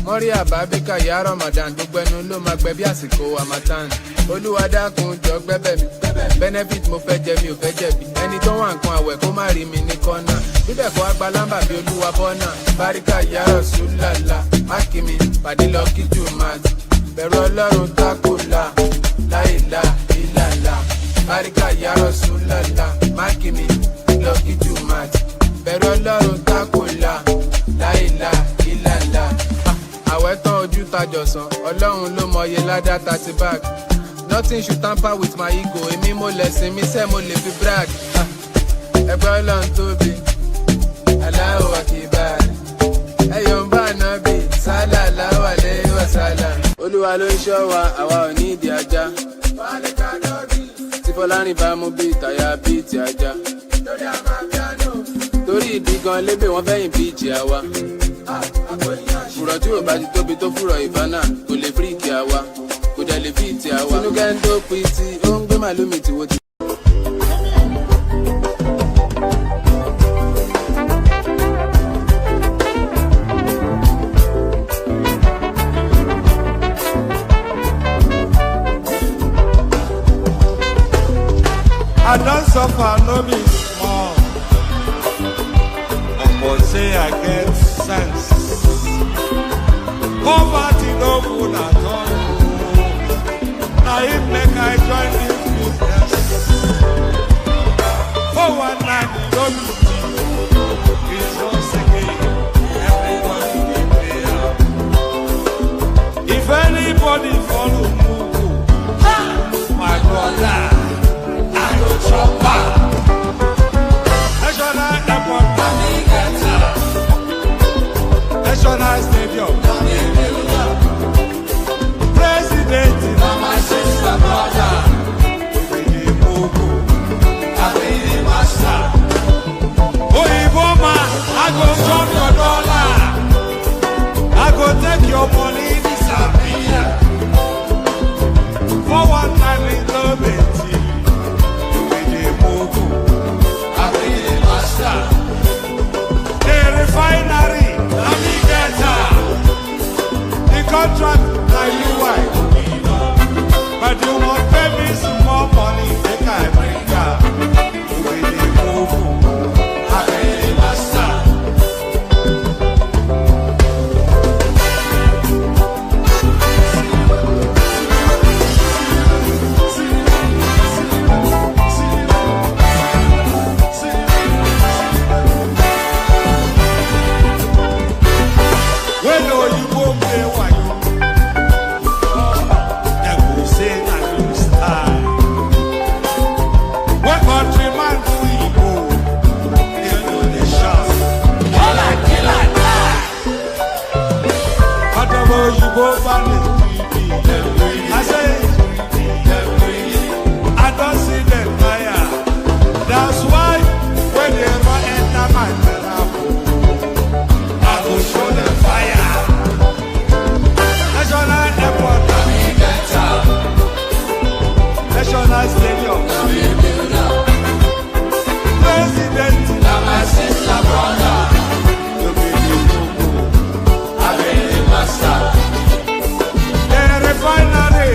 Mori Ababika ya Ramadan dugbenu lo ma gbe bi asiko amatan Olúwa dákun jọ̀ọ́ gbẹ̀bẹ̀ mi benefit mo fẹ́ jẹ mi ò fẹ́ jẹ̀bi ẹni tó wà nǹkan àwẹ̀ kó má rí mi ní kọ́nà bíbẹ̀ kó agba lámbà bí Olúwa bọ́nà Báríkà ya Rasulullah mákìmí pàdé lọ kí Jumat bẹ̀rù Ọlọ́run tákùlà láìlà ìlàlà Báríkà ya Rasulullah mákìmí lọ kí Jumat bẹ̀rù Ọlọ́run tákùlà láìlà ìlàlà àwẹ̀ tán ojú tajọ̀sán Ọlọ́run ló mọye ládá 30 bag. Nothing should tamper with my ego. Èmi mo lẹ̀sìn mi sẹ́ mo lè fi brag. Ẹgbẹ́ Ọlọ́run tóbi, Allahu Akbar. Ẹyọ̀ ń bá nábì, sallallahu alayhi wa sallam. Olúwa ló ń ṣọ́ wa, àwa ò ní ìdí ajá. Tí Fọlárìn bá mú bí ìtàyà bí ti ajá. Torí ìdí gan lébè wọ́n fẹ́yìn bí ìjì àwa. Fùrọ̀ tí ò bá ti tóbi tó fùrọ̀ ìfánà kò lè fíríkì àwa. Kò dẹ̀ lè fi ìtì àwa. Tinúkẹ́ ń tó pitì, ó ń gbé màlúmi tí wọ́n ti. I don't suffer, no be small. But say I get sense. Poverty no good at all. Now it make I join this business. For one night, don't be cheap. It's once again, everybody be there. If anybody follow Mugu, my brother, I go chop back. National airport, National stadium, President, my sister, brother, we be Mugu, I be the master. Oh, Iboma, I go chop your dollar, I go take your money, disappear. For one time in love it. Refinery, navigator, the contract, now you wife. But you won't pay me some more money, they can't bring up. You really move, I really master. I don't see them fire. That's why when they ever enter my telephone, I go show them fire. National airport, National stadium, President, my sister, brother, you be the Mugu, I be the master. Refinery,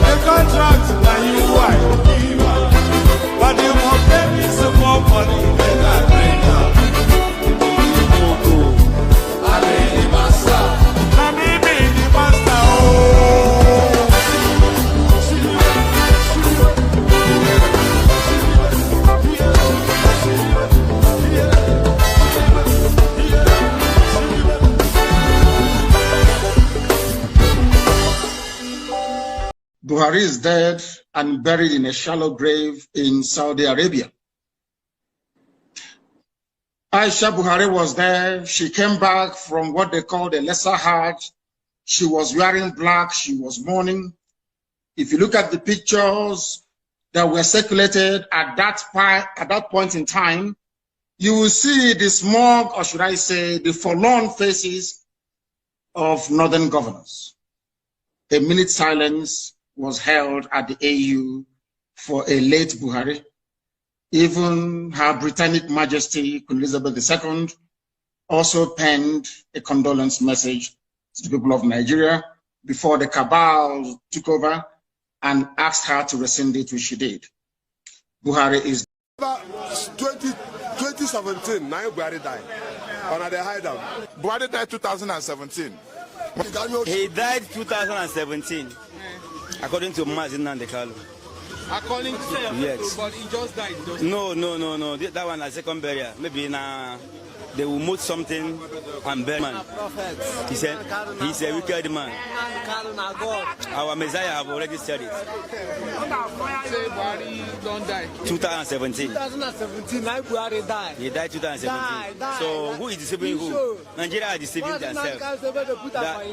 the contract that you wife, but you won't pay me some more money than I bring up. I be the master. I be the master. Buhari is dead and buried in a shallow grave in Saudi Arabia. Aisha Buhari was there. She came back from what they call the lesser Hajj. She was wearing black. She was mourning. If you look at the pictures that were circulated at that point in time, you will see the smug, or should I say, the forlorn faces of northern governors. A minute silence was held at the AU for a late Buhari. Even Her Britannic Majesty Queen Elizabeth II also penned a condolence message to the people of Nigeria before the cabal took over and asked her to rescind it, which she did. Buhari is 2017, now Buhari died. On the hideout. Buhari died 2017. He died 2017, according to Mazin Nandekalo. According to yes. But he just died. No. That one is second burial. Maybe now they will move something and bury man. He's a wicked man. Our Messiah have already said it. Say Buhari don't die. 2017. 2017, now Buhari died. He died 2017. Die. So who is deceiving who? Nigeria are deceiving themselves.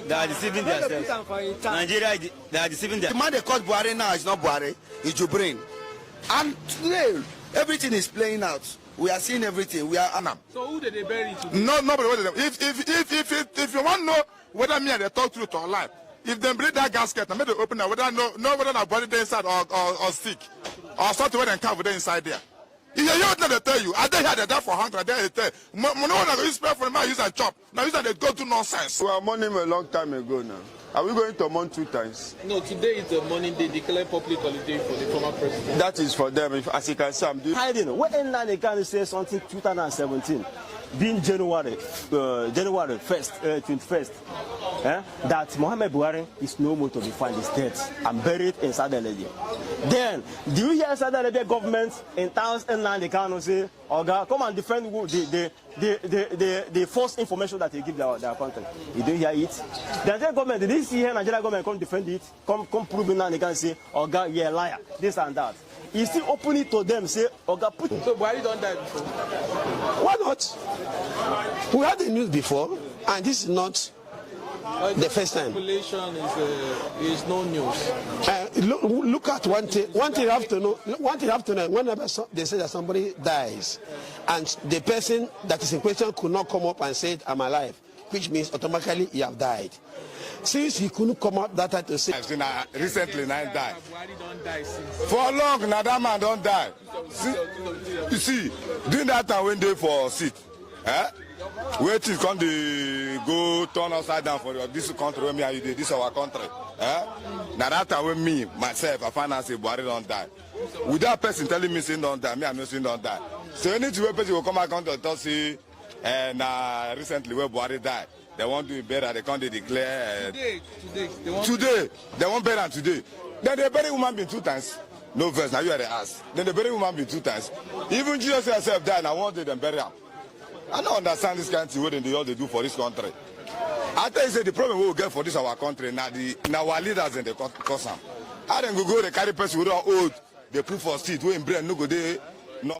They are deceiving themselves. Nigeria, they are deceiving themselves. The man they call Buhari now is not Buhari, it's Jubrin. And today, everything is playing out. We are seeing everything. We are Anam. So who did they bury today? No, nobody. If you want to know whether me and they talk truth or lie, if they bring that gasket and make it open, whether whether our body they inside or sick or something where they come with inside there. If you hear what they tell you, I don't hear they die for hunger. They tell no one going to spare for the man use a chop. Now use they go to nonsense. We are mourning a long time ago now. Are we going to mourn 2 times? No, today is the morning they declare public holiday for the former president. That is for them. If, as you can see, I'm doing. Hiding. When they can say something 2017, being January 1st, 21st, that Mohammed Buhari is no more to be found, is dead and buried in Saudi Arabia. Then, do you hear Saudi Arabia government in towns and land they can say, Oga, come and defend the false information that they give their country? You don't hear it. The Nigerian government, did you see here Nigerian government come defend it, come prove it now, they can say, Oga, yeah, liar, this and that. You still open it to them, say, Oga, put. So Buhari don't die before? Why not? We had the news before, and this is not the first time. Population is no news. Look at one thing. One thing you have to know. One thing you have to know. Whenever they say that somebody dies, and the person that is in question could not come up and say, "I'm alive," which means automatically he have died. Since he couldn't come out that time to say, I've seen recently nine died. Buhari don't die since. For long, now that man don't die. You see, during that time when they for sick, where till come they go turn upside down for this country where me and you did, this is our country. Now that time when me, myself, I find out say Buhari don't die. With that person telling me saying don't die, me I'm not saying don't die. So anything where person will come back and talk say, and recently where Buhari died. They want to do better. They can't declare. Today, they want better today. Then they bury woman being 2 times. No verse. Now you are the ass. Then they bury woman being 2 times. Even Jesus himself died. And I want them bury him. I don't understand this kind of thing. What they all they do for this country. I tell you, say the problem we will get for this our country now. Now our leaders in the cause. I then go they carry person with all old. They put for seat. We in brain no go there. No.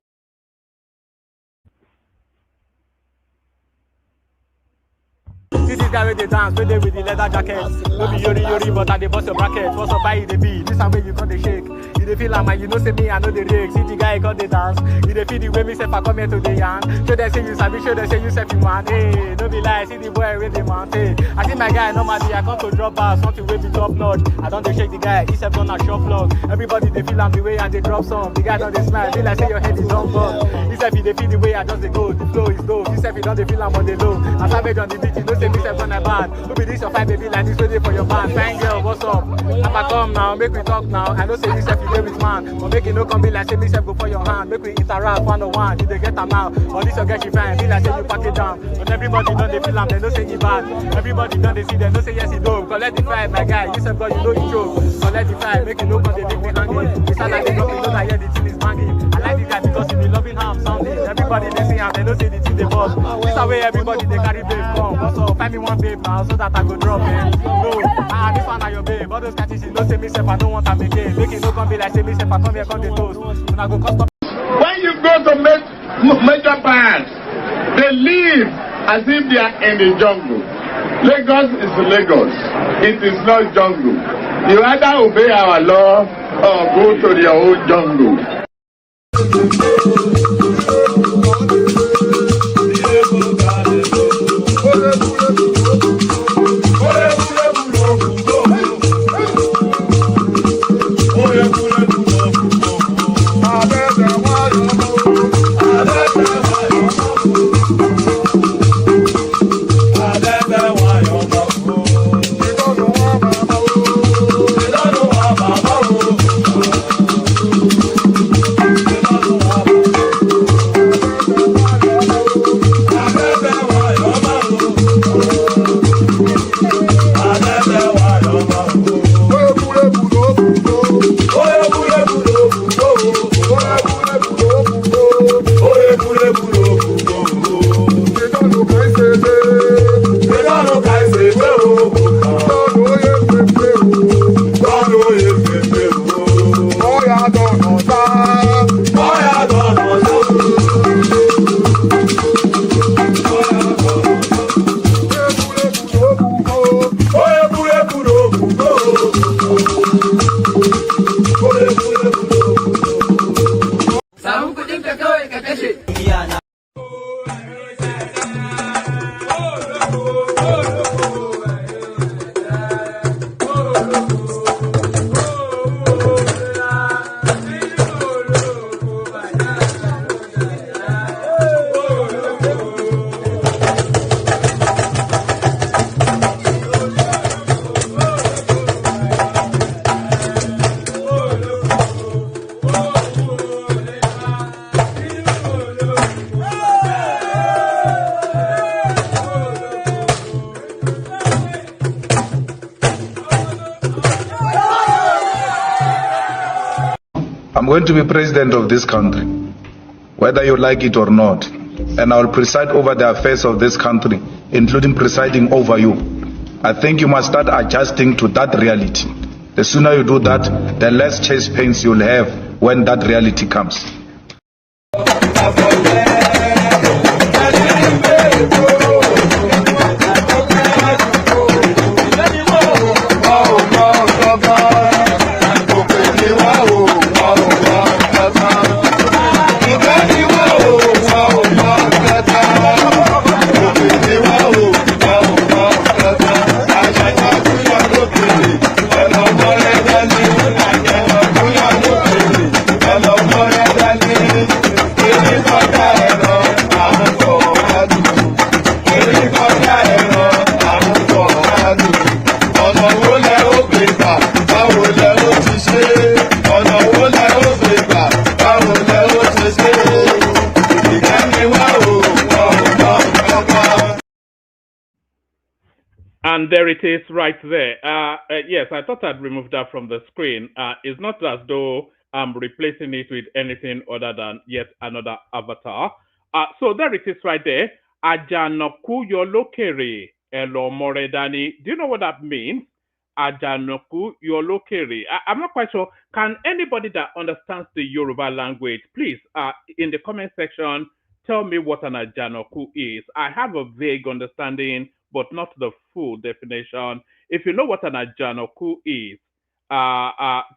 this is guy where they dance, where they with the leather jacket. No be yori, but I dey bust your bracket. What's up, buy the beat? This time where you got the shake. You dey feel like man, you know say me, I know the rig. See the guy got the dance. You dey feel the way me say I come here to the yarn. Show them say you sabi, show them say you self you want. Hey, no be lie, see the boy with the mount. Hey, I see my guy normally I come to drop bars, something way be top notch. I don't dey shake the guy, he self on a shop vlog. Everybody they feel I'm the way and they drop some. The guy don't they smile, feel like say your head is on bug. He self he dey feel the way I just dey go. The flow is dope. He self he don't dey feel I'm on the low. I savage on the beat, you know say me self on the bad. Who be this your fine baby like this waiting for your band? Fine girl, what's up? Papa come now, make we talk now. I know say you self you dey with man, but make it no come be like say me self go for your hand. Make we interact 1-on-1, you dey get am now. Or this your get you fine, be like say you pack it down. But everybody don't they feel am, they know say you bad. Everybody don't they see them, know say yes you do. Collect the fight, my guy. You self God, you know you choke. Collect the fight, make it no come they make me hanging. It's not like they don't know that yeah the thing is banging. I like the guy because he be loving ham sounding. Everybody they see him, they know say the thing they boss. This is way everybody they carry babe come. Also find me one babe now so that I go drop it. No, this one are your babe. All those catches you know say me self I don't want to make it. Make it no come be like say me self I come here come the toast. When I go custom. When you go to major bands, they live as if they are in the jungle. Lagos is Lagos. It is not jungle. You either obey our law or go to your own jungle. going to be president of this country, whether you like it or not. And I will preside over the affairs of this country, including presiding over you. I think you must start adjusting to that reality. The sooner you do that, the less chest pains you'll have when that reality comes. And there it is right there. Yes, I thought I'd remove that from the screen. It's not as though I'm replacing it with anything other than yet another avatar. So there it is right there. Ajanoku Yolokere Elomoredani. Do you know what that means? Ajanoku Yolokere. I'm not quite sure. Can anybody that understands the Yoruba language, please, in the comment section, tell me what an Ajanoku is? I have a vague understanding, but not the full definition. If you know what an Ajanoku is,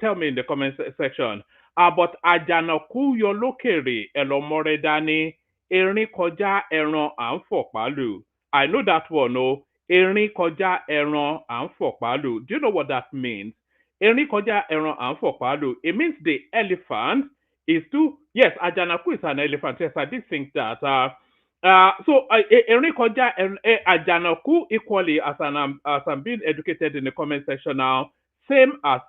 tell me in the comment section. But Ajanoku Yolokere Elomoredani Erin Koja Eron and Fokpalu. I know that one, no. Erin Koja Eron and Fokpalu. Do you know what that means? Erin Koja Eron and Fokpalu. It means the elephant is to, yes, Ajanaku is an elephant. Yes, I did think that. So Erin Koja Ajanaku equally as I'm being educated in the comment section now, same as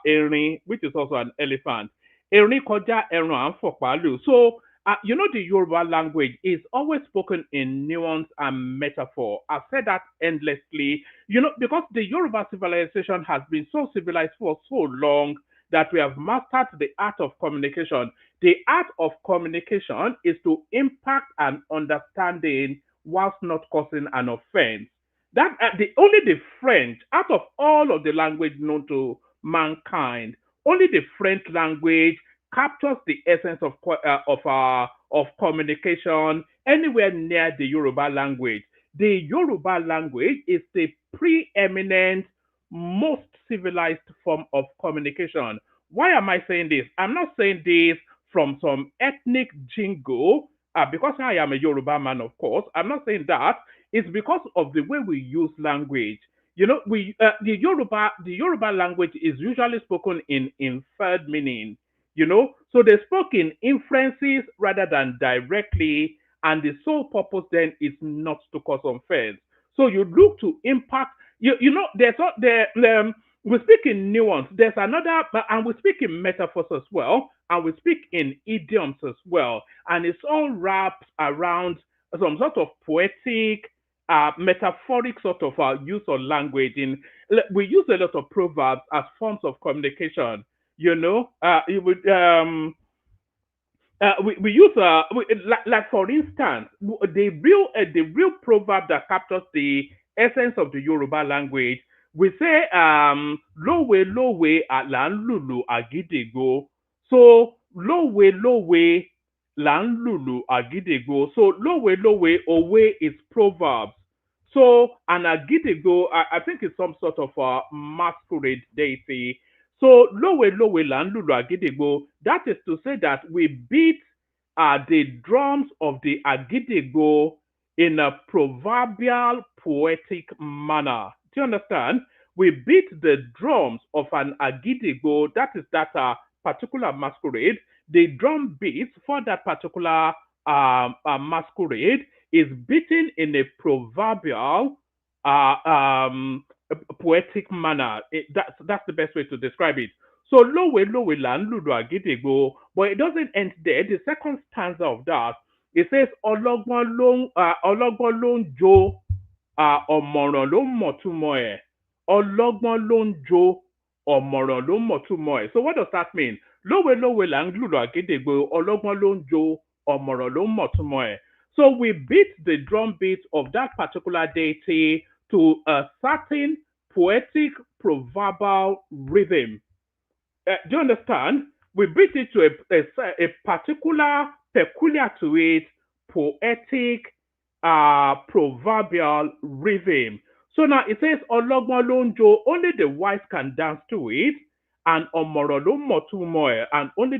Erin, which is also an elephant. Erin Koja Eron and Fokpalu. So you know, the Yoruba language is always spoken in nuance and metaphor. I've said that endlessly, you know, because the Yoruba civilization has been so civilized for so long that we have mastered the art of communication. The art of communication is to impact an understanding whilst not causing an offense. That only the French, out of all of the language known to mankind, only the French language captures the essence of communication anywhere near the Yoruba language. The Yoruba language is the preeminent, most civilized form of communication. Why am I saying this? I'm not saying this from some ethnic jingo, because I am a Yoruba man, of course. I'm not saying that. It's because of the way we use language. You know, the Yoruba language is usually spoken in inferred meaning. You know, so they spoke in inferences rather than directly, and the sole purpose then is not to cause offense. So you look to impact. You know, we speak in nuance. There's another, and we speak in metaphors as well, and we speak in idioms as well, and it's all wrapped around some sort of poetic, metaphoric sort of use of language. We use a lot of proverbs as forms of communication. You know, we use like for instance, the real proverb that captures the essence of the Yoruba language. We say lowe lowe lan lulu agidego. So lowe lan lulu agidego. So lowe lowe owe is proverbs. So an agidego, I think it's some sort of masquerade deity. So lowe lowe lan lulu agidego. That is to say that we beat the drums of the agidego in a proverbial poetic manner. Do you understand? We beat the drums of an agidego, that is that particular masquerade. The drum beats for that particular masquerade is beaten in a proverbial poetic manner. That's the best way to describe it. So lowe lowe lan lulu agidego, but it doesn't end there. The second stanza of that, it says ọlọ́gbọ́n ló ń jó ọ̀mọ̀ràn ló ń mọ̀túmọ̀ ẹ̀. Ọlọ́gbọ́n ló ń jó ọ̀mọ̀ràn ló ń mọ̀túmọ̀ ẹ̀. So what does that mean? lówe là ń lùlù àgídìgbò ọlọ́gbọ́n ló ń jo ọ̀mọ̀ràn ló ń mọ̀túnmọ̀ ẹ̀. So we beat the drum beat of that particular deity to a certain poetic proverbial rhythm. Do you understand? We beat it to a particular, peculiar to it, poetic, proverbial rhythm. So now it says, Ọlọ́gbọ́n ló ń jó, only the wise can dance to it, and ọ̀mọ̀ràn ló mọ̀ túmọ̀ ẹ̀, and only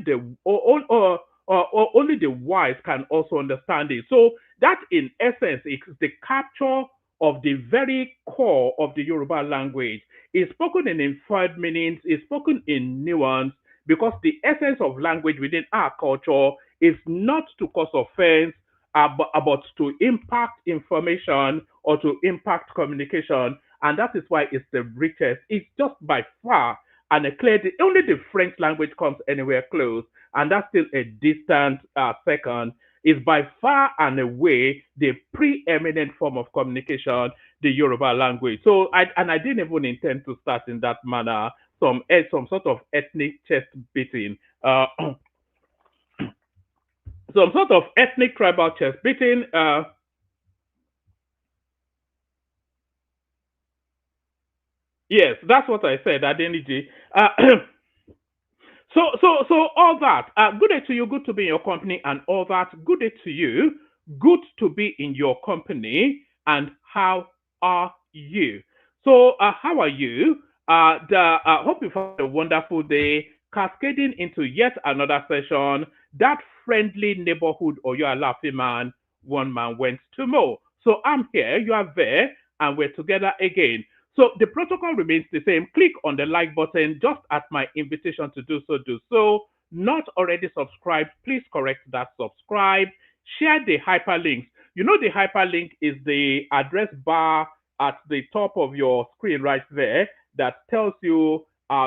the wise can also understand it. So that in essence is the capture of the very core of the Yoruba language. It's spoken in inferred meanings, it's spoken in nuance, because the essence of language within our culture is not to cause offense, but to impact information or to impact communication. And that is why it's the richest. It's just by far and only the French language comes anywhere close, and that's still a distant second. Is by far and away the preeminent form of communication, the Yoruba language. So, I didn't even intend to start in that manner, some sort of ethnic chest beating, some sort of ethnic tribal chest beating. Yes, that's what I said. I didn't. So all that. Good day to you. Good to be in your company and all that. Good day to you. Good to be in your company. And how are you? So how are you? Hope you've had a wonderful day. Cascading into yet another session. That friendly neighborhood or you are laughing man. One man went to mow. So I'm here. You are there, and we're together again. So the protocol remains the same. Click on the like button just at my invitation to do so. Not already subscribed, please correct that subscribe. Share the hyperlinks. You know the hyperlink is the address bar at the top of your screen right there that tells you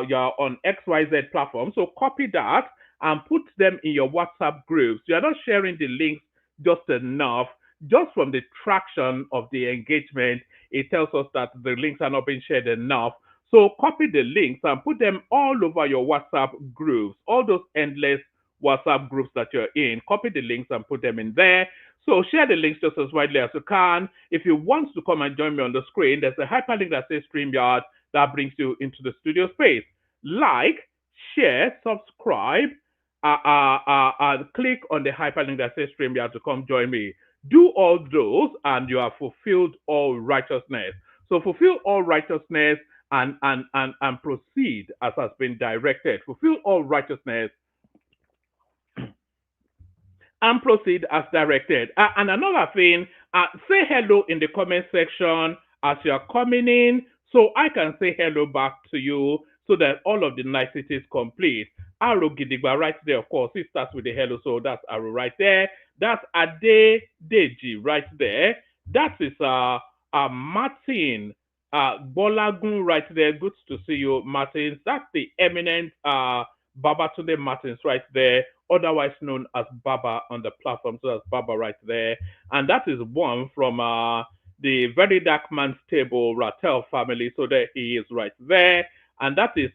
you're on XYZ platform. So copy that and put them in your WhatsApp groups. You're not sharing the links just enough. Just from the traction of the engagement, it tells us that the links are not being shared enough. So copy the links and put them all over your WhatsApp groups, all those endless WhatsApp groups that you're in. Copy the links and put them in there. So share the links just as widely as you can. If you want to come and join me on the screen, there's a hyperlink that says StreamYard that brings you into the studio space. Like, share, subscribe, and click on the hyperlink that says StreamYard to come join me. Do all those and you have fulfilled all righteousness. So fulfill all righteousness and proceed as has been directed. Fulfill all righteousness and proceed as directed. And another thing, say hello in the comment section as you're coming in so I can say hello back to you so that all of the niceties complete. Arrow Gidigba right there, of course, it starts with the hello, so that's arrow right there. That's Ade Deji right there. That is Martin Bolagun right there. Good to see you, Martins. That's the eminent Babatunde Martins right there, otherwise known as Baba on the platform. So that's Baba right there. And that is one from the Very Dark Man's Table, Rattel family. So there he is right there. And that is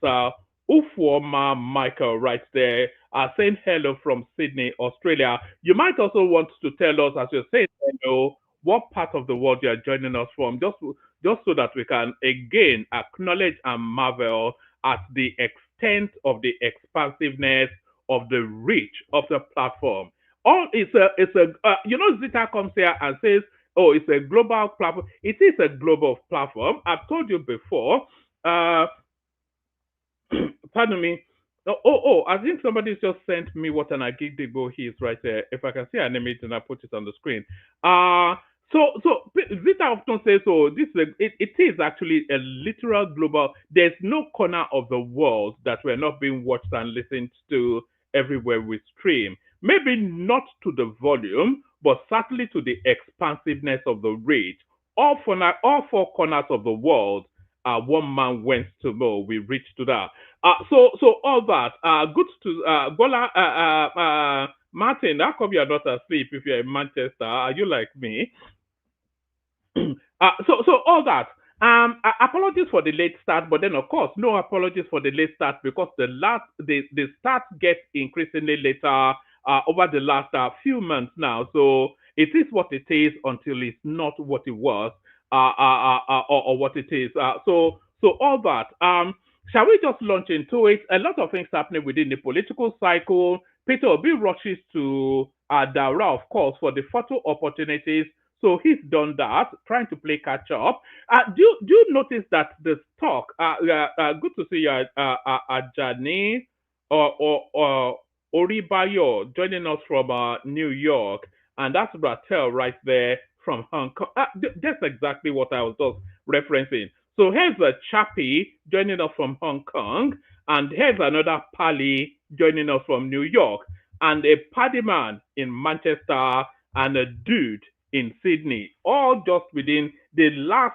Ufuoma Michael right there, saying hello from Sydney, Australia. You might also want to tell us, as you're saying hello, what part of the world you're joining us from, just so that we can again acknowledge and marvel at the extent of the expansiveness of the reach of the platform. Zita comes here and says, oh, it's a global platform. It is a global platform. I've told you before. Pardon me. I think somebody just sent me what an Agigdigbo he is right there. If I can see an image and I put it on the screen. So Zita often says, it is actually a literal global. There's no corner of the world that we're not being watched and listened to everywhere we stream. Maybe not to the volume, but certainly to the expansiveness of the reach. All four corners of the world. One man went to mow. We reached to that. So all that. Good to Gola Martin. How come you're not asleep if you're in Manchester? Are you like me? So all that. Apologies for the late start, but then of course no apologies for the late start because the start gets increasingly later over the last few months now. So it is what it is until it's not what it was or what it is. So all that. Shall we just launch into it? A lot of things happening within the political cycle. Peter Obi rushes to Daura, of course, for the photo opportunities. So he's done that, trying to play catch up. Do you notice that the stock? Good to see you, Ajani or Oribayo joining us from New York, and that's Bratel right there from Hong Kong. That's exactly what I was just referencing. So here's a Chappie joining us from Hong Kong, and here's another Pali joining us from New York, and a Paddy man in Manchester, and a dude in Sydney, all just within the last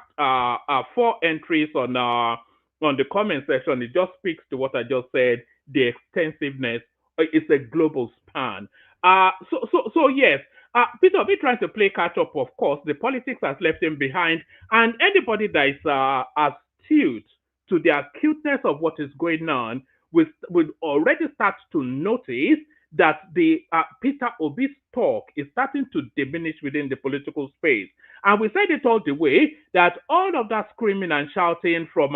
4 entries on the comment section. It just speaks to what I just said, the extensiveness. It's a global span. So yes, Peter Obi trying to play catch up. Of course, the politics has left him behind, and anybody that is astute to the acuteness of what is going on will already start to notice that the Peter Obi's talk is starting to diminish within the political space. And we said it all the way that all of that screaming and shouting from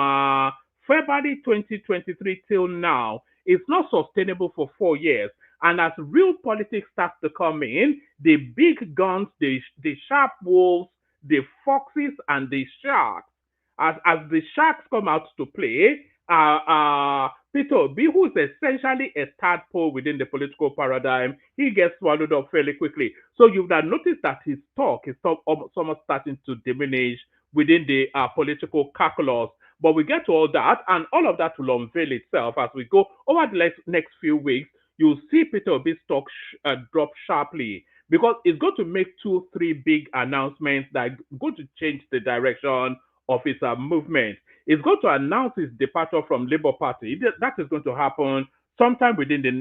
February 2023 till now is not sustainable for 4 years. And as real politics starts to come in, the big guns, the sharp wolves, the foxes, and the sharks, as the sharks come out to play, Peter Obi, who is essentially a tadpole within the political paradigm, he gets swallowed up fairly quickly. So you would have noticed that his talk is somewhat starting to diminish within the political calculus. But we get to all that, and all of that will unveil itself as we go over the next few weeks. You'll see Peter Obi's stock drop sharply because it's going to make 2-3 big announcements that are going to change the direction of his movement. He's going to announce his departure from Labour Party. That is going to happen sometime within the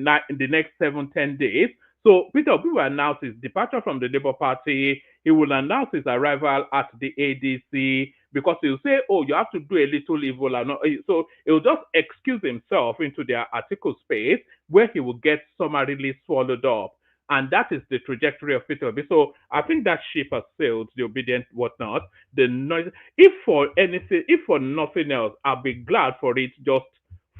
next 7-10 days. So Peter Obi will announce his departure from the Labour Party. He will announce his arrival at the ADC because he'll say, oh, you have to do a little evil. So he'll just excuse himself into their article space where he will get summarily swallowed up. And that is the trajectory of Peter Obi. So I think that ship has sailed, the obedient whatnot. The noise. If for nothing else, I'll be glad for it just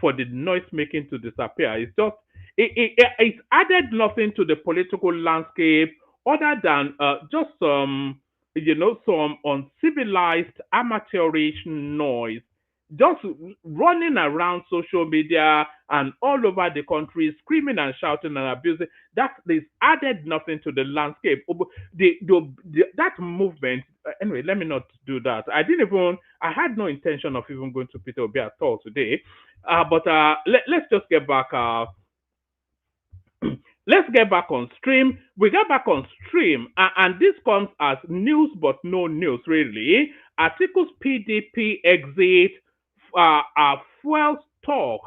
for the noise making to disappear. It's just it's added nothing to the political landscape other than just some uncivilized amateurish noise just running around social media and all over the country, screaming and shouting and abusing. That is added nothing to the landscape. That movement. Anyway, let me not do that. I had no intention of even going to Peter Obi at all today. But let's just get back. Let's get back on stream. We get back on stream, and this comes as news, but no news really. Atiku's PDP exit fuels talk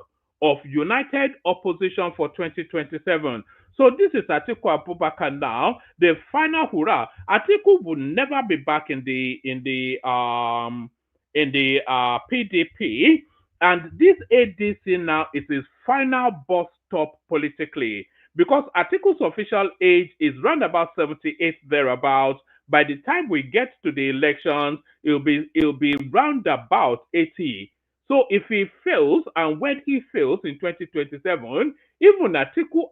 of united opposition for 2027. So this is Atiku Abubakar now. The final hurrah. Atiku will never be back in the PDP, and this ADC now is his final bus stop politically. Because Atiku's official age is round about 78 thereabouts. By the time we get to the elections, it'll be round about 80. So if he fails, and when he fails in 2027, even Atiku,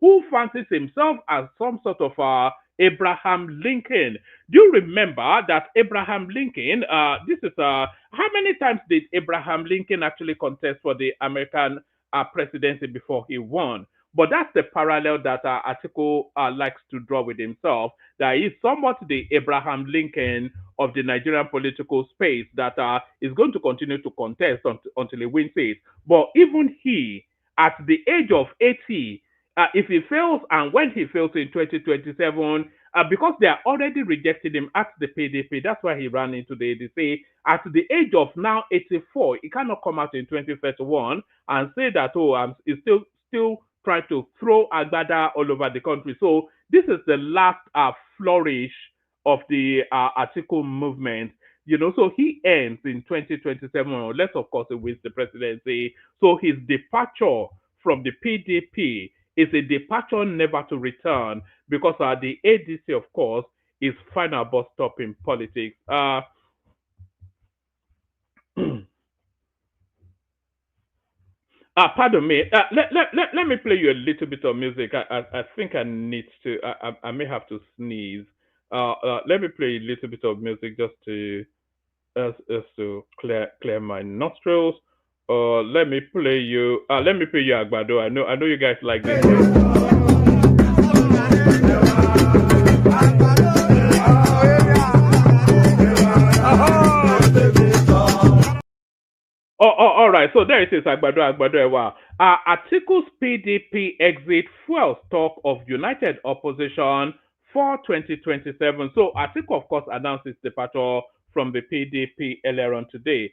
who fancies himself as some sort of Abraham Lincoln. Do you remember that Abraham Lincoln? This is how many times did Abraham Lincoln actually contest for the American presidency before he won? But that's the parallel that Atiku likes to draw with himself. That is somewhat the Abraham Lincoln of the Nigerian political space that is going to continue to contest until he wins it. But even he, at the age of 80, if he fails and when he fails in 2027, because they are already rejecting him at the PDP, that's why he ran into the ADC. At the age of now 84, he cannot come out in 2031 and say that, he's still trying to throw Agbada all over the country. So this is the last flourish of the Atiku movement. So he ends in 2027, unless, of course, he wins the presidency. So his departure from the PDP is a departure never to return because the ADC, of course, is final bus stop in politics. Pardon me. Let me play you a little bit of music. I think I need to. I may have to sneeze. Let me play a little bit of music just to clear my nostrils. Let me play you. Let me play you Agbado. I know you guys like this. All right. So there it is, Agbado Ewa. Atiku's PDP exit fuels talk of united opposition for 2027. So Atiku, of course, announced his departure from the PDP earlier on today.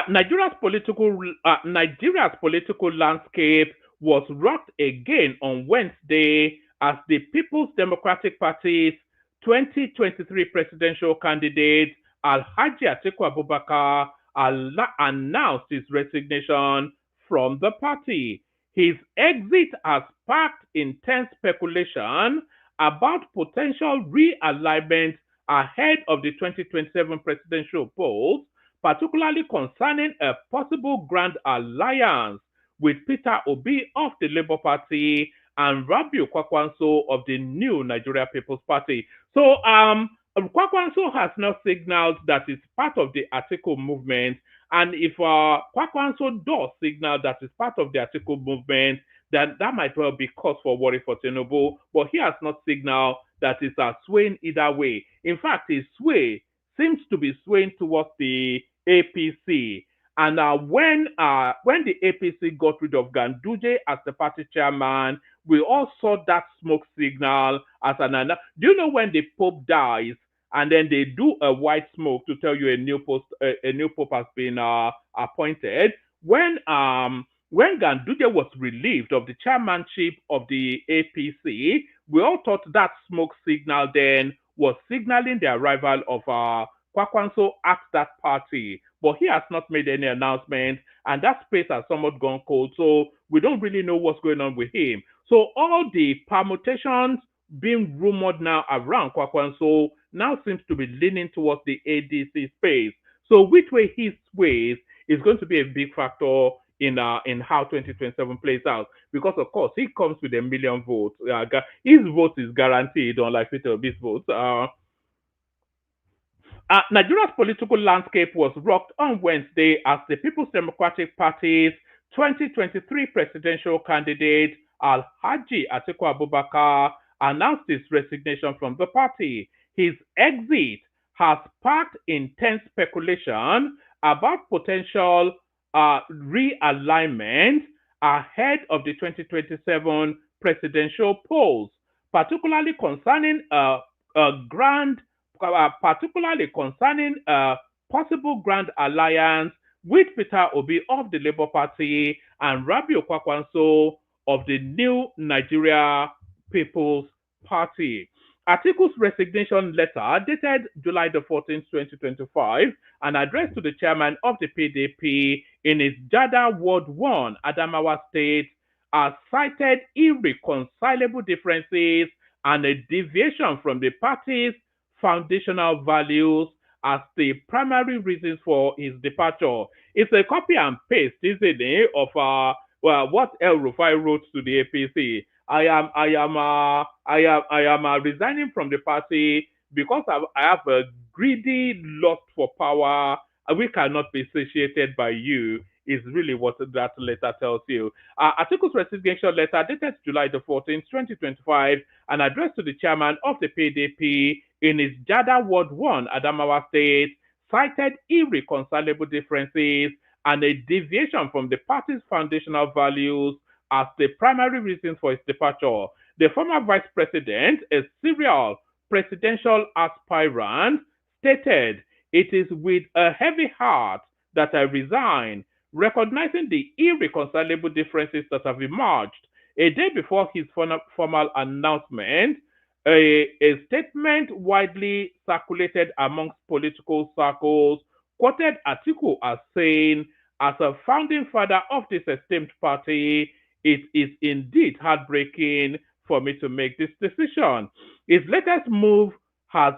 Nigeria's political landscape was rocked again on Wednesday as the People's Democratic Party's 2023 presidential candidate Alhaji Atiku Abubakar announced his resignation from the party. His exit has sparked intense speculation about potential realignment ahead of the 2027 presidential polls, particularly concerning a possible grand alliance with Peter Obi of the Labour Party and Rabiu Kwakwanso of the New Nigeria People's Party. So, Kwakwanso has now signaled that it's part of the Atiku movement, and if Kwakwanso does signal that it's part of the Atiku movement, then that might well be cause for worry for Tinubu, but he has not signaled that it's swaying either way. In fact, his sway seems to be swaying towards the APC. And when the APC got rid of Ganduje as the party chairman, we all saw that smoke signal as an. Do you know when the Pope dies and then they do a white smoke to tell you a new Pope has been appointed? When Ganduje was relieved of the chairmanship of the APC, we all thought that smoke signal then was signaling the arrival of Kwakwanso at that party, but he has not made any announcement, and that space has somewhat gone cold, so we don't really know what's going on with him. So all the permutations being rumored now around Kwakwanso now seems to be leaning towards the ADC space. So which way he sways is going to be a big factor in how 2027 plays out, because of course he comes with 1 million votes. His vote is guaranteed, unlike Peter Obi's votes. Nigeria's political landscape was rocked on Wednesday as the People's Democratic Party's 2023 presidential candidate Alhaji Atiku Abubakar announced his resignation from the party. His exit has sparked intense speculation about potential realignment ahead of the 2027 presidential polls, particularly concerning possible grand alliance with Peter Obi of the Labour Party and Rabiu Kwakwanso of the New Nigeria People's Party. Atiku's resignation letter, dated July the 14th, 2025, and addressed to the chairman of the PDP in his Jada Ward 1, Adamawa State, cited irreconcilable differences and a deviation from the party's foundational values as the primary reasons for his departure. It's a copy and paste, isn't it, of what El Rufai wrote to the APC. I am resigning from the party because I have a greedy lust for power. We cannot be satiated by you, is really what that letter tells you. Atiku's resignation letter, dated July the 14th, 2025, and addressed to the chairman of the PDP in his Jada Ward 1, Adamawa State, cited irreconcilable differences and a deviation from the party's foundational values as the primary reason for his departure. The former vice president, a serial presidential aspirant, stated, "It is with a heavy heart that I resign, recognizing the irreconcilable differences that have emerged." A day before his formal announcement, A statement widely circulated amongst political circles quoted Atiku as saying, as a founding father of this esteemed party, it is indeed heartbreaking for me to make this decision. His latest move has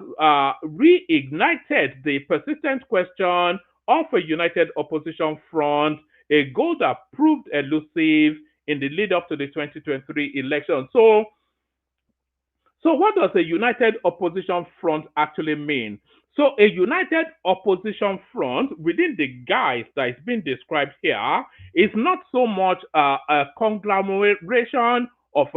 reignited the persistent question of a united opposition front, a goal that proved elusive in the lead up to the 2023 election. So what does a united opposition front actually mean? So a united opposition front within the guise that is being described here is not so much a conglomeration of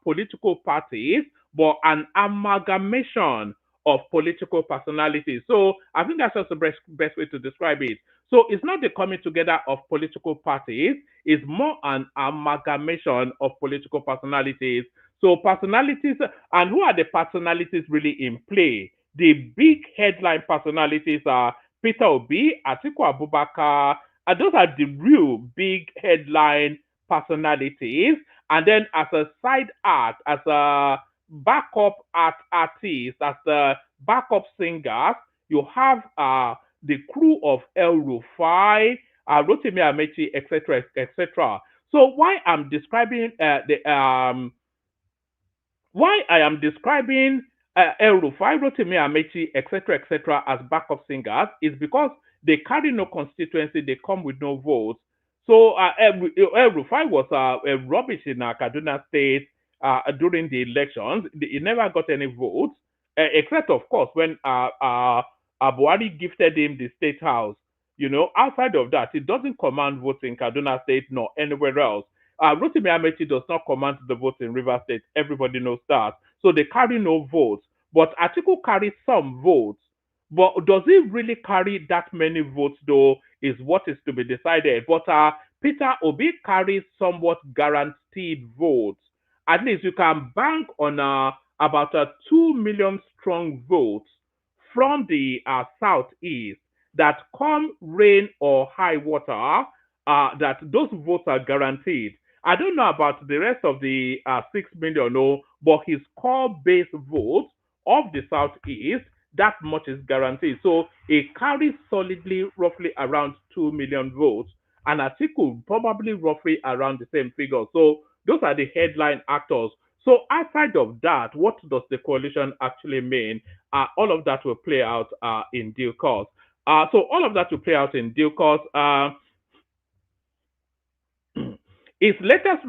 political parties, but an amalgamation of political personalities. So I think that's just the best way to describe it. So it's not the coming together of political parties, it's more an amalgamation of political personalities. So personalities, and who are the personalities really in play? The big headline personalities are Peter Obi, Atiku Abubakar, and those are the real big headline personalities. And then as a side act, as a backup artist, as the backup singers, you have the crew of El Rufai, Rotimi Amechi, etc., etc. So why I'm describing why I am describing El Rufai, Rotimi Amechi, etc., as backup singers is because they carry no constituency, they come with no votes. So El Rufai was rubbish in Kaduna State during the elections. He never got any votes, except, of course, when Buhari gifted him the state house. You know, outside of that, he doesn't command votes in Kaduna State nor anywhere else. Rotimi Amechi does not command the votes in River State. Everybody knows that. So they carry no votes. But Atiku carries some votes. But does he really carry that many votes, though, is what is to be decided. But Peter Obi carries somewhat guaranteed votes. At least you can bank on about 2 million strong votes from the southeast that come rain or high water, that those votes are guaranteed. I don't know about the rest of the 6 million, no, but his core base votes of the southeast, that much is guaranteed. So it carries solidly roughly around 2 million votes, and Atiku probably roughly around the same figure. So those are the headline actors. So outside of that, what does the coalition actually mean? All of that will play out in due course. So all of that will play out in due course. His latest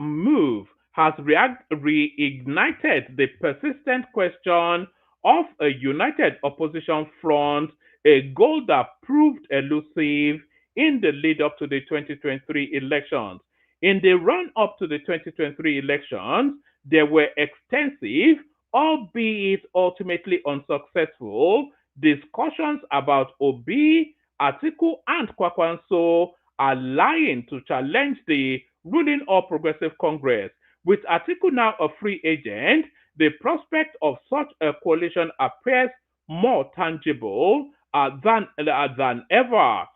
move has reignited the persistent question of a united opposition front, a goal that proved elusive in the lead up to the 2023 elections. In the run up to the 2023 elections, there were extensive, albeit ultimately unsuccessful, discussions about Obi, Atiku, and Kwakwanso allying to challenge the ruling All Progressive Congress. With Atiku now a free agent, the prospect of such a coalition appears more tangible than ever,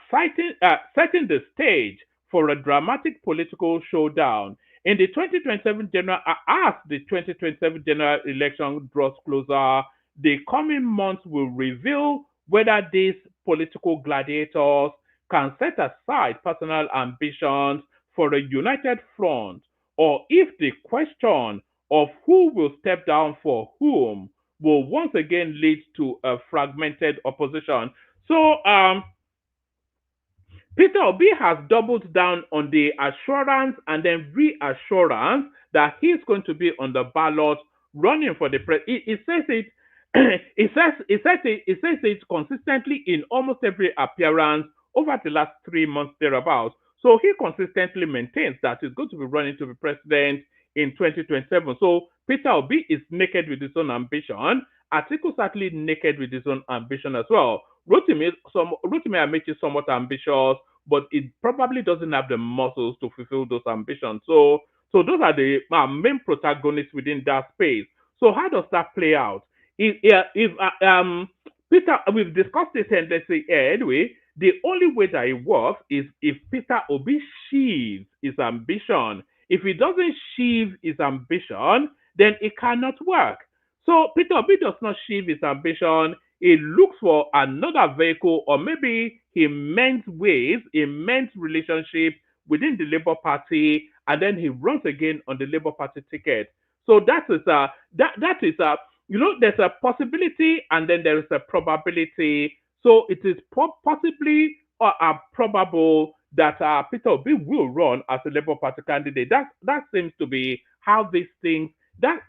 setting the stage for a dramatic political showdown. In the 2027 general, as the 2027 general election draws closer, the coming months will reveal whether these political gladiators can set aside personal ambitions for a united front, or if the question of who will step down for whom will once again lead to a fragmented opposition. So, Peter Obi has doubled down on the assurance and then reassurance that he's going to be on the ballot running for the president. He says it. He says it consistently in almost every appearance over the last 3 months thereabouts. So he consistently maintains that he's going to be running to be president in 2027. So Peter Obi is naked with his own ambition. Atiku certainly naked with his own ambition as well. Rotimi Amechi is somewhat ambitious, but it probably doesn't have the muscles to fulfill those ambitions. So those are the main protagonists within that space. So how does that play out? Peter, we've discussed this endlessly anyway. The only way that it works is if Peter Obi sheaves his ambition If he doesn't achieve his ambition, then it cannot work. So Peter Obi does not achieve his ambition. He looks for another vehicle, or maybe he mends ways, he mends relationship within the Labour Party, and then he runs again on the Labour Party ticket. So that is there's a possibility and then there is a probability. So it is possibly or probable that Peter Obi will run as a Labour Party candidate. That seems to be how these things that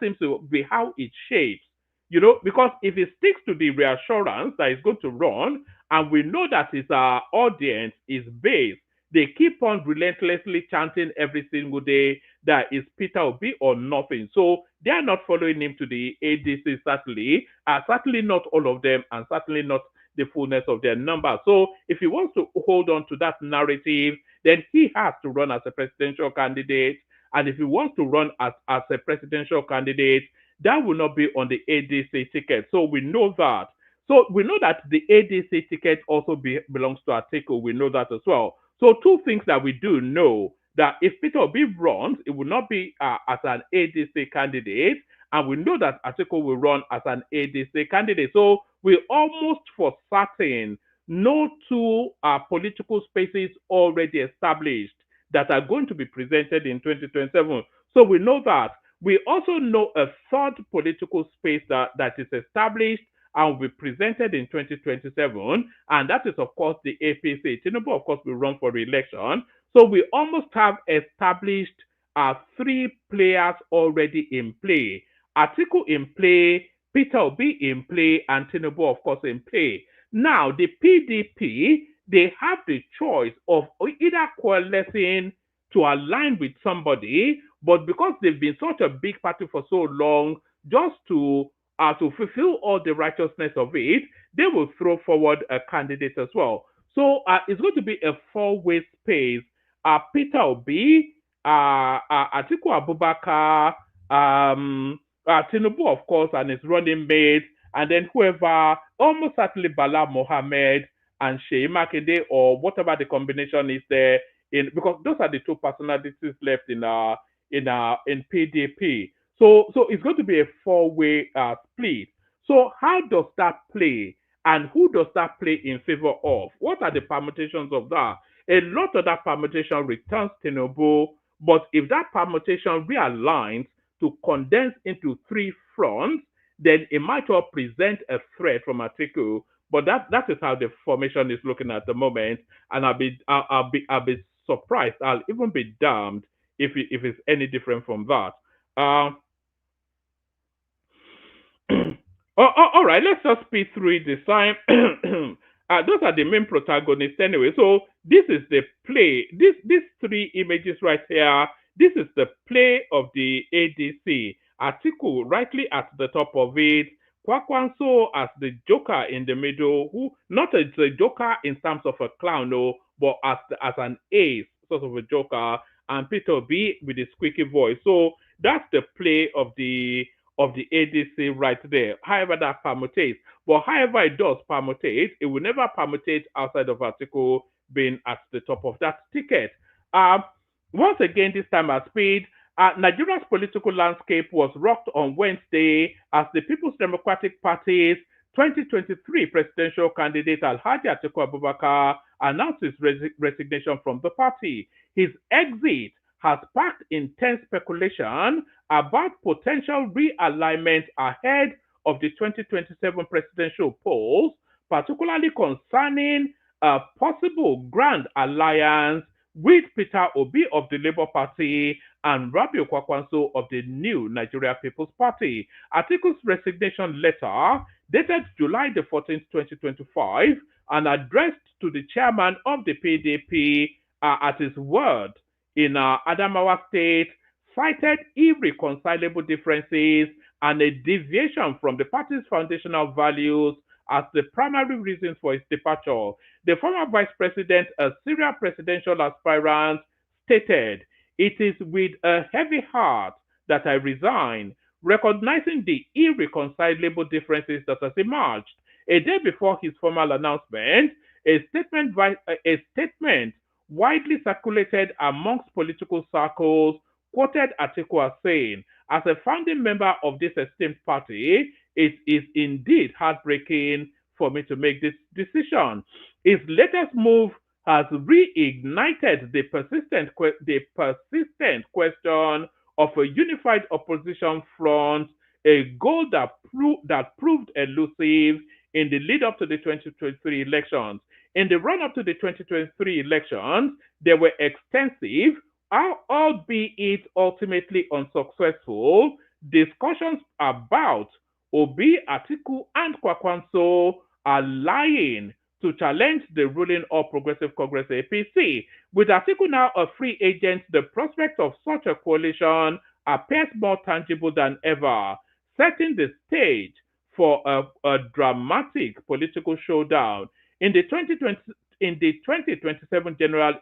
seems to be how it shapes. Because if he sticks to the reassurance that he's going to run, and we know that his audience is base, they keep on relentlessly chanting every single day that is Peter Obi or nothing. So they are not following him to the ADC, certainly not all of them, and certainly not the fullness of their number. So if he wants to hold on to that narrative, then he has to run as a presidential candidate. And if he wants to run as a presidential candidate, that will not be on the ADC ticket. So we know that. So we know that the ADC ticket also belongs to Atiku. We know that as well. So two things that we do know, that if Peter Obi runs, it will not be as an ADC candidate. And we know that Atiku will run as an ADC candidate. So we almost for certain know two political spaces already established that are going to be presented in 2027. So we know that. We also know a third political space that is established and will be presented in 2027, and that is, of course, the APC. Tinubu, of course, will run for re-election. So we almost have established three players already in play. Atiku in play, Peter Obi in play, and Tinubu, of course, in play. Now, the PDP, they have the choice of either coalescing to align with somebody, but because they've been such a big party for so long, just to fulfill all the righteousness of it, they will throw forward a candidate as well. So it's going to be a four-way space. Peter Obi, Atiku Abubakar, Tinubu, of course, and his running mate, and then whoever, almost certainly Bala Mohammed and Sheyi Makinde, or whatever the combination is there, because those are the two personalities left in PDP. So it's going to be a four-way split. So how does that play? And who does that play in favor of? What are the permutations of that? A lot of that permutation returns Tinubu, but if that permutation realigns to condense into three fronts, then it might well present a threat from Atiku. But that is how the formation is looking at the moment, and I'll be surprised. I'll even be damned if it's any different from that. All right, let's just speed through the sign. Those are the main protagonists anyway. So this is the play. These three images right here, this is the play of the ADC. Atiku rightly at the top of it. Kwakwanso as the joker in the middle, who not as a joker in terms of a clown, no, but as an ace, sort of a joker, and Peter Obi with a squeaky voice. So that's the play of the ADC right there. However that permutates. But however it does permutate, it will never permutate outside of Atiku being at the top of that ticket. Once again, this time at speed, Nigeria's political landscape was rocked on Wednesday as the People's Democratic Party's 2023 presidential candidate Alhaji Atiku Abubakar announced his resignation from the party. His exit has sparked intense speculation about potential realignment ahead of the 2027 presidential polls, particularly concerning a possible grand alliance with Peter Obi of the Labour Party and Rabiu Kwakwanso of the New Nigeria People's Party. Atiku's resignation letter, dated July the 14th, 2025, and addressed to the chairman of the PDP at his word in Adamawa State, cited irreconcilable differences and a deviation from the party's foundational values as the primary reasons for his departure. The former vice president, a serial presidential aspirant, stated, "It is with a heavy heart that I resign, recognizing the irreconcilable differences that has emerged." A day before his formal announcement, a statement widely circulated amongst political circles, quoted Atiku as saying, as a founding member of this esteemed party, it is indeed heartbreaking for me to make this decision. His latest move has reignited the persistent question of a unified opposition front, a goal that proved elusive in the lead up to the 2023 elections. In the run up to the 2023 elections, there were extensive, albeit ultimately unsuccessful, discussions about Obi, Atiku, and Kwakwanso allying to challenge the ruling All Progressive Congress APC. With Atiku now a free agent, the prospect of such a coalition appears more tangible than ever, setting the stage for a dramatic political showdown in the 2027 general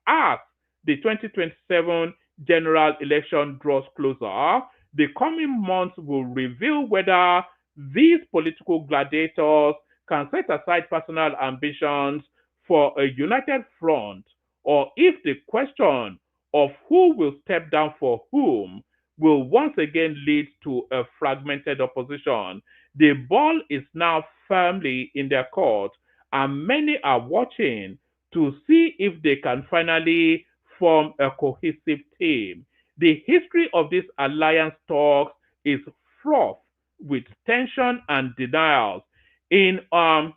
as the 2027 general election draws closer. The coming months will reveal whether these political gladiators can set aside personal ambitions for a united front, or if the question of who will step down for whom will once again lead to a fragmented opposition. The ball is now firmly in their court, and many are watching to see if they can finally form a cohesive team. The history of this alliance talks is fraught with tension and denials. On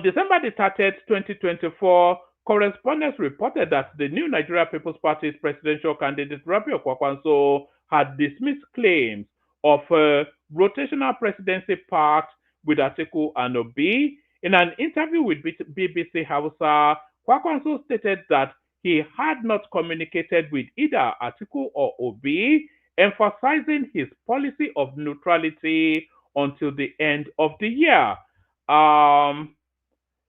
December the 30th, 2024, correspondents reported that the new Nigeria People's Party's presidential candidate Rabiu Kwakwanso had dismissed claims of a rotational presidency pact with Atiku and Obi. In an interview with BBC Hausa, Kwakwanso stated that he had not communicated with either Atiku or Obi, emphasizing his policy of neutrality until the end of the year.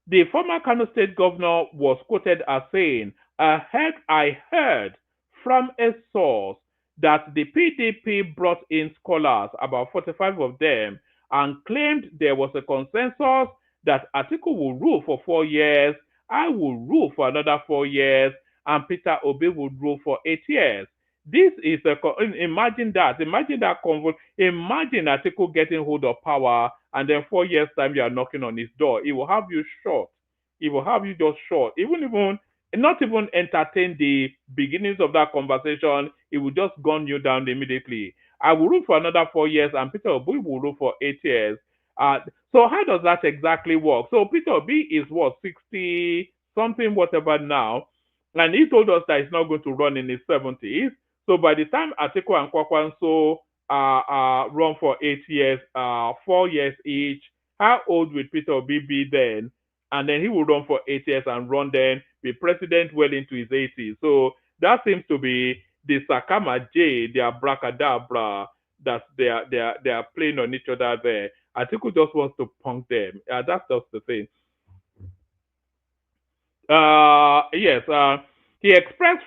The former Kano State governor was quoted as saying, I heard from a source that the PDP brought in scholars, about 45 of them, and claimed there was a consensus that Atiku will rule for 4 years, I will rule for another 4 years, and Peter Obi will rule for 8 years. This is imagine that. Imagine Atiku getting hold of power, and then 4 years time you are knocking on his door. He will have you short. He will have you just short. Not even entertain the beginnings of that conversation. He will just gun you down immediately. I will rule for another 4 years, and Peter Obi will rule for 8 years. So how does that exactly work? So Peter Obi is what, 60 something whatever now, and he told us that he's not going to run in his 70s. So by the time Atiku and Kwakwanso run for 8 years, 4 years each, how old will Peter Obi be then? And then he will run for 8 years and run then, be president well into his 80s. So that seems to be the Sakama J, the abracadabra that they are playing on each other there. Atiku just wants to punk them. That's just the thing. He expressed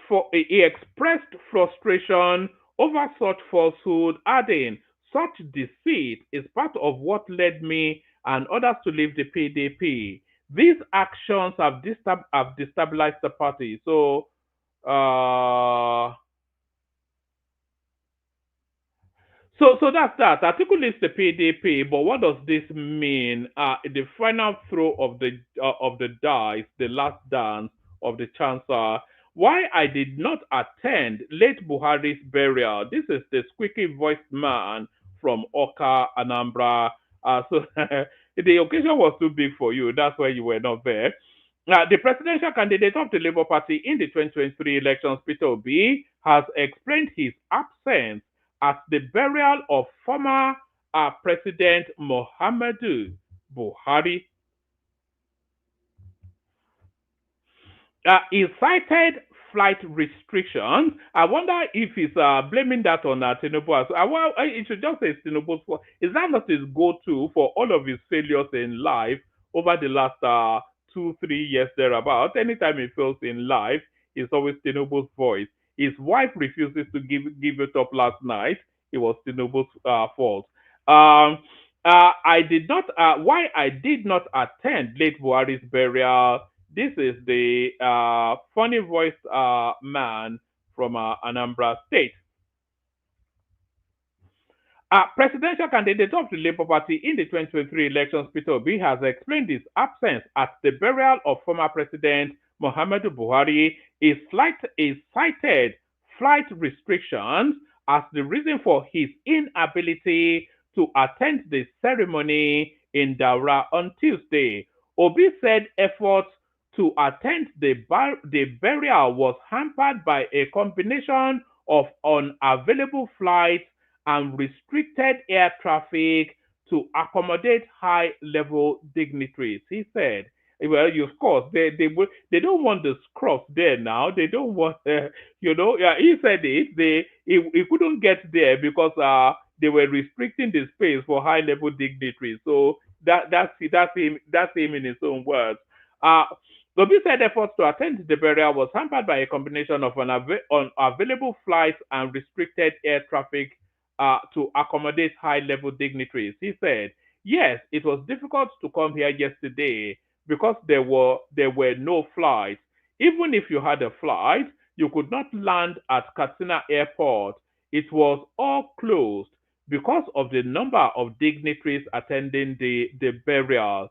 frustration over such falsehood, adding, such deceit is part of what led me and others to leave the PDP. These actions have destabilized the party. So that's that. Atiku leaves the PDP, but what does this mean? The final throw of the dice, the last dance of the chancer. Why I did not attend late Buhari's burial. This is the squeaky voiced man from Oka, Anambra. So the occasion was too big for you. That's why you were not there. The presidential candidate of the Labour Party in the 2023 elections, Peter Obi, has explained his absence at the burial of former President Muhammadu Buhari. He cited flight restrictions. I wonder if he's blaming that on Tinubu. It should just say Tinubu's fault. Is that not his go-to for all of his failures in life over the last 2-3 years thereabout? Anytime he fails in life, it's always Tinubu's voice. His wife refuses to give it up last night. It was Tinubu's fault. Why I did not attend late Buhari's burial. This is the funny voiced man from Anambra State. Presidential candidate of the Labour Party in the 2023 elections, Peter Obi, has explained his absence at the burial of former President Muhammadu Buhari. He cited flight restrictions as the reason for his inability to attend the ceremony in Daura on Tuesday. Obi said efforts to attend the burial was hampered by a combination of unavailable flights and restricted air traffic to accommodate high-level dignitaries. He said, well, of course, they don't want the scruff there now. They don't want, he said it. He couldn't get there because they were restricting the space for high-level dignitaries. So that's him in his own words. Obi said efforts to attend the burial was hampered by a combination of unavailable flights and restricted air traffic to accommodate high-level dignitaries. He said, yes, it was difficult to come here yesterday because there were no flights. Even if you had a flight, you could not land at Katsina Airport. It was all closed because of the number of dignitaries attending the burial.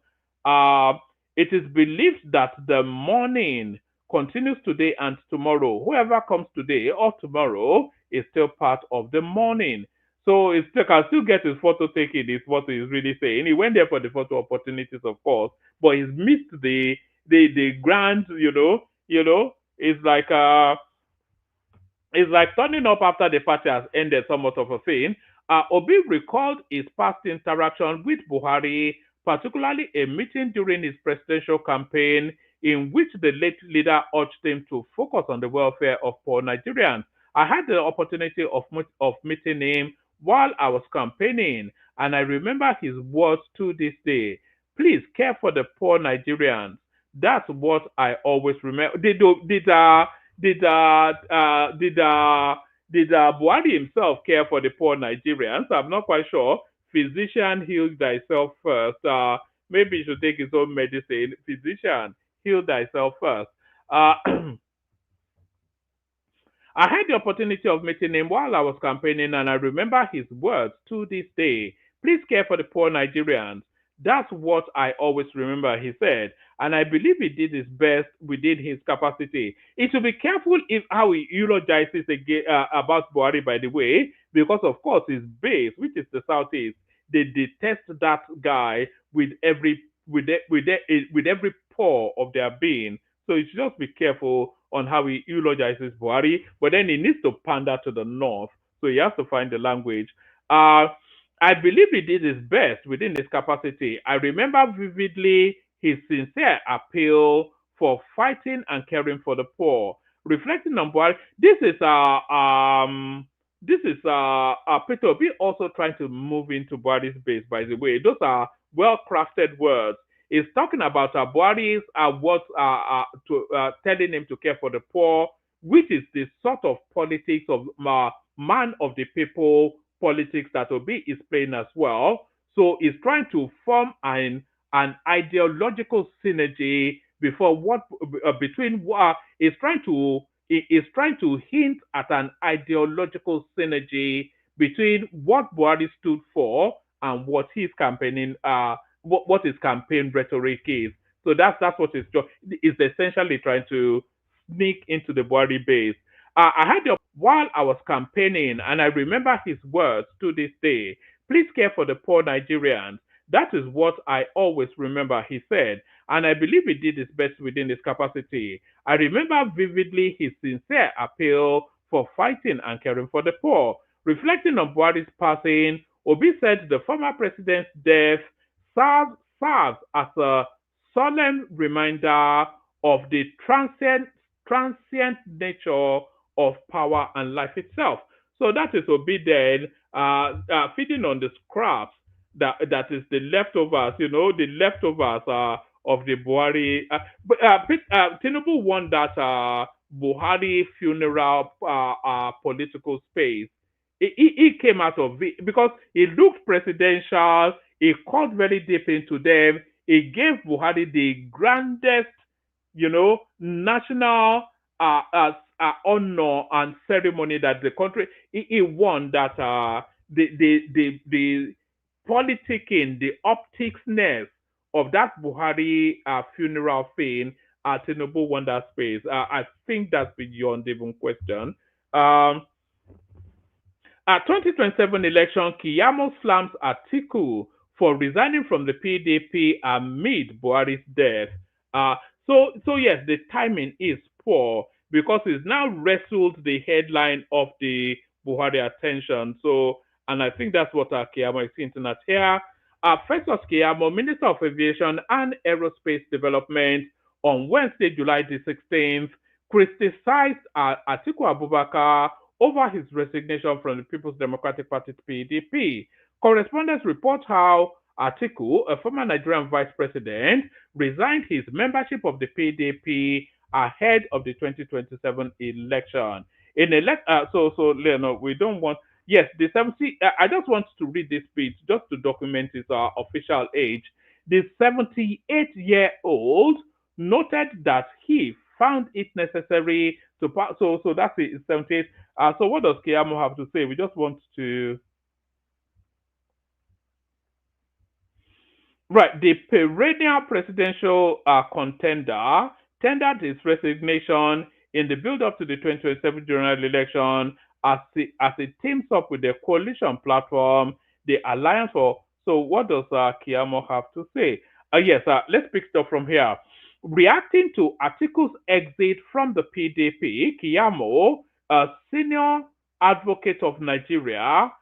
It is believed that the mourning continues today and tomorrow. Whoever comes today or tomorrow is still part of the mourning. So he can still get his photo taken, is what he's really saying. He went there for the photo opportunities, of course, but he's missed the grand, it's like turning up after the party has ended, somewhat of a thing. Obi recalled his past interaction with Buhari, particularly a meeting during his presidential campaign in which the late leader urged him to focus on the welfare of poor Nigerians. I had the opportunity of meeting him while I was campaigning, and I remember his words to this day. Please care for the poor Nigerians. That's what I always remember. Did Buhari himself care for the poor Nigerians? I'm not quite sure. Physician, heal thyself first. Maybe he should take his own medicine. Physician, heal thyself first. I had the opportunity of meeting him while I was campaigning, and I remember his words to this day. Please care for the poor Nigerians. That's what I always remember, he said, and I believe he did his best within his capacity. He should be careful how he eulogizes about Buhari, by the way, because of course his base, which is the Southeast, they detest that guy with every pore of their being. So he should just be careful on how he eulogizes Buhari, but then he needs to pander to the North, so he has to find the language. I believe he did his best within his capacity. I remember vividly his sincere appeal for fighting and caring for the poor. Reflecting on Buhari, this is Peter Obi also trying to move into Buhari's base, by the way. Those are well-crafted words. He's talking about Buhari's words telling him to care for the poor, which is the sort of politics of man of the people politics that Obi is playing as well. So he's trying to form an ideological synergy he's trying to hint at an ideological synergy between what Buhari stood for and what his campaigning what his campaign rhetoric is. So that's what it's essentially trying to sneak into the Buhari base. I had while I was campaigning, and I remember his words to this day. Please care for the poor Nigerians. That is what I always remember, he said, and I believe he did his best within his capacity. I remember vividly his sincere appeal for fighting and caring for the poor. Reflecting on Buhari's passing, Obi said the former president's death serves as a solemn reminder of the transient nature of power and life itself. So that is Obi then feeding on the scraps that is the leftovers, the leftovers of the Buhari. Tinubu won that Buhari funeral political space. He came out of it because he looked presidential. He caught very deep into them. He gave Buhari the grandest national honor and ceremony that the country he won, that the politicking, the opticsness of that Buhari funeral thing, Tinubu won that space. I think that's beyond even question. 2027 election, Keyamo slams Atiku for resigning from the PDP amid Buhari's death. So yes, the timing is poor because it's now wrestled the headline of the Buhari attention. So, and I think that's what Keyamo is hinting at here. Festus Keyamo, Minister of Aviation and Aerospace Development, on Wednesday, July the 16th, criticized Atiku Abubakar over his resignation from the People's Democratic Party PDP. Correspondents report how Atiku, a former Nigerian vice president, resigned his membership of the PDP ahead of the 2027 election. Leonard, we don't want. Yes, the 70. I just want to read this bit just to document his official age. The 78-year-old noted that he found it necessary to pass. So that's it. It's 78. So what does Keyamo have to say? We just want to. Right, the perennial presidential contender tendered his resignation in the build-up to the 2027 general election as it teams up with the coalition platform, the Alliance for. So what does Keyamo have to say? Yes, let's pick stuff from here. Reacting to Atiku's exit from the PDP, Keyamo, a senior advocate of Nigeria,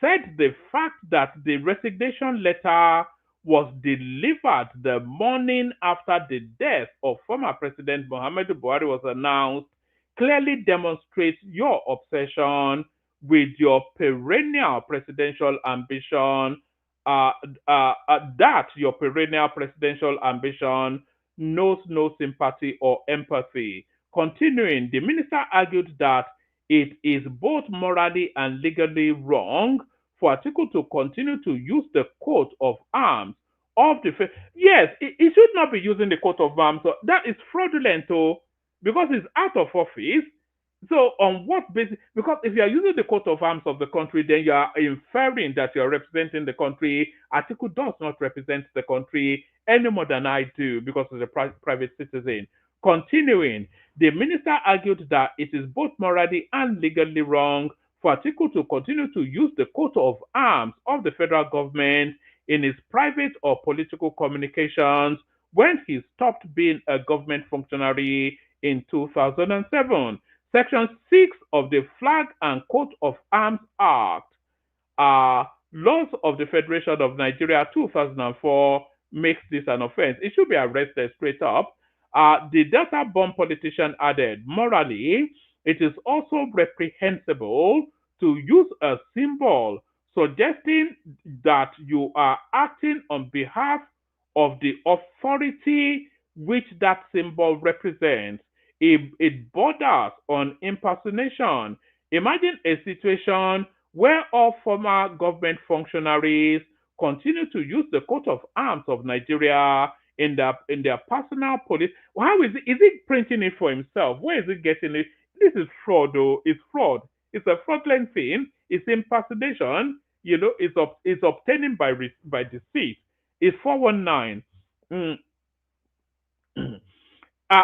said the fact that the resignation letter was delivered the morning after the death of former President Muhammadu Buhari was announced clearly demonstrates your obsession with your perennial presidential ambition, that your perennial presidential ambition knows no sympathy or empathy. Continuing, the minister argued that it is both morally and legally wrong for Atiku to continue to use the coat of arms of the yes, he should not be using the coat of arms. So that is fraudulent, because he's out of office. So on what basis? Because if you are using the coat of arms of the country, then you are inferring that you are representing the country. Atiku does not represent the country any more than I do because he's a private citizen. Continuing, the minister argued that it is both morally and legally wrong for Atiku to continue to use the coat of arms of the federal government in his private or political communications when he stopped being a government functionary in 2007. Section 6 of the Flag and Coat of Arms Act, Laws of the Federation of Nigeria 2004, makes this an offense. It should be arrested straight up. The Delta-born politician added, morally, it is also reprehensible to use a symbol suggesting that you are acting on behalf of the authority which that symbol represents. It borders on impersonation. Imagine a situation where all former government functionaries continue to use the coat of arms of Nigeria in their personal police. How is it? Is he printing it for himself? Where is he getting it? This is fraud, though. It's fraud. It's a fraudulent thing. It's impersonation. It's obtaining by deceit. It's 419.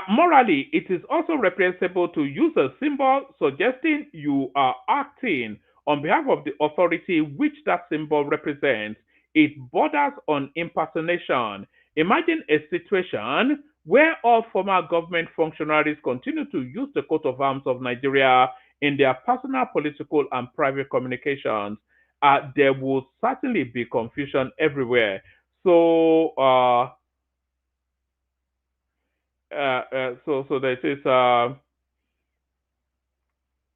Morally, it is also reprehensible to use a symbol suggesting you are acting on behalf of the authority which that symbol represents. It borders on impersonation. Imagine a situation where all former government functionaries continue to use the coat of arms of Nigeria in their personal, political, and private communications. There will certainly be confusion everywhere. So, so there is.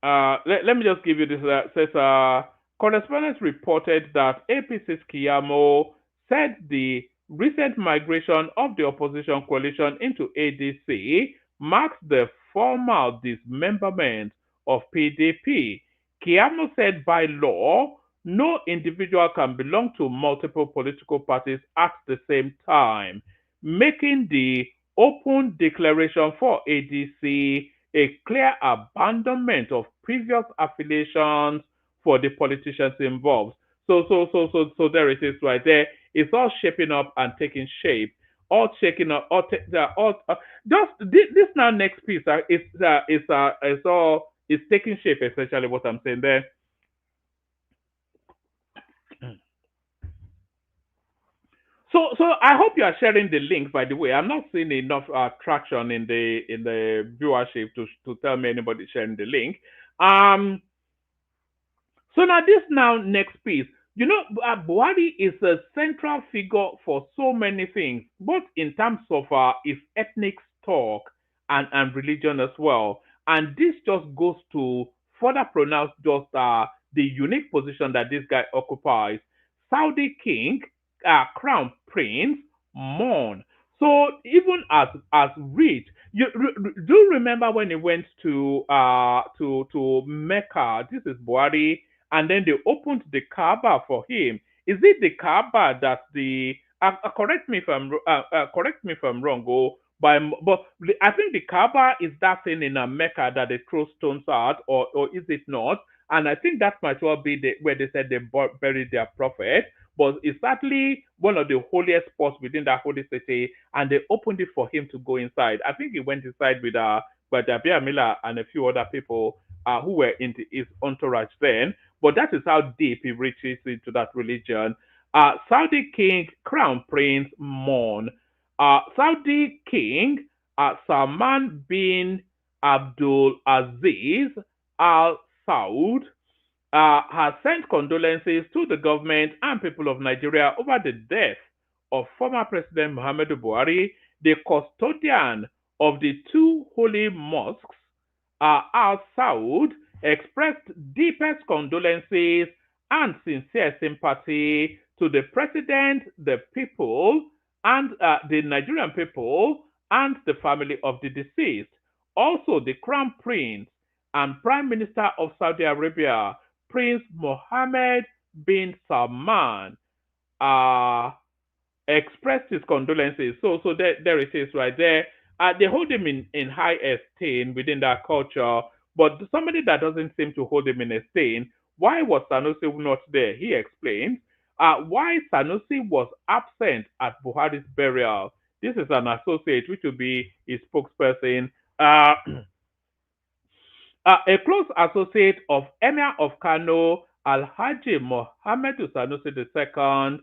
Let me just give you this. Says correspondents reported that APC's Keyamo said the recent migration of the opposition coalition into ADC marks the formal dismemberment of PDP. Keyamo said by law, no individual can belong to multiple political parties at the same time, making the open declaration for ADC, a clear abandonment of previous affiliations for the politicians involved. So there it is right there. It's all shaping up and taking shape. All shaking up. Just this now next piece is taking shape. Essentially, what I'm saying there. So I hope you are sharing the link. By the way, I'm not seeing enough traction in the viewership to tell me anybody sharing the link. So now this next piece. You know, Buhari is a central figure for so many things, both in terms of his ethnic talk and religion as well. And this just goes to further pronounce just the unique position that this guy occupies. Saudi king, crown prince, mourn. So even as rich, do you remember when he went to Mecca? This is Buhari, and then they opened the Kaaba for him. Is it the Kaaba that the correct me if I'm wrong, but I think the Kaaba is that thing in Mecca that they throw stones at, or is it not? And I think that might well be where they said they buried their prophet. But it's certainly one of the holiest spots within that holy city, and they opened it for him to go inside. I think he went inside with Abia Miller and a few other people who were in his entourage then. But that is how deep he reaches into that religion. Saudi king, crown prince, mourn. Saudi king Salman bin Abdul Aziz Al Saud has sent condolences to the government and people of Nigeria over the death of former President Muhammadu Buhari, the custodian of the two holy mosques. Al Saud expressed deepest condolences and sincere sympathy to the president, the people, and the Nigerian people, and the family of the deceased. Also, the crown prince and prime minister of Saudi Arabia, Prince Mohammed bin Salman, expressed his condolences. So there it is right there. They hold him in high esteem within that culture, but somebody that doesn't seem to hold him in esteem. Why was Sanusi not there? He explained why Sanusi was absent at Buhari's burial. This is an associate, which will be his spokesperson. A close associate of Emir of Kano, Alhaji Mohammedu Sanusi II,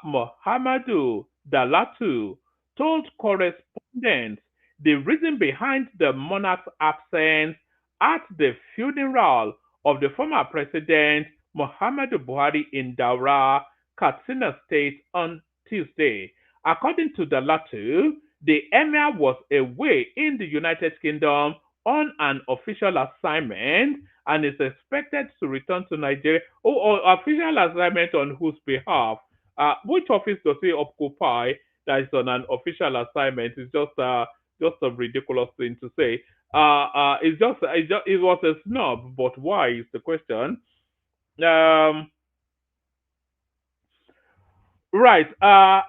Mohammedu Dalatu, told correspondents the reason behind the monarch's absence at the funeral of the former president Muhammadu Buhari in Daura, Katsina State on Tuesday. According to Dalatu, the emir was away in the United Kingdom on an official assignment and is expected to return to Nigeria. Official assignment on whose behalf? Which office does he occupy that is on an official assignment? It's just a ridiculous thing to say. It was a snub, but why is the question? Right.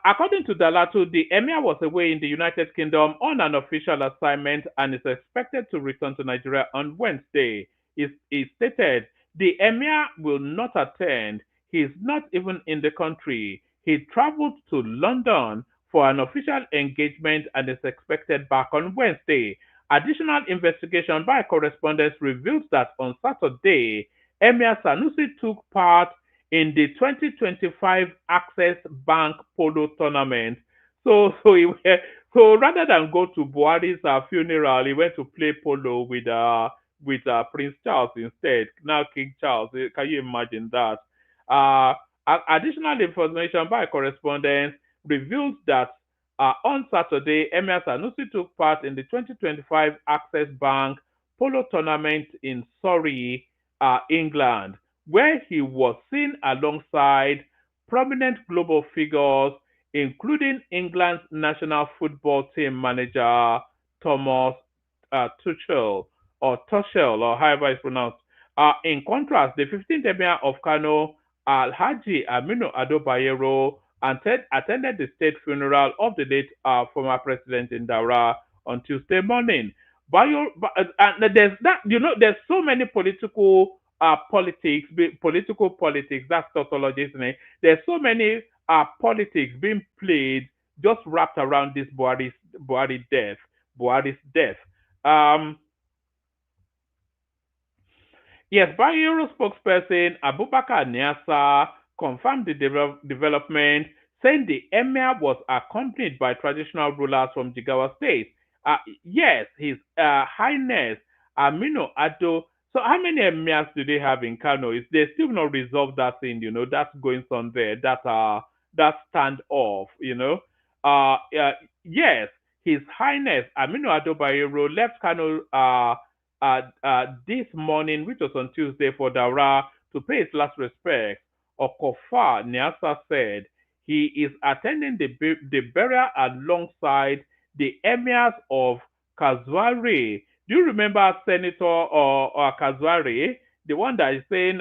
According to Dalatu, the emir was away in the United Kingdom on an official assignment and is expected to return to Nigeria on Wednesday. He stated the emir will not attend. He is not even in the country. He traveled to London for an official engagement and is expected back on Wednesday. Additional investigation by correspondents reveals that on Saturday, Emir Sanusi took part in the 2025 Access Bank Polo tournament. So rather than go to Buhari's funeral, he went to play polo with Prince Charles instead. Now King Charles. Can you imagine that? Additional information by correspondents reveals that on Saturday, Emir Sanusi took part in the 2025 Access Bank Polo tournament in Surrey, England, where he was seen alongside prominent global figures, including England's national football team manager Thomas Tuchel, or however it's pronounced. In contrast, the 15th Emir of Kano, Alhaji Aminu Ado Bayero, attended the state funeral of the late former president in Daura on Tuesday morning. And there's so many political politics, that's tautology, isn't it? There's so many politics being played just wrapped around this Buhari's death. Yes, Bayero spokesperson Abubakar Niasa confirmed the development, saying the emir was accompanied by traditional rulers from Jigawa State. Yes, His Highness Aminu Ado. So how many emirs do they have in Kano? They still not resolved that thing, that's going on there, that standoff, yes, His Highness Aminu Ado Bayero left Kano this morning, which was on Tuesday, for Daura to pay his last respects. Okofa Niasa said he is attending the burial alongside the emirs of Kazwari. Do you remember Senator or Kazwari, the one that is saying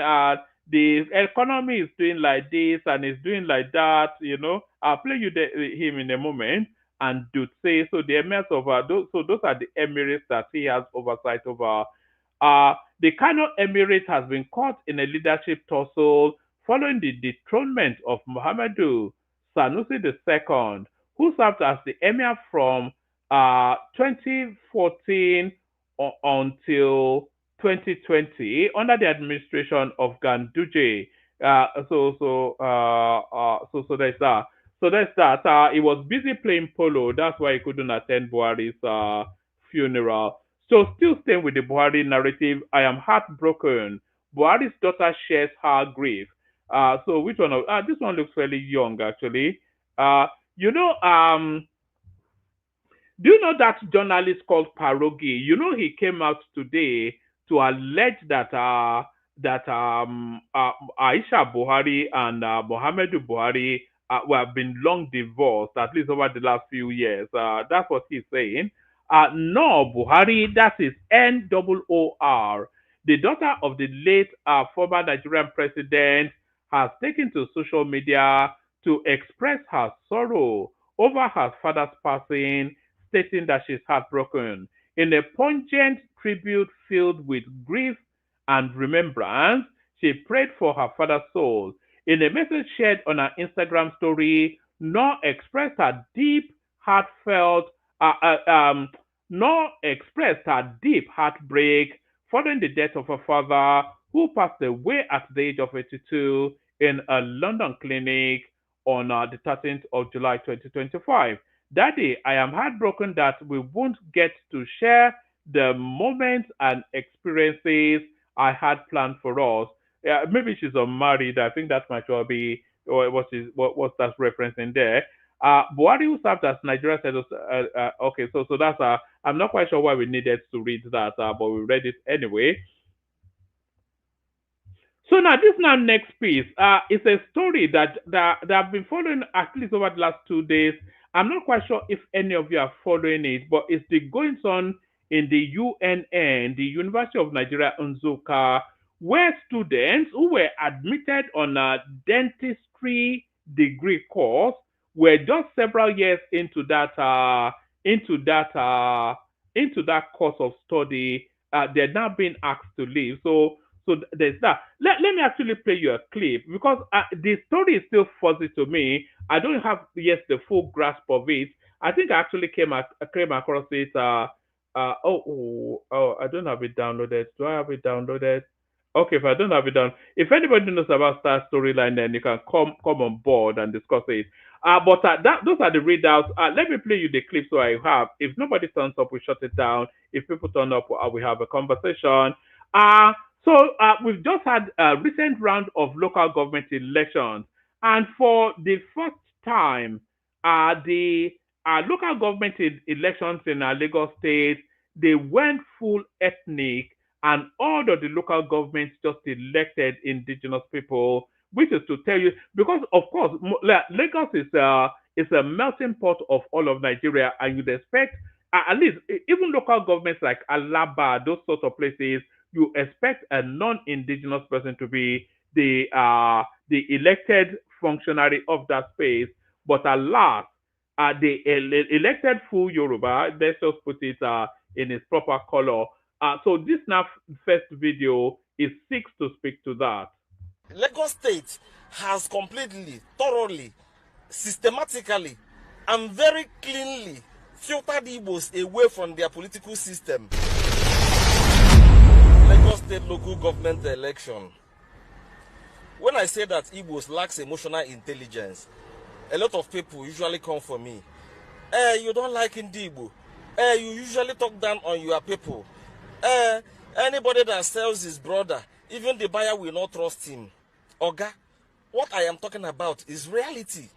the economy is doing like this and is doing like that? I'll play you him in a moment. And do say so. The emirs of those are the emirates that he has oversight over. The Kano Emirate has been caught in a leadership tussle following the dethronement of Muhammadu Sanusi II, who served as the emir from 2014 until 2020 under the administration of Ganduje. So there's that. So that's that. He was busy playing polo. That's why he couldn't attend Buhari's funeral. So still staying with the Buhari narrative, I am heartbroken. Buhari's daughter shares her grief. So which one? This one looks fairly young, actually. Do you know that journalist called Parogi? He came out today to allege that Aisha Buhari and Muhammadu Buhari have been long divorced, at least over the last few years. That's what he's saying. No, Buhari, that is N-O-O-R. The daughter of the late former Nigerian president has taken to social media to express her sorrow over her father's passing, stating that she's heartbroken. In a pungent tribute filled with grief and remembrance, she prayed for her father's soul. In a message shared on her Instagram story, Noor expressed her deep, heartfelt, heartbreak following the death of her father, who passed away at the age of 82 in a London clinic on the 13th of July 2025. Daddy, I am heartbroken that we won't get to share the moments and experiences I had planned for us. Maybe she's unmarried. I think that might well be what's that referencing there. Buhari, who served as Nigeria's head of, okay, so that's I'm not quite sure why we needed to read that, but we read it anyway. So now this next piece is a story that I've been following at least over the last 2 days. I'm not quite sure if any of you are following it, but it's the goings on in the UNN, the University of Nigeria Nsukka, where students who were admitted on a dentistry degree course were just several years into that course of study. They're now being asked to leave. So there's that. Let me actually play you a clip because the story is still fuzzy to me. I don't have yet the full grasp of it. I think I actually came across it. I don't have it downloaded. Do I have it downloaded? Okay, if I don't have it down, if anybody knows about Star Storyline, then you can come on board and discuss it. But those are the readouts. Let me play you the clip so I have. If nobody turns up, we shut it down. If people turn up, we have a conversation. So we've just had a recent round of local government elections. And for the first time, the local government elections in Lagos State, they went full ethnic, and all of the local governments just elected indigenous people, which is to tell you, because of course, Lagos is a melting pot of all of Nigeria, and you'd expect, at least even local governments like Alaba, those sort of places, you expect a non-indigenous person to be the elected functionary of that space. But alas, they elected full Yoruba. Let's just put it in its proper color. So this now first video is seeks to speak to that. Lagos State has completely, thoroughly, systematically, and very cleanly filtered Igbos away from their political system. Lagos State local government election. When I say that Igbos lacks emotional intelligence, a lot of people usually come for me. You don't like Igbo. You usually talk down on your people. Anybody that sells his brother, even the buyer will not trust him. Oga, what I am talking about is reality.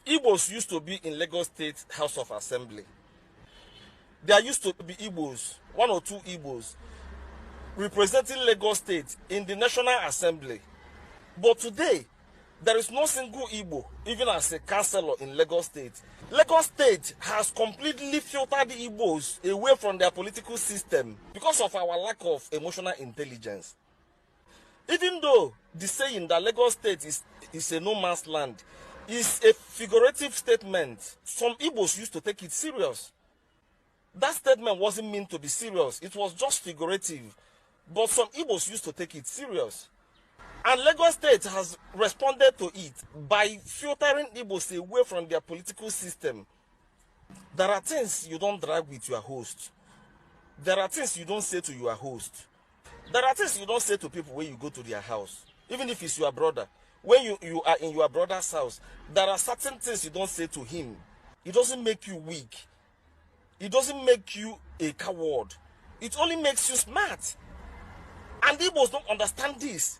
Igbos used to be in Lagos State House of Assembly. There used to be Igbos, 1 or 2 Igbos, representing Lagos State in the National Assembly. But today, there is no single Igbo, even as a councillor in Lagos State. Lagos State has completely filtered the Igbos away from their political system because of our lack of emotional intelligence. Even though the saying that Lagos State is a no man's land is a figurative statement, some Igbos used to take it serious. That statement wasn't meant to be serious, it was just figurative. But some Igbos used to take it serious. And Lagos State has responded to it by filtering Igbos away from their political system. There are things you don't drag with your host. There are things you don't say to your host. There are things you don't say to people when you go to their house. Even if it's your brother. When you are in your brother's house, there are certain things you don't say to him. It doesn't make you weak. It doesn't make you a coward. It only makes you smart. And Igbos don't understand this.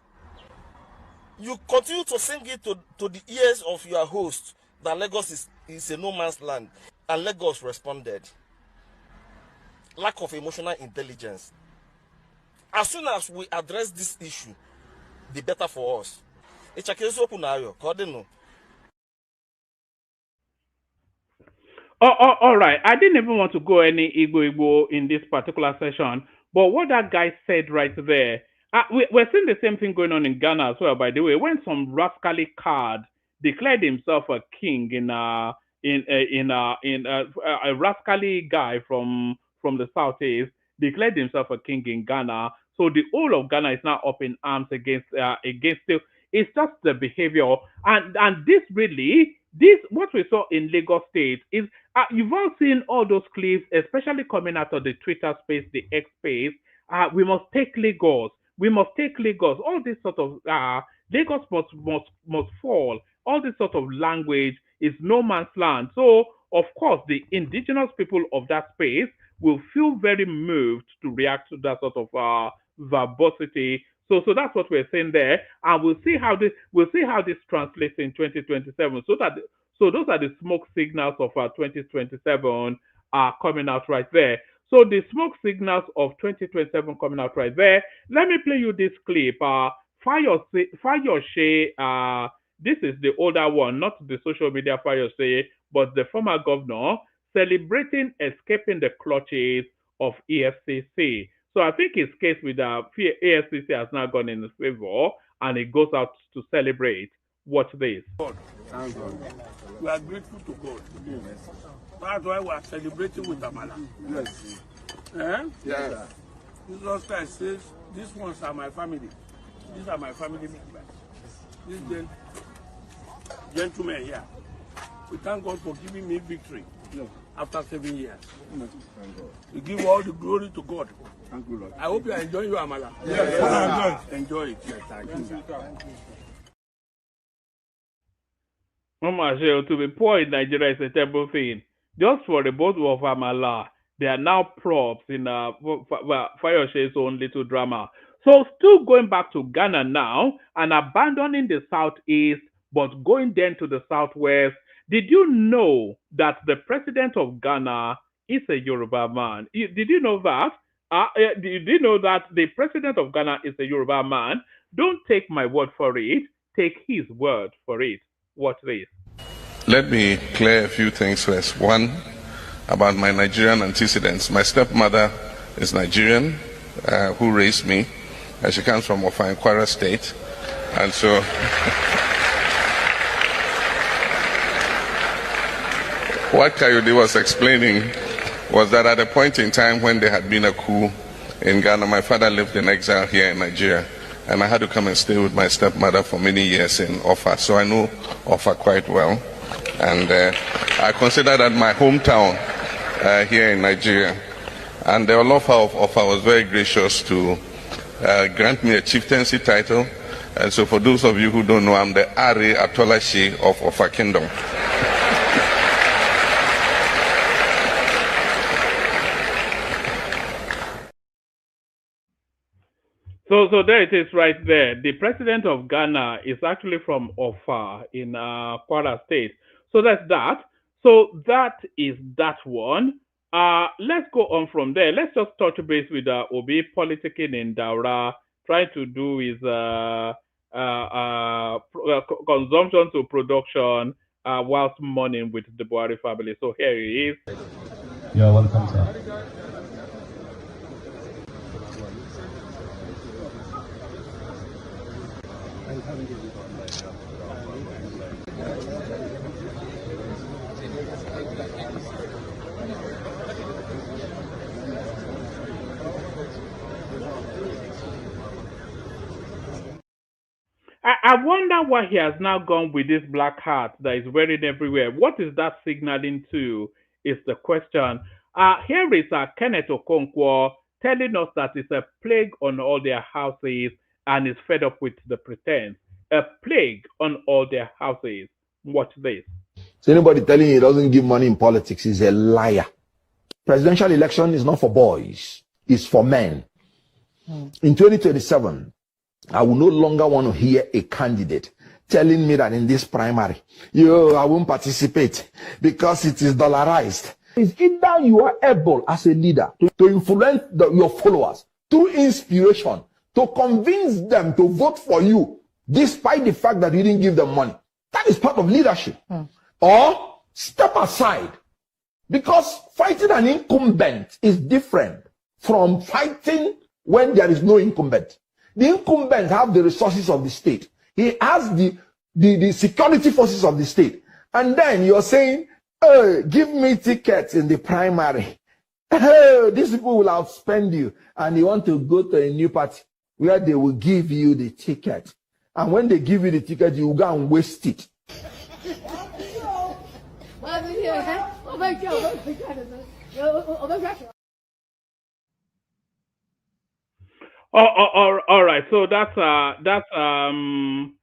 You continue to sing it to the ears of your host that Lagos is a no man's land. And Lagos responded. Lack of emotional intelligence. As soon as we address this issue, the better for us. All right. I didn't even want to go any Igbo in this particular session. But what that guy said right there, we're seeing the same thing going on in Ghana as well, by the way. When some rascally card declared himself a king a rascally guy from the southeast declared himself a king in Ghana. So the whole of Ghana is now up in arms against still. It's just the behavior, and this what we saw in Lagos State is you've all seen all those clips, especially coming out of the Twitter space, the X space. We must take Lagos. We must take Lagos. All this sort of Lagos must fall. All this sort of language is no man's land. So of course the indigenous people of that space will feel very moved to react to that sort of verbosity. So that's what we're saying there, and we'll see how this translates in 2027. So those are the smoke signals of 2027 coming out right there. So the smoke signals of 2027 coming out right there. Let me play you this clip. Fayose, this is the older one, not the social media Fayose, but the former governor celebrating escaping the clutches of EFCC. So I think his case with the AFCC has now gone in his favor, and he goes out to celebrate. Watch this. God. Thank God. We are grateful to God. Yes. That's why we are celebrating with Amala. Yes. Yes. Jesus Christ says, these ones are my family. These are my family members. These gentlemen here. We thank God for giving me victory after 7 years. We give all the glory to God. Thank you, Lord. I hope you are enjoying your Amala. Yes. Enjoy it. Yes, thank you. Mama, to be poor in Nigeria is a terrible thing. Just for the both of Amala, they are now props in Fayose's own little drama. So still going back to Ghana now and abandoning the southeast, but going then to the southwest. Did you know that the president of Ghana is a Yoruba man? Did you know that? Did you know that the president of Ghana is a Yoruba man? Don't take my word for it. Take his word for it. Watch this. Let me clear a few things first. One, about my Nigerian antecedents. My stepmother is Nigerian, who raised me. She comes from Kwara State. And so... what Kayode was explaining was that at a point in time when there had been a coup in Ghana, my father lived in exile here in Nigeria, and I had to come and stay with my stepmother for many years in Offa. So I know Offa quite well, and I consider that my hometown here in Nigeria. And the Olofa of Offa was very gracious to grant me a chieftaincy title. And so for those of you who don't know, I'm the Are Atolashi of Offa Kingdom. So there it is right there. The president of Ghana is actually from Offa in Kwara State. So that's that. So that is that one. Let's go on from there. Let's just touch base with Obi politicking in Daura, trying to do his consumption to production whilst mourning with the Buhari family. So here he is. You're welcome, sir. I wonder why he has now gone with this black hat that is wearing everywhere. What is that signaling to is the question. Here is Kenneth Okonkwo telling us that it's a plague on all their houses and is fed up with the pretense. A plague on all their houses. Watch this. So anybody telling you he doesn't give money in politics is a liar. Presidential election is not for boys. It's for men. In 2027, I will no longer want to hear a candidate telling me that in this primary, I won't participate because it is dollarized. It's either you are able as a leader to influence your followers through inspiration, to convince them to vote for you, despite the fact that you didn't give them money. That is part of leadership. Or step aside. Because fighting an incumbent is different from fighting when there is no incumbent. The incumbent have the resources of the state. He has the security forces of the state. And then you're saying, oh, give me tickets in the primary. Oh, these people will outspend you. And you want to go to a new party where they will give you the ticket. And when they give you the ticket, you will go and waste it. All right. So that's whoever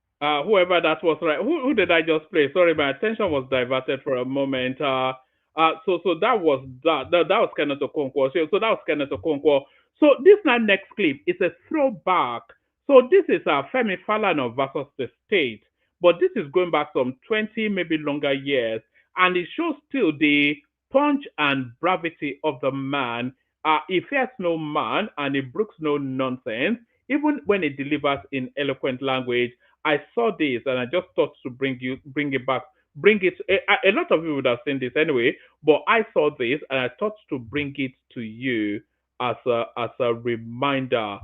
that was, right? Who did I just play? Sorry, my attention was diverted for a moment. So that was that was Kenneth Okonkwo. So that was Kenneth Okonkwo. So this next clip is a throwback. So this is Femi Falana versus the state, but this is going back some 20, maybe longer years, and it shows still the punch and bravity of the man. He fears no man and he brooks no nonsense, even when he delivers in eloquent language. I saw this and I just thought to bring it back. A lot of you would have seen this anyway, but I saw this and I thought to bring it to you as a reminder.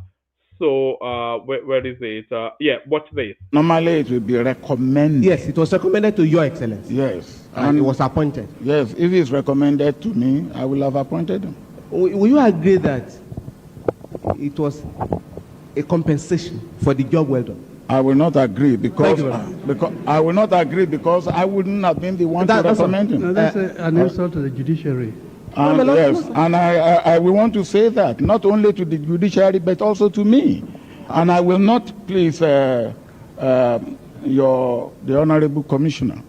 So where is it? Yeah, watch this. Normally it will be recommended. Yes, it was recommended to Your Excellency. Yes. And it was appointed. Yes, if it's recommended to me, I will have appointed him. Will you agree that it was a compensation for the job well done? I will not agree because I will not agree because I wouldn't have been the one to recommend him. No, that's an insult to the judiciary. And yes, and I will want to say that not only to the judiciary but also to me, and I will not please the honorable commission.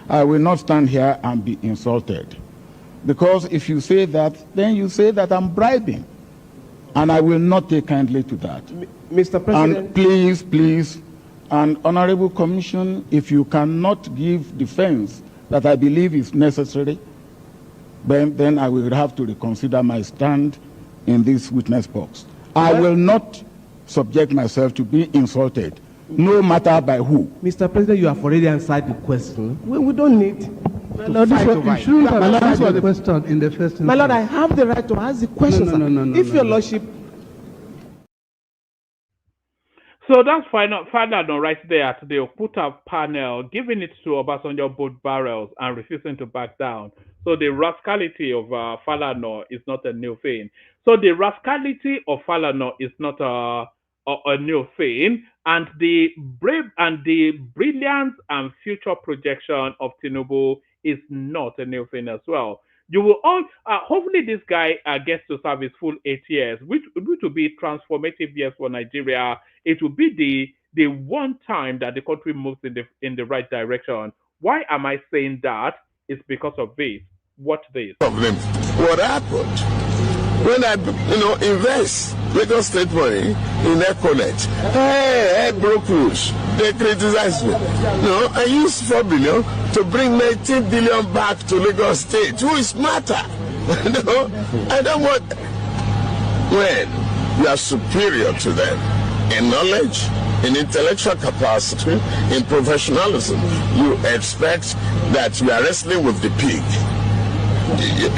I will not stand here and be insulted, because if you say that, then you say that I'm bribing, and I will not take kindly to that. Mr. President, and please, and honorable commission, if you cannot give defense that I believe is necessary, then I will have to reconsider my stand in this witness box. I will not subject myself to be insulted, no matter by who. Mr. President, you have already answered the question. We don't need you shouldn't have answered the question in the first instance. My Lord, I have the right to ask the question. No. If your Lordship... So that's final right there at the Okuta panel, giving it to Obasanjo both barrels and refusing to back down. So the rascality of Falana is not a new thing. So the rascality of Falana is not a new thing, and the brilliance and future projection of Tinubu is not a new thing as well. You will all hopefully this guy gets to serve his full 8 years, which will be transformative years for Nigeria. It will be the one time that the country moves in the right direction. Why am I saying that? It's because of this. Watch this. What happened? When I, invest Lagos State money in Econet, hey, broke rules. They criticize me. No, I used 4 billion to bring 19 billion back to Lagos State. Who is smarter? No, I don't want. When you are superior to them in knowledge, in intellectual capacity, in professionalism, you expect that you are wrestling with the pig. You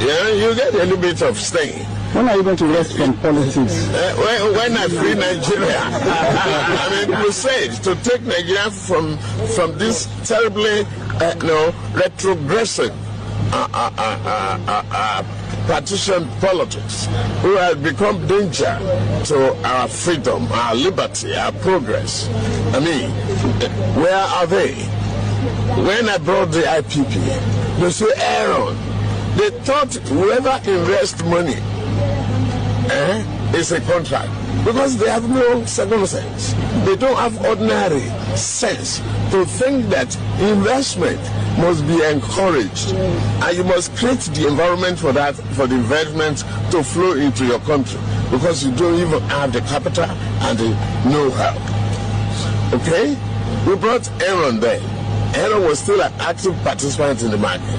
get a little bit of sting. When are you going to rest from politics? When I free Nigeria, I mean, crusade to take Nigeria from this terribly, retrogressive partition politics, who has become danger to our freedom, our liberty, our progress. I mean, where are they? When I brought the IPP, they say, Aaron, they thought whoever invests money is a contract, because they have no second sense. They don't have ordinary sense to think that investment must be encouraged, and you must create the environment for that, for the investment to flow into your country, because you don't even have the capital and the know-how. Okay, we brought Aaron there. Aaron was still an active participant in the market,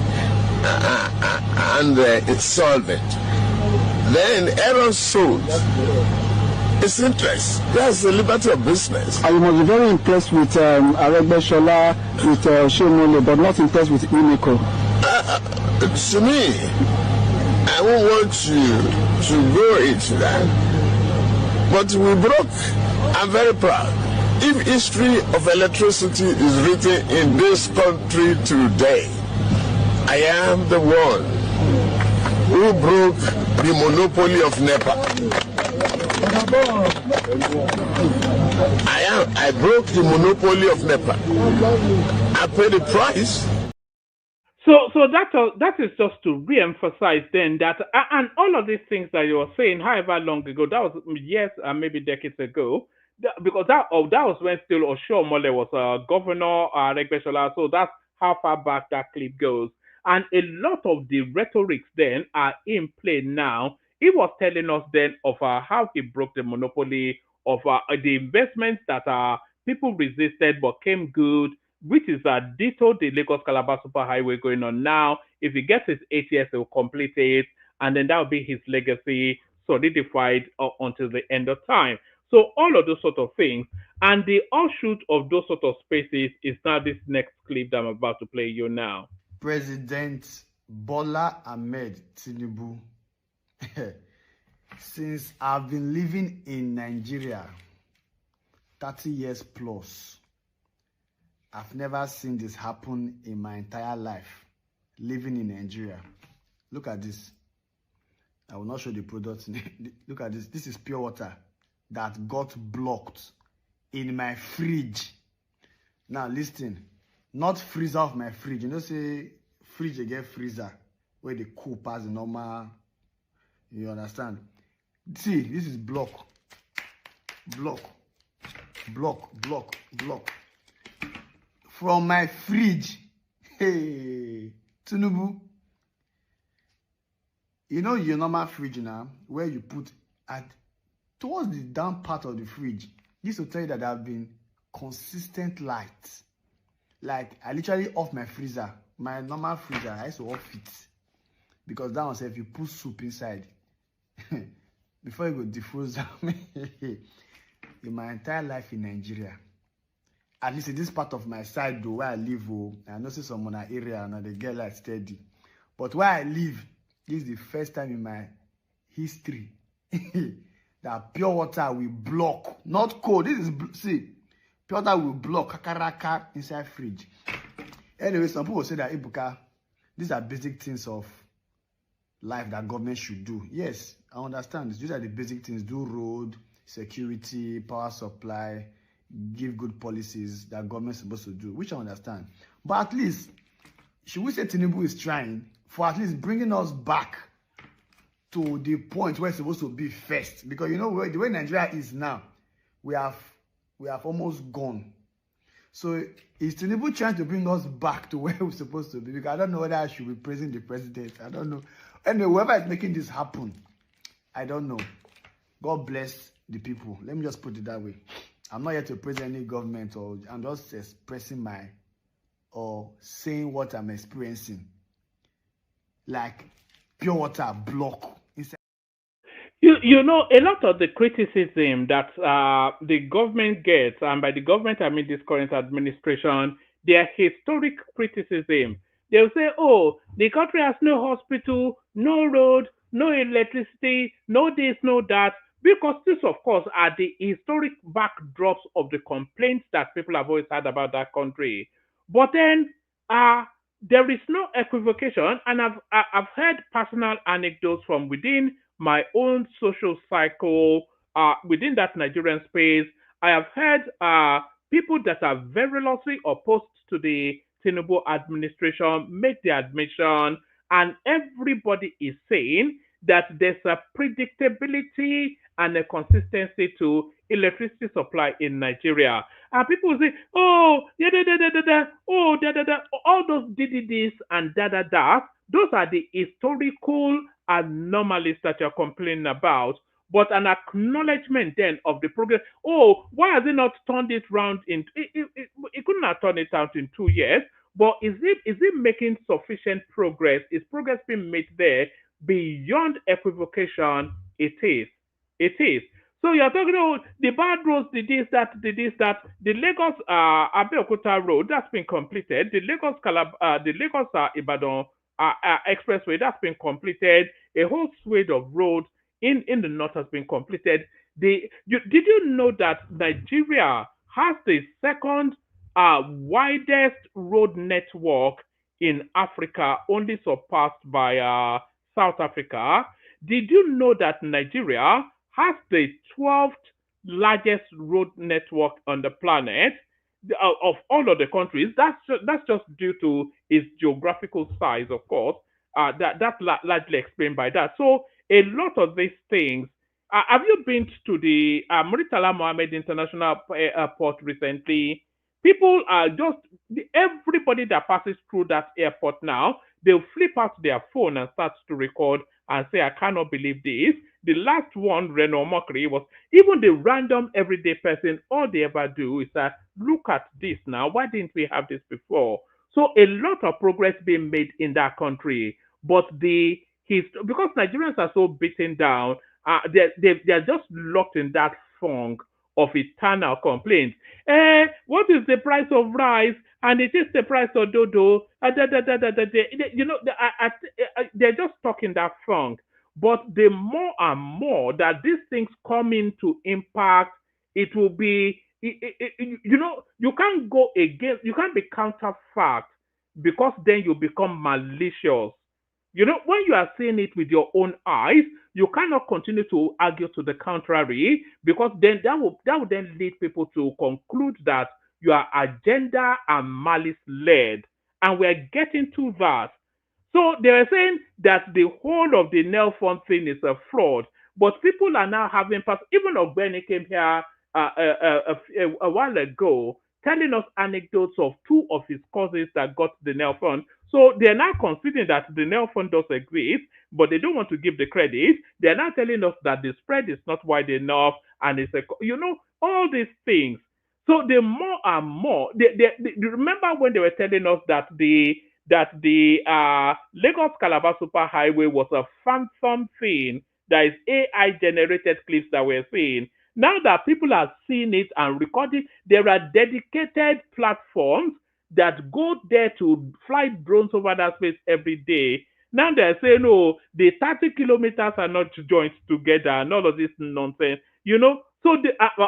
and it's solvent. Then Aaron sold his interest. That's the liberty of business. You must be very impressed with Aregbesola, with Shomole, but not impressed with Unico. To me, I won't want you to go into that. But we broke. I'm very proud. If history of electricity is written in this country today, I am the one who broke the monopoly of NEPA. I broke the monopoly of NEPA. I paid the price. So that is just to re-emphasize then that, and all of these things that you were saying, however long ago, that was years and maybe decades ago, because that was when still Oshiomhole was governor, Aregbesola, so that's how far back that clip goes. And a lot of the rhetorics then are in play now. He was telling us then of how he broke the monopoly of the investments that people resisted but came good, which is ditto the Lagos-Calabar Superhighway going on now. If he gets his 8 years, he will complete it, and then that will be his legacy solidified until the end of time. So all of those sort of things, and the offshoot of those sort of spaces is now this next clip that I'm about to play you now. President Bola Ahmed Tinubu, since I've been living in Nigeria 30 years plus, I've never seen this happen in my entire life living in Nigeria. Look at this. I will not show the product. Look at this. This is pure water that got blocked in my fridge. Now listen, not freezer of my fridge. You know, say fridge again freezer where the cool pass the normal. You understand? See, this is block. From my fridge. Hey, Tinubu. You know your normal fridge now, where you put at towards the down part of the fridge. This will tell you that there have been consistent lights. Like I literally off my freezer, my normal freezer, I used to off it. Because that one said if you put soup inside, before you go defroze in my entire life in Nigeria, at least in this part of my side though, where I live, I know see some on that area and they get like steady. But where I live, this is the first time in my history that pure water will block, not cold. This is, see, pure water will block kakaraka inside fridge. Anyway, some people say that, Ibuka, these are basic things of life that government should do. Yes, I understand. These are the basic things. Do road, security, power supply, give good policies that government is supposed to do, which I understand. But at least, should we say Tinubu is trying for at least bringing us back to the point where it's supposed to be first? Because you know the way Nigeria is now, we have almost gone. So is Tinubu trying to bring us back to where we're supposed to be? Because I don't know whether I should be praising the president. I don't know. Anyway, whoever is making this happen, I don't know. God bless the people. Let me just put it that way. I'm not here to praise any government, or I'm just expressing or saying what I'm experiencing. Like pure water block. You know, a lot of the criticism that the government gets, and by the government I mean this current administration, their historic criticism. They'll say, oh, the country has no hospital, no road, no electricity, no this, no that, because this, of course, are the historic backdrops of the complaints that people have always had about that country. But then there is no equivocation, and I've heard personal anecdotes from within my own social cycle, within that Nigerian space. I have heard people that are verilously opposed to the Tinubu administration make the admission, and everybody is saying that there's a predictability and a consistency to electricity supply in Nigeria. And people say, oh, all those DDDs and da. Those are the historical anomalies that you're complaining about. But an acknowledgement then of the progress. Oh, why has it not turned it round in? It couldn't have turned it out in 2 years. But is it making sufficient progress? Is progress being made there? Beyond equivocation, it is. It is. So you're talking about the bad roads, the this, that. The Lagos Abeokuta road that's been completed. The Lagos Ibadan expressway that's been completed. A whole swathe of roads in the north has been completed. Did you know that Nigeria has the second widest road network in Africa, only surpassed by South Africa? Did you know that Nigeria has the 12th largest road network on the planet of all of the countries? That's just due to its geographical size, of course. That's largely explained by that. So a lot of these things. Have you been to the Muritala Mohammed International Airport recently? People are everybody that passes through that airport now, they'll flip out their phone and start to record and say, I cannot believe this. The last one, Renault Mockery, was even the random everyday person, all they ever do is that, look at this now. Why didn't we have this before? So a lot of progress being made in that country. But because Nigerians are so beaten down, they're just locked in that funk of eternal complaints. What is the price of rice? And it is the price of dodo. You know, they're just stuck in that funk. But the more and more that these things come into impact, it will be, you know, you can't go against, you can't be counterfact, because then you become malicious. You know, when you are seeing it with your own eyes, you cannot continue to argue to the contrary, because then that will then lead people to conclude that you are agenda and malice led. And we're getting to that. So they were saying that the whole of the Nel Fund thing is a fraud, but people are now having even Ogbeni came here a while ago telling us anecdotes of 2 of his cousins that got the Nel Fund. So they're now considering that the Nel Fund does exist, but they don't want to give the credit. They're now telling us that the spread is not wide enough, and it's all these things. So the more and more, remember when they were telling us that the Lagos Calabar Super Highway was a phantom thing, that is AI generated clips that we're seeing. Now that people are seeing it and recording, there are dedicated platforms that go there to fly drones over that space every day. Now they're saying, oh, the 30 kilometers are not joined together and all of this nonsense, you know. So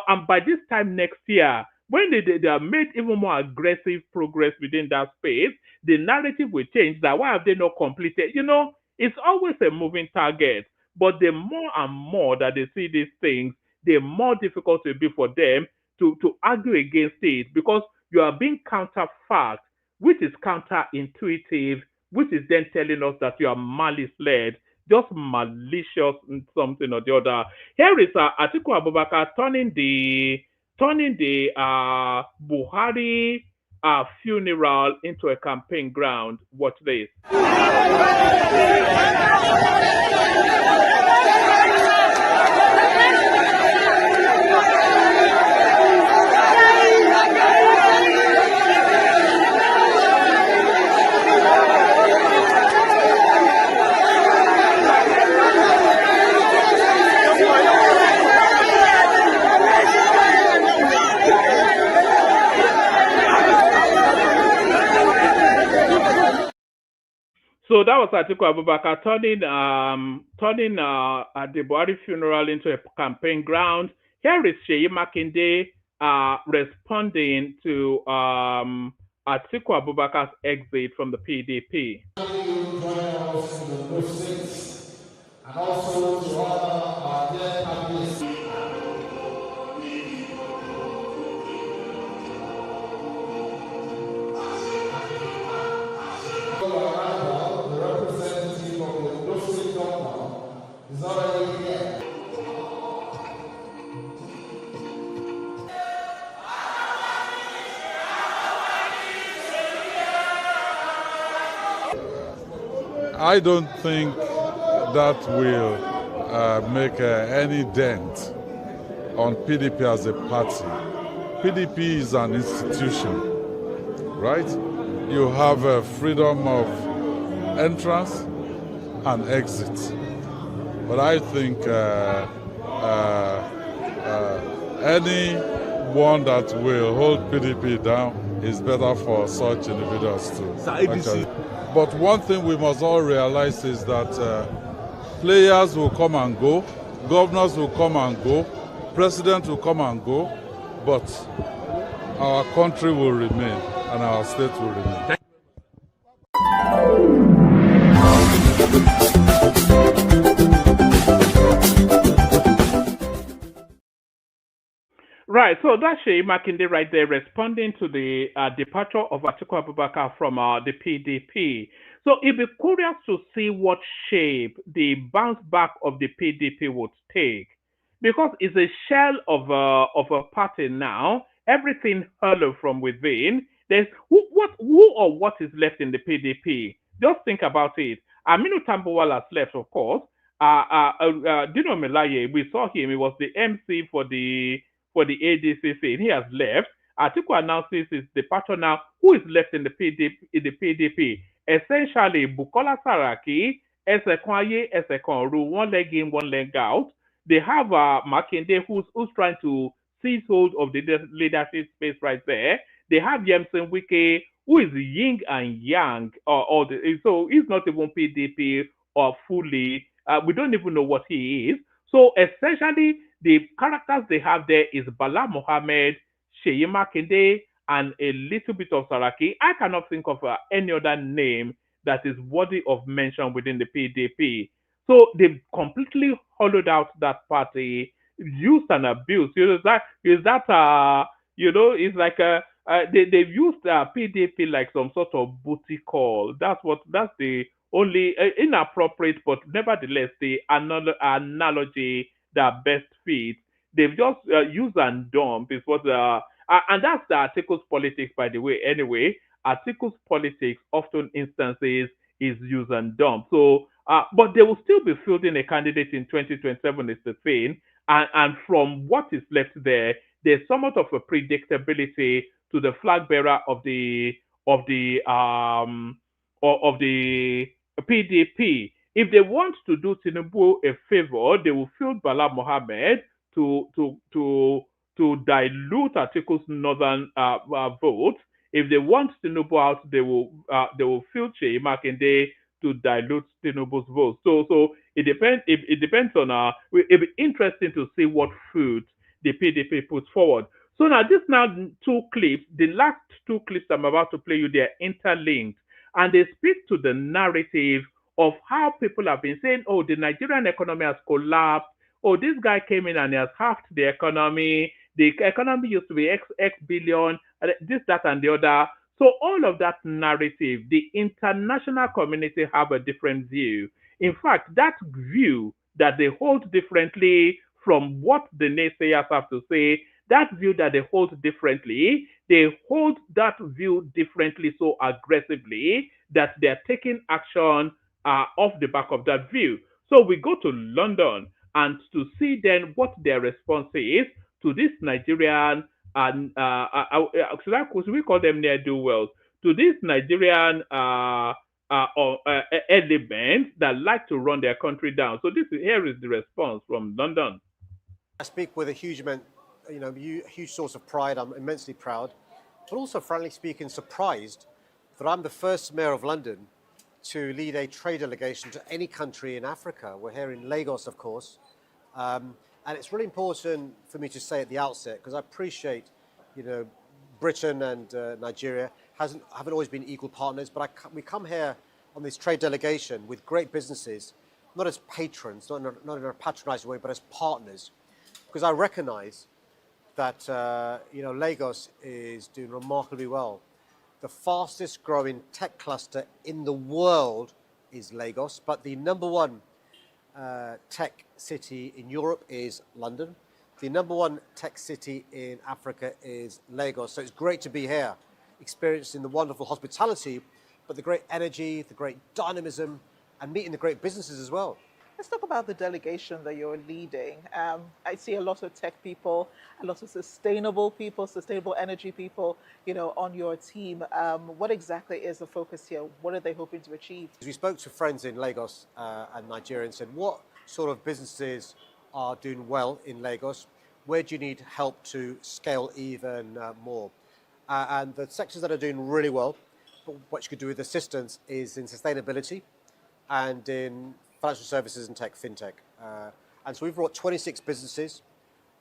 and by this time next year, when they have made even more aggressive progress within that space, the narrative will change that why have they not completed? You know, it's always a moving target. But the more and more that they see these things, the more difficult it will be for them to argue against it, because you are being counterfact, which is counterintuitive, which is then telling us that you are malice-led, just malicious in something or the other. Here is Atiku Abubakar turning the Buhari funeral into a campaign ground. Watch this. So that was Atiku Abubakar turning the Buhari funeral into a campaign ground. Here is Seyi Makinde responding to Atiku Abubakar's exit from the PDP. And also to honor our dear families. The representative of the Ondo State governor is already here. I don't think that will make any dent on PDP as a party. PDP is an institution, right? You have freedom of entrance and exit. But I think anyone that will hold PDP down is better for such individuals too. Actually. But one thing we must all realize is that players will come and go, governors will come and go, presidents will come and go, but our country will remain and our state will remain. Right, so that's Seyi Makinde right there responding to the departure of Atiku Abubakar from the PDP. So it'd be curious to see what shape the bounce back of the PDP would take, because it's a shell of a party now. Everything hollow from within. There's who or what is left in the PDP. Just think about it. Aminu Tambuwal has left, of course. Dino Melaye, we saw him. He was the MC for the ADCC. He has left. Atiku announces his departure now. Who is left in the PDP? Essentially, Bukola Saraki, Esekwaye, Esekonru, one leg in, one leg out. They have Makinde, who's trying to seize hold of the leadership space right there. They have Yemsen Wike, who is yin and yang, so he's not even PDP or fully. We don't even know what he is. So essentially, the characters they have there is Bala Mohammed, Seyi Makinde, and a little bit of Saraki. I cannot think of any other name that is worthy of mention within the PDP. So they've completely hollowed out that party, used and abused. It's like they've used PDP like some sort of booty call. That's the only inappropriate, but nevertheless the analogy that best fits. They've just used and dump is what and that's the Atiku's politics, by the way. Anyway, Atiku's politics often instances is use and dump. So, but they will still be fielding a candidate in 2027 is the thing. And from what is left there, there's somewhat of a predictability to the flag bearer of the PDP. If they want to do Tinubu a favor, they will field Bala Mohammed to dilute Atiku's northern vote. If they want Tinubu out, they will field Seyi Makinde to dilute Tinubu's votes. So it depends. It depends on it'll be interesting to see what food the PDP puts forward. So now this now two clips, the last two clips I'm about to play you, they're interlinked, and they speak to the narrative of how people have been saying, oh, the Nigerian economy has collapsed. Oh, this guy came in and he has halved the economy. The economy used to be X billion, this, that, and the other. So all of that narrative, the international community have a different view. In fact, that view that they hold differently from what the naysayers have to say, that view that they hold differently, they hold that view differently so aggressively that they're taking action off the back of that view. So we go to London and to see then what their response is to this Nigerian, and should we call them ne'er-do-wells, to this Nigerian elements that like to run their country down. So here is the response from London. I speak with a huge huge source of pride. I'm immensely proud, but also, frankly speaking, surprised that I'm the first mayor of London to lead a trade delegation to any country in Africa. We're here in Lagos, of course, and it's really important for me to say at the outset, because I appreciate, Britain and Nigeria haven't always been equal partners, but we come here on this trade delegation with great businesses, not as patrons, not in a patronizing way, but as partners, because I recognize that Lagos is doing remarkably well. The fastest growing tech cluster in the world is Lagos, but the number one tech city in Europe is London. The number one tech city in Africa is Lagos. So it's great to be here, experiencing the wonderful hospitality, but the great energy, the great dynamism, and meeting the great businesses as well. Let's talk about the delegation that you're leading. I see a lot of tech people, a lot of sustainable people, sustainable energy people, on your team. What exactly is the focus here? What are they hoping to achieve? We spoke to friends in Lagos and Nigeria and said, what sort of businesses are doing well in Lagos? Where do you need help to scale even more? And the sectors that are doing really well, but what you could do with assistance is in sustainability and in financial services and fintech. And so we've brought 26 businesses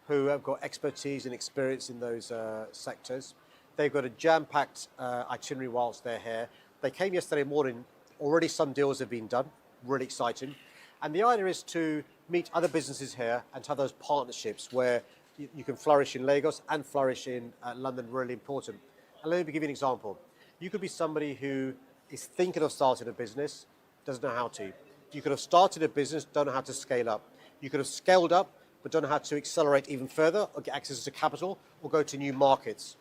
who have got expertise and experience in those sectors. They've got a jam-packed itinerary whilst they're here. They came yesterday morning. Already some deals have been done, really exciting. And the idea is to meet other businesses here and to have those partnerships where you can flourish in Lagos and flourish in London, really important. And let me give you an example. You could be somebody who is thinking of starting a business, doesn't know how to. You could have started a business, don't know how to scale up. You could have scaled up, but don't know how to accelerate even further or get access to capital or go to new markets.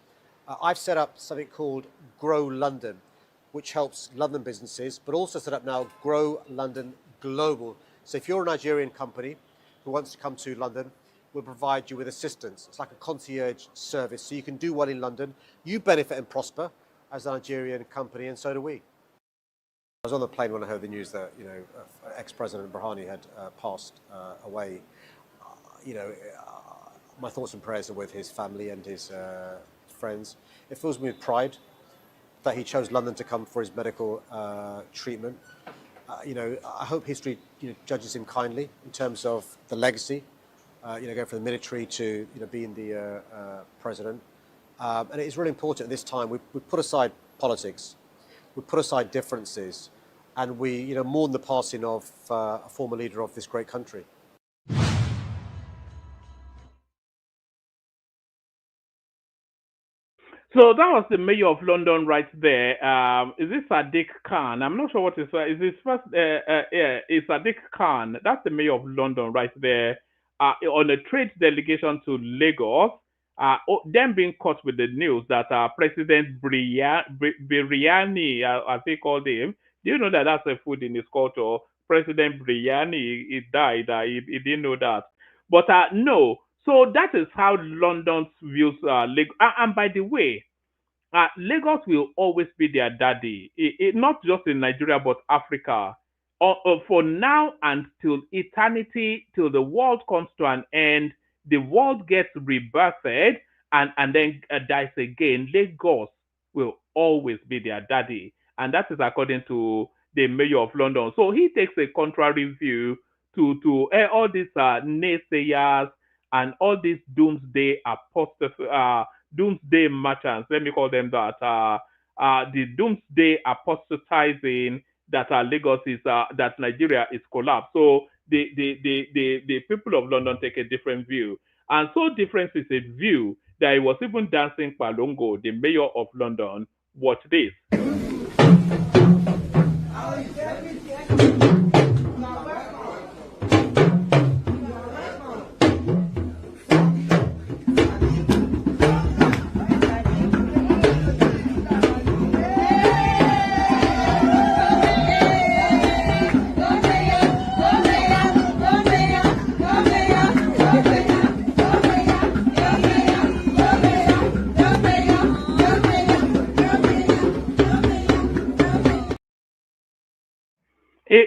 I've set up something called Grow London, which helps London businesses, but also set up now Grow London Global. So if you're a Nigerian company who wants to come to London, we'll provide you with assistance. It's like a concierge service. So you can do well in London. You benefit and prosper as a Nigerian company, and so do we. I was on the plane when I heard the news that ex-President Buhari had passed away. My thoughts and prayers are with his family and his friends. It fills me with pride that he chose London to come for his medical treatment. I hope history judges him kindly in terms of the legacy. Going from the military to being the president, and it is really important at this time. We put aside politics. We put aside differences, and we, mourn the passing of a former leader of this great country. So that was the mayor of London right there. Is this Sadiq Khan? I'm not sure what it is. Is this first? It's Sadiq Khan. That's the mayor of London right there. On a trade delegation to Lagos. Them being caught with the news that President Biryani, as they called him, do you know that that's a food in his culture? President Biryani, he died. He didn't know that. But no. So that is how London views Lagos. And by the way, Lagos will always be their daddy. Not just in Nigeria, but Africa. For now until eternity, till the world comes to an end, the world gets rebirthed and then dies again. Lagos will always be their daddy. And that is according to the mayor of London. So he takes a contrary view to all these naysayers and all these doomsday doomsday merchants. Let me call them that. The doomsday apostatizing that Lagos is that Nigeria is collapsed. So the people of London take a different view, and so different is a view that he was even dancing Palongo, the mayor of London. Watch this.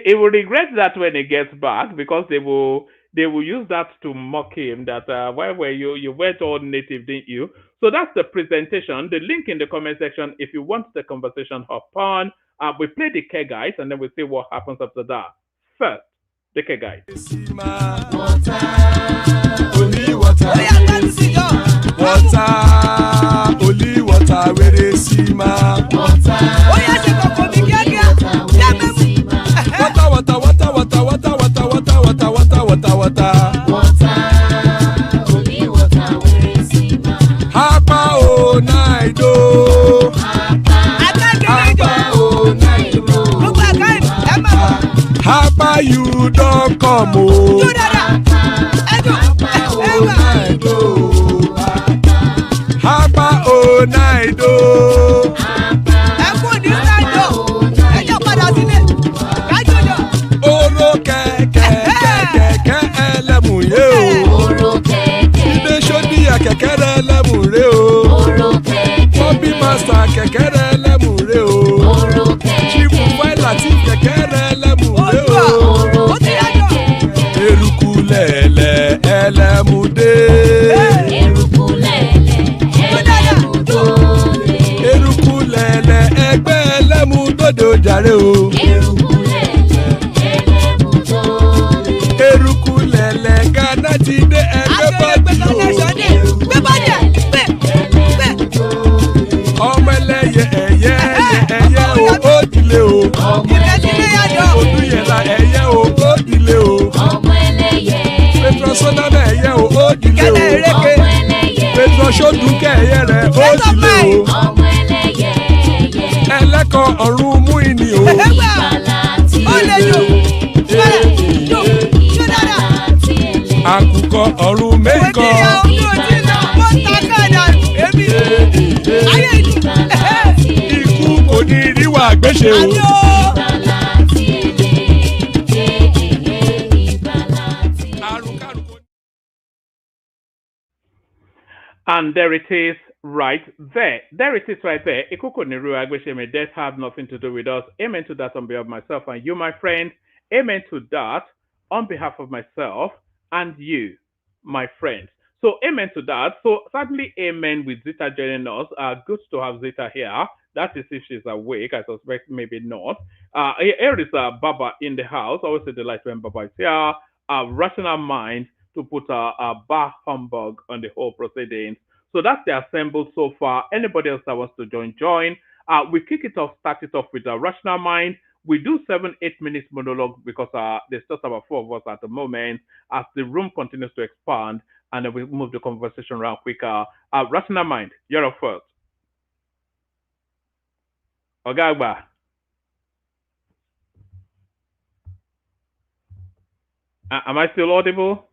He will regret that when he gets back, because they will use that to mock him. That why were you weren't all native, didn't you? So that's the presentation. The link in the comment section if you want the conversation hop on. We play the K guys and then we see what happens after that. First, the K guys. Only water, only water, where they see my water. Hapa you don't come oh. Hapa oh night oh. Oro keke elemu ye o. Ide shodi ya keke elemu re o. Bobby master keke elemu re o. Chifu Latif keke elemu re o. Eruku lele elemu de. Eruku lele egbe elemu dodo jare o. Eruku lele Ghana ti de egbe body ọmọ ẹlẹ́yẹ ẹyẹ o ó dilé o. Odúyẹ̀lá ẹyẹ o ó dilé o. Petro Sọ́nàmẹ̀ ẹyẹ o ó dilé o. Petro Sọ́dúnkẹ́ ẹyẹ rẹ̀ ó dilé o. Ẹlẹ́kọ̀ ọ̀run mú ìní o. Àkùkọ ọ̀run mẹ́kọ̀. Ikú kò ní ríwà gbéṣe o. And there it is right there. There it is right there. Ikuko Niru Agbesheme, death have nothing to do with us. Amen to that on behalf of myself and you, my friend. Amen to that on behalf of myself and you, my friend. So amen to that. So certainly amen with Zita joining us. Good to have Zita here. That is if she's awake. I suspect maybe not. Here is Baba in the house. Always a delight when Baba is here. Rational mind to put a bar humbug on the whole proceedings. So that's the assembled so far. Anybody else that wants to join. We kick it off, start it off with a rational mind. We do 7-8 minutes monologue because there's just about 4 of us at the moment. As the room continues to expand, and then we move the conversation around quicker. Rational mind, you're up first. Ogagba. Am I still audible?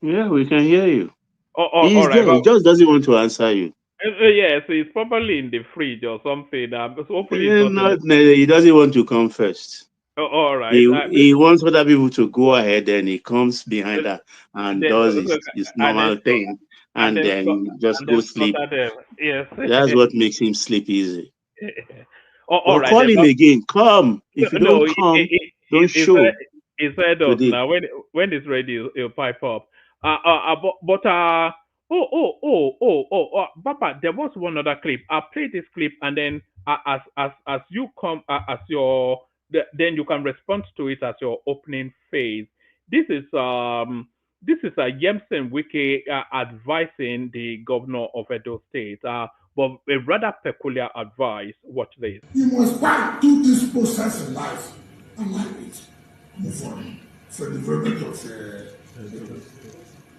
Yeah, we can hear you. He's all right. He just doesn't want to answer you. Yes, he's probably in the fridge or something. So hopefully he doesn't want to come first. All right. He wants other people to go ahead, and he comes behind her and does his normal thing, and then just go sleep. Yes. That's what makes him sleep easy. All right. Call him again. Come. If you don't come, don't show. He said us now. When it's ready, he'll pipe up. But Baba, there was one other clip. I'll play this clip and then as you come then you can respond to it as your opening phase. This is a Yemsen Wike advising the governor of Edo State, but a rather peculiar advice. Watch this. You must pass through this process in life and like it. Move on for the development of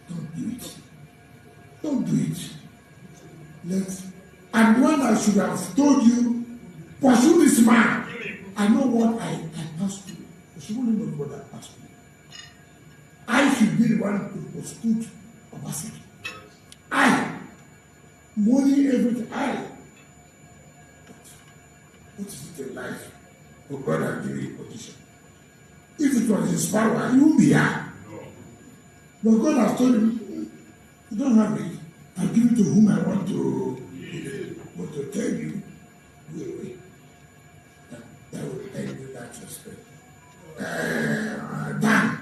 don't do it. Don't do it. And when I should have told you, pursue this man. I know what I passed through. I should only know what I passed through. I should be the one who prosecute Obaseki. I. Money, everything. I. What is it in life? Oh, God has given you position. If it was his power, you won't be here. But God has told him, you don't have it. I'll give it to whom I want to give it. But to tell you, wait. That will end in that respect. Dan.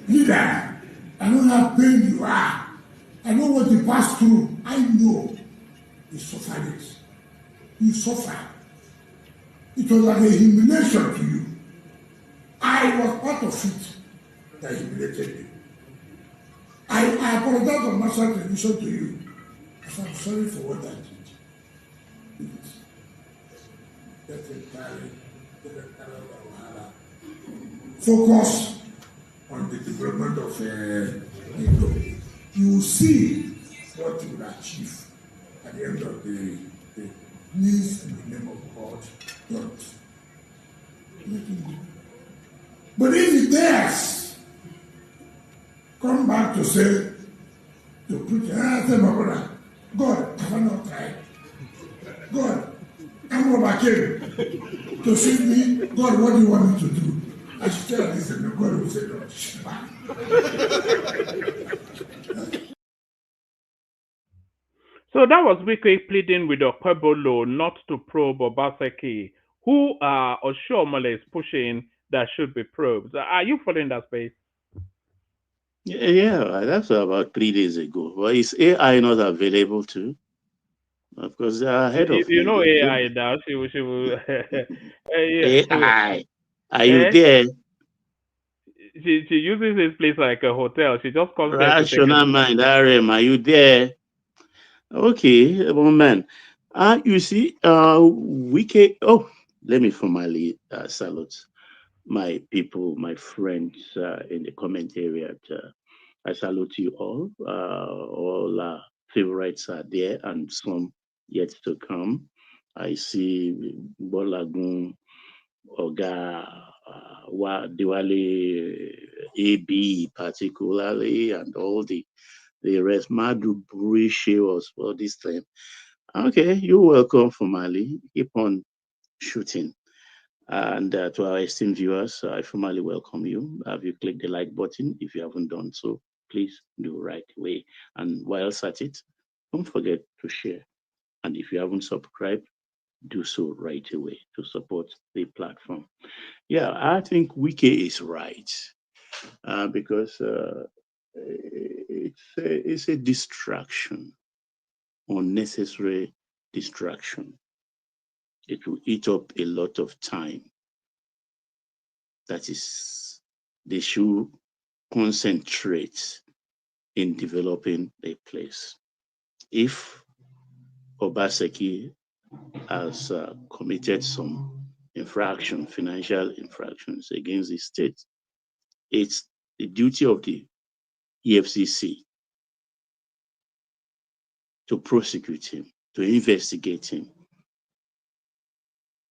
Leader, I know how pain you are. I know what you passed through. I know you suffered it. You suffered. It was like a humiliation to you. I was part of it that humiliated you. I apologize on national television to you. I said, I'm sorry for what I did. That's entirely focus on the development of Edo. You will see what you will achieve at the end of the day. Please, in the name of God, don't let him go. But if he dares come back to say, to preach, I say, my brother, God, have I not tried? God, I'm over here to save me. God, what do you want me to do? I should tell this, and God will say, no, shut up. So that was Wike pleading with Okpebolo not to probe Obaseki, who Oshiomhole is pushing that should be probed. Are you following that space? Yeah, that's about 3 days ago. Well, is AI not available too? Of course, they are ahead of You me. know AI now. She will. AI, are you there? She uses this place like a hotel. She just comes there to take Rational mind, RM, are you there? Okay, well, man. You see, Wike. Oh, let me formally salute my people, my friends in the comment area. I salute you all. All favorites are there, and some yet to come. I see Bolagun, Oga, Diwali, AB particularly, and all the rest. Madu Burishi was for this time. Okay, you're welcome from Mali. Keep on shooting. And to our esteemed viewers, I formally welcome you. Have you clicked the like button? If you haven't done so, please do right away. And whilst at it, don't forget to share. And if you haven't subscribed, do so right away to support the platform. Yeah, I think Wike is right because it's a distraction, unnecessary distraction. It will eat up a lot of time. That is, they should concentrate in developing a place. If Obaseki has committed some infraction, financial infractions against the state, it's the duty of the EFCC to prosecute him, to investigate him.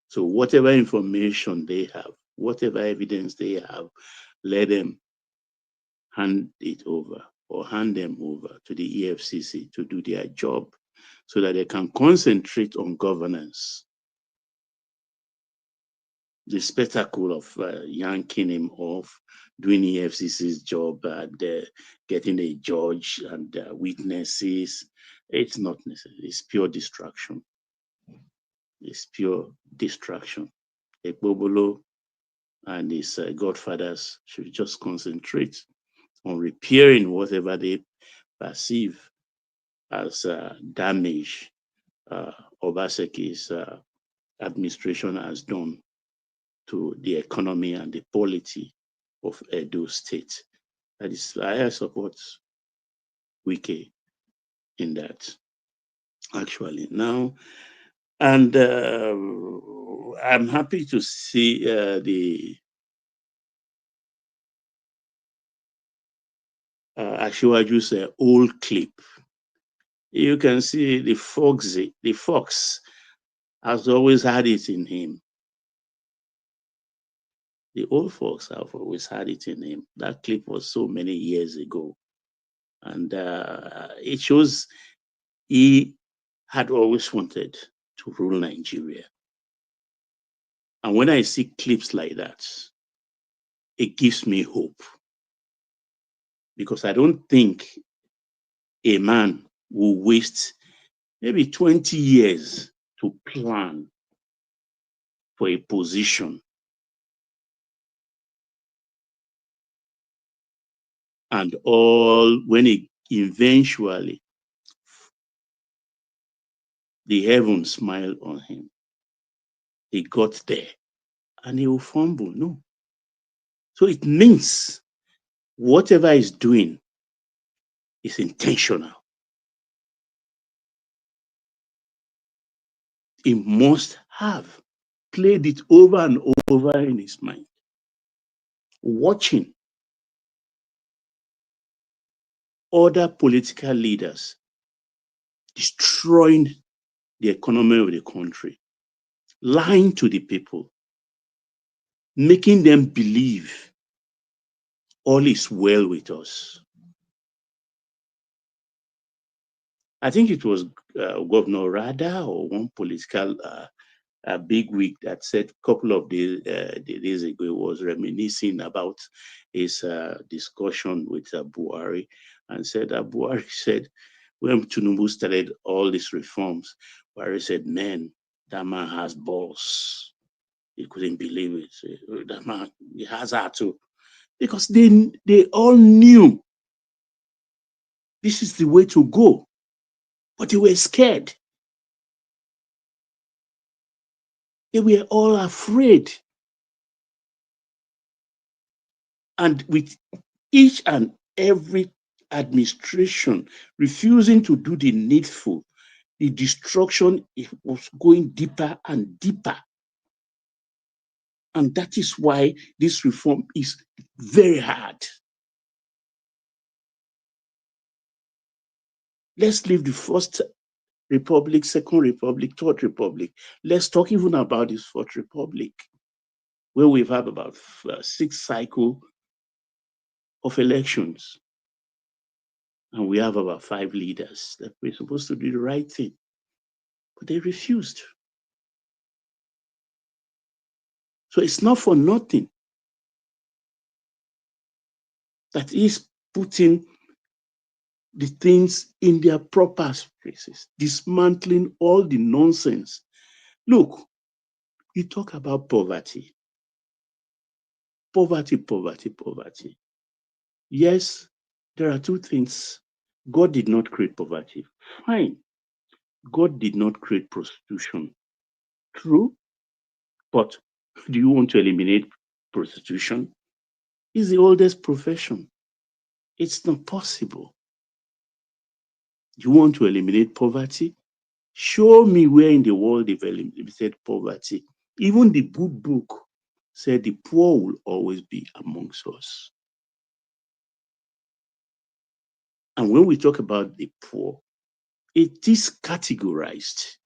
So whatever information they have, whatever evidence they have, let them hand it over or hand them over to the EFCC to do their job so that they can concentrate on governance. The spectacle of yanking him off, doing EFCC's job, getting a judge and witnesses, it's not necessary. It's pure distraction. It's pure distraction. Ekbobolo and his godfathers should just concentrate on repairing whatever they perceive as damage Obaseki's administration has done to the economy and the polity of Edo State. That is, I support Wike in that, actually. Now, and I'm happy to see the Ashiwaju's old clip. You can see the fox has always had it in him. The old fox have always had it in him. That clip was so many years ago. And it shows he had always wanted to rule Nigeria. And when I see clips like that, it gives me hope. Because I don't think a man will waste maybe 20 years to plan for a position. And all when it eventually the heavens smiled on him. He got there and he will fumble. No. So it means whatever he's doing is intentional. He must have played it over and over in his mind, watching other political leaders destroying the economy of the country, lying to the people, making them believe all is well with us. I think it was Governor Rada or one political big wig that said a couple of days ago was reminiscing about his discussion with Buhari, and said that Buhari said when Tinubu started all these reforms, Buhari said, "Man, that man has balls." He couldn't believe it. That man, he has that too, because they all knew this is the way to go, but they were scared. They were all afraid. And with each and every administration refusing to do the needful, the destruction was going deeper and deeper. And that is why this reform is very hard. Let's leave the First Republic, Second Republic, Third Republic. Let's talk even about this Fourth Republic, where we've had about 6 cycles of elections. And we have about 5 leaders that were supposed to do the right thing, but they refused. So it's not for nothing that is putting the things in their proper places, dismantling all the nonsense. Look, you talk about poverty. Poverty, poverty, poverty. Yes, there are 2 things. God did not create poverty. Fine. God did not create prostitution. True. But do you want to eliminate prostitution? It's the oldest profession. It's not possible. You want to eliminate poverty? Show me where in the world they've eliminated poverty. Even the good book said the poor will always be amongst us. And when we talk about the poor, it is categorized.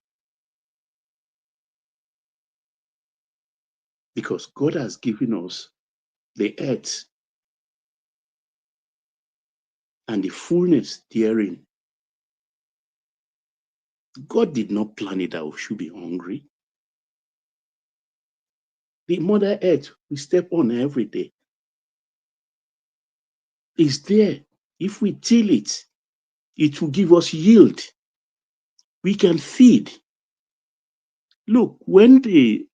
Because God has given us the earth and the fullness therein. God did not plan it that we should be hungry. The Mother Earth we step on every day is there. If we till it, it will give us yield. We can feed. Look, when the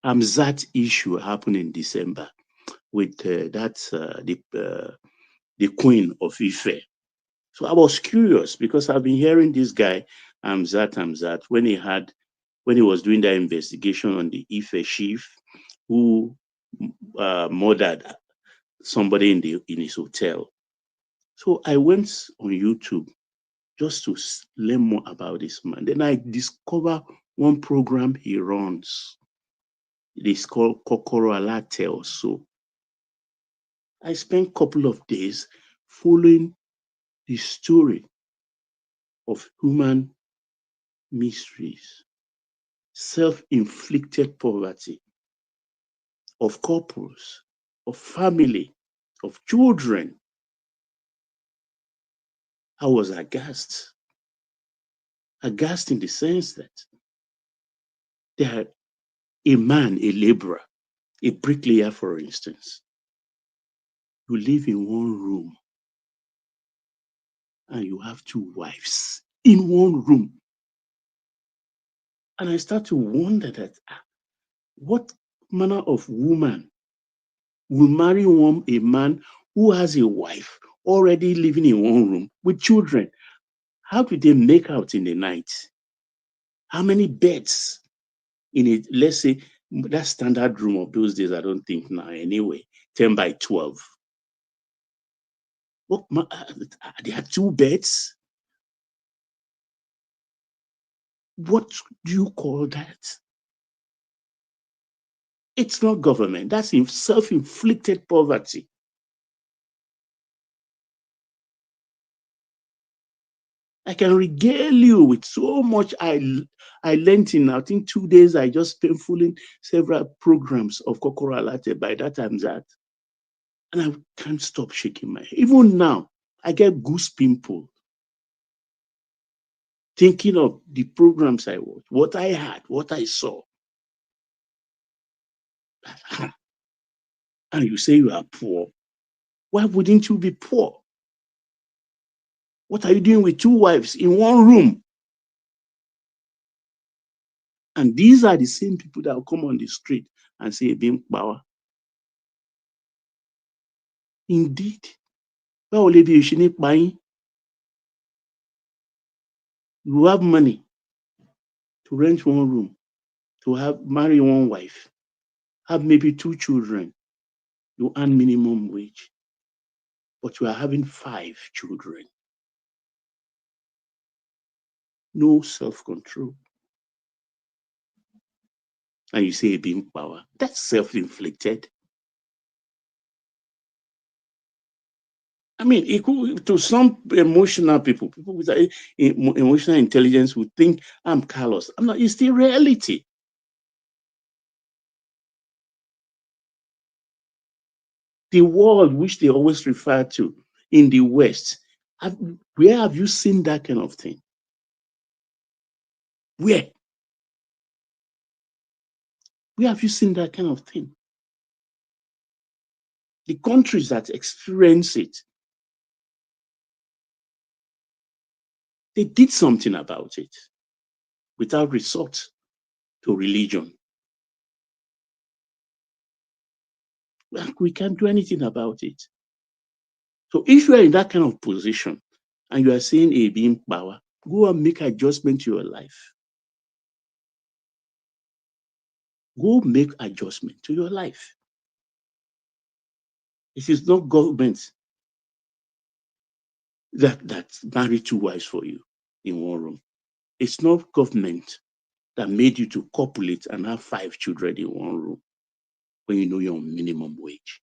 That issue happened in December with the Queen of Ife. So I was curious because I've been hearing this guy Amzat when he was doing that investigation on the Ife chief who murdered somebody in his hotel. So I went on YouTube just to learn more about this man. Then I discovered one program he runs. It is called Kokoro Alate or so. I spent a couple of days following the story of human mysteries, self-inflicted poverty, of couples, of family, of children. I was aghast. Aghast in the sense that there a man, a laborer, a bricklayer, for instance, you live in one room and you have two wives in one room. And I start to wonder that what manner of woman will marry a man who has a wife already living in one room with children? How do they make out in the night? How many beds in it? Let's say that standard room of those days, I don't think now anyway, 10 by 12. What, there are 2 beds? What do you call that? It's not government. That's self-inflicted poverty. I can regale you with so much I learned in, I think 2 days, I just spent fooling several programs of Kokoro Alate by that time that. And I can't stop shaking my head. Even now, I get goose pimple thinking of the programs I watched, what I had, what I saw. And you say you are poor. Why wouldn't you be poor? What are you doing with 2 wives in one room? And these are the same people that will come on the street and say, being power. Indeed. You have money to rent one room, to marry one wife, have maybe 2 children. You earn minimum wage, but you are having 5 children. No self-control. And you say being power. That's self-inflicted. I mean, to some emotional people with emotional intelligence would think I'm callous. I'm not. It's the reality. The world which they always refer to in the West, where have you seen that kind of thing? Where? Where have you seen that kind of thing? The countries that experience it, they did something about it without resort to religion. We can't do anything about it. So if you are in that kind of position and you are saying a being power, go and make adjustment to your life. Go make adjustment to your life. It is not government that married 2 wives for you in one room. It's not government that made you to copulate and have 5 children in one room when you know you're on minimum wage.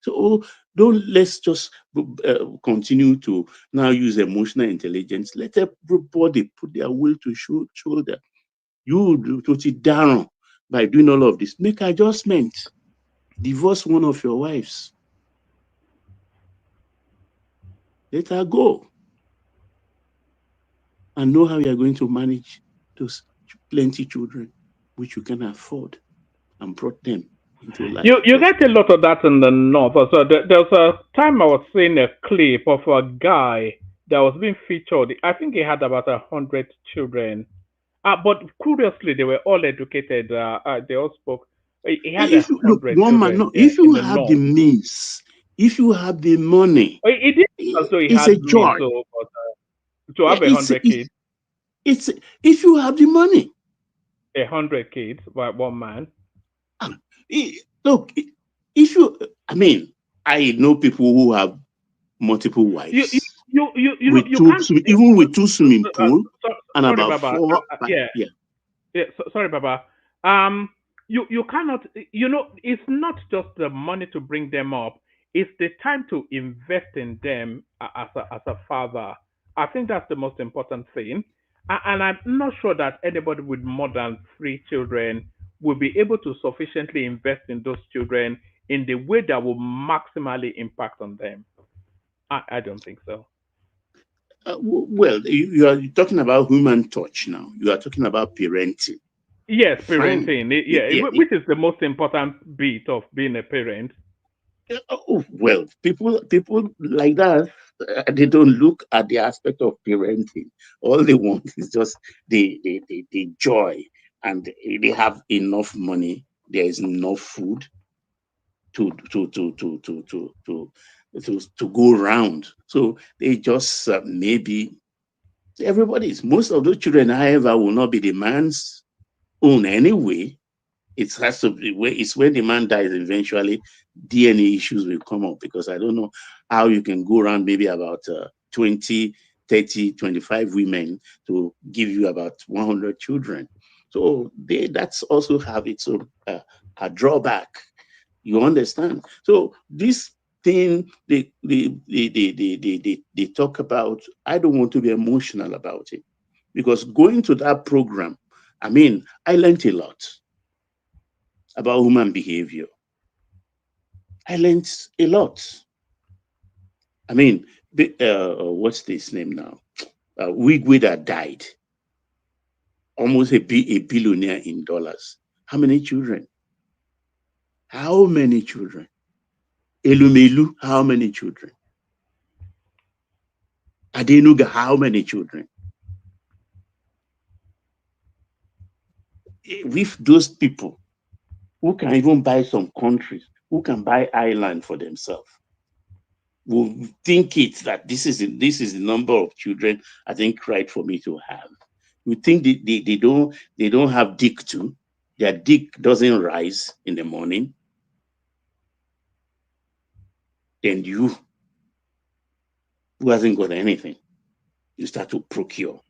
So let's just continue to now use emotional intelligence. Let everybody put their will to shoulder. You to sit down by doing all of this. Make adjustments. Divorce one of your wives. Let her go. And know how you are going to manage those plenty children which you can afford and brought them into life. You get a lot of that in the north. So there's a time I was seeing a clip of a guy that was being featured. I think he had about 100 children. But curiously, they were all educated. They all spoke. He had If you look, 100 one man, children no, if in you the have the north. means, if you have the money, It didn't look as though he it's had a means, joy. so, but, to have It's 100 kids, it's if you have the money. 100 kids by one man. Look, if you, I mean, I know people who have multiple wives. You With two, can't. even with 2 swimming pool and Sorry, about Baba. 4. Yeah. Sorry, Baba. You cannot. It's not just the money to bring them up. It's the time to invest in them as a father. I think that's the most important thing. And I'm not sure that anybody with more than 3 children will be able to sufficiently invest in those children in the way that will maximally impact on them. I don't think so. Well, you are talking about human touch now. You are talking about parenting. Yes, Fine. parenting. Which is the most important bit of being a parent. Oh, well, people like that, they don't look at the aspect of parenting. All they want is just the joy, and they have enough money. There is enough food to go around. So they just maybe most of those children, however, will not be the man's own anyway. It has to be it's when the man dies eventually DNA issues will come up, because I don't know how you can go around maybe about 20, 30, 25 women to give you about 100 children. So that's also have its own a drawback. You understand? So this thing they talk about, I don't want to be emotional about it, because going to that program, I mean, I learned a lot about human behavior. I learned a lot. I mean, what's this name now? Wigwe that died, almost a billionaire in dollars. How many children? How many children? Elumelu, how many children? Adenuga, how many children? With those people who can even buy some countries, who can buy island for themselves, will think that this is the number of children I think right for me to have. You think they don't have dick too? Their dick doesn't rise in the morning. Then you, who hasn't got anything, you start to procure.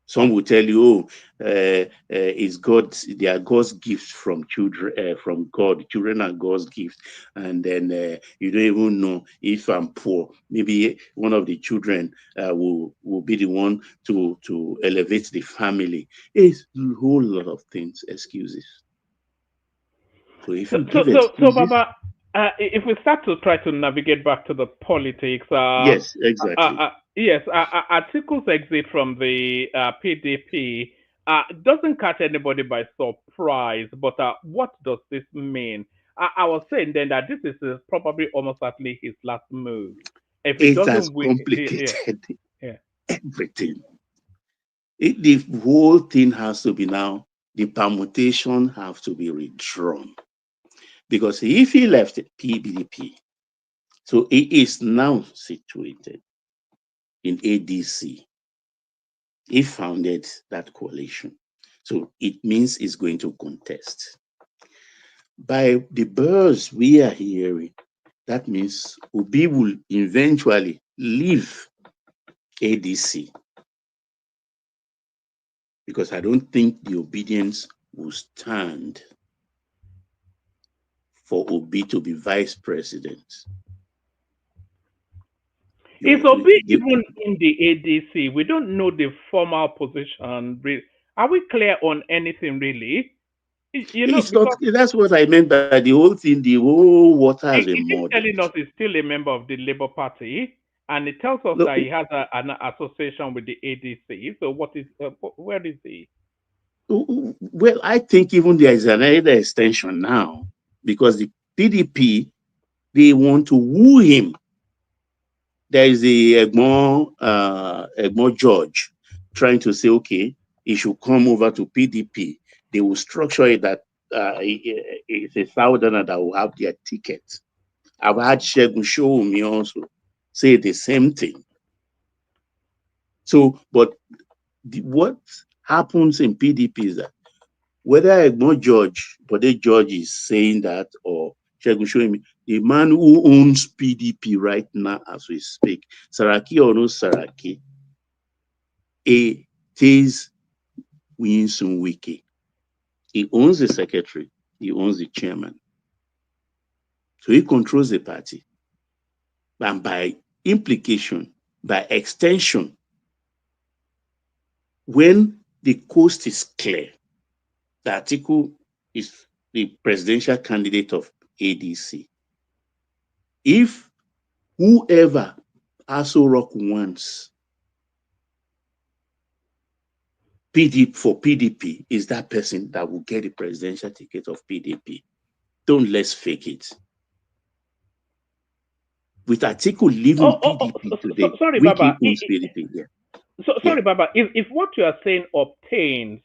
Some will tell you, it's God. They are God's gifts from children, from God. Children are God's gifts, and then you don't even know if I'm poor. Maybe one of the children will be the one to elevate the family. It's a whole lot of things, excuses. So if you give excuses, Baba, if we start to try to navigate back to the politics, yes, exactly. Yes, Atiku's exit from the PDP doesn't catch anybody by surprise. But what does this mean? I was saying then that this is probably almost certainly his last move. If he It doesn't has win, complicated yeah. everything. The whole thing has to be now, the permutation have to be redrawn. Because if he left PDP, so he is now situated in ADC. He founded that coalition. So it means he's going to contest. By the buzz we are hearing, that means Obi will eventually leave ADC. Because I don't think the obedience will stand for Obi to be vice president. Is Obi even in the ADC? We don't know the formal position. Are we clear on anything really? It's not, that's what I meant by the whole thing, the whole water has been muddied. Telling us he's still a member of the Labour Party, and it tells us that he has an association with the ADC. So what is, where is he? Well, I think even there is another extension now, because the PDP, they want to woo him there is a Egmont judge trying to say, okay, he should come over to PDP. They will structure it that it's a southerner that will have their ticket. I've had Shegun show me also say the same thing. So, but what happens in PDP is that whether Egmont judge, but the judge is saying that, or Shegun showing me, the man who owns PDP right now as we speak, Saraki or no Saraki, it is Winston Wike. He owns the secretary, he owns the chairman. So he controls the party. And by implication, by extension, when the coast is clear, the Atiku is the presidential candidate of ADC. If whoever Aso Rock wants PDP is that person that will get the presidential ticket of PDP. Don't let's fake it. With Atiku leaving PDP today, sorry, Wike Baba. owns PDP. Yeah. Sorry, Baba. If what you are saying obtains,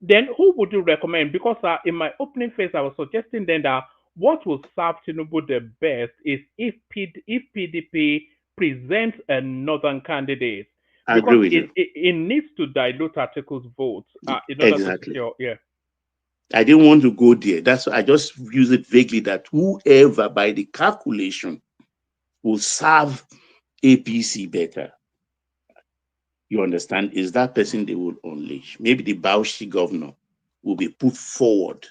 then who would you recommend? Because in my opening phase, I was suggesting then that what will serve Tinubu the best is if PDP presents a northern candidate. I agree with you. It needs to dilute Atiku's votes in order to secure. Yeah. I didn't want to go there. That's why I just use it vaguely that whoever, by the calculation, will serve APC better. You understand? Is that person they will unleash? Maybe the Bauchi governor will be put forward.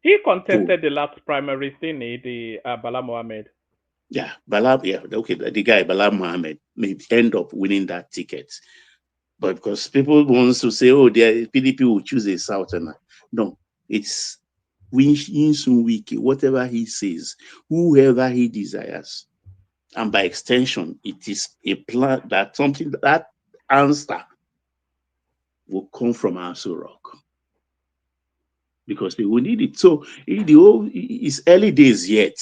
He contested the last primary thing, the Bala Mohammed. Yeah, okay, the guy, Bala Mohammed, may end up winning that ticket. But because people want to say, oh, the PDP will choose a southerner. No, it's Winston Wike, whatever he says, whoever he desires. And by extension, it is a plan that something that answer will come from Aso Rock. Because they will need it. So it's early days yet.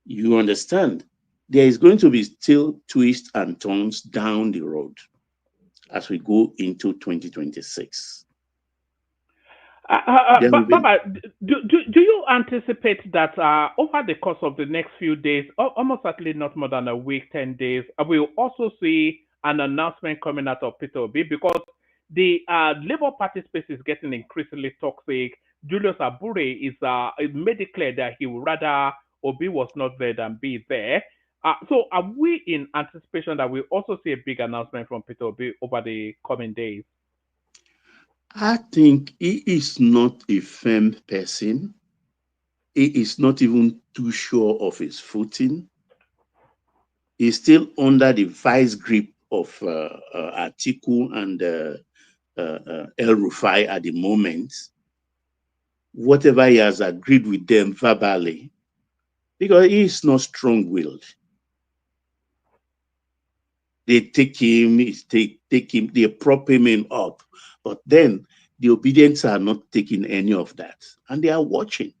You understand? There is going to be still twists and turns down the road as we go into 2026. Baba, do you anticipate that over the course of the next few days, almost certainly not more than a week, 10 days, we'll also see an announcement coming out of Peter Obi? Because the Labour Party space is getting increasingly toxic. Julius Abure is made it clear that he would rather Obi was not there than be there. So are we in anticipation that we'll also see a big announcement from Peter Obi over the coming days? I think he is not a firm person. He is not even too sure of his footing. He's still under the vice grip of Atiku and El Rufai at the moment. Whatever he has agreed with them verbally, because he is not strong-willed. They take him, they prop him up. But then the obedience are not taking any of that. And they are watching.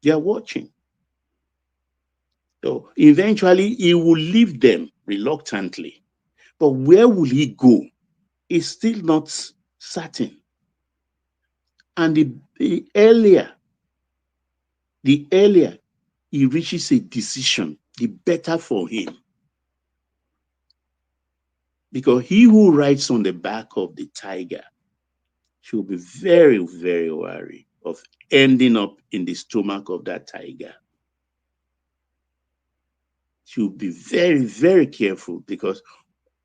They are watching. So eventually he will leave them reluctantly. But where will he go is still not certain. And the earlier he reaches a decision, the better for him. Because he who rides on the back of the tiger should be very, very wary of ending up in the stomach of that tiger. Should be very, very careful, because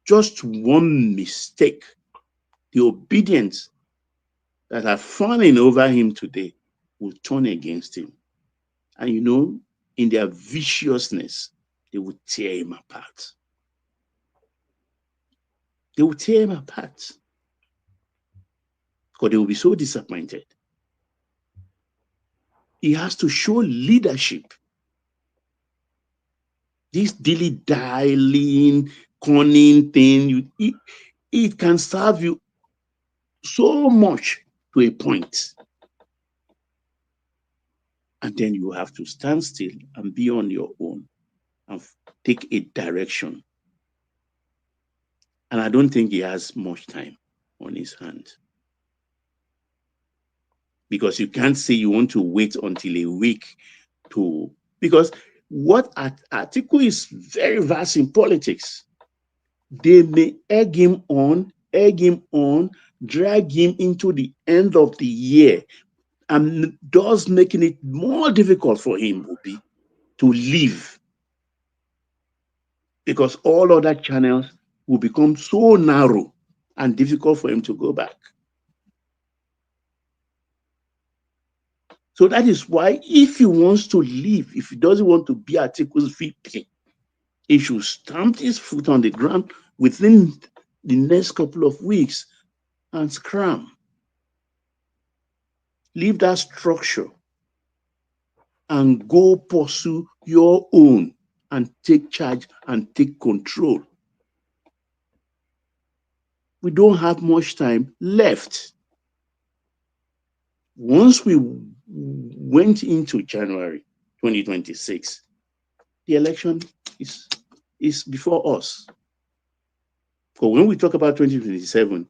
just one mistake, the obedience that are fawning over him today will turn against him. And you know, in their viciousness, they will tear him apart. They will tear him apart. Because they will be so disappointed. He has to show leadership. This dilly-dallying, cunning thing, it can serve you so much to a point. And then you have to stand still and be on your own and take a direction. And I don't think he has much time on his hands. Because you can't say you want to wait until a week to, because what Atiku is very vast in politics. They may egg him on, drag him into the end of the year, and thus making it more difficult for him, Obi, to leave. Because all other channels will become so narrow and difficult for him to go back. So that is why if he wants to leave, if he doesn't want to be Atiku's VP, he should stamp his foot on the ground within the next couple of weeks and scram. Leave that structure and go pursue your own and take charge and take control. We don't have much time left. Once we went into January 2026, the election is before us. But when we talk about 2027,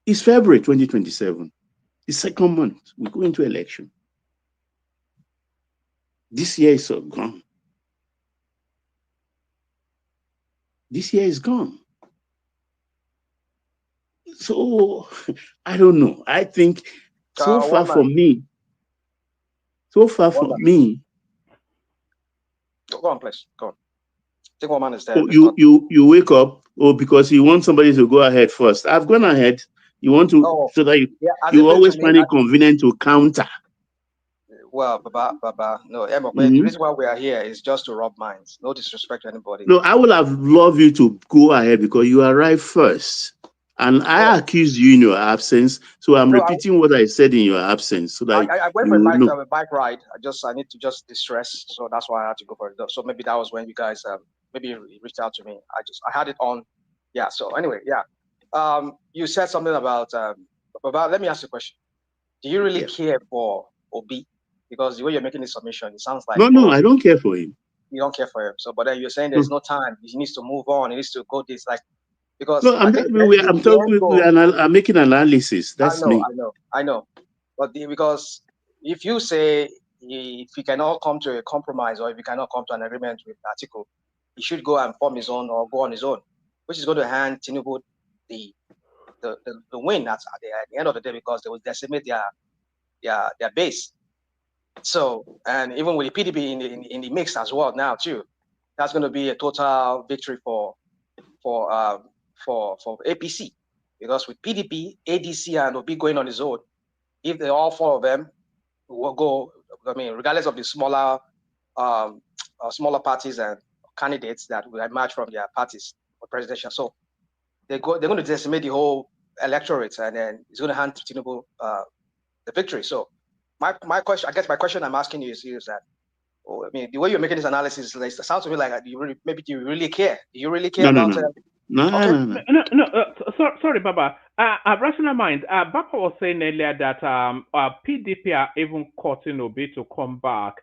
it's February 2027. The second month, we go into election. This year is gone. This year is gone. So, I don't know. I think so far for me, Go on, please. Go on. Take one man is there. You wake up, because you want somebody to go ahead first. I've gone ahead. You want to, so that you always find it convenient to counter. Well, Baba, no. The reason why we are here is just to rub minds. No disrespect to anybody. No, I would have loved you to go ahead because you arrived first. And I accused you in your absence, so I'm repeating what I said in your absence. So that I went for a bike ride. I need to just distress, so that's why I had to go for it. So maybe that was when you guys maybe reached out to me. I had it on. Yeah. So anyway, yeah. You said something about let me ask you a question. Do you really care for Obi? Because the way you're making this submission, it sounds like no, I don't care for him. You don't care for him. So, but then you're saying there's no time. He needs to move on. He needs to go this like. Because no, I'm making analysis. That's me. I know. But because if you say if he cannot come to a compromise or if he cannot come to an agreement with Atiku, he should go and form his own or go on his own, which is going to hand Tinubu the win at the end of the day because they will decimate their base. So, and even with the PDP in the mix as well now too, that's going to be a total victory for APC, because with PDP, ADC, and Obi going on his own, if all four of them will go, I mean, regardless of the smaller parties and candidates that will emerge from their parties for presidential, so they're going to decimate the whole electorate, and then it's going to hand Tinubu the victory. So my question, I guess my question I'm asking you is that, I mean, the way you're making this analysis, it sounds to me like do you really care? Do you really care about? No. Sorry, Baba. Rational mind. Baba was saying earlier that PDP are even courting Obi to come back,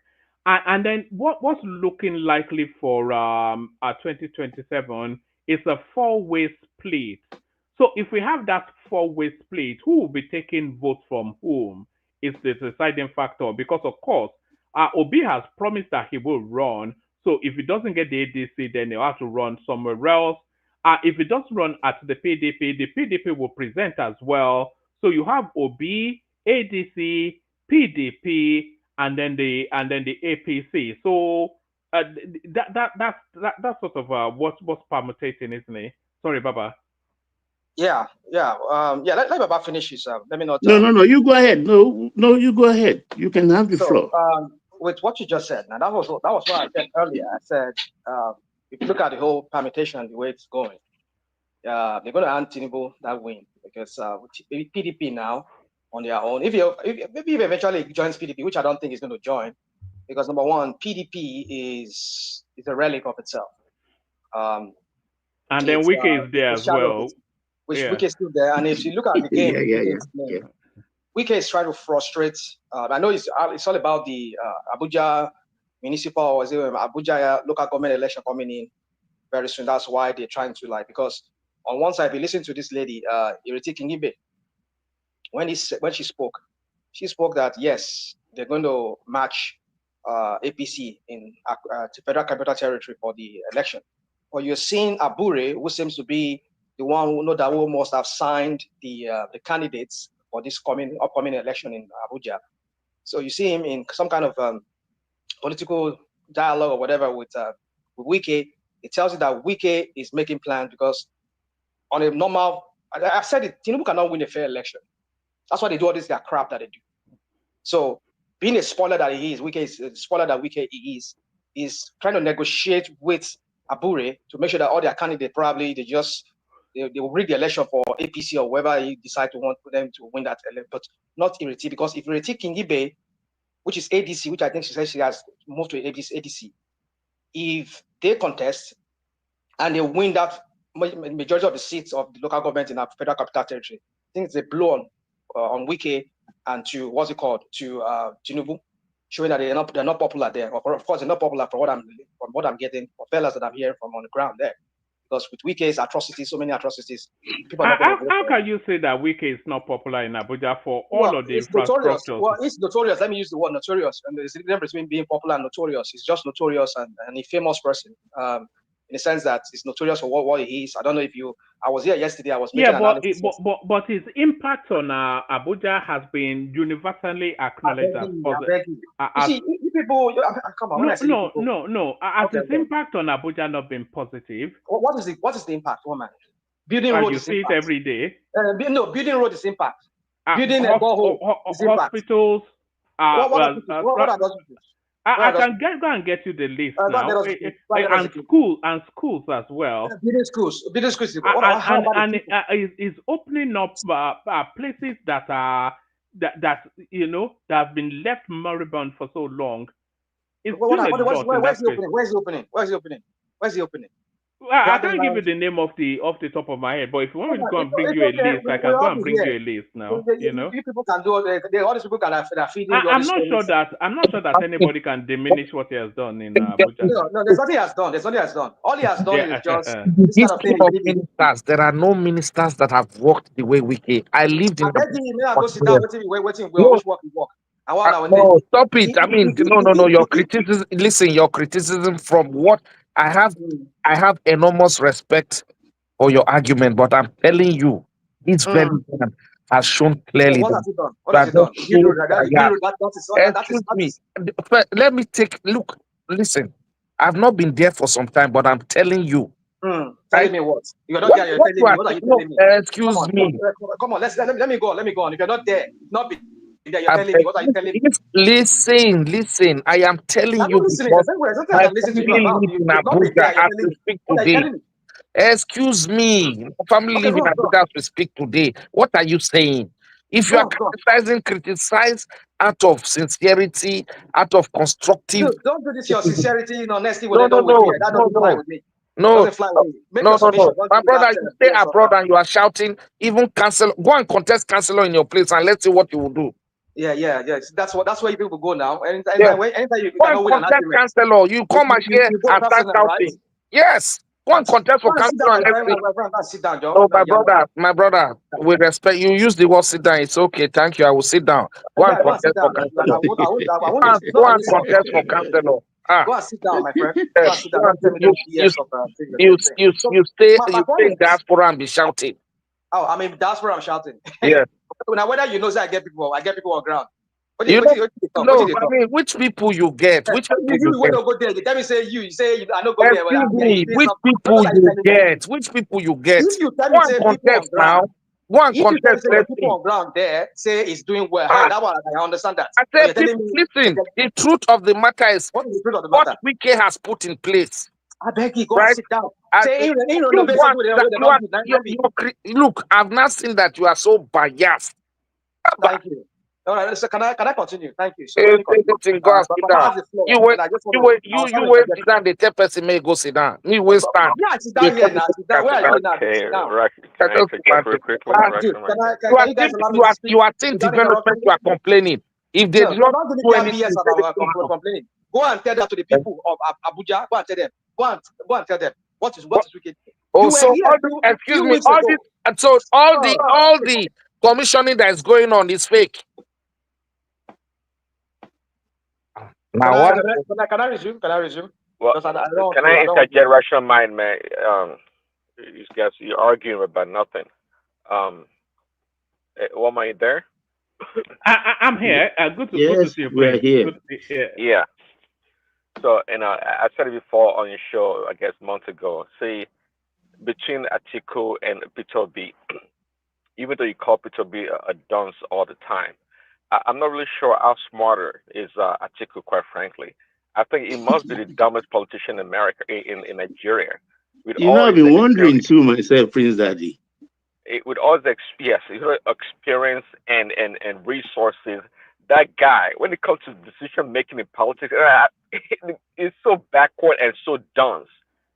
and then what's looking likely for 2027 is a four-way split. So if we have that four-way split, who will be taking votes from whom is the deciding factor. Because of course, Obi has promised that he will run. So if he doesn't get the ADC, then he'll have to run somewhere else. If he does run at the PDP will present as well. So you have Obi, ADC, PDP, and then the APC. So that's sort of what's permutating, isn't it? Sorry, Baba. Yeah. Let Baba finish his. Let me not. No. You go ahead. No, you go ahead. You can have the floor. With what you just said, now that was what I said earlier. I said if you look at the whole permutation, the way it's going, they're going to hand Tinubu that win because with PDP now on their own. If eventually joins PDP, which I don't think he's going to join, because number one, PDP is a relic of itself. And then Wike is there as well. Which Wike is still there, and if you look at the game, Wike is trying to frustrate. I know it's all about the Abuja municipal or Abuja local government election coming in very soon. That's why they're trying to because on one side, we listen to this lady, Ireti Kingibe, when she spoke that yes, they're going to match APC in Federal Capital Territory for the election. But you're seeing Abure, who seems to be the one who must have signed the candidates for this upcoming election in Abuja. So you see him in some kind of political dialogue or whatever with Wike. It tells you that Wike is making plans because on a normal, I've said it, Tinubu cannot win a fair election. That's why they do all this crap that they do. So being a spoiler that he is, Wike is a spoiler that Wike is trying to negotiate with Abure to make sure that all their candidates probably they will rig the election for APC or whoever he decide to want them to win that election, but not Ireti, because if Ireti Kingibe, which is ADC, which I think she says she has moved to ADC, if they contest and they win that majority of the seats of the local government in our Federal Capital Territory, I think it's a blow on Wike and to Tinubu, showing that they're not popular there. Of course, they're not popular from what I'm getting, for fellas that I'm hearing from on the ground there. Because with Wike's atrocities, so many atrocities, people are not How can you say that Wike is not popular in Abuja for all of the infrastructure? Well, it's notorious. Let me use the word notorious. And there's a difference between being popular and notorious. He's just notorious and a famous person. In the sense that it's notorious for what he is. I don't know if I was here yesterday. I was making analysis. But his impact on Abuja has been universally acknowledged as positive. You see, people, come on. No. Has his impact on Abuja not been positive? What is the impact, woman? Building road you is see impact. it every day. Building road is impact. Building a borehole is impact. Hospitals. What are those? I can go and get you the list now, and schools as well. Building schools. And is opening up places that are that have been left moribund for so long. Where's the opening? I can't give you the name off the top of my head, but if you want me to go and bring you a list, I can go and bring you a list now. People can do all these people can feed you. I'm not sure that anybody can diminish what he has done in Abuja. No, there's nothing he has done. All he has done is just this kind of ministers. There are no ministers that have worked the way Wike. I lived in. No, stop it. I mean, no. Your criticism. Listen, your criticism from what I have enormous respect for your argument, but I'm telling you, this very man has shown clearly what has he done? Excuse me. Let me look. Listen, I've not been there for some time, but I'm telling you. Telling me what? You're not there. You're telling me. What are you telling me? Excuse me. Come on. Let me go on. If you're not there, not be there. You're telling me. What are you telling me? Listen. I am telling you because my family live in Abuja as we speak today. Excuse me. Family live in Abuja as we speak today. What are you saying? If you are criticize out of sincerity, out of constructive. Don't do this. Your sincerity and honesty will end up with me. That doesn't fly with me. No. My brother, you stay abroad and you are shouting, even cancel. Go and contest councillor in your place and let's see what you will do. Yeah. That's where you people go now. Anytime you go and contest councillor, you come and here and start shouting. Right? Yes. Go and contest for councillor. Sit down, Joe. No, my brother, with respect, you use the word sit down. It's okay. Thank you. I will sit down. Go and contest for councillor. Go and contest for councillor. Go and sit down, my friend. You stay in diaspora and be shouting. Oh, I mean diaspora, I'm shouting. Yeah. Now whether you know that I get people on ground. I mean, which people you get? Which people you get? Go there. Let me say you say I don't go there. Which people you get? Which people you get? If you tell me say contest now. Go and contest. People on ground there say it's doing well. That one I understand that. I said, listen. The truth of the matter is what is the truth of the matter? What Wike has put in place. I beg you, go and sit down. Look, I've not seen that you are so biased. Thank you. All right, so can I continue? Thank you. So Hey, let me continue. anything, go and sit Papa down. has the floor, You wait, and I just want you to. wait, you wait, sit down. The third person may go sit down. Me will stand. Yeah, sit down here now. Sit down. Where are you now? Okay, Sit down. can I interject real quickly? Dude, Russian can you guys allow me to speak You are think without development. interrupting You me? are complaining. If they No, do not don't give me do that anything, BS about complaining. Go and tell that to the people of Abuja. Go and tell them. Go and tell them what is wicked. Oh, You were so here all the, excuse few me, weeks all ago. this, and so all the commissioning that is going on is fake. Now what? Can I resume? Can I resume? Well, can I interject Russian mind, man? You guys, you're arguing about nothing. Am I there? I'm here. Good to see you, we're Prince. here. Yeah. So, I said it before on your show, I guess, months ago. See, between Atiku and Peter Obi, even though you call Peter Obi a dunce all the time, I'm not really sure how smarter is Atiku, quite frankly. I think he must be the dumbest politician in America, in Nigeria. With You know, I've been wondering too myself, Prince Daddy. With all the experience and resources, that guy, when it comes to decision making in politics, is so backward and so dunce.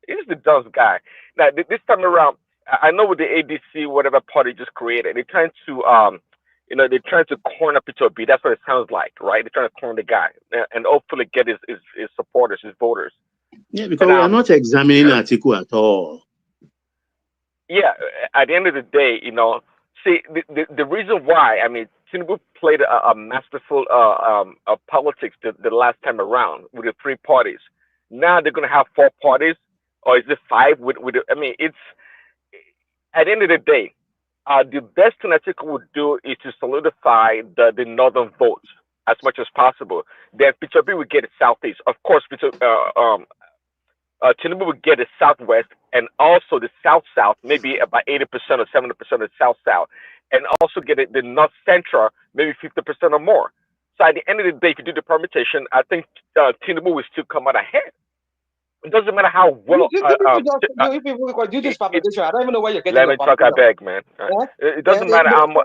He's the dunce guy. Now, this time around, I know with the ADC, whatever party just created, they're trying to they're trying to corner Peter Obi. That's what it sounds like, right? They're trying to corner the guy and hopefully get his supporters, his voters. Yeah, because we are not examining Atiku at all. Yeah, at the end of the day, see, the reason why, I mean, Tinubu played a masterful politics the last time around with the three parties. Now they're going to have four parties, or is it five? I mean, it's, at the end of the day, the best thing Atiku would do is to solidify the northern vote as much as possible. Then Peter Obi would get the southeast. Of course, Tinubu would get the southwest and also the south-south, maybe about 80% or 70% of the south-south, and also get the north-central, maybe 50% or more. So at the end of the day, if you do the permutation, I think Tinubu will still come out ahead. It doesn't matter how well. You do this permutation. I don't even know where you're getting. Let me talk. I beg, man. It doesn't matter how well.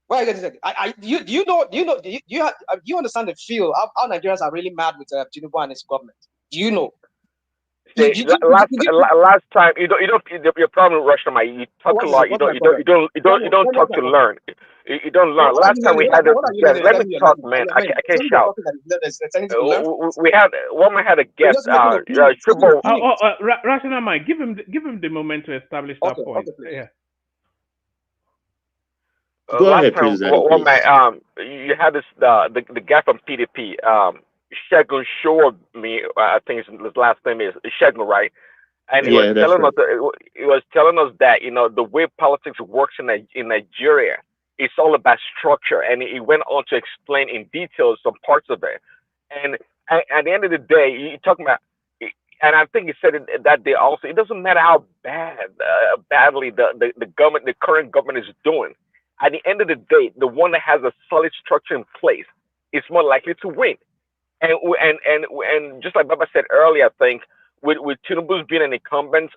Why are you getting that? Do you understand the feel how Nigerians are really mad with Tinubu and his government? Do you know? Last time, you don't. Your problem with Russian, you talk a lot. You don't talk to learn. You don't learn. Last time we had let me talk, man. I can't shout. We had woman had a guest. Russian mind. Give him the moment to establish that point. Yeah. Last time, you had this the guy from PDP. Shegun showed me, I think his last name is Shegun, right? And he was telling us that the way politics works in Nigeria, it's all about structure, and he went on to explain in detail some parts of it. And at the end of the day, you talking about, and I think he said it that day also. It doesn't matter how badly the government, the current government, is doing. At the end of the day, the one that has a solid structure in place is more likely to win. And just like Baba said earlier, I think with Tinubu's being an incumbent,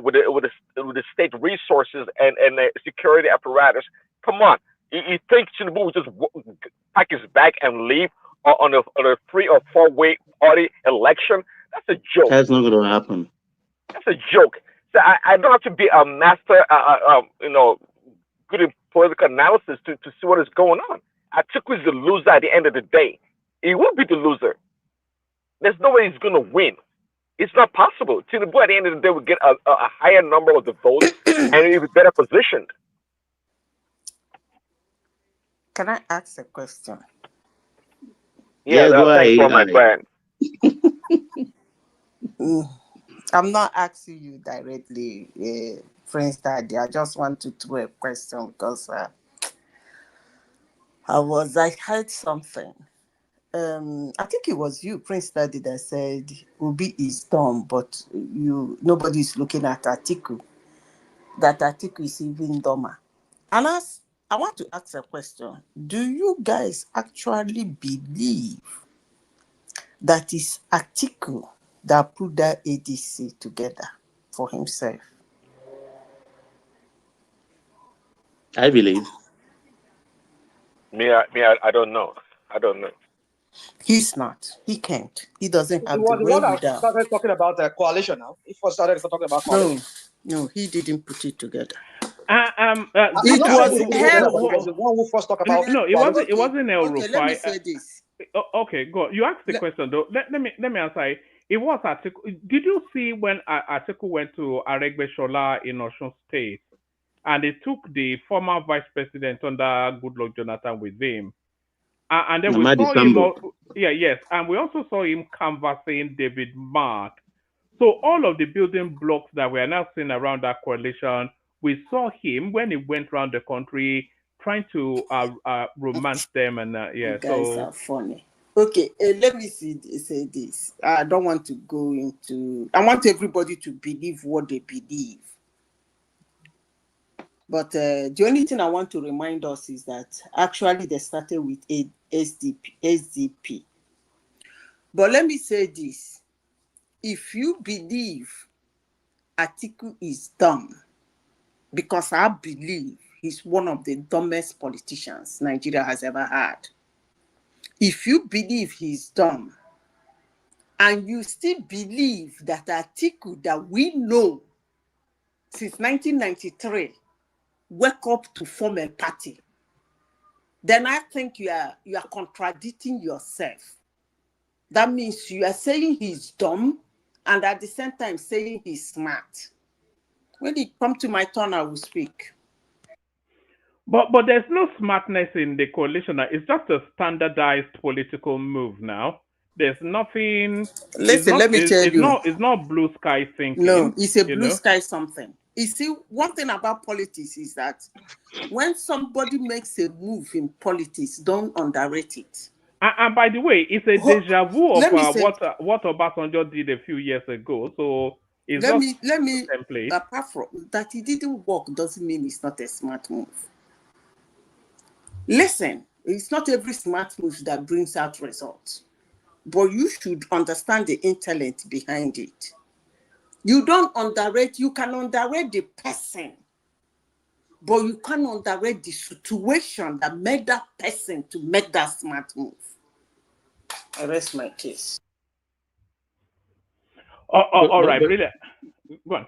with the state resources and the security apparatus, come on, you think Tinubu would just pack his bag and leave on a 3 or 4 way party election? That's a joke. That's not going to happen. That's a joke. So I don't have to be a master, good in political analysis to see what is going on. Atiku is the loser at the end of the day. He will be the loser. There's no way he's going to win. It's not possible. Tinubu at the end of the day will get a higher number of the votes and he'll be better positioned. Can I ask a question? Yeah, thanks for my friend. I'm not asking you directly, Prince Daddy. I just want to throw a question because I heard something. I think it was you, Prince Daddy, that said Obi is dumb, but nobody is looking at Atiku. That Atiku is even dumber. And I want to ask a question. Do you guys actually believe that it's Atiku that put that ADC together for himself? I believe. I don't know. I don't know. He's not. He can't. He doesn't have He was the the one that wherewithal. started talking about a coalition now. He first started talking about coalition. No, he didn't put it together. It was the one who first talked about. No, it wasn't. It wasn't El Rufai. Okay, let me say this. Okay, go. You asked the question though. Let me answer. It was Atiku. Did you see when Atiku went to Aregbesola in Osun State, and they took the former vice president under Goodluck Jonathan with him, and then we saw him. Yes, and we also saw him canvassing David Mark. So all of the building blocks that we are now seeing around that coalition, we saw him when he went around the country trying to romance them, and You guys are funny. Okay, let me say this. I don't want to go into. I want everybody to believe what they believe. But the only thing I want to remind us is that actually they started with SDP. But let me say this. If you believe Atiku is dumb, because I believe he's one of the dumbest politicians Nigeria has ever had. If you believe he's dumb, and you still believe that Atiku that we know since 1993 wake up to form a party, then I think you are contradicting yourself. That means you are saying he's dumb and at the same time saying he's smart. When it comes to my turn, I will speak. But there's no smartness in the coalition. It's just a standardized political move now. There's nothing. Listen, let me tell you. It's not blue sky thinking. No, it's a blue sky something. You see, one thing about politics is that when somebody makes a move in politics, don't underrate it. And by the way, it's a deja vu of what Obasanjo did a few years ago. So it's let me apart from that, it didn't work doesn't mean it's not a smart move. Listen, it's not every smart move that brings out results, but you should understand the intellect behind it. You don't underrate. You can underrate the person, but you can't underrate the situation that made that person to make that smart move. I rest my case. All right, brilliant. Go on.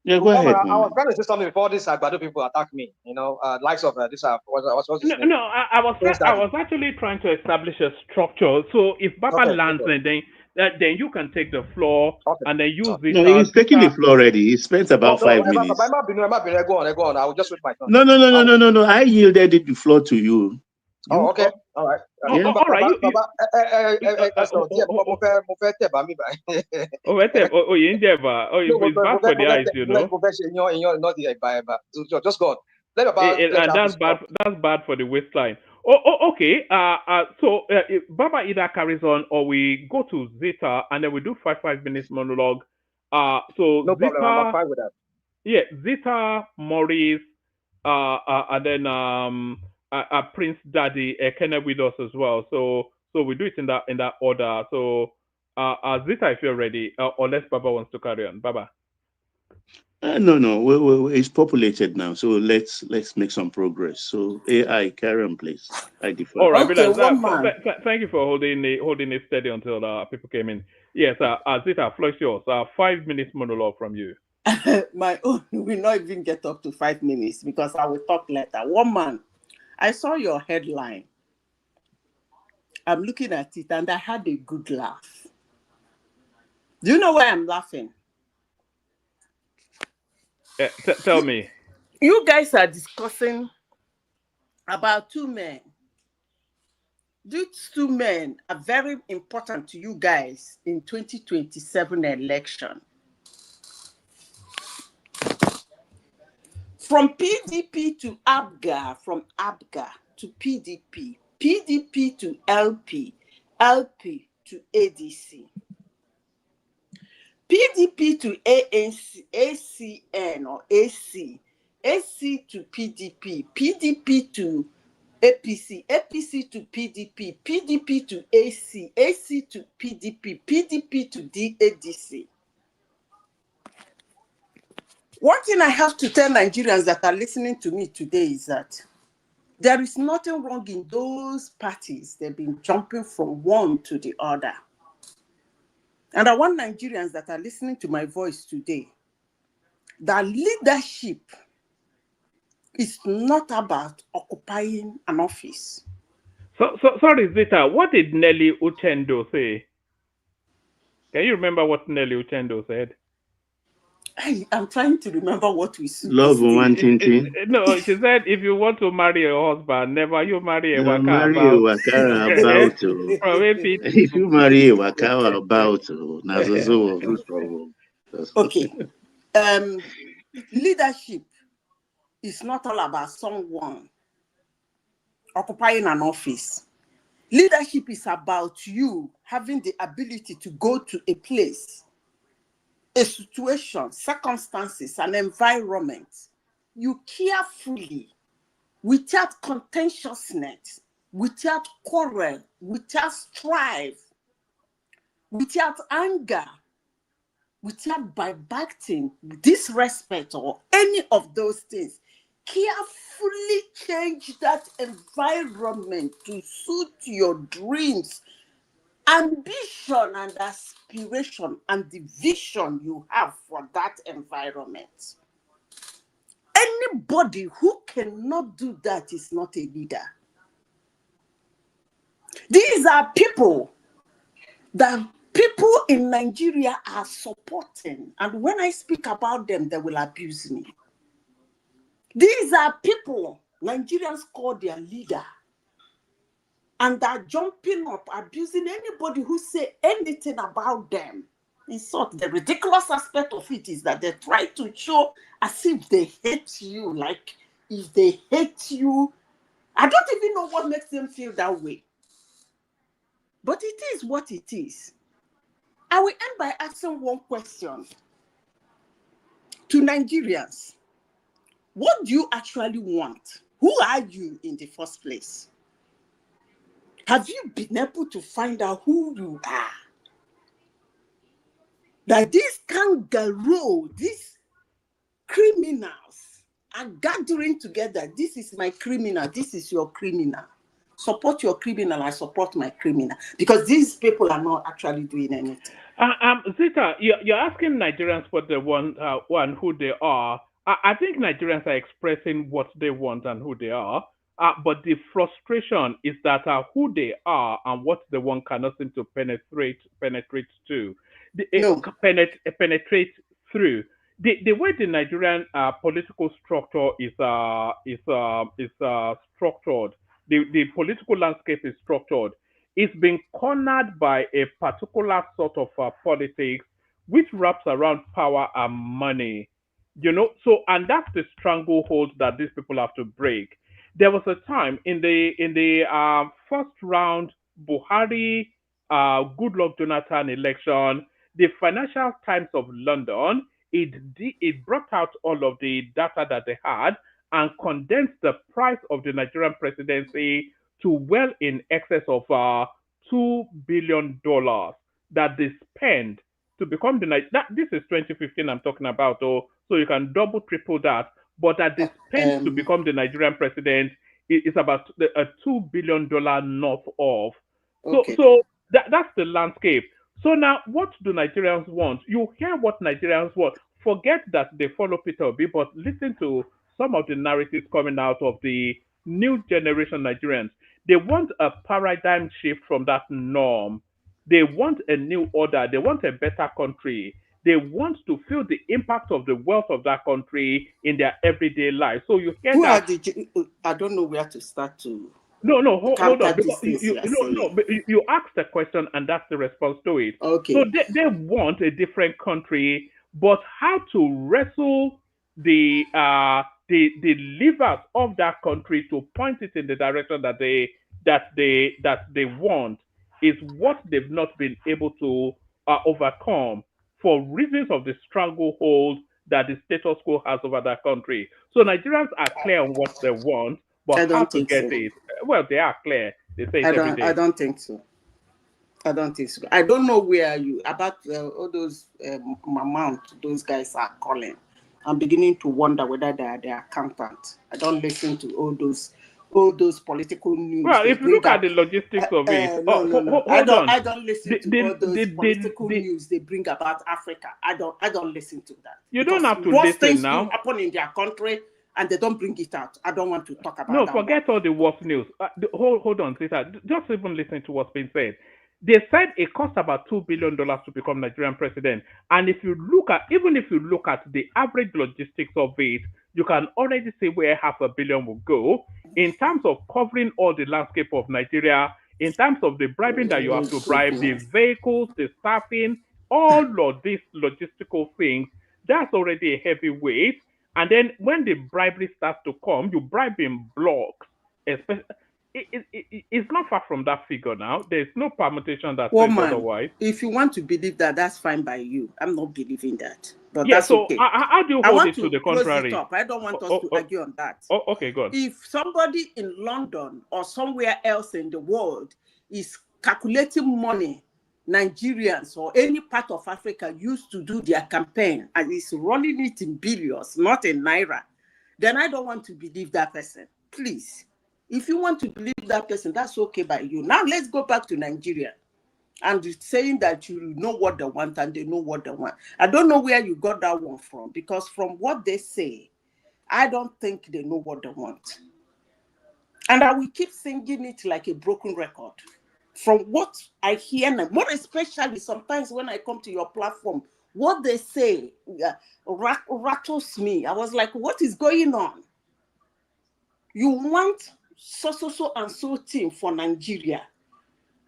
Yeah, go ahead. I was trying to say something before this Agbado people attack me. Likes of this. What's his name? No, I was actually trying to establish a structure. So if Baba lands, then you can take the floor and then use this. No, he's taking the floor already. He spent about 5 minutes. Go on. I will just wait my turn. No. I yielded the floor to you. Oh, okay. All right. All right. Bad for the eyes, Just go on. And that's bad. That's bad for the waistline. Okay. So Baba either carries on, or we go to Zeta, and then we do 5 minutes monologue. So no Zeta, problem. I'm fine with that. Yeah, Zeta, Maurice, and then Prince Daddy, Kenneh with us as well. So we do it in that order. So Zeta, if you're ready, unless Baba wants to carry on. Baba. No. It's populated now, so let's make some progress. So AI, carry on, please. I defer. All right, thank you for holding it steady until people came in. Yes, Zeta, floor is yours. 5 minutes monologue from you. My own will not even get up to 5 minutes because I will talk later. One man, I saw your headline. I'm looking at it and I had a good laugh. Do you know why I'm laughing? Tell me. You guys are discussing about 2 men. These 2 men are very important to you guys in 2027 election. From PDP to ABGA, from ABGA to PDP, PDP to LP, LP to ADC, PDP to ANC, ACN or AC, AC to PDP, PDP to APC, APC to PDP, PDP to AC, AC to PDP, PDP to ADC. One thing I have to tell Nigerians that are listening to me today is that There is nothing wrong in those parties. They've been jumping from one to the other. And I want Nigerians that are listening to my voice today, that leadership is not about occupying an office. So sorry, Zita, what did Nelly Uchendo say? Can you remember what Nelly Uchendo said? I'm trying to remember what we said. Love one thing. No, she said, if you want to marry a husband, never you marry a waka marry about. a waka about. If you marry a waka about, okay. Leadership is not all about someone occupying an office. Leadership is about you having the ability to go to a place, a situation, circumstances, an environment. You carefully, without contentiousness, without quarrel, without strife, without anger, without backbiting, disrespect, or any of those things, carefully change that environment to suit your dreams, ambition, and aspiration, and the vision you have for that environment. Anybody who cannot do that is not a leader. These are people that people in Nigeria are supporting. And when I speak about them, they will abuse me. These are people Nigerians call their leader. And they're jumping up, abusing anybody who say anything about them. In short, the ridiculous aspect of it is that they try to show as if they hate you. Like, if they hate you, I don't even know what makes them feel that way. But it is what it is. I will end by asking one question to Nigerians. What do you actually want? Who are you in the first place? Have you been able to find out who you are? That these kangaroo, these criminals are gathering together. This is my criminal. This is your criminal. Support your criminal. I support my criminal. Because these people are not actually doing anything. Zita, you're asking Nigerians what they want and who they are. I think Nigerians are expressing what they want and who they are. But the frustration is that who they are and what they want cannot seem to penetrate to. Penetrate through. The way the Nigerian political structure is structured, the political landscape is structured, it's been cornered by a particular sort of politics which wraps around power and money. So and that's the stranglehold that these people have to break. There was a time in the first round Buhari Goodluck Jonathan election, the Financial Times of London, it brought out all of the data that they had and condensed the price of the Nigerian presidency to well in excess of $2 billion that they spend to become this is 2015 I'm talking about, so you can double, triple that. But that they spend to become the Nigerian president is about a $2 billion north of. So that's the landscape. So now, what do Nigerians want? You hear what Nigerians want. Forget that they follow Peter Obi, but listen to some of the narratives coming out of the new generation Nigerians. They want a paradigm shift from that norm. They want a new order. They want a better country. They want to feel the impact of the wealth of that country in their everyday life. So you hear that. I don't know where to start to. Hold on. You asked the question, and that's the response to it. Okay. So they want a different country, but how to wrestle the levers of that country to point it in the direction that they want is what they've not been able to overcome for reasons of the stranglehold that the status quo has over that country. So Nigerians are clear on what they want, but how to get it? Well, they are clear. They say it every day. I don't think so. I don't think so. I don't know where you about all those amount those guys are calling. I'm beginning to wonder whether they are their accountant. I don't listen to all those all those political news. Well, if you look at the logistics of it, no. Hold on. I don't listen to all those political news they bring about Africa. I don't listen to that. You don't have to worst listen things now. do happen in their country and they don't bring it out. I don't want to talk about that. No, forget all the worst news. Hold on, sister. Just even listen to what's been said. They said it cost about $2 billion to become Nigerian president. And if you look at the average logistics of it, you can already see where $500 million will go in terms of covering all the landscape of Nigeria, in terms of the bribing that you have to bribe, the vehicles, the staffing, all of these logistical things. That's already a heavy weight. And then when the bribery starts to come, you bribe in blocks. Especially, it's not far from that figure now. There's no permutation that says otherwise. If you want to believe that, that's fine by you. I'm not believing that. But yeah, that's so okay. How do you hold it to the close contrary? It up. I don't want us to argue on that. Okay, go on. If somebody in London or somewhere else in the world is calculating money Nigerians or any part of Africa used to do their campaign and is running it in billions, not in naira, then I don't want to believe that person. Please, if you want to believe that person, that's okay by you. Now let's go back to Nigeria and saying that you know what they want and they know what they want. I don't know where you got that one from, because from what they say, I don't think they know what they want. And I will keep singing it like a broken record. From what I hear now, more especially sometimes when I come to your platform, what they say rattles me. I was like, what is going on? You want so and so team for Nigeria,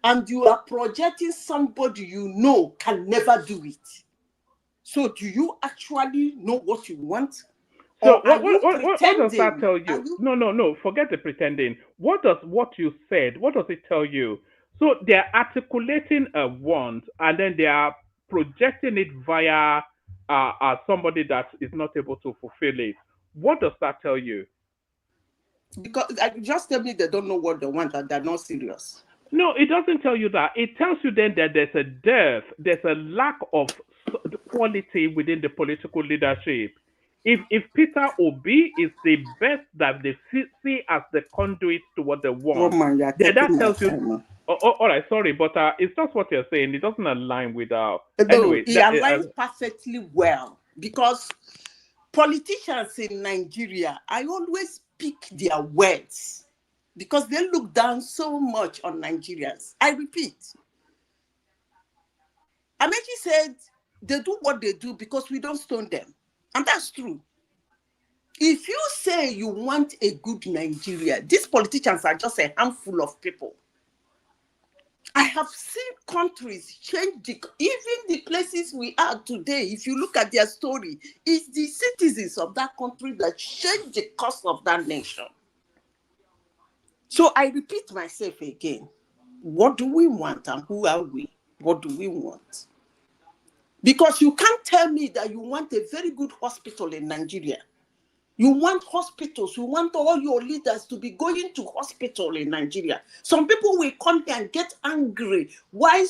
and you are projecting somebody you know can never do it. So do you actually know what you want? So what does that tell you? No, forget the pretending. What does what you said, what does it tell you? So they're articulating a want and then they are projecting it via somebody that is not able to fulfill it. What does that tell you? Because just tell me they don't know what they want and they're not serious. No, it doesn't tell you that. It tells you then that there's a dearth, there's a lack of quality within the political leadership. If Peter Obi is the best that they see as the conduit to what they want, then that tells you. All right, sorry, but it's just what you're saying. It doesn't align with anyway. It aligns perfectly well, because politicians in Nigeria, I always pick their words because they look down so much on Nigerians. I repeat, Amechi said they do what they do because we don't stone them. And that's true. If you say you want a good Nigeria, these politicians are just a handful of people. I have seen countries change, even the places we are today. If you look at their story, it's the citizens of that country that change the course of that nation. So I repeat myself again. What do we want and who are we? What do we want? Because you can't tell me that you want a very good hospital in Nigeria. You want hospitals. You want all your leaders to be going to hospital in Nigeria. Some people will come here and get angry. Why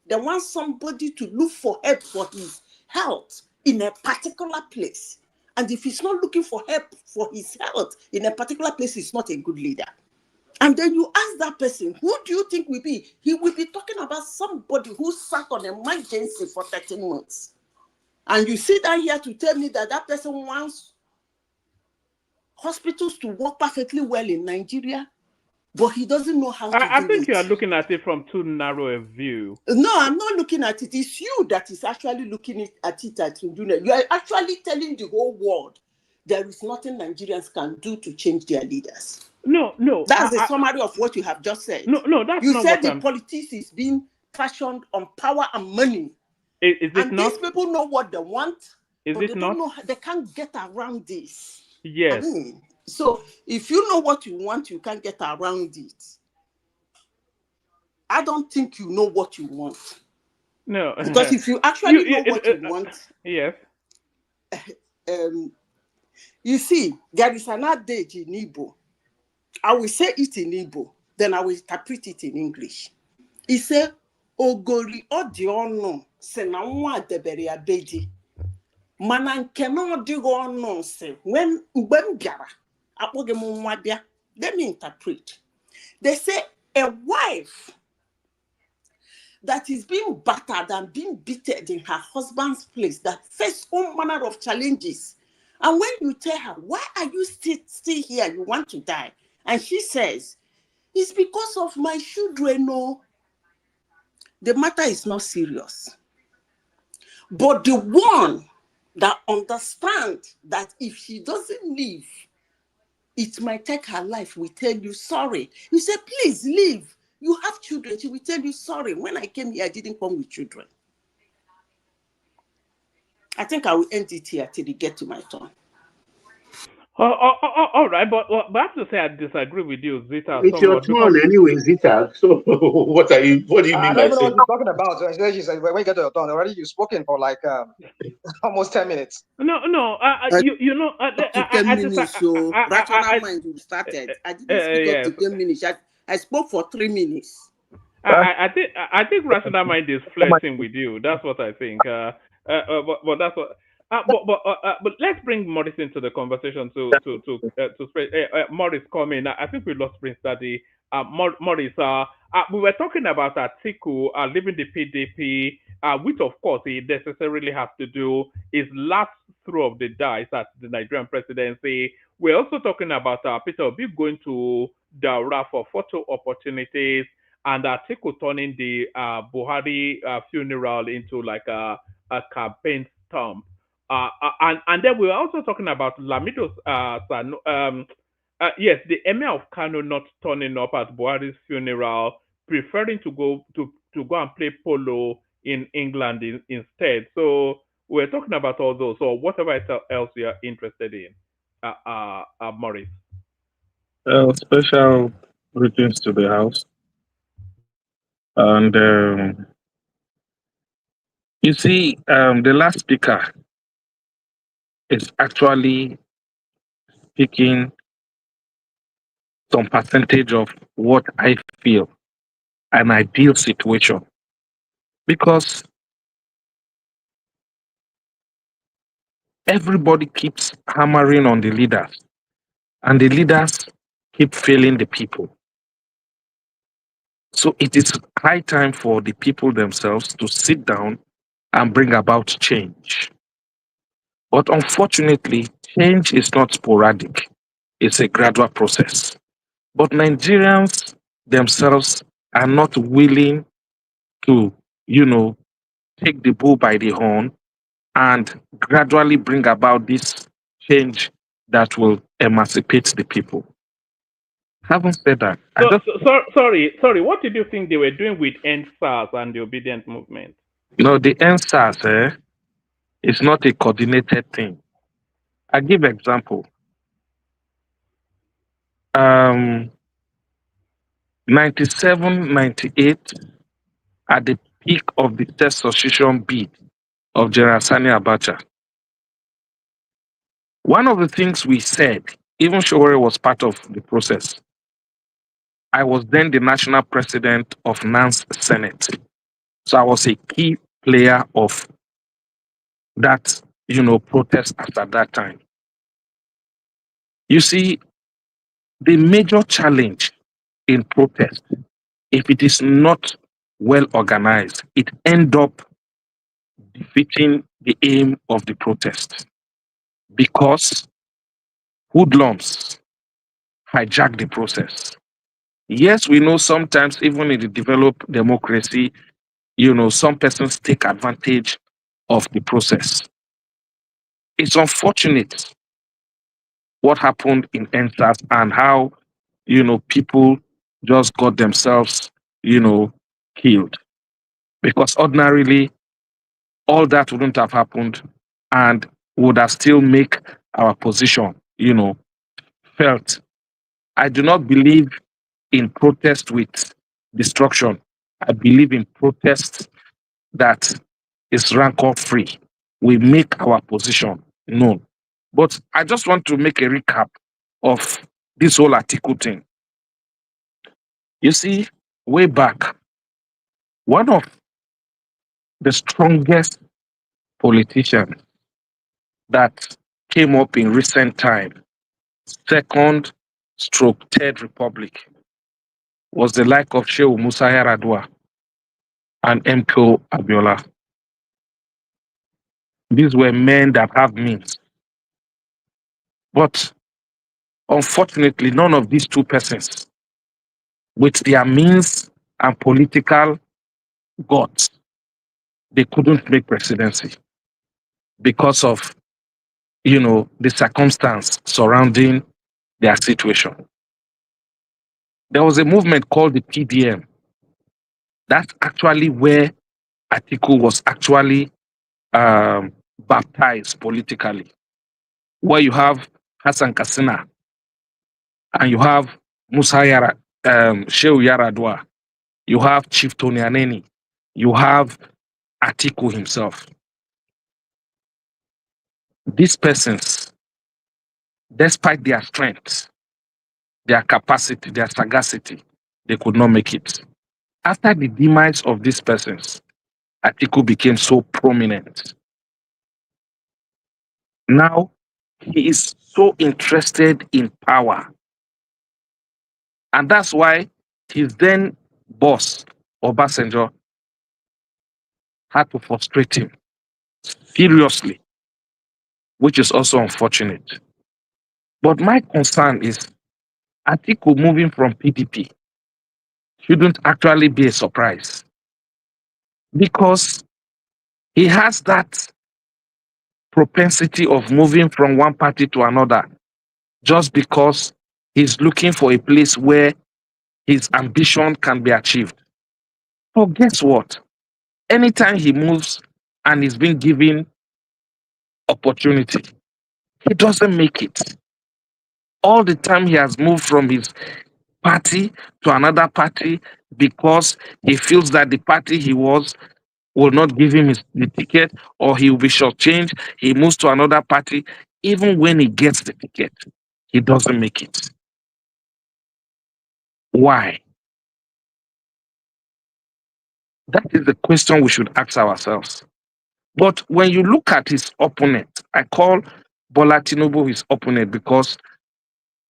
they want somebody to look for help for his health in a particular place. And if he's not looking for help for his health in a particular place, he's not a good leader. And then you ask that person, who do you think will be? He will be talking about somebody who sat on emergency for 13 months. And you sit down here to tell me that that person wants hospitals to work perfectly well in Nigeria, but he doesn't know how to do it. I think you are looking at it from too narrow a view. No, I'm not looking at it. It's you that is actually looking at it. You are actually telling the whole world there is nothing Nigerians can do to change their leaders. No. That's a summary of what you have just said. No, that's you not said what the politics is being fashioned on power and money. Is it and not? These people know what they want, but they don't know. They can't get around this. Yes. So if you know what you want, you can't get around it. I don't think you know what you want. No. Because if you actually know what you want, yes. You see, there is an adage in Igbo. I will say it in Igbo, then I will interpret it in English. It says, Ogori odiono se na nwa debere abeji. Mana nke na odigo ono se when mgbe m biara akpọghị m nwa bịa Let me interpret. They say a wife that is being battered and being beaten in her husband's place, that face all manner of challenges. And when you tell her, why are you still here? You want to die. And she says, it's because of my children. No, the matter is not serious. But the one that understands that if she doesn't leave, it might take her life, will tell you sorry. You say, please leave. You have children. She will tell you sorry. When I came here, I didn't come with children. I think I will end it here till you get to my turn. All right, but I have to say I disagree with you, Zita. It's your turn anyway, Zita. So what do you mean I by don't know saying? what you're talking about. So she said, when you get to your turn, already you've spoken for like almost 10 minutes. No, you know, up to 10 minutes, so rational mind you started. I didn't speak up to 10 minutes. I spoke for 3 minutes. I think rational mind is flirting with you. That's what I think. But that's what. But let's bring Morris into the conversation to spread. Morris, come in. I think we lost Prince Daddy. Morris, we were talking about Atiku leaving the PDP, which of course he necessarily has to do is last throw of the dice at the Nigerian presidency. We're also talking about Peter Obi going to Daura for photo opportunities, and Atiku turning the Buhari funeral into like a campaign stump. And then we were also talking about Lamido's yes, the Emir of Kano not turning up at Buhari's funeral, preferring to go and play polo in England instead. So we're talking about all those, or whatever else you are interested in, Morris. Special greetings to the house. And you see, the last speaker is actually speaking some percentage of what I feel an ideal situation. Because everybody keeps hammering on the leaders, and the leaders keep failing the people. So it is high time for the people themselves to sit down and bring about change. But unfortunately, change is not sporadic. It's a gradual process. But Nigerians themselves are not willing to, take the bull by the horn and gradually bring about this change that will emancipate the people. Having said that, sorry, what did you think they were doing with End SARS and the Obedient Movement? The End SARS is not a coordinated thing. I give example. 97, 98, at the peak of the test association bid of General Sani Abacha. One of the things we said, even Showore was part of the process. I was then the national president of NANS Senate. So I was a key player of that, protest at that time. You see, the major challenge in protest, if it is not well organized, it ends up defeating the aim of the protest because hoodlums hijack the process. Yes, we know sometimes even in the developed democracy, some persons take advantage of the process. It's unfortunate what happened in NSAS and how, people just got themselves, killed. Because ordinarily, all that wouldn't have happened and would have still make our position, felt. I do not believe in protest with destruction. I believe in protest that is rancor free. We make our position known. But I just want to make a recap of this whole Atiku thing. You see, way back, one of the strongest politicians that came up in recent time, second stroke Third Republic was the like of Shehu Musa Yaradua and MKO Abiola. These were men that have means. But unfortunately, none of these two persons, with their means and political guts, they couldn't make presidency because of, the circumstance surrounding their situation. There was a movement called the PDM. That's actually where Atiku was actually baptized politically, where you have Hassan Kassina and you have Shehu Yaradua, you have Chief Tony Aneni, you have Atiku himself. These persons, despite their strength, their capacity, their sagacity, they could not make it. After the demise of these persons, Atiku became so prominent. Now, he is so interested in power. And that's why his then boss, Obasanjo, had to frustrate him seriously, which is also unfortunate. But my concern is Atiku moving from PDP shouldn't actually be a surprise, because he has that propensity of moving from one party to another just because he's looking for a place where his ambition can be achieved. But guess what? Anytime he moves and is being given opportunity, he doesn't make it. All the time he has moved from his party to another party because he feels that the party he was will not give him the ticket, or he will be shortchanged. He moves to another party. Even when he gets the ticket, he doesn't make it. Why? That is the question we should ask ourselves. But when you look at his opponent, I call Bola Tinubu his opponent because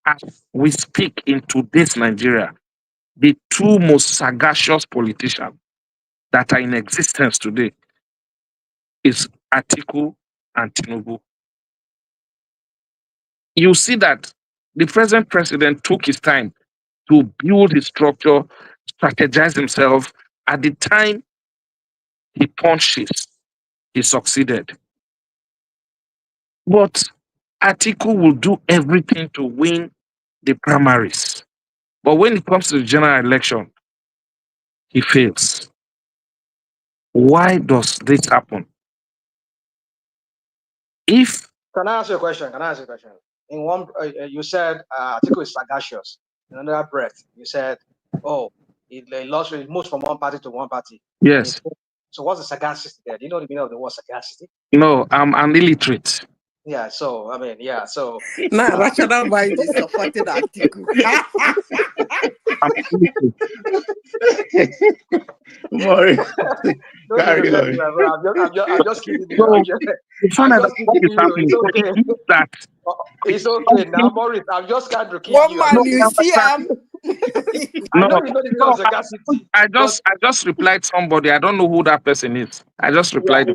as we speak in today's Nigeria, the two most sagacious politicians that are in existence today is Atiku and Tinubu. You see that the present president took his time to build his structure, strategize himself. At the time he punched, he succeeded. But Atiku will do everything to win the primaries. But when it comes to the general election, he fails. Why does this happen? If Can I ask you a question? In one, you said Atiku is sagacious. In another breath, you said, "Oh, he moves from one party to one party." Yes. So what's the sagacity there? Do you know the meaning of the word sagacity? No, I'm an illiterate. Yeah. So I mean, yeah. So now rational mind is supporting Atiku. More. Carry on. I'm just kidding you. It's okay. It's okay. Now, Maurice, I'm just kind of kidding you. Man, you see, I just replied somebody. I don't know who that person is. I just replied.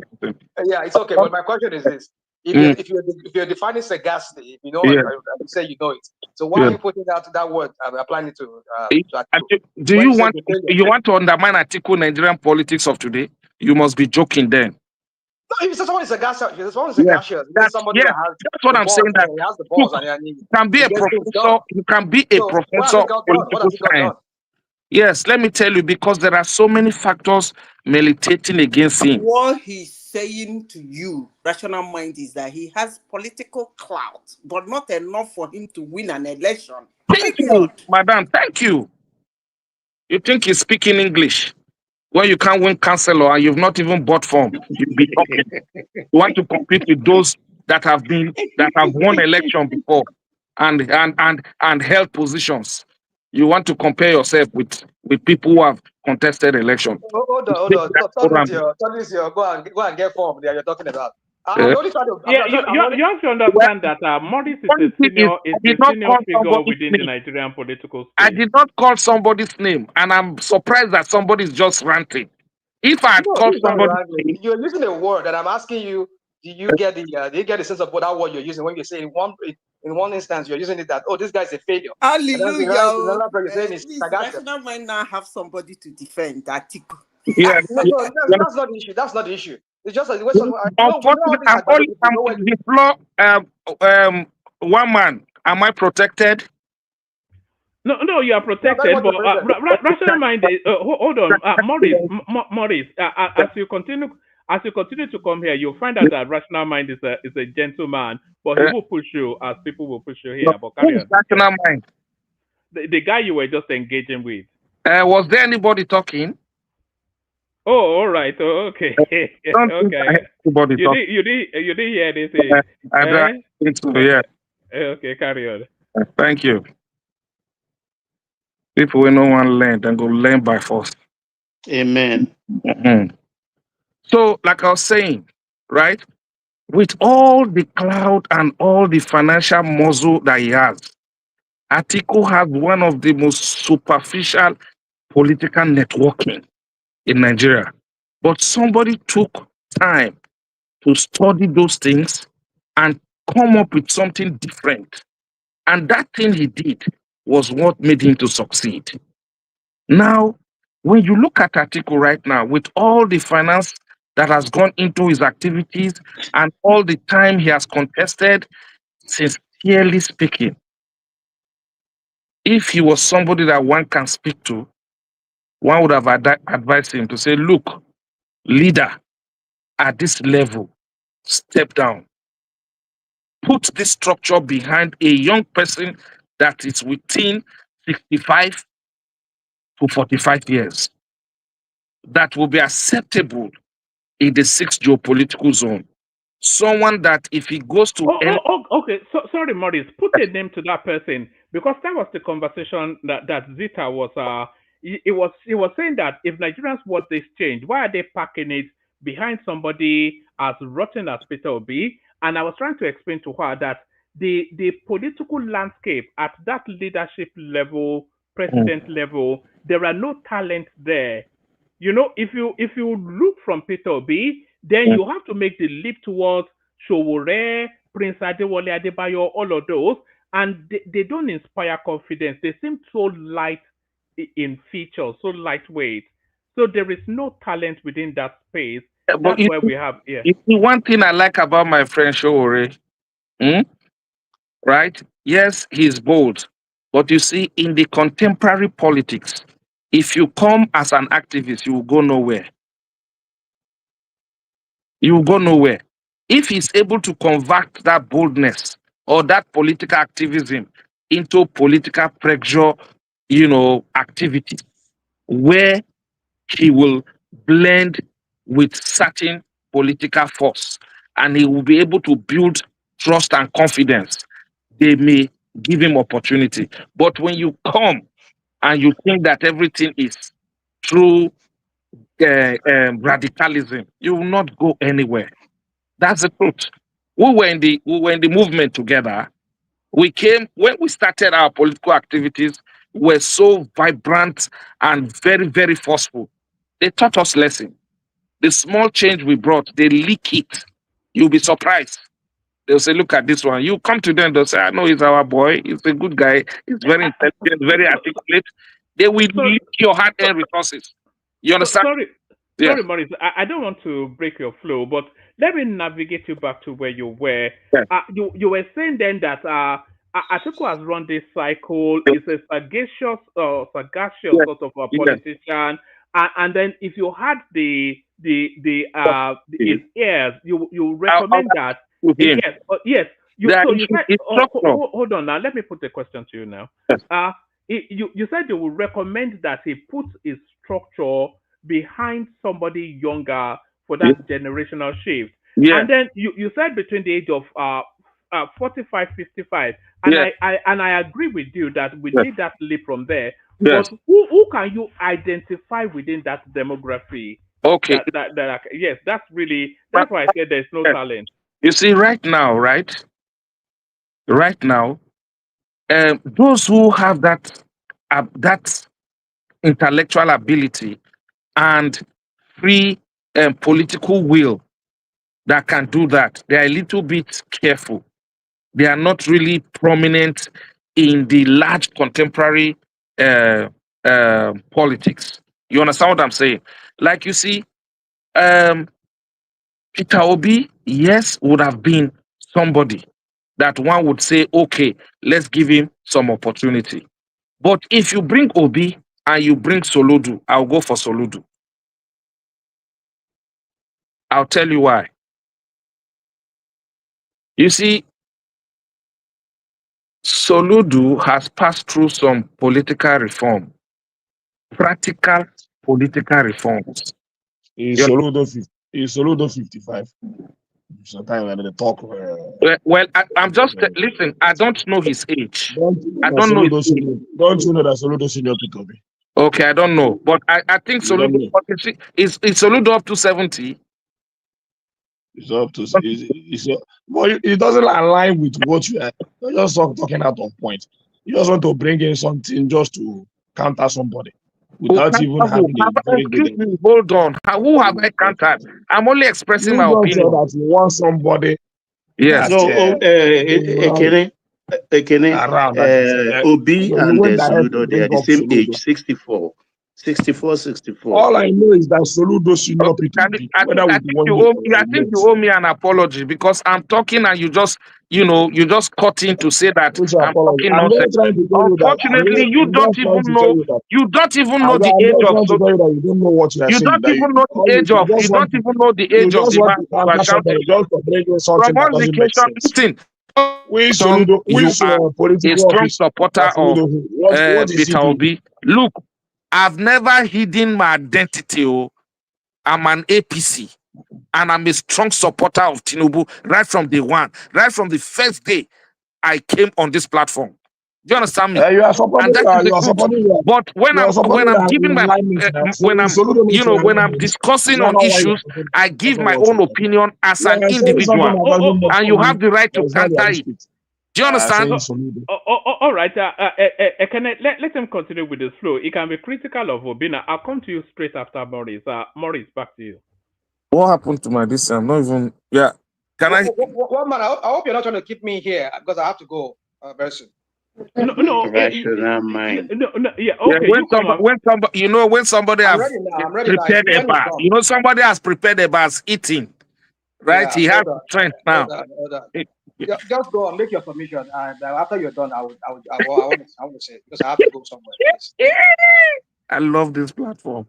Yeah, it's okay. But my question is this: if you're defining sagacity, you know, you say you know it. So why are you putting that word? Applying it to do you want to undermine Atiku Nigerian politics of today? You must be joking then. No, if someone is sagacious, that's somebody that has that's what I'm saying. That he has the balls and you can be a professor. You can be a professor. What has he done? Yes, let me tell you, because there are so many factors militating against him. What he's saying to you, rational mind, is that he has political clout, but not enough for him to win an election. Thank you, madam. Thank you. You think he's speaking English when you can't win councillor and you've not even bought form? You'll be talking. You want to compete with those that have won election before and held positions. You want to compare yourself with people who have contested election. Hold on. Go and get form that you're talking about. I'm only trying to. You have to understand that Morris is a senior figure within the Nigerian political space. I did not call somebody's name, and I'm surprised that somebody's just ranting. If I had called somebody's name, you're using a word, and I'm asking you, do you get the sense of what that word you're using when you say in one instance you're using it that this guy's a failure. Hallelujah. Rational mind now have somebody to defend Atiku. Yeah, no, that's not the issue. That's not the issue. It's just like I'm on the floor. One man. Am I protected? No, you are protected. But rational mind is. Hold on, Morris. As you continue to come here, you'll find out that rational mind is a gentleman, but he will push you as people will push you here. But carry on. Rational mind. The guy you were just engaging with. Was there anybody talking? Oh, all right. Oh, okay. Okay. You didn't hear anything. I don't think so. Yeah. Okay, carry on. Thank you. People will no one learn, then go learn by force. Amen. Mm-hmm. So, like I was saying, right, with all the cloud and all the financial muscle that he has, Atiku has one of the most superficial political networking in Nigeria. But somebody took time to study those things and come up with something different. And that thing he did was what made him to succeed. Now, when you look at Atiku right now, with all the finance that has gone into his activities and all the time he has contested, sincerely speaking, if he was somebody that one can speak to, one would have advised him to say, look, leader at this level, step down. Put this structure behind a young person that is within 65 to 45 years. That will be acceptable in the 6th geopolitical zone. Someone that if he goes to... Okay. So, sorry, Morris. Put a name to that person, because that was the conversation that Zita was... It was saying that if Nigerians want this change, why are they packing it behind somebody as rotten as Peter Obi? And I was trying to explain to her that the political landscape at that leadership level, president level, there are no talent there. You know, if you look from Peter Obi, then you have to make the leap towards Sowore, Prince Adewale Adebayo, all of those, and they don't inspire confidence. They seem so light in features, so lightweight. So there is no talent within that space. That's why we have here. One thing I like about my friend Sowore, right? Yes, he's bold, but you see, in the contemporary politics, if you come as an activist, you will go nowhere. You will go nowhere. If he's able to convert that boldness or that political activism into political pressure, activity, where he will blend with certain political force and he will be able to build trust and confidence, they may give him opportunity. But when you come and you think that everything is through radicalism, you will not go anywhere. That's the truth. We were in the movement together. We came when we started our political activities. We were so vibrant and very, very forceful. They taught us lesson. The small change we brought, they leak it. You'll be surprised. They'll say, look at this one. You come to them, they'll say, I know he's our boy. He's a good guy. He's very intelligent, very articulate. They will leak your hard-earned resources. You understand? Sorry, Morris. I don't want to break your flow, but let me navigate you back to where you were. Yes. You were saying then that Atiku has run this cycle. He's a sagacious sort of a politician. And then if you had his ears, you recommend that. Yes. Hold on now. Let me put the question to you now. You said you would recommend that he puts his structure behind somebody younger for that generational shift. Yeah. And then you said between the age of 45, 55. And I agree with you that we need that leap from there. Yes. But who can you identify within that demography Okay. Yes, that's why I said there's no talent. You see, right now, those who have that intellectual ability and free political will that can do that, they are a little bit careful. They are not really prominent in the large contemporary politics. You understand what I'm saying? Like you see, Peter Obi, yes, would have been somebody that one would say, okay, let's give him some opportunity. But if you bring Obi and you bring Soludo, I'll go for Soludo. I'll tell you why. You see, Soludo has passed through some political reform, practical political reforms. Is Soludo 55? Sometimes when they talk. Well, I'm just listen. I don't know his age. I don't know his age. Don't you know that Soludo senior Peter Obi? Okay, I don't know, but I think Soludo is Soludo up to 70. It's up to but it doesn't align with what you are. You're just talking out of point. You just want to bring in something just to counter somebody without even having excuse me, hold on. Who have I countered? I'm only expressing my opinion. That you want somebody. Yes. So, Kenneh, Obi and Soludo, they are the same age, 64. 64. All I know is that Soludo senior Peter. I think you owe me an apology because I'm talking and you just cut in to say that I'm talking nonsense. Unfortunately, you don't even know the age of Soludo. You don't know what you are saying. You don't even know the age of. You don't even know the age of the man you are shouting. From all indication, listen. You are a strong supporter of Peter Obi. Look, I've never hidden my identity. I'm an APC, and I'm a strong supporter of Tinubu right from day one, right from the first day I came on this platform. Do you understand me? You are supporting. But when I'm giving my when I'm discussing on issues, I give my own opinion as an individual, and you have the right to counter it. Do you understand? All right. Let him continue with his flow. He can be critical of Obina. I'll come to you straight after Maurice. Maurice, back to you. What happened to my this? I'm not even. Yeah. Can I? One man, I hope you're not trying to keep me here because I have to go very soon. No. Yeah. Okay. When somebody has prepared a bar, somebody has prepared a bar eating, right? Yeah, he has strength now. Just go and make your submission, and after you're done, I want to say because I have to go somewhere. I love this platform.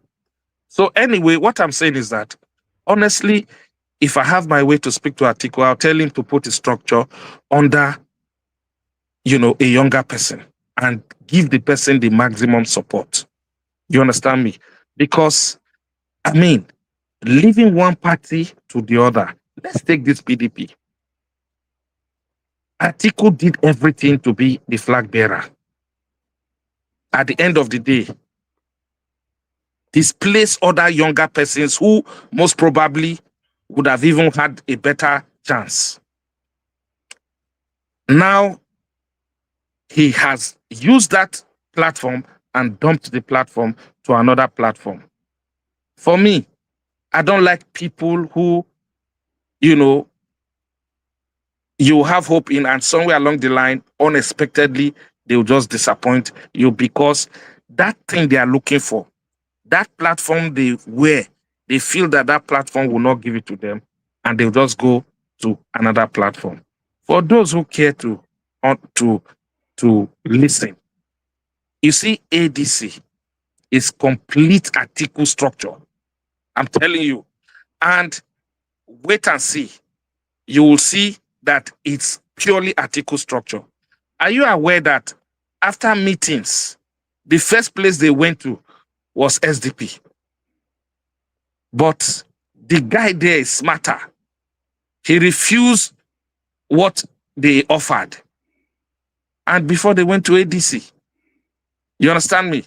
So anyway, what I'm saying is that honestly, if I have my way to speak to Atiku, I'll tell him to put his structure under, a younger person and give the person the maximum support. You understand me? Because, leaving one party to the other, let's take this PDP. Atiku did everything to be the flag bearer. At the end of the day, displace other younger persons who most probably would have even had a better chance. Now, he has used that platform and dumped the platform to another platform. For me, I don't like people who, you have hope in, and somewhere along the line, unexpectedly, they'll just disappoint you because that thing they are looking for, that platform they feel that platform will not give it to them, and they'll just go to another platform. For those who care to listen, you see, ADC is complete Atiku structure. I'm telling you. And wait and see. You will see that it's purely Atiku structure. Are you aware that after meetings, the first place they went to was SDP? But the guy there is smarter. He refused what they offered. And before they went to ADC. You understand me?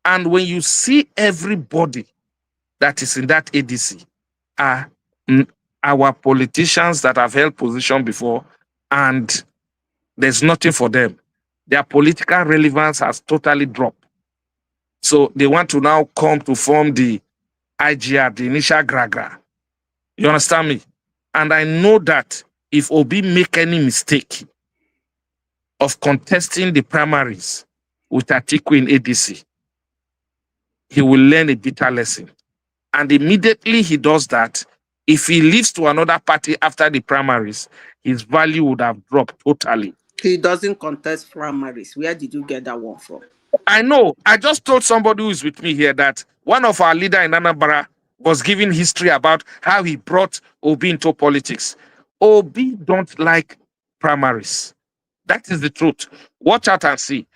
And when you see everybody that is in that ADC are our politicians that have held position before, and there's nothing for them. Their political relevance has totally dropped. So they want to now come to form the IGR, the initial Gragra. You understand me? And I know that if Obi make any mistake of contesting the primaries with Atiku in ADC, he will learn a bitter lesson. And immediately he does that, if he leaves to another party after the primaries, his value would have dropped totally. He doesn't contest primaries. Where did you get that one from? I know. I just told somebody who is with me here that one of our leaders in Anambra was giving history about how he brought Obi into politics. Obi don't like primaries. That is the truth. Watch out and see.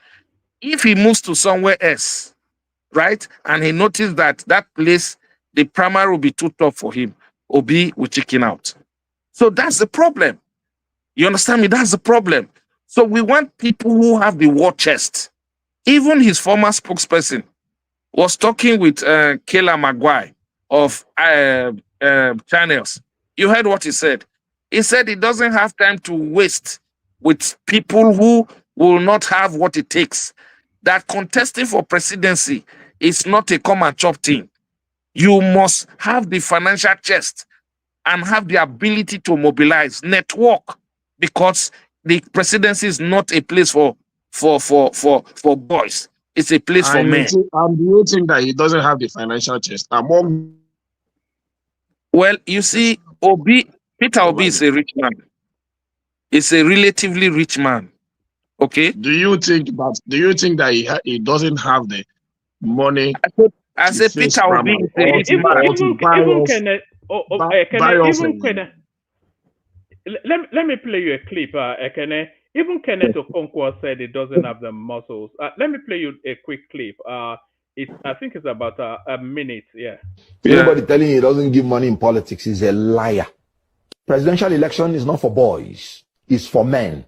If he moves to somewhere else, right, and he noticed that that place, the primary will be too tough for him, Obi will chicken out. So that's the problem. You understand me? That's the problem. So we want people who have the war chest. Even his former spokesperson was talking with Kayla Maguire of Channels. You heard what he said. He said he doesn't have time to waste with people who will not have what it takes. That contesting for presidency is not a come and chop thing. You must have the financial chest and have the ability to mobilize, network, because the presidency is not a place for boys. It's a place for men. And do you think that he doesn't have the financial chest? Well, you see, Peter Obi is a rich man. He's a relatively rich man. Okay. Do you think that he doesn't have the money? I said Peter Obi is a rich man. Let me play you a clip, Kenneh. Even Kenneth Okonkwo said he doesn't have the muscles. Let me play you a quick clip. I think it's about a minute. Yeah. Anybody telling you he doesn't give money in politics is a liar. Presidential election is not for boys. It's for men.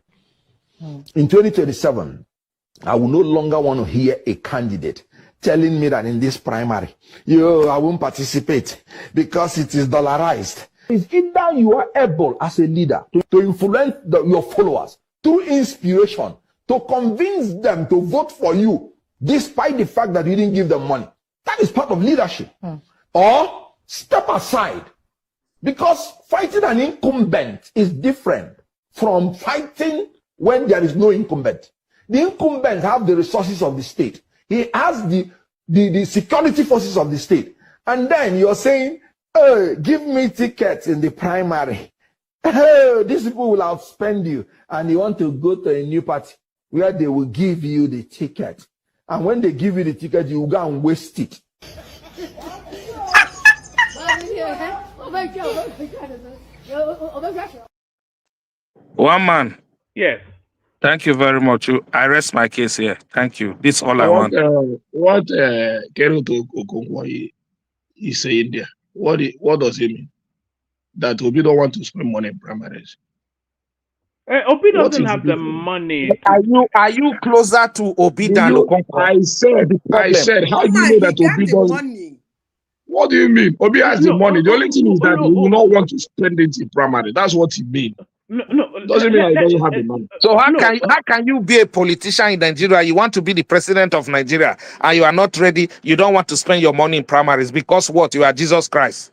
In 2027, I will no longer want to hear a candidate telling me that in this primary, I won't participate because it is dollarized. It's either you are able as a leader to influence your followers through inspiration, to convince them to vote for you, despite the fact that you didn't give them money. That is part of leadership. Or step aside, because fighting an incumbent is different from fighting when there is no incumbent. The incumbent have the resources of the state. He has the security forces of the state. And then you're saying, oh, give me tickets in the primary. Oh, these people will outspend you. And you want to go to a new party where they will give you the ticket. And when they give you the ticket, you will go and waste it. One man. Yes. Thank you very much. I rest my case here. Thank you. This is all I want. What Kenneth Okonkwo is saying there? What does it mean? That Obi don't want to spend money in primaries? Obi doesn't have the money. Are you closer to Obi than Okonkwo? I said, how do you know that Obi doesn't? What do you mean? Obi has the money. The only thing is that he will not want to spend it in primary. That's what he means. Doesn't mean he doesn't have the money. So how can you be a politician in Nigeria? You want to be the president of Nigeria and you are not ready. You don't want to spend your money in primaries because what? You are Jesus Christ.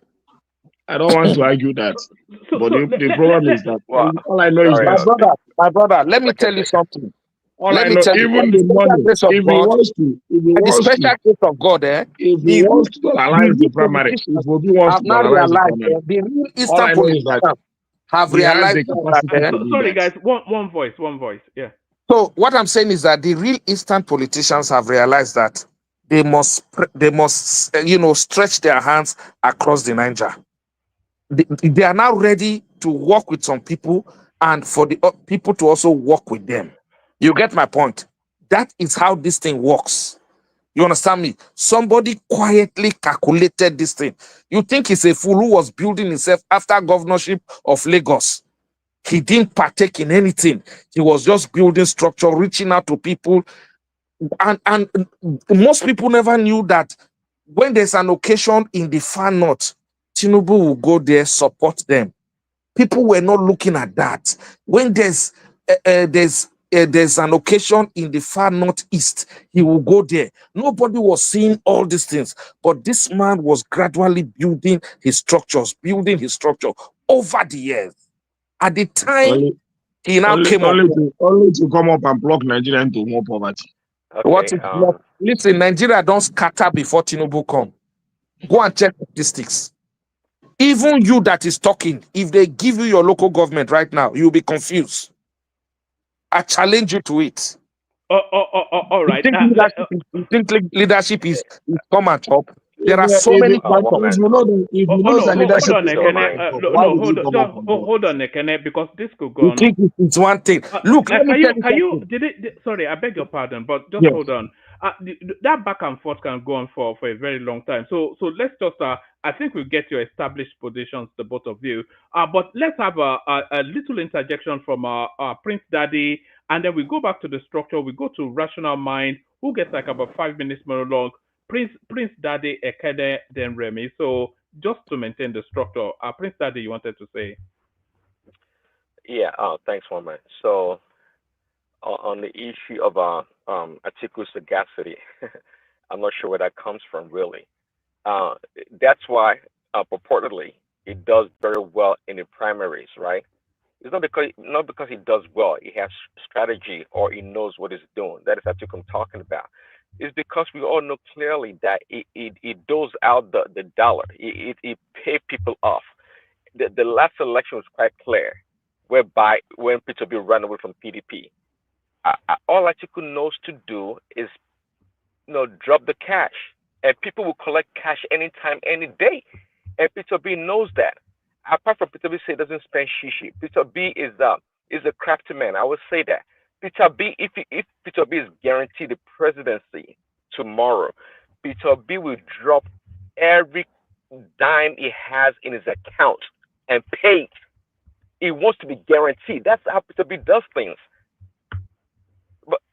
I don't want to argue that. But the problem is that all I know is that my brother, let me tell you something. Let me tell you, even the money, if he wants to, the special case of God, if he wants to align the primary, if Obi wants to align the real Eastern politicians have realized that. Sorry, guys, one voice, yeah. So what I'm saying is that the real Eastern politicians have realized that they must stretch their hands across the Niger. They are now ready to work with some people and for the people to also work with them. You get my point? That is how this thing works. You understand me? Somebody quietly calculated this thing. You think he's a fool who was building himself after governorship of Lagos. He didn't partake in anything. He was just building structure, reaching out to people. And most people never knew that when there's an occasion in the far north, Tinubu will go there, support them. People were not looking at that. When there's an occasion in the far northeast, he will go there. Nobody was seeing all these things, but this man was gradually building his structure over the years. At the time, he now came up. Only to come up and block Nigeria into more poverty. Okay, listen, Nigeria don't scatter before Tinubu come. Go and check statistics. Even you that is talking, if they give you your local government right now, you'll be confused. I challenge you to it. All right. You think leadership is come and top? There are so many. Hold on, Kenneh, because this could go on. You think it's one thing? Look, sorry, I beg your pardon, but just hold on. That back and forth can go on for a very long time. So let's just I think we'll get your established positions, the both of you. But let's have a little interjection from Prince Daddy, and then we go back to the structure. We go to Rational Mind, who gets like about 5 minutes monologue. Prince Daddy, Kenneh, then Remy. So just to maintain the structure, Prince Daddy, you wanted to say? Yeah. Thanks, Woman. So on the issue of Atiku's sagacity, I'm not sure where that comes from, really. That's why purportedly it does very well in the primaries, right? It's not because he does well, he has strategy or he knows what he's doing. That is Atiku I'm talking about. It's because we all know clearly that it doles out the dollar. It pays people off. The last election was quite clear, whereby when Peter B ran away from PDP, all Atiku knows to do is, drop the cash, and people will collect cash anytime, any day, and Peter B knows that. Apart from Peter B say doesn't spend shishi, Peter B is a crafty man. I would say that. Peter B, if Peter B is guaranteed the presidency tomorrow, Peter B will drop every dime he has in his account and pay it. He wants to be guaranteed. That's how Peter B does things.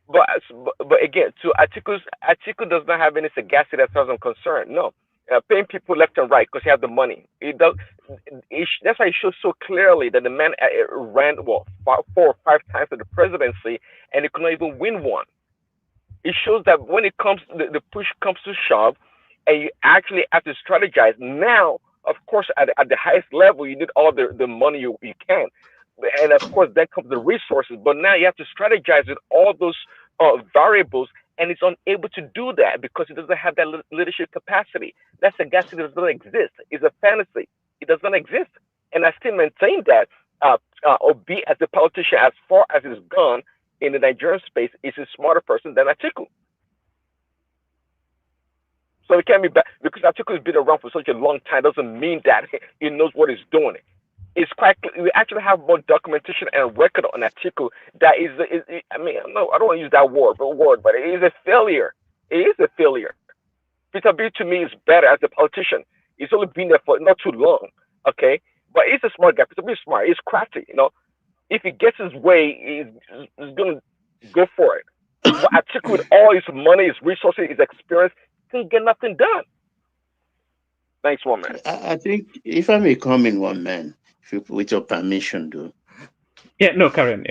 But again, to Atiku does not have any sagacity as far as I'm concerned. No, paying people left and right because he has the money. That's why it shows so clearly that the man ran 4 or 5 times to the presidency and he could not even win one. It shows that when it comes, the push comes to shove, and you actually have to strategize. Now, of course, at the highest level, you need all the money you can. And of course, then comes the resources. But now you have to strategize with all those variables, and it's unable to do that because it doesn't have that leadership capacity. That sagacity does not exist. It's a fantasy. It does not exist. And I still maintain that Obi, as a politician, as far as he's gone in the Nigerian space, is a smarter person than Atiku. So it can't be bad because Atiku has been around for such a long time. Doesn't mean that he knows what he's doing. It's quite. We actually have more documentation and record on Atiku that is. I mean, I don't want to use that word, but it is a failure. It is a failure. Peter B to me is better as a politician. He's only been there for not too long, okay? But he's a smart guy. Peter B is smart. He's crafty, If he gets his way, he's gonna go for it. But Atiku, with all his money, his resources, his experience, can get nothing done. Thanks, woman. I think if I may come in, one man, with your permission, though. Yeah, no, Karen.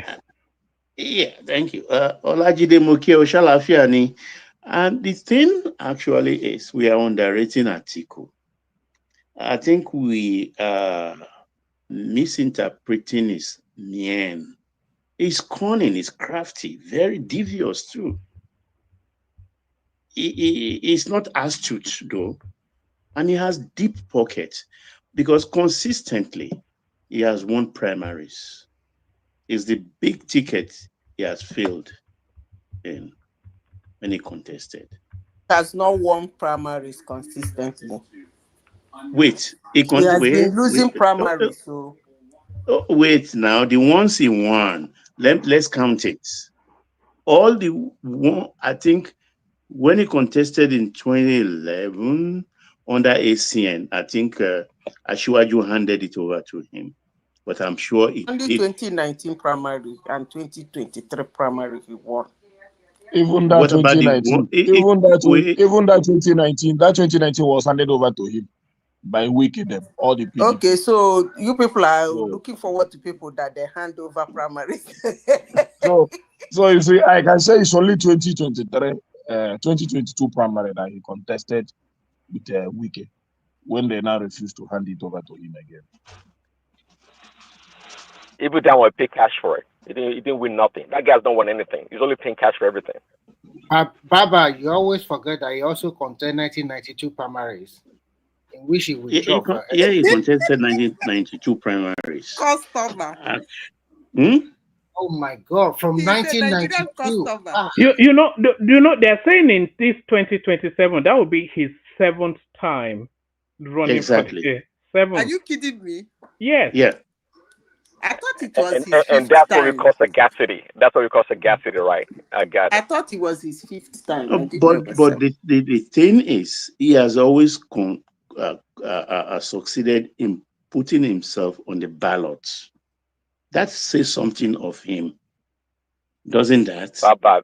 Yeah, thank you. Olajide Mokio Shalafiani. And the thing actually is we are underrating Atiku. I think we are misinterpreting his mien. He's cunning, he's crafty, very devious too. He's not astute though, and he has deep pockets because consistently he has won primaries. It's the big ticket he has failed in when he contested. Has not won primaries consistently. Wait, he has been losing primaries. So wait now, the ones he won, let's count it. All the one, I think, when he contested in 2011 under ACN, I think Asiwaju handed it over to him. But I'm sure it only 2019 primary and 2023 primary he won. Even that 2019, even that 2019, that 2019 was handed over to him by Wike and them, all the PDP. Okay, so you people are looking forward to people that they hand over primaries. so you see, I can say it's only 2023, 2022 primary that he contested with Wike, when they now refused to hand it over to him again. Even that one pay cash for it. He didn't win nothing. That guy's don't win anything. He's only paying cash for everything. Baba, you always forget that he also contested 1992 primaries, in which he withdrew. He contested 1992 primaries. Customer. Oh my God! From 1992. You know, do you know they're saying in this 2027 that will be his 7th time running for the 7th. Are you kidding me? Yes. Yeah. I thought it was his 5th and that's time. what we call sagacity. That's what we call sagacity, right? I got it. I thought it was his 5th time. But the thing is, he has always succeeded in putting himself on the ballot. That says something of him, doesn't that? Because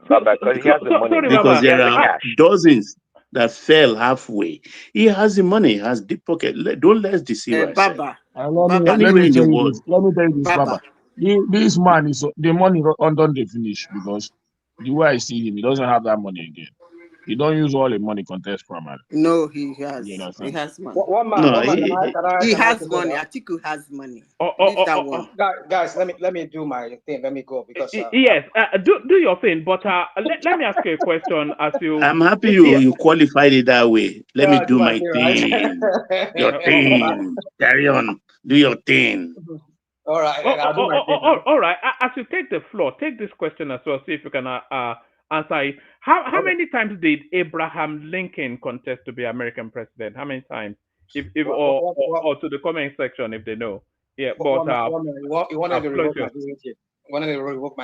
he has the money. Because there are dozens that fell halfway. He has the money, he has the pocket. Don't let's deceive ourselves. Let me tell you this, Baba. This man is the money don't they finish, because the way I see him, he doesn't have that money again. He don't use all the money contest primary. No, he has. He has money. He has money. Atiku has money. That one. Guys, let me do my thing. Let me go because yes, do your thing. But let me ask you a question. As you, I'm happy you qualified it that way. Let me do my thing. Your thing. Carry on. Do your thing. All right. All right. As you take the floor, take this question as well. See if you can answer it. How many times did Abraham Lincoln contest to be American president? How many times? Or to the comment section if they know. Yeah, but you wanted to revoke my citizenship. My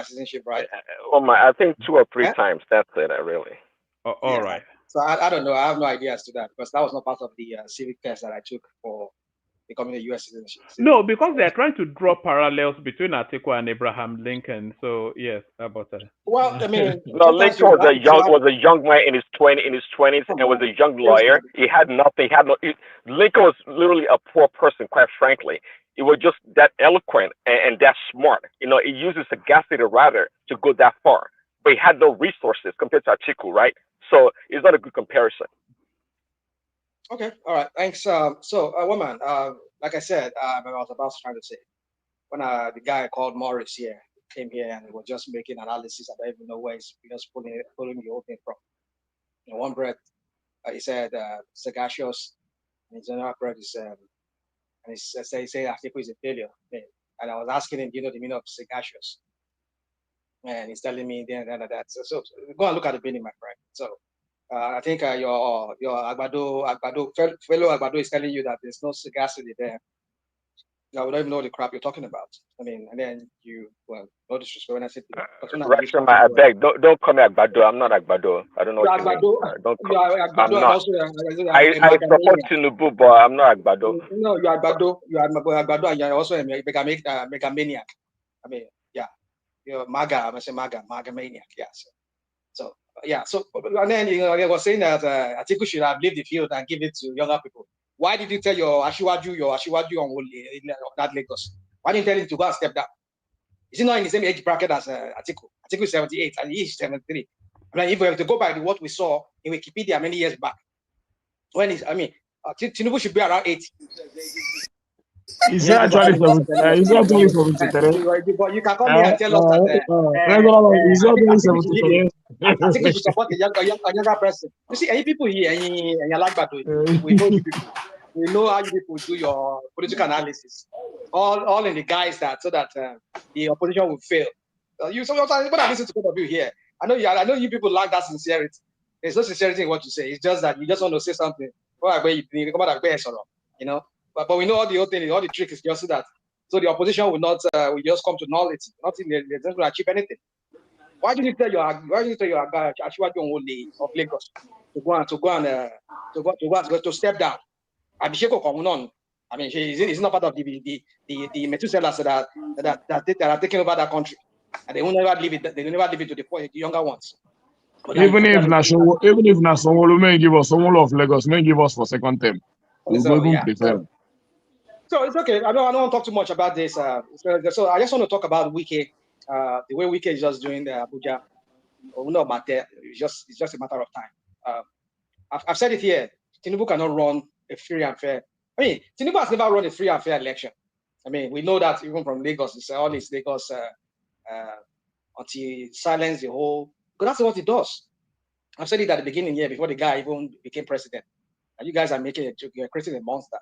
citizenship, right? I think 2 or 3 times. That's it. Really. All right. So I don't know. I have no idea as to that, because that was not part of the civic test that I took for becoming a U.S. citizen. No, because they're trying to draw parallels between Atiku and Abraham Lincoln. So yes, about that. Well, I mean, Lincoln was a young man in his 20s, and was a young lawyer. He had nothing. Lincoln was literally a poor person, quite frankly. He was just that eloquent and that smart. You know, he uses sagacity rather to go that far, but he had no resources compared to Atiku, right? So it's not a good comparison. Okay, all right, thanks. Woman, like I said, I was about to try to say, when the guy called Morris here came here and he was just making analysis, I don't even know where he's just pulling the whole thing from. In one breath, he said sagacious, and in another breath, he said Atiku is a failure. And I was asking him, do you know the meaning of sagacious? And he's telling me that. So go and look at the meaning, my friend. So. I think your fellow Agbado is telling you that there's no sagacity there. I don't even know the crap you're talking about. I mean, and then no disrespect when I said Rashoma, I beg, don't call me Agbado. I'm not Agbado. I don't know what you mean. Don't call me. I'm not. I support Tinubu, but I'm not Agbado. No, you're Agbado. You're Agbado, and you're also a mega maniac. I mean, yeah, you're MAGA. I'm say MAGA maniac. Yeah. So and then they were saying that Atiku should have left the field and give it to younger people. Why did you tell your Ashiwaju on that Lagos? Why didn't you tell him to go and step down? Is he not in the same age bracket as Atiku? Atiku is 78 and he is 73. I mean, if we have to go by what we saw in Wikipedia many years back, Tinubu should be around 80. He's actually 73. But you can come here and tell us that he's only 73. I think you should support a younger person. You see, any people here, and you like that, we know you people. We know how you people do your political analysis. All in the guise so that the opposition will fail. Sometimes when I listen to both of you here, I know you people lack that sincerity. There's no sincerity in what you say. It's just that you just want to say something. You know. But we know all the whole thing, all the trick is just so that the opposition will not will just come to knowledge. Nothing, they don't achieve anything. Why did you tell your guy Ashiwaju of Lagos to step down? I mean, he's not part of the Methuselahs that are taking over that country, and they will never leave it. They will never leave it to the younger ones. Even if National may give us someone of Lagos, may give us for second term. We'll go even prefer. So it's okay. I don't want to talk too much about this. So I just want to talk about Wike. The way Wike is just doing the Abuja. No matter. It's just a matter of time. I've said it here. Tinubu cannot run a free and fair. I mean, Tinubu has never run a free and fair election. I mean, we know that even from Lagos. It's all his Lagos until silence the whole. Because that's what he does. I've said it at the beginning here before the guy even became president. And you guys are making a joke. You're creating a monster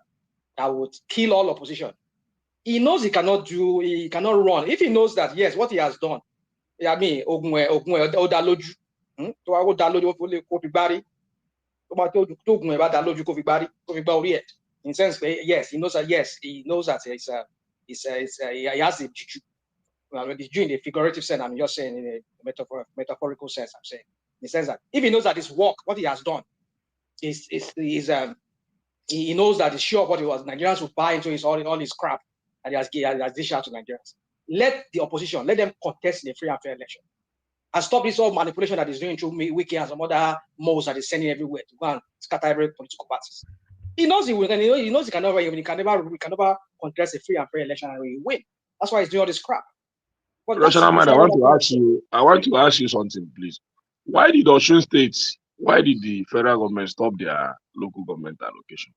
that would kill all opposition. He knows he cannot run. If he knows that, yes, what he has done, I mean, in sense, yes, he knows that, yes, he knows that he has the juju. Well, the juju in the figurative sense, I'm just saying in a metaphorical sense, I'm saying. In the sense that if he knows that his work, what he has done, he knows that he's sure what he was. Nigerians will buy into all his crap and he has dished out to Nigerians. Let the opposition, let them contest in a free and fair election. And stop this all manipulation that is doing through Wike and some other moles that is sending everywhere to go and scatter every political parties. He knows he will, and he knows he can never contest a free and fair election and he will win. That's why he's doing all this crap. But I want to ask you something, please. Why did the federal government stop their local government allocation?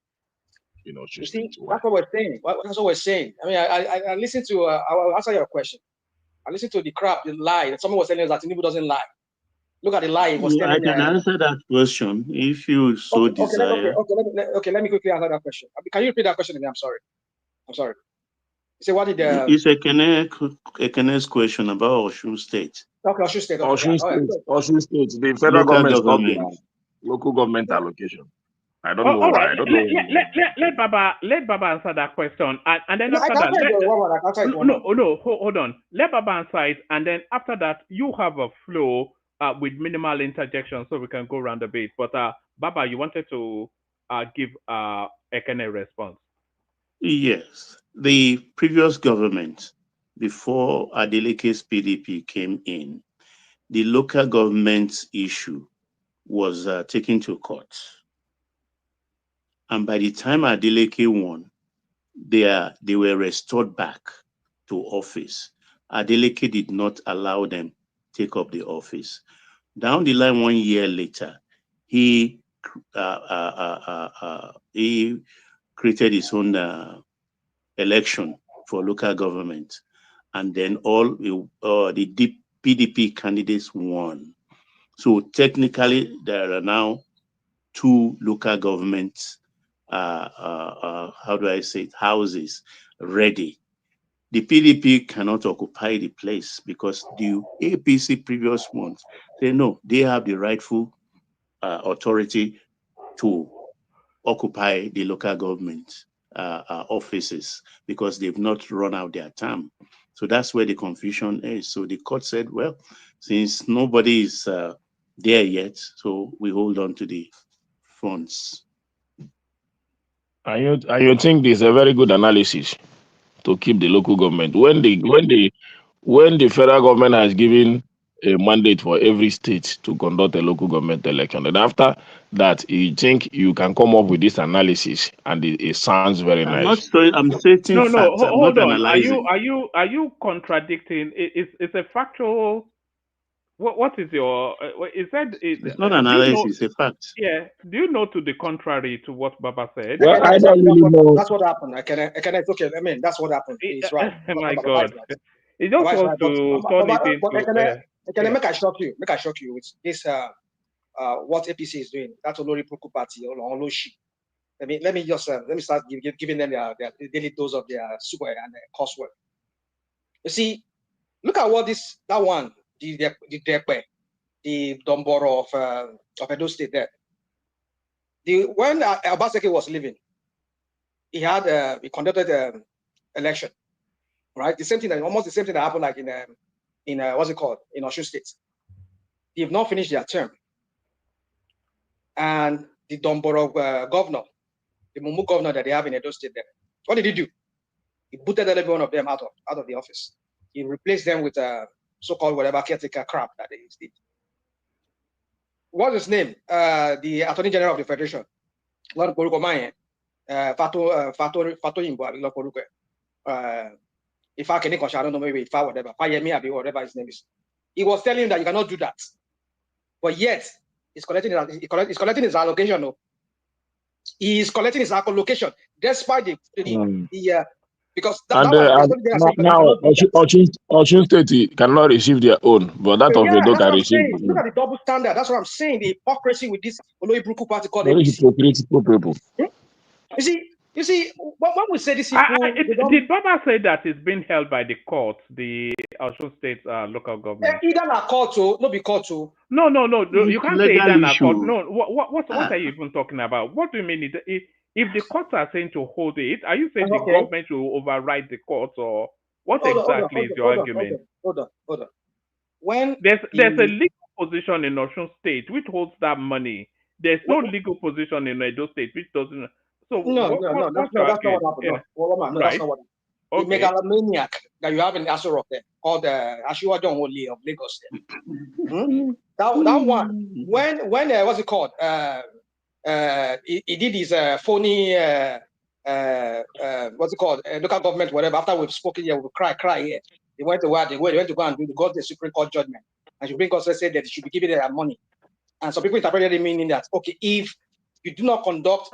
You see, that's what we're saying. That's what we're saying. I mean, I listened to. I will answer your question. I listened to the crap, the lie. Someone was telling us that Tinubu doesn't lie. Look at the lie he was telling. I can answer that question if you so desire. Okay, let me quickly answer that question. Can you repeat that question again? I'm sorry. You say what did It's a Kenneh's question about Osun State. Okay, Osun State. Okay, Osun State. The federal government stopped their local government allocation. I don't know why. I don't know. Let Baba answer that question, and then after that, hold on. Let Baba answer it, and then after that, you have a flow with minimal interjection, so we can go around a bit. But Baba, you wanted to give a Kenneh response. Yes, the previous government, before Adeleke's PDP came in, the local government issue was taken to court. And by the time Adeleke won, they were restored back to office. Adeleke did not allow them take up the office. Down the line, 1 year later, he created his own election for local government, and then all the PDP candidates won. So technically, there are now 2 local governments. How do I say it? Houses ready. The PDP cannot occupy the place because the APC previous ones, they know they have the rightful authority to occupy the local government offices because they've not run out their term. So that's where the confusion is. So the court said, well, since nobody is there yet, so we hold on to the funds. And you think this is a very good analysis to keep the local government when the federal government has given a mandate for every state to conduct a local government election, and after that, you think you can come up with this analysis, and it sounds very nice. I'm stating facts. No, hold on. Analyzing. Are you contradicting? It's a factual. What is your? Is that? It's not analysis. It's a fact. Yeah. Do you know to the contrary to what Baba said? Well, I don't really know. That's what happened. It's okay. I mean, that's what happened. He's right. Oh my God. He just wants to turn it into. Make I shock you. With this what APC is doing. That's Olori Poku Party or Oloshi. Let me start giving them their daily dose of their super and their coursework. You see, look at what that one. The Domboro of Edo State there. When Obaseki was living, he conducted election, right? Almost the same thing that happened like in what's it called, in Osun State. They've not finished their term, and the Domboro governor, the Mumu governor that they have in Edo State there, what did he do? He booted every one of them out of the office. He replaced them with so-called whatever caretaker crap that they did. what's his name? The Attorney General of the Federation. Lord Poruko Maye. Fato Imbo, Lord Poruko. If I can, I don't know, maybe if I whatever, whatever his name is. He was telling him that you cannot do that. But yet, he's collecting his allocation. No? He is collecting his allocation despite the because now Osun State cannot receive their own, but that of Edo can receive. Look at the double standard. That's what I'm saying. The hypocrisy with this Oloibruku party called people. You see, when we say this people, did Baba say that it's been held by the court, the Osun State local government? Either na court, no be court. No. You can't say either na court. No, what are you even talking about? What do you mean? If the courts are saying to hold it, are you saying the government will override the courts, or what exactly is your argument? Hold on. When there's a legal position in Osun State which holds that money, there's no legal position in Edo State which doesn't. So no, that's not what happened. No, that's not what happened. The megalomaniac that you have in Asoro there, called Ashiwa John Wole of Lagos. That one, when what's it called? He did his phony what's it called? Local government, whatever. After we've spoken here, we cry here. They went to where they went to go and got the Supreme Court judgment, and Supreme Court said that they should be giving their money. And some people interpreted it meaning that okay, if you do not conduct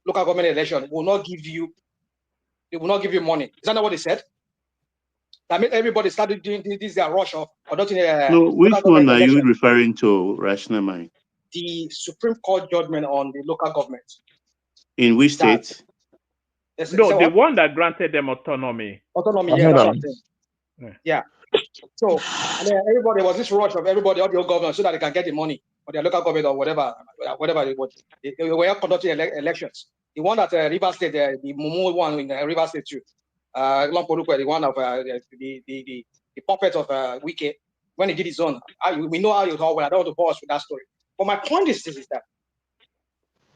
local government election, they will not give you money. Is that not what they said? That made everybody started doing this rush of conducting no, which one are you referring to, Rational Mind? The Supreme Court judgment on the local government. In which state? The one that granted them autonomy. Autonomy, yeah, that's what I'm saying. Yeah. So and then everybody was this rush of everybody, all the old government, so that they can get the money for their local government or whatever they want. They were conducting elections. The one at Rivers State, the Mumu one in Rivers State too. The one of the puppet of Wike, when he did his own. We know how you talk. I don't want to bore us with that story. But my point is that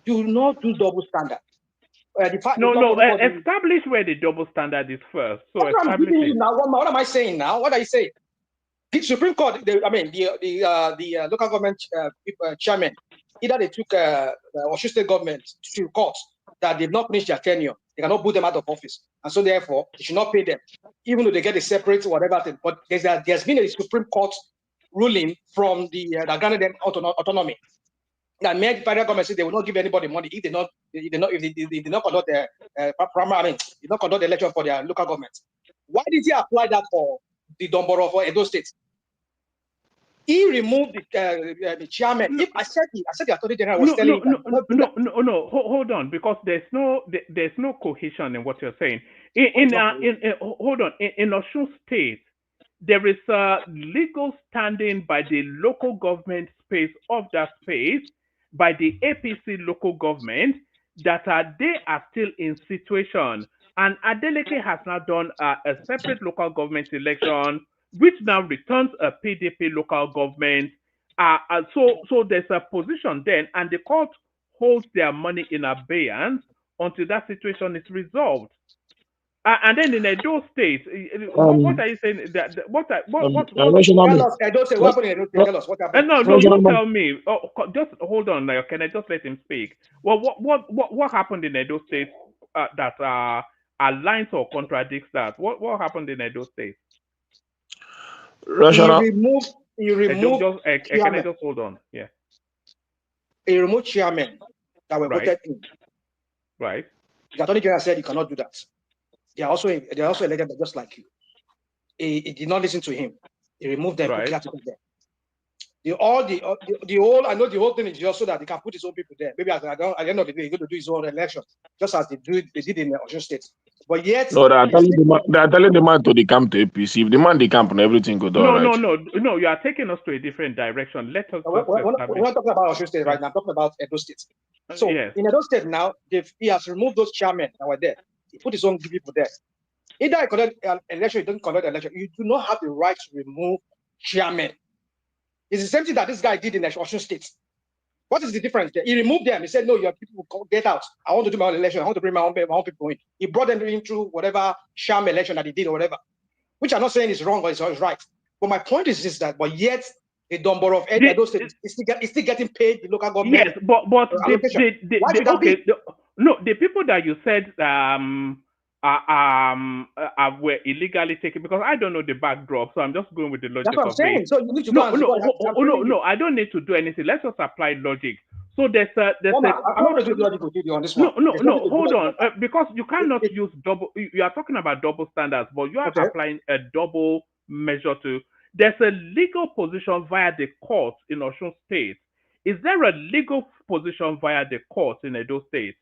do not do double standard. Establish where the double standard is first. So establish it. Now, what am I saying now? What are you saying? The Supreme Court, the local government chairman, either they took Osun State government to court that they've not finished their tenure. They cannot put them out of office. And so therefore, they should not pay them, even though they get a separate whatever thing. But there's been a Supreme Court ruling from that granted them autonomy. That made federal government say they will not give anybody money if they did not conduct the conduct the election for their local government. Why did he apply that for the Domboro for Edo State? He removed the chairman. If I said the Attorney General was telling no. Hold on, because there's no cohesion in what you're saying. In Osun State, there is a legal standing by the local government space of that space, by the APC local government, that they are still in situation. And Adeleke has now done a separate local government election, which now returns a PDP local government. So there's a position then, and the court holds their money in abeyance until that situation is resolved. And then in Edo State, what are you saying? What happened in Edo State? Tell us what happened. No, don't tell me. Just hold on, can I just let him speak? Well, what happened in Edo State that aligns or contradicts that? What happened in Edo State? He removed. Can I just hold on? Yeah. He removed chairmen that were voted in. Right. The Attorney General said you cannot do that. They are also elected just like you. He did not listen to him. He removed them. Right. I know the whole thing is just so that he can put his own people there. Maybe at the end of the day, he's going to do his own election, just as they did in Osun State. But yet, no, they are telling the man to come to APC. If the man they camp, everything goes all right. No. You are taking us to a different direction. Let us. We're not talking about Osun State right now. I'm talking about Edo State. So in Edo State now, he has removed those chairmen that were there. He put his own people there. Either you conduct an election, you don't conduct an election. You do not have the right to remove chairmen. It's the same thing that this guy did in Osun State. What is the difference there? He removed them. He said, no, your people will get out. I want to do my own election. I want to bring my own people in. He brought them in through whatever sham election that he did or whatever, which I'm not saying is wrong or is right. But my point is that, but yet the number of Edo State is still getting paid the local government. Yes, but the people that you said were illegally taken, because I don't know the backdrop, so I'm just going with the logic. That's what I'm saying. So you need to no, I don't need to do anything. Let's just apply logic. So there's a I'm not going to do logic with you on this one. No, hold on, because you cannot use double. You are talking about double standards, but you are applying a double measure to. There's a legal position via the court in Osun State. Is there a legal position via the court in Edo State?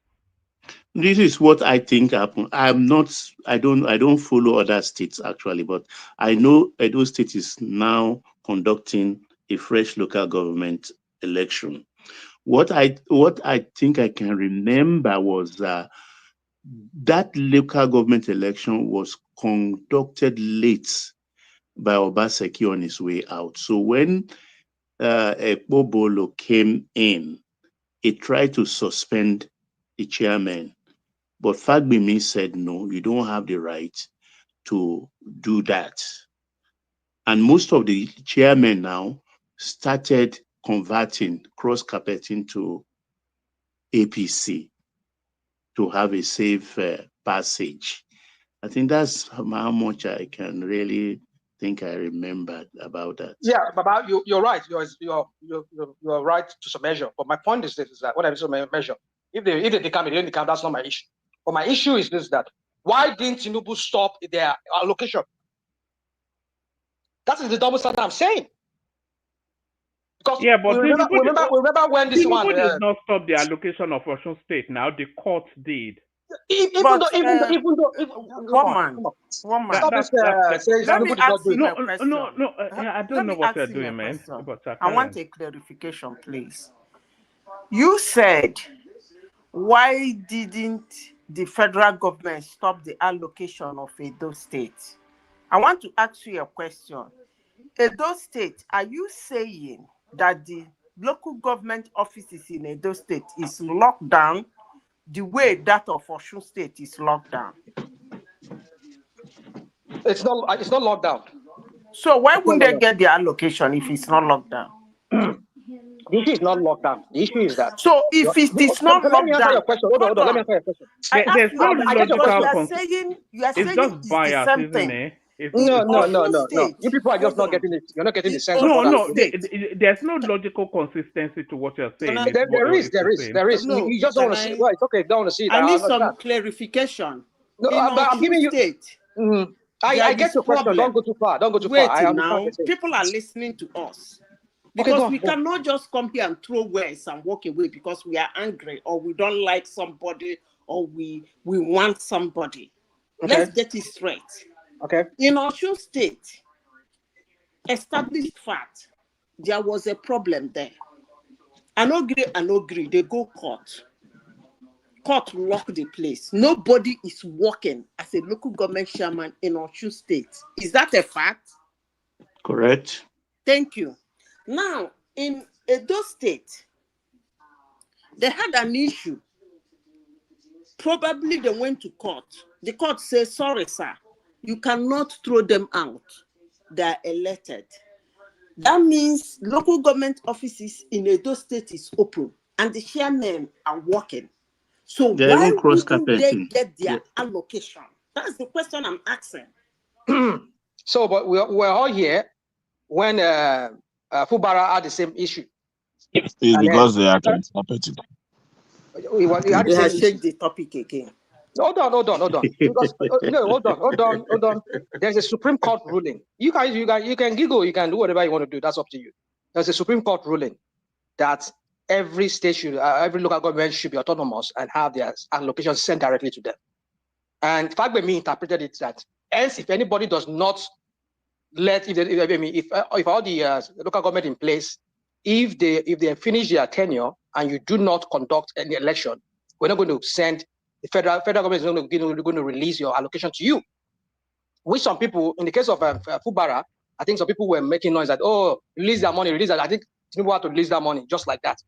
This is what I think happened. I don't follow other states actually, but I know Edo State is now conducting a fresh local government election. What I think I can remember was that local government election was conducted late by Obaseki on his way out. So when Ekpobolo came in, he tried to suspend the chairman, but Fagbemi said, no, you don't have the right to do that. And most of the chairmen now started converting, cross-carpeting to APC to have a safe passage. I think that's how much I can really think I remembered about that. Yeah, Baba, you're right. You're right to some measure. But my point is this: is that what I mean to measure, if they decamp, they didn't decamp, that's not my issue. But my issue is this: that why didn't Tinubu stop their allocation? That is the double standard I'm saying. Because yeah, but remember when this one did not stop the allocation of Osun State. Now the court did. Even though, woman. Stop this. Let me ask you a question. No. I don't know what you're doing, man. But I want a clarification, please. You said, why didn't the federal government stop the allocation of Edo State? I want to ask you a question. Edo State, are you saying that the local government offices in Edo State is locked down the way that of Osun State is locked down? It's not locked down. So why wouldn't they get the allocation if it's not locked down? The issue is not locked down. The issue is that. So if it is not locked down. Let me answer your question. Hold on. Let me answer your question. There's no logical. You are saying it's just bias, isn't it? No. You people are just not getting it. You're not getting the sense. No. There's no logical consistency to what you're saying. There is. No, you just don't want to see. Well, it's okay. Don't want to see it. I need some clarification. No, I'm giving you. I get your question. Don't go too far. Now, people are listening to us. Because we cannot just come here and throw words and walk away because we are angry or we don't like somebody or we want somebody. Okay. Let's get it straight. Okay. In Osun State, established fact, there was a problem there. I no agree. They go court. Court lock the place. Nobody is working as a local government chairman in Osun State. Is that a fact? Correct. Thank you. Now, in Edo State, they had an issue. Probably they went to court. The court says, sorry, sir, you cannot throw them out. They are elected. That means local government offices in Edo State is open and the chairmen are working. So why wouldn't they get their allocation? That's the question I'm asking. So, but we're all here when Fubara had the same issue. It's because they are competitive. They have changed the topic again. Hold on. Because, hold on. There's a Supreme Court ruling. You can giggle, you can do whatever you want to do. That's up to you. There's a Supreme Court ruling that every state should, every local government should be autonomous and have their allocations sent directly to them. And Fagbemi interpreted it that, hence, if anybody does not let, if all the local government in place, if they finish their tenure and you do not conduct any election, we're not going to send the federal government is going to release your allocation to you. Which some people, in the case of Fubara, I think some people were making noise that, oh, release that money, release that. I think Tinubu had to release that money just like that.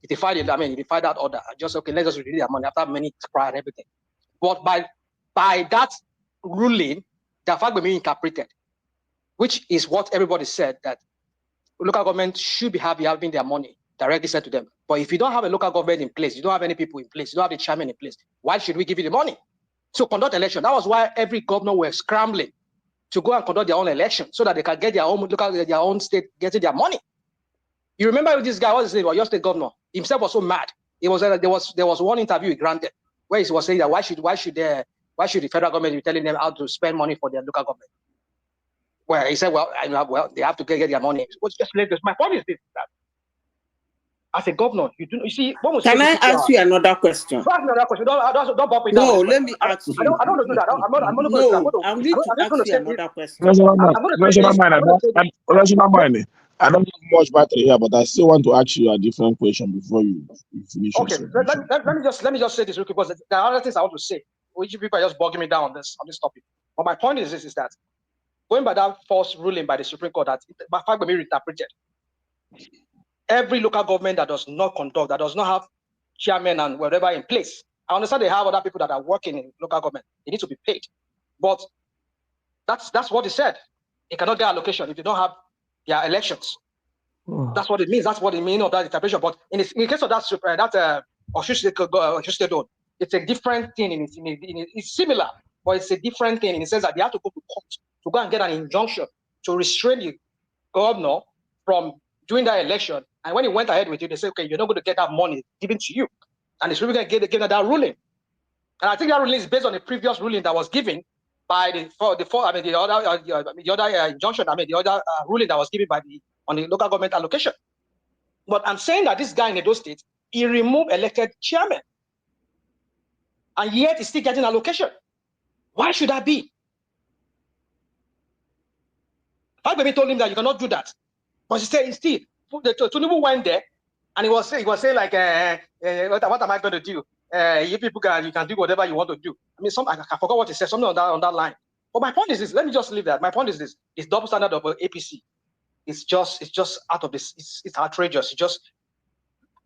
He defied that order. Just, okay, let's just release that money after many cry and everything. But by that ruling, the Fagbemi interpreted, which is what everybody said, that local government should be happy having their money directly sent to them. But if you don't have a local government in place, you don't have any people in place, you don't have the chairman in place, why should we give you the money? So conduct election. That was why every governor were scrambling to go and conduct their own election so that they can get their own their own state getting their money. You remember this guy, what is his name? Your state governor himself was so mad. It was there was one interview he granted where he was saying that why should the federal government be telling them how to spend money for their local government? Well, he said, well, they have to get their money. What's just Lagos? My point is this: that as a governor, you see. Can I ask you another question? Ask another question. Don't bump it down. No, let me ask you. I don't want to do that. I need to ask you another question. I don't have much battery here, but I still want to ask you a different question before you finish. Okay, let me just say this real quick because there are other things I want to say, which people are just bogging me down on this topic. But my point is this: is that going by that false ruling by the Supreme Court that by fact be reinterpreted, every local government that does not conduct, that does not have chairman and whatever in place. I understand they have other people that are working in local government; they need to be paid, but that's what they said. They cannot get allocation if they don't have their elections. That's what it means. That's what it means of that interpretation. But in the case of that it's a different thing. It's similar, but it's a different thing in the sense that they have to go to court to go and get an injunction to restrain the governor from doing that election. And when he went ahead with it, they said, okay, you're not going to get that money given to you. And it's really going to give that ruling. And I think that ruling is based on the previous ruling that was given by the other injunction. The other ruling that was given on the local government allocation. But I'm saying that this guy in Edo State, he removed elected chairman, and yet he's still getting allocation. Why should that be? Fagbemi told him that you cannot do that, but he said still. Tinubu went there, and he was saying like, what am I going to do? You people you can do whatever you want to do. I mean, I forgot what he said, something on that line. But my point is this. Let me just leave that. My point is this: it's double standard of APC. It's just out of this. It's outrageous. It's just,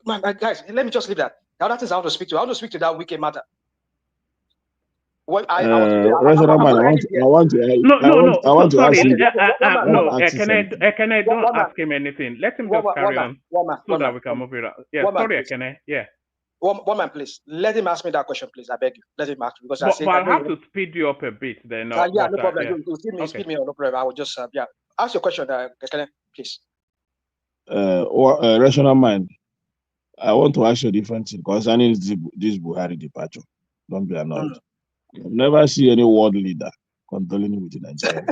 my guys. Let me just leave that. The other things I want to speak to. I want to speak to that Wike matter. What I want to ask him. Kenneh, don't ask him anything. Let him just carry on so that we can move it up. Yeah, sorry, Kenneh. Yeah. One man, please. Let him ask me that question, please. I beg you. Let him ask me because I'll have to speed you up a bit then. No problem. You speed me, no problem. I will just ask your question, Kenneh, please. Rational mind. I want to ask you a different thing concerning this Buhari departure. Don't be annoyed. I've never seen any world leader condoling with the Nigerian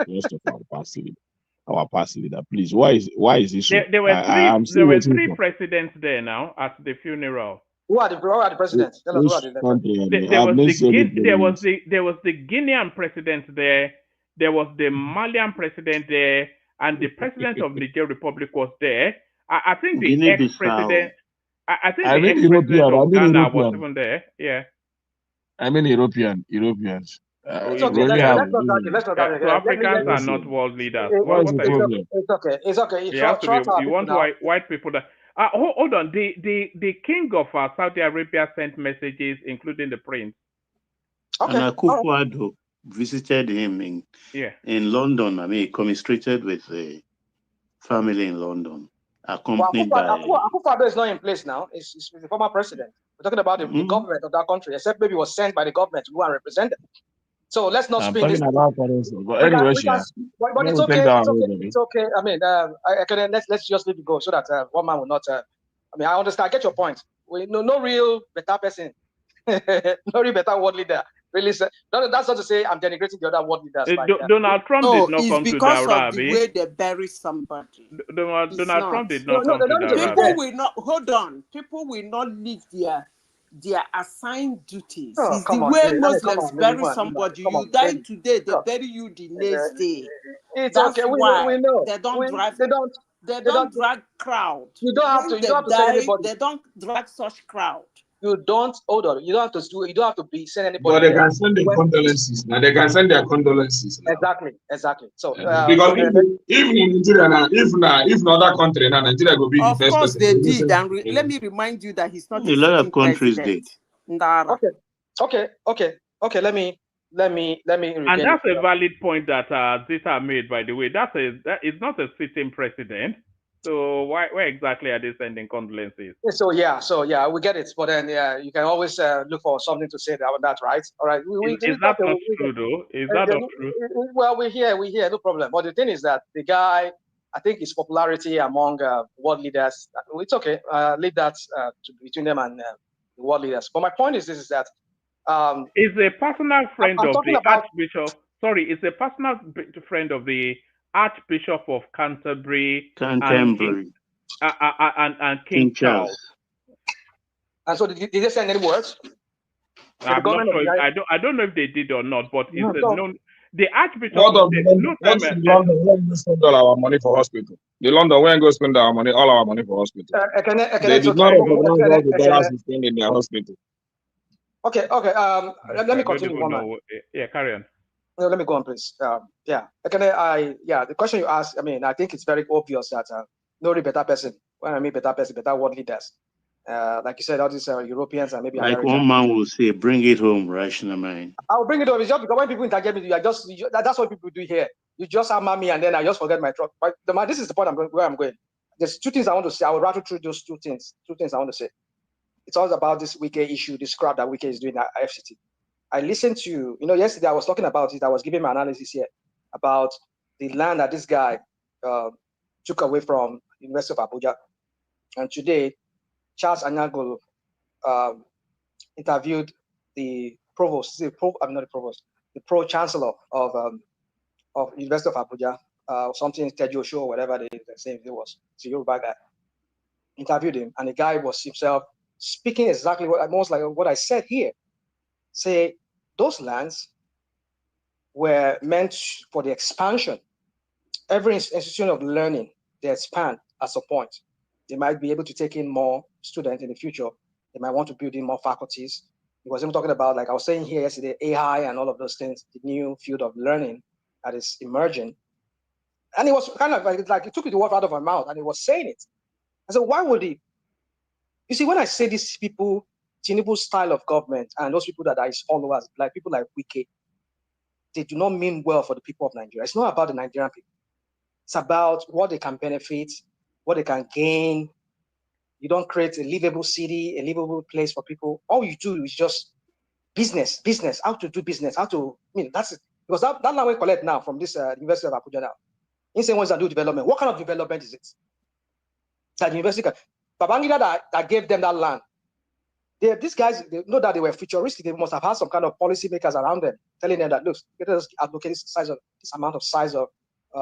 rest of our past leader. Please, why is this so? There were three presidents there now at the funeral. Who are the presidents? Tell us who are there was the Guinean president there. There was the Malian president there, and the president of Niger Republic was there. I think the ex-president. I think the ex-president of Ghana was even there. Yeah. I mean Europeans. It's okay. Let's not so Africans are not world leaders. It's okay. You want white people that. Hold on. The king of Saudi Arabia sent messages, including the prince. Okay. And Atiku Abubakar visited him in London. I mean, he commiserated with the family in London, accompanied by. Atiku Abubakar is not in place now. He's the former president. We're talking about the government of that country, except maybe was sent by the government to go and represent them. So let's not spin this. But anyway, but it's okay. It's okay. I mean, let's just let it go so that one man will not. I mean, I understand. I get your point. No real better person, no real better world leader. Really, that's not to say I'm denigrating the other world leaders. Donald Trump did not come to Daura. It's because of the way they bury somebody. Donald Trump did not come to Daura. People will not hold on. People will not leave their assigned duties. It's the way Muslims bury somebody. You die today, they bury you the next day. It's okay. We know. They don't drag crowd. You don't have to send anybody. They don't drag such crowd. You don't have to send anybody. But they can send their condolences. Now they can send their condolences. Now. Exactly. So because even in Nigeria now, if not other country now, Nigeria will be the first. Of course they did. And let me remind you that he's not a lot of countries did. Okay. Let me let me. And that's a valid point that Zita made, by the way. That is not a sitting president. So where exactly are they sending condolences? So yeah, we get it. But then you can always look for something to say about that, right? All right. Is that not true though? Is that not true? Well, we hear, no problem. But the thing is that the guy, I think his popularity among world leaders, it's okay. Leave that between them and the world leaders. But my point is this: is that is a personal friend of the Archbishop. Sorry, is a personal friend of the Archbishop of Canterbury. And King Charles. And so did they send any words? I'm not sure. I don't know if they did or not, but it's known. The Archbishop. What of London? What's in London? When we spend all our money for hospital? The London, when go spend our money, all our money for hospital. They did not recognize all the dollars we spend in their hospital. Okay. Let me continue. Yeah, carry on. No, let me go on, please. The question you asked, I mean, I think it's very obvious that no better person. When I mean better person, better world leaders. Like you said, all these Europeans and maybe like Americans. One man will say, "Bring it home, rational mind." I'll bring it home. It's just because when people interject me, that's what people do here. You just hammer me and then I just forget my truck. But this is the point where I'm going. There's two things I want to say. I will rattle through those two things. Two things I want to say. It's all about this Wike issue, this crap that Wike is doing at FCT. I listened to, yesterday I was talking about it. I was giving my analysis here about the land that this guy took away from the University of Abuja. And today, Charles Anyagolo interviewed the provost, the pro-chancellor of University of Abuja, something Tejo Show, whatever they say it was. It's a Yoruba guy. Interviewed him, and the guy was himself speaking exactly what I said here. Say those lands were meant for the expansion. Every institution of learning, they expand at some point. They might be able to take in more students in the future. They might want to build in more faculties. He was even talking about, like I was saying here yesterday, AI and all of those things, the new field of learning that is emerging. And it was kind of like he took the word out of my mouth and he was saying it. I said, why would he? You see, when I say these people, Tinubu's style of government and those people that are his followers, like people like Wike, they do not mean well for the people of Nigeria. It's not about the Nigerian people. It's about what they can benefit, what they can gain. You don't create a livable city, a livable place for people. All you do is just business, how to do business, that's it. Because that land we collect now from this University of Abuja now. Insane ones that do development. What kind of development is it? That university, Babangida that gave them that land. These guys, they know that they were futuristic. They must have had some kind of policy makers around them, telling them that, look, let us allocate this amount of size of.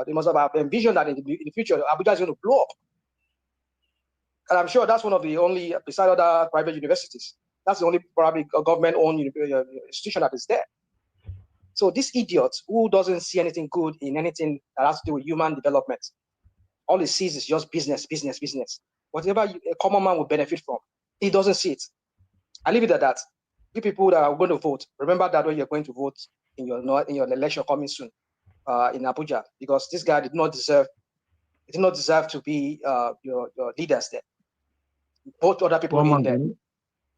They must have envisioned that in the future, Abuja is going to blow up. And I'm sure that's one of the only, beside other private universities, that's the only probably government-owned institution that is there. So this idiot who doesn't see anything good in anything that has to do with human development, all he sees is just business. Whatever a common man would benefit from, he doesn't see it. I leave it at that. You people that are going to vote, remember that when you're going to vote in your election coming soon in Abuja, because this guy did not deserve to be your leaders there. Vote other people in there.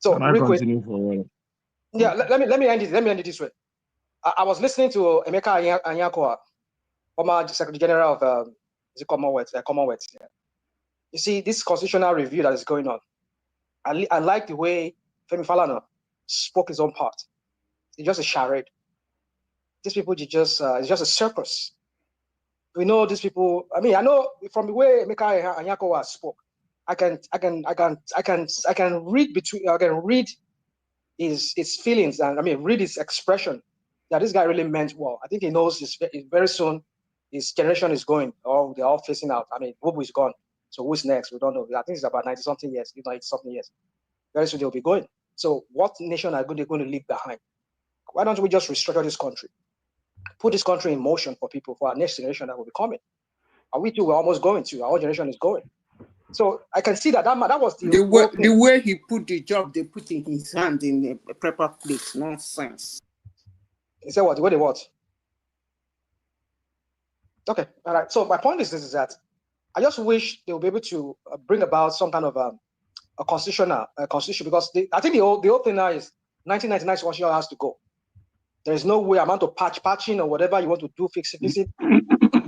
So can I continue for a while? Yeah, let me end it this way. I was listening to Emeka Anyakoa, former Secretary General of the Commonwealth. Yeah. You see, this constitutional review that is going on, I like the way Femi Falana spoke his own part. It's just a charade. These people, it's just a circus. We know these people. I mean, I know from the way Emeka Anyakoa spoke, I can read his feelings and read his expression that this guy really meant well. I think he knows very soon his generation is going, or they're all facing out. I mean, Bobo is gone. So who's next? We don't know. I think it's about 90-something years, if not 80-something years. Very soon they'll be going. So what nation are they going to leave behind? Why don't we just restructure this country? Put this country in motion for people, for our next generation that will be coming. And we too, we're almost going to. Our generation is going. So I can see that was the way he put the job, they put in his hand in a proper place. Nonsense. He said what? The way they what? Okay, all right. So my point is this: is that I just wish they will be able to bring about some kind of a constitution, because I think the whole thing now is 1999 constitution has to go. There's no way amount of patching or whatever you want to do, fix it.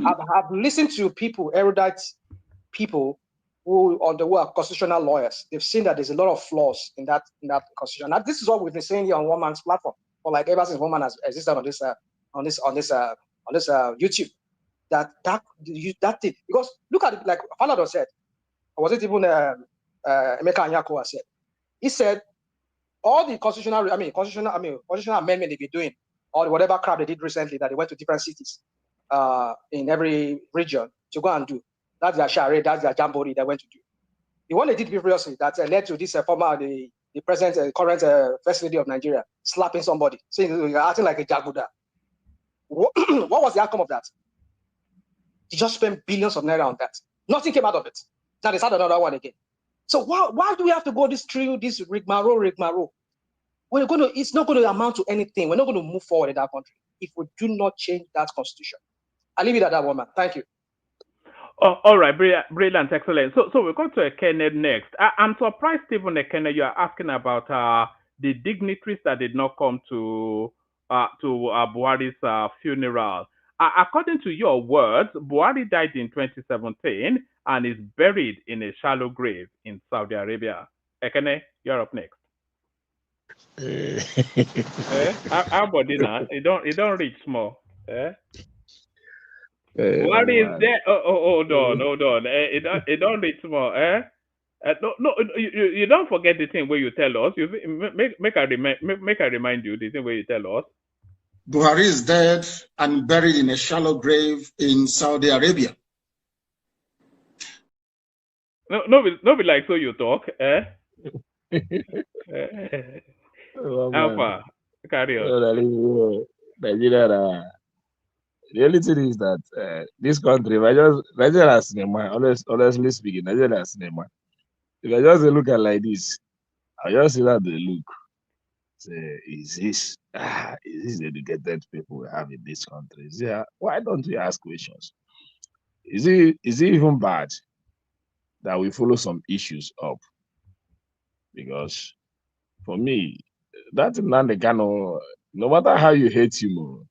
I've listened to people, erudite people who are constitutional lawyers. They've seen that there's a lot of flaws in that constitution. Now, this is what we've been saying here on One Man's platform, or like ever since One Man has existed on this YouTube. That thing, because look at it, like Falado said, or was it even Emeka Anyako said? He said all the constitutional amendment they've been doing, or whatever crap they did recently, that they went to different cities in every region to go and do. That's their charade, that's their jamboree they went to do. The one they did previously that led to this the present, current First Lady of Nigeria slapping somebody, saying you're acting like a jaguda. What was the outcome of that? He just spent billions of naira on that. Nothing came out of it. Now they started another one again. So why do we have to go this rigmarole? It's not going to amount to anything. We're not going to move forward in that country if we do not change that constitution. I'll leave it at that, Woman. Thank you. Oh, all right, brilliant, excellent. So we'll go to Kenneh next. I'm surprised, Stephen Kenneh, you are asking about the dignitaries that did not come to Buhari's funeral. According to your words, Buhari died in 2017 and is buried in a shallow grave in Saudi Arabia. Kenneh, you're up next. How about dinner? It don't reach small. Buhari is there. Hold on. It don't reach small. No, you don't forget the thing where you tell us. Make I remind you the thing where you tell us. Buhari is dead and buried in a shallow grave in Saudi Arabia. No, be like so you talk. Alpha, carry on. Nigeria, the only thing is that this country, Nigeria cinema, honestly speaking, Nigeria cinema. If I just look at like this, I just see that they look. Say, is this educated people we have in this country? Why don't we ask questions? Is it even bad that we follow some issues up? Because for me, that's not the kind of, no matter how you hate him,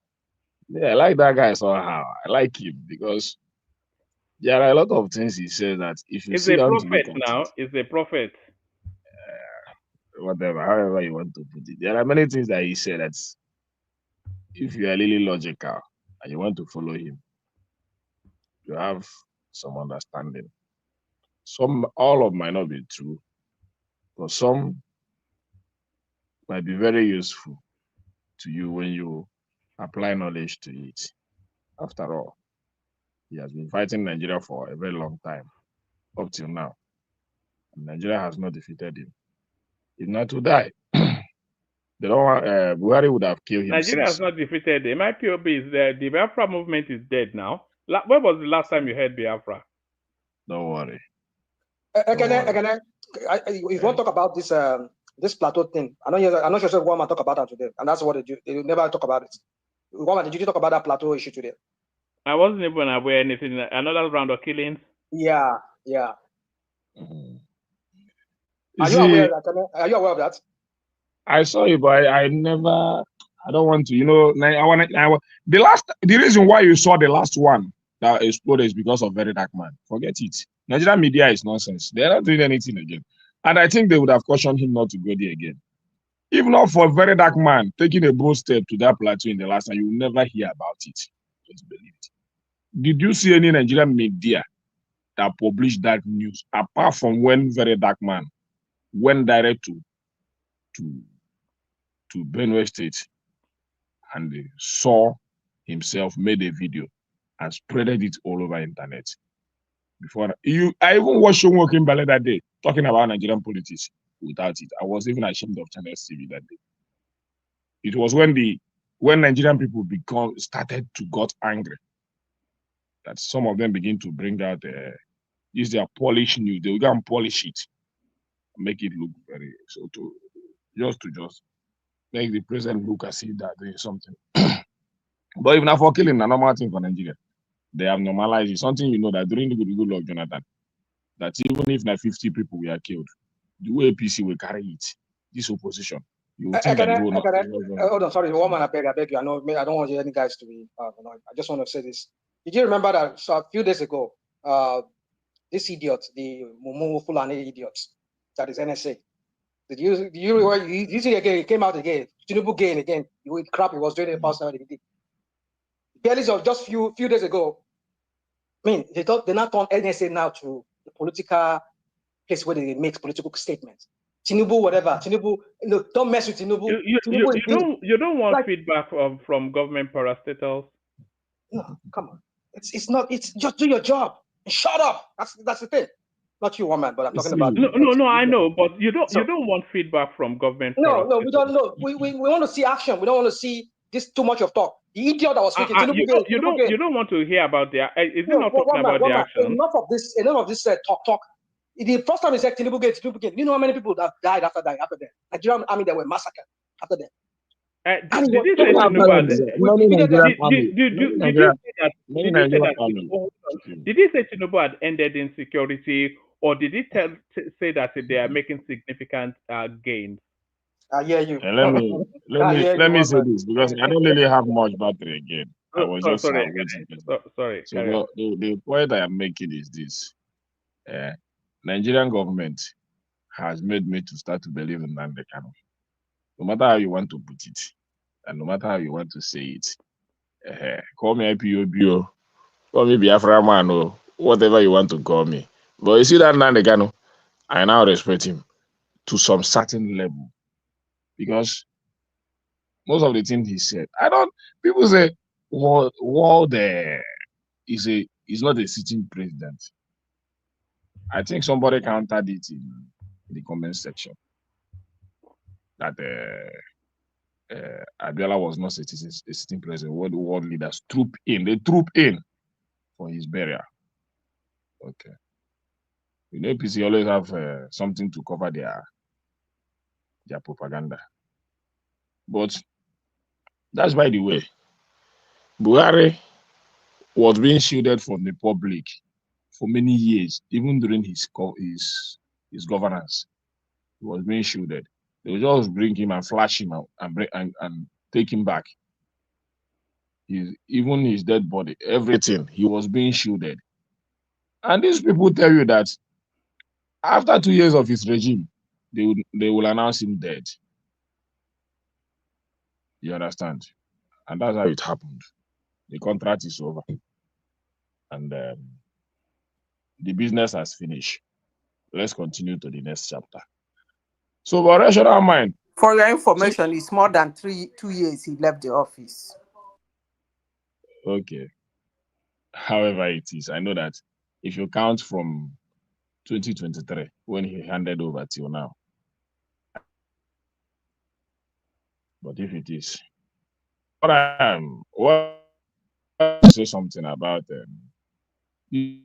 I like that guy somehow. I like him because there are a lot of things he says that if you see down to look at now, is a prophet. Whatever, however you want to put it. There are many things that he said that if you are really logical and you want to follow him, you have some understanding. All of might not be true, but some might be very useful to you when you apply knowledge to it. After all, he has been fighting Nigeria for a very long time, up till now. And Nigeria has not defeated him. If not to die, Buhari would have killed him. Nigeria has not defeated him. My POB is there. The Biafra movement is dead now. When was the last time you heard Biafra? Don't worry. Again, if you want to talk about this plateau thing, I'm not sure Woman talk about that today, and that's what they do. They never talk about it. Woman, did you talk about that plateau issue today? I wasn't even aware anything. Another round of killings. Yeah. Mm-hmm. Are you aware of that? I saw it, but I don't want to. The reason why you saw the last one that exploded is because of Very Dark Man. Forget it. Nigerian media is nonsense. They're not doing anything again. And I think they would have cautioned him not to go there again. If not for Very Dark Man taking a bold step to that plateau in the last time, you will never hear about it. Just believe it. Did you see any Nigerian media that published that news apart from when Very Dark Man went direct to Benue State and saw himself, made a video and spreaded it all over internet? I even watched Shonwo Kimbale that day talking about Nigerian politics. Without it, I was even ashamed of Channels TV that day. It was when Nigerian people started to got angry that some of them begin to bring out use their polished news. They will go and polish it, make it look very just make the president look as if they're doing something. But if not for killing, a normal thing for Nigeria, they have normalized it. Something that during the good luck, Jonathan, that even if 50 people were killed, the way APC will carry it, this opposition, you think that he will not. Hold on, sorry, woman, I beg you. I don't want any guys to be annoyed. I just want to say this. Did you remember that a few days ago, this idiot, the Mumu Fulani idiot, that is NSA, did you see again? It came out again. Tinubu again. With crap he was doing in the past time. Barely just few days ago. I mean, they now turn NSA now to the political place where they make political statements. Tinubu, whatever. Tinubu, don't mess with Tinubu. You don't want feedback from government parastatals? No, come on. It's not. It's just do your job. Shut up. That's the thing. Not you, woman, but I'm talking about. No. I know, but you don't want feedback from government. No, we don't know. We want to see action. We don't want to see this too much of talk. The idiot that was speaking. You don't want to hear about their. Is it not talking about the action? Enough of this talk. The first time he said Tinubu gate. You know how many people that died after them? Nigerian army that were massacred after them. Did you say Tinubu? Did he say Tinubu had ended insecurity, or did he say that they are making significant gains? I hear you. Let me say this, because I don't really have much battery again. I was just sorry. So the point I am making is this: Nigerian government has made me to start to believe in Nnamdi Kanu. No matter how you want to put it, and no matter how you want to say it, call me IPOB, call me Biafra man, or whatever you want to call me. But you see that Nnamdi Kanu, I now respect him to some certain level, because most of the things he said, people say, he's not a sitting president. I think somebody countered it in the comment section that Abiola was not a sitting president. World leaders troop in for his burial. Okay. You know, APC always have something to cover their propaganda. But that's by the way. Buhari was being shielded from the public for many years, even during his governance. He was being shielded. They would just bring him and flash him out and take him back. Even his dead body, everything, he was being shielded. And these people tell you that after 2 years of his regime, they will announce him dead. You understand? And that's how it happened. The contract is over. And the business has finished. Let's continue to the next chapter. So, for rational mind. For your information, it's more than 2 years he left the office. Okay. However it is, I know that if you count from 2023, when he handed over till now. But if it is, what say something about you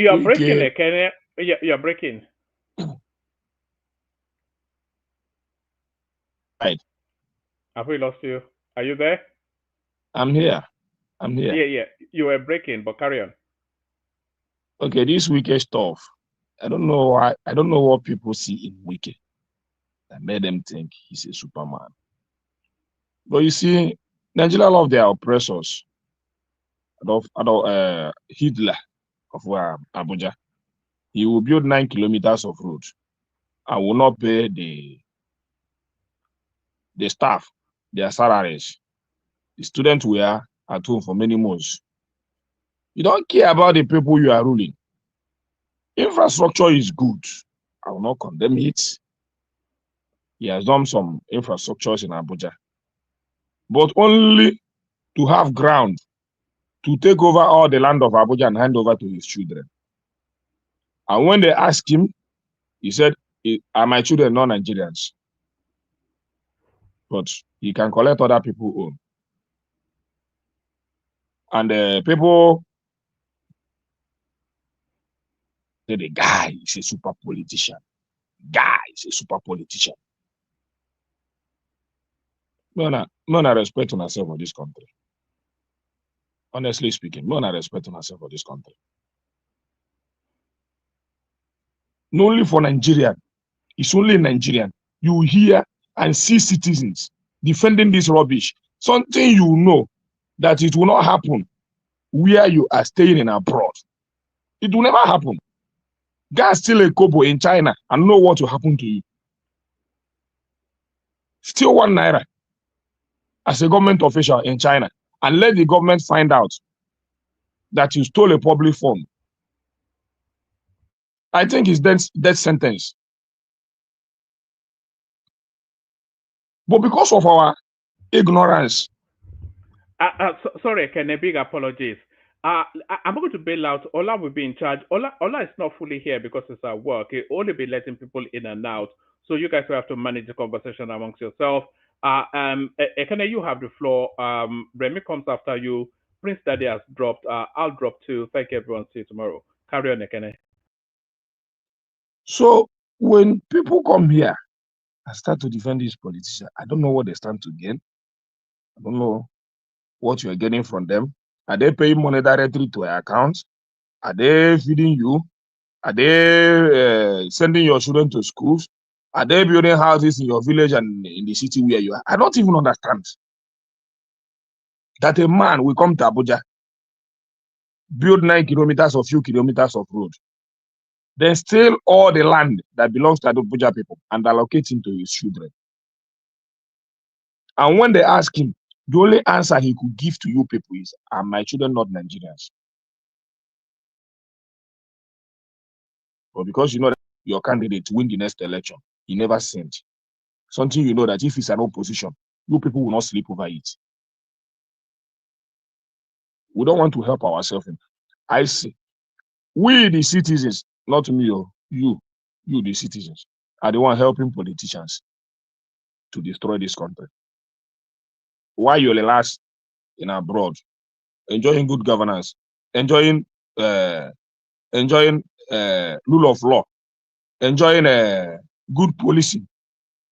are breaking it, Kenneh. You're breaking. Right. Have we lost you? Are you there? I'm here. Yeah. You were breaking, but carry on. Okay, this Wike stuff. I don't know why. I don't know what people see in Wike that made them think he's a Superman. But you see, Nigeria love their oppressors. Hitler of Abuja. He will build 9 kilometers of road and will not pay the staff their salaries. The students were at home for many months. You don't care about the people you are ruling. Infrastructure is good. I will not condemn it. He has done some infrastructures in Abuja, but only to have ground to take over all the land of Abuja and hand over to his children. And when they asked him, he said, "Are my children not Nigerians?" But he can collect other people's own. And people say the guy is a super politician. No respect on ourselves for this country. Honestly speaking, no respect on ourselves for this country. Not only for Nigeria, It's only Nigerian. You hear and see citizens defending this rubbish. Something you know that it will not happen where you are staying in abroad. It will never happen. Guys steal a kobo in China and know what will happen to you. Steal 1 naira as a government official in China and let the government find out that you stole a public fund. I think it's death sentence. But because of our ignorance. Sorry, Kenneh, big apologies. I'm going to bail out. Ola will be in charge. Ola is not fully here because it's at work. He'll only be letting people in and out. So you guys will have to manage the conversation amongst yourself. Kenneh, you have the floor. Remy comes after you. Prince Daddy has dropped. I'll drop too. Thank you, everyone. See you tomorrow. Carry on, Kenneh. So when people come here and start to defend these politicians, I don't know what they stand to gain. I don't know what you are getting from them. Are they paying money directly to your account? Are they feeding you? Are they sending your children to schools? Are they building houses in your village and in the city where you are? I don't even understand that a man will come to Abuja, build 9 kilometers or few kilometers of road, then steal all the land that belongs to the Abuja people and allocate it to his children. And when they ask him, the only answer he could give to you people is, are my children not Nigerians? But because you know that your candidate win the next election, he never sent. Something you know that if it's an opposition, you people will not sleep over it. We don't want to help ourselves. I see. We, the citizens, not me, you, the citizens, are the one helping politicians to destroy this country. Why you're the last in abroad, enjoying good governance, enjoying rule of law, enjoying good policy,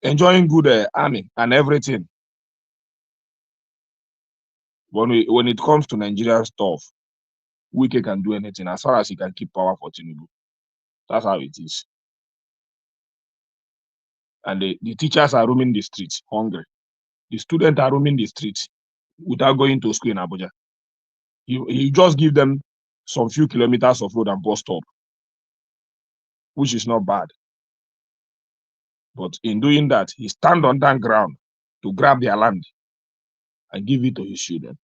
enjoying good army and everything. When it comes to Nigerian stuff, Wike can do anything as far as he can keep power for Tinubu. That's how it is. And the teachers are roaming the streets hungry. The students are roaming the streets without going to school in Abuja. You just give them some few kilometers of road and bus stop, which is not bad. But in doing that, he stand on that ground to grab their land and give it to his children.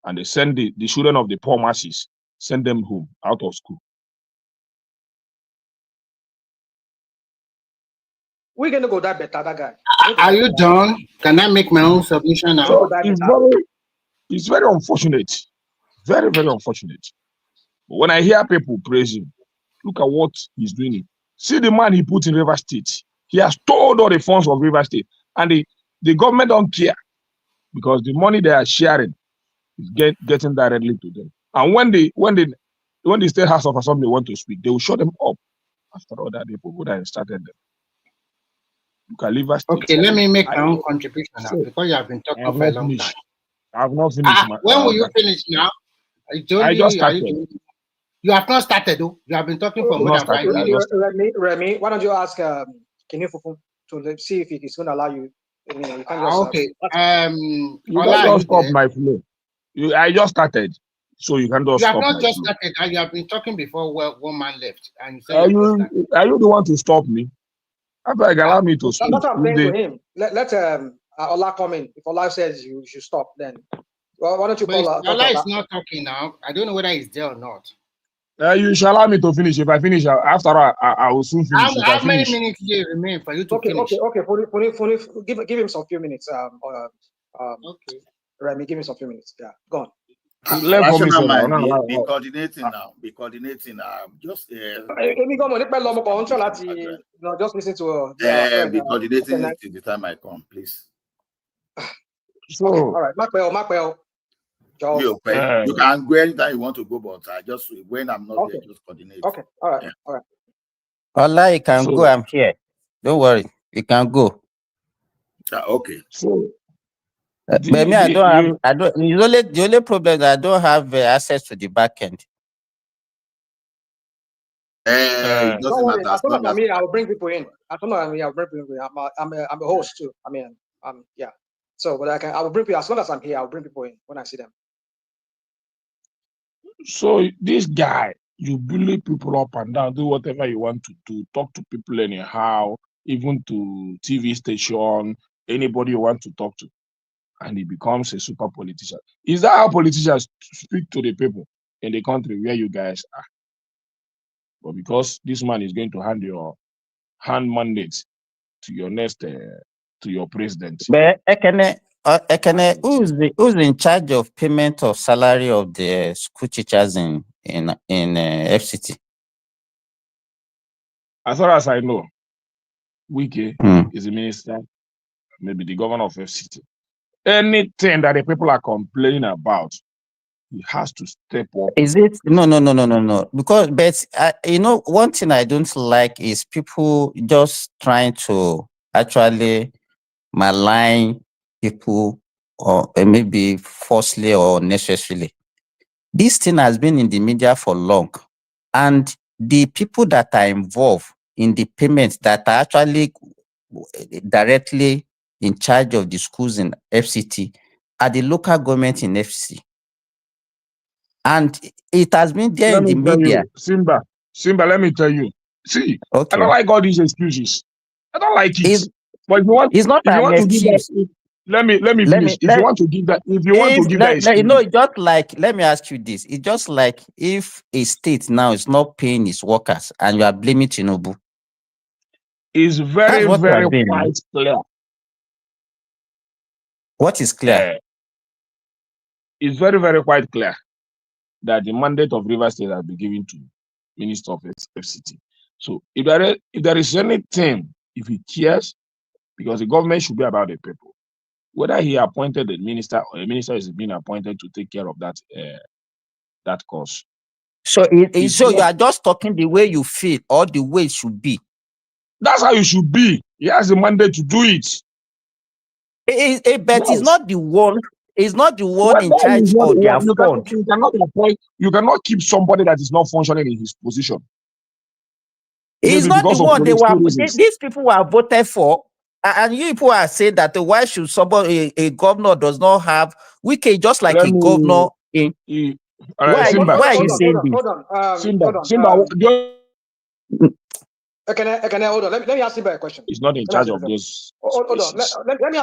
And they send the children of the poor masses, send them home, out of school. We're going to go that better, that guy. Are you done? Can I make my own submission now? So it's very unfortunate. Very, very unfortunate. But when I hear people praise him, look at what he's doing. See the man he put in River State. He has stolen all the funds of River State. And the government don't care because the money they are sharing is getting directly to them. And when the State House of Assembly want to speak, they will shut them up after all that people who have started them. You can leave us. Okay, let me make my own contribution now because you have been talking for a long time. I have not finished. When will you finish now? I just started. You have not started, though. You have been talking for more than 5 minutes. Remy, why don't you ask Kenneh to see if he's going to allow you? You can't just, okay. You don't stop my flow. I just started, so you can just stop. You have not just started. You have been talking before one man left, and you said are you the one to stop me? I beg, allow me to speak. That's what I'm saying to him. Let Ola come in. If Ola says you should stop, then why don't you call Ola is not talking now. I don't know whether he's there or not. You shall allow me to finish. If I finish, after I will soon finish. How many minutes do you remain for you to finish? Okay. Give him some few minutes. Okay. Remy, give him some few minutes. Yeah, go on. Be coordinating now. Be coordinating. Just just listen to. Be coordinating till the time I come, please. So, okay, all right, Macwell. You can go anytime you want to go, but I just when I'm not there, just coordinate. Okay, all right, all right. Allah, you can go. I'm here. Don't worry, you can go. Okay. So, but me, I don't have. The only problem is I don't have access to the back end. Don't worry. As soon as I'm here, I'll bring people in. As soon as I'm here, I'll bring people in. I'm a host too. I mean, yeah. So, but I will bring people as soon as I'm here. I'll bring people in when I see them. So this guy, you bully people up and down, do whatever you want to do, talk to people anyhow, even to TV station, anybody you want to talk to, and he becomes a super politician. Is that how politicians speak to the people in the country where you guys are? But because this man is going to hand mandate to your next, to your president. But Kenneh, who's in charge of payment of salary of the school teachers in FCT? As far as I know, Wike is the minister, maybe the governor of FCT. Anything that the people are complaining about, he has to step up. Is it no? Because you know, one thing I don't like is people just trying to actually malign people, or maybe falsely or necessarily. This thing has been in the media for long, and the people that are involved in the payments that are actually directly in charge of the schools in FCT are the local government in FCT. And it has been there in the media. Simba, let me tell you. See, okay. I don't like all these excuses. I don't like it. But if you want, it's not an excuse. Let me finish. If you want to give that excuse, you know, just like, let me ask you this. It's just like if a state now is not paying its workers and you are blaming Tinubu. It's very, very quite clear. What is clear? It's very, very quite clear that the mandate of Rivers State has been given to Minister of FCT. So if there is anything, if he cares, because the government should be about the people, whether he appointed a minister or a minister is being appointed to take care of that cause. So you are just talking the way you feel or the way it should be. That's how you should be. He has the mandate to do it. But he's not the one. He's not the one in charge of their fund. You cannot keep somebody that is not functioning in his position. He's not the one. These people were voted for, and you people are saying that why should somebody, a governor does not have Wike just like a governor in? Why are you saying this? Hold on. Hold on. Let me ask Simba a question. He's not in charge of those. Hold on. Let me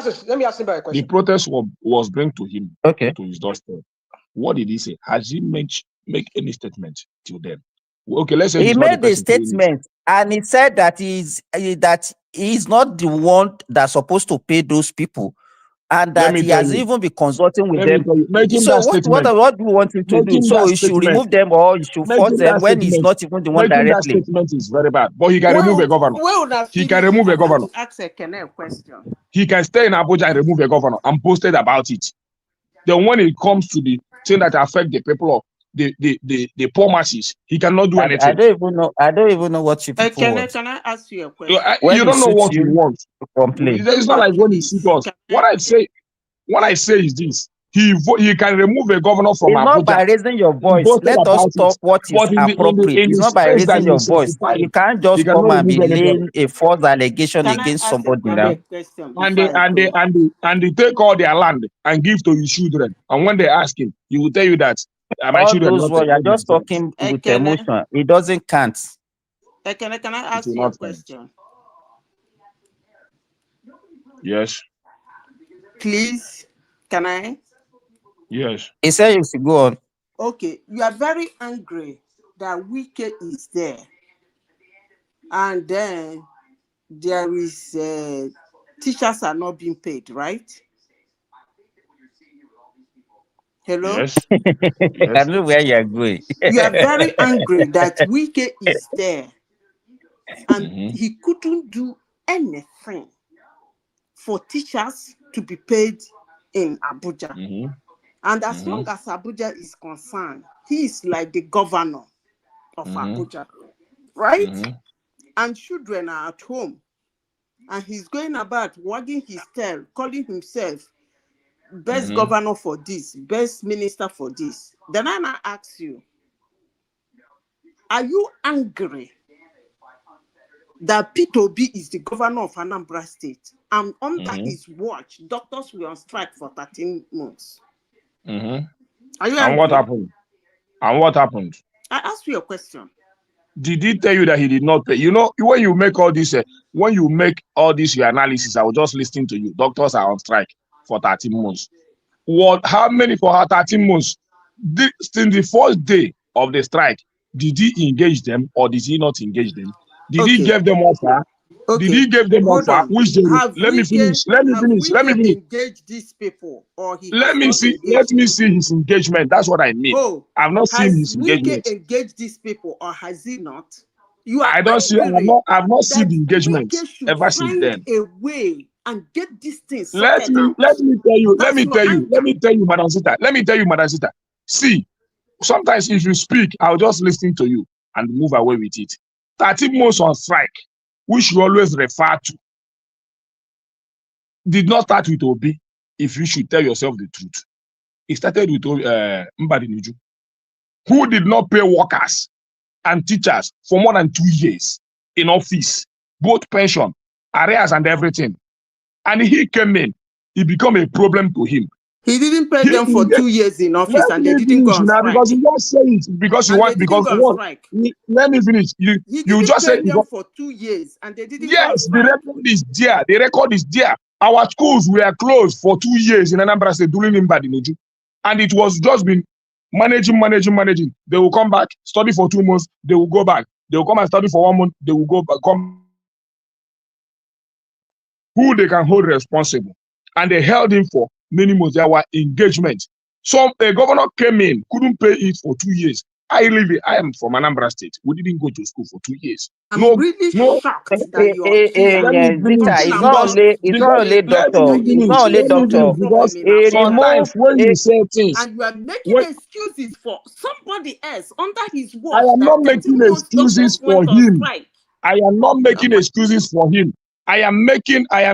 ask Simba a question. The protest was brought to him, to his doorstep. What did he say? Has he make any statement to them? Okay, let's say he made a statement, and he said that he's not the one that's supposed to pay those people, and that he has even been consulting with them. So what do you want him to do? So he should remove them or he should force them when he's not even the one directly. That statement is very bad, but he can remove a governor. He can remove a governor. Ask a Kenneh question. He can stay in Abuja and remove a governor and posted about it. Then when it comes to the thing that affect the people of the poor masses, he cannot do anything. I don't even know what you people want. Can I ask you a question? You don't know what you want. It's not like when he suits us. What I say is this: he can remove a governor from Abuja. It's not by raising your voice. Let us talk what is appropriate. It's not by raising your voice. You can't just come and be laying a false allegation against somebody now. And they take all their land and give to his children. And when they ask him, he will tell you that my children. You're just talking with emotion. It doesn't count. Can I ask you a question? Yes. Please, can I? Yes. He said you should go on. Okay, you are very angry that Wike is there, and then there is teachers are not being paid, right? Hello? Yes. I know where you are going. You are very angry that Wike is there, and he couldn't do anything for teachers to be paid in Abuja. And as long as Abuja is concerned, he is like the governor of Abuja, right? And children are at home, and he's going about wagging his tail, calling himself best governor for this, best minister for this. Then I ask you, Are you angry that P2B is the governor of Anambra State, and under his watch, doctors were on strike for 13 months? Are you angry? And what happened? And what happened? I asked you a question. Did he tell you that he did not pay? You know, when you make all this, your analysis, I was just listening to you. Doctors are on strike for 13 months. What? How many for her 13 months? Since the first day of the strike, did he engage them or did he not engage them? Did he give them offer? Okay. Did he give them Hold offer? on. Which they, let me finish. Let me finish. Engage these people, or he Let me see his engagement. That's what I mean. Oh, I've not seen his engagement. Has Wike engaged these people, or has he not? You are I don't see. I've not seen the engagement ever since then. A way and get these things. Let me tell you, Madam Sita. See, sometimes if you speak, I'll just listen to you and move away with it. 13 months on strike, which you always refer to, did not start with Obi. If you should tell yourself the truth, it started with Mbadinuju, who did not pay workers and teachers for more than 2 years in office, both pension, arrears, and everything. And he came in, it became a problem to him. He didn't pay them for 2 years in office, and they didn't go on strike. Because you just say it because you want, because what? Let me finish. You just said them for 2 years, and they didn't. Yes, the record is there. The record is there. Our schools were closed for 2 years in Anambra State during Mbadinuju, and it was just been managing. They will come back, study for 2 months. They will go back. They will come and study for 1 month. They will go back. Who they can hold responsible, and they held him for many months. There were engagements. So a governor came in, couldn't pay it for 2 years. I am from Anambra State. We didn't go to school for 2 years. I'm really shocked that you are it's not only doctor. Because sometimes when you say things, and you are making excuses for somebody else under his watch. I am not making excuses for him. I am not making excuses for him. I am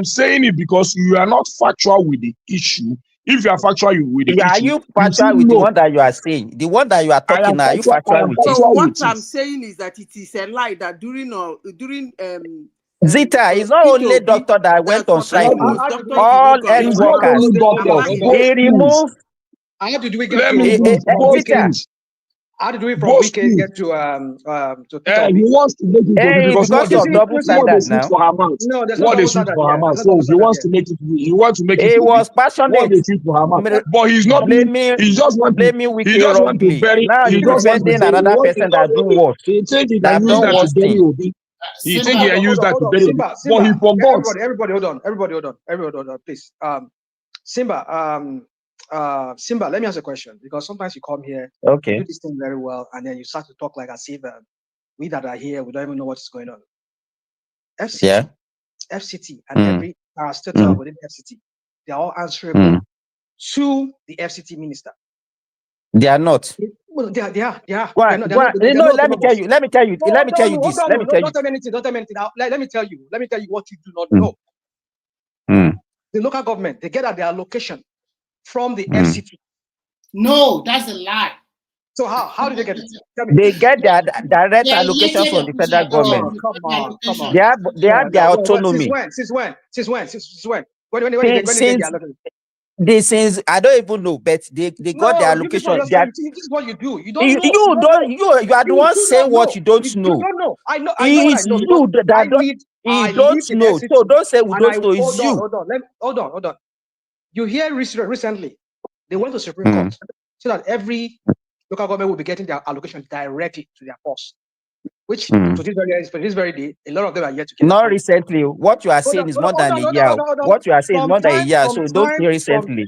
saying it because you are not factual with the issue. If you are factual with the issue, are you factual with the one that you are saying? The one that you are talking now, are you factual with it? So what I'm saying is that it is a lie that during Zita, it's not only doctor that went on strike. All health workers. He removed. How did we get to How did we from Wike get to he wants to make it because of double standard now. No, there's what they shoot for Hamas. So he wants to make it. He wants to make it. He was passionate. What they shoot for Hamas, but he's not. He just want to bury. Now he's defending another person that do what? He think he can use that to bury Obi. He think he can use that to bury Obi. But he forgot. Everybody, hold on, please. Simba, let me ask a question, because sometimes you come here, you do this thing very well, and then you start to talk like as if we that are here, we don't even know what's going on. FCT, and every parastatal within FCT, they are all answerable to the FCT minister. They are not. Well, they are. Let me tell you this. Don't tell me anything. Let me tell you what you do not know. The local government, they get at their allocation from the FCT. No, that's a lie. So how do they get it? They get their direct allocation from the federal government. Come on. They have their autonomy. Since when? When did they get their allocation? Since I don't even know, but they got their allocation. This is what you do. You don't know. You are the one saying what you don't know. You don't know. I know what I know. You don't know. So don't say we don't know. It's you. Hold on. You hear recently, they went to Supreme Court so that every local government will be getting their allocation directly to their post, which to this very day, a lot of them are yet to get. Not recently. What you are saying is more than a year. What you are saying is more than a year. So don't say recently.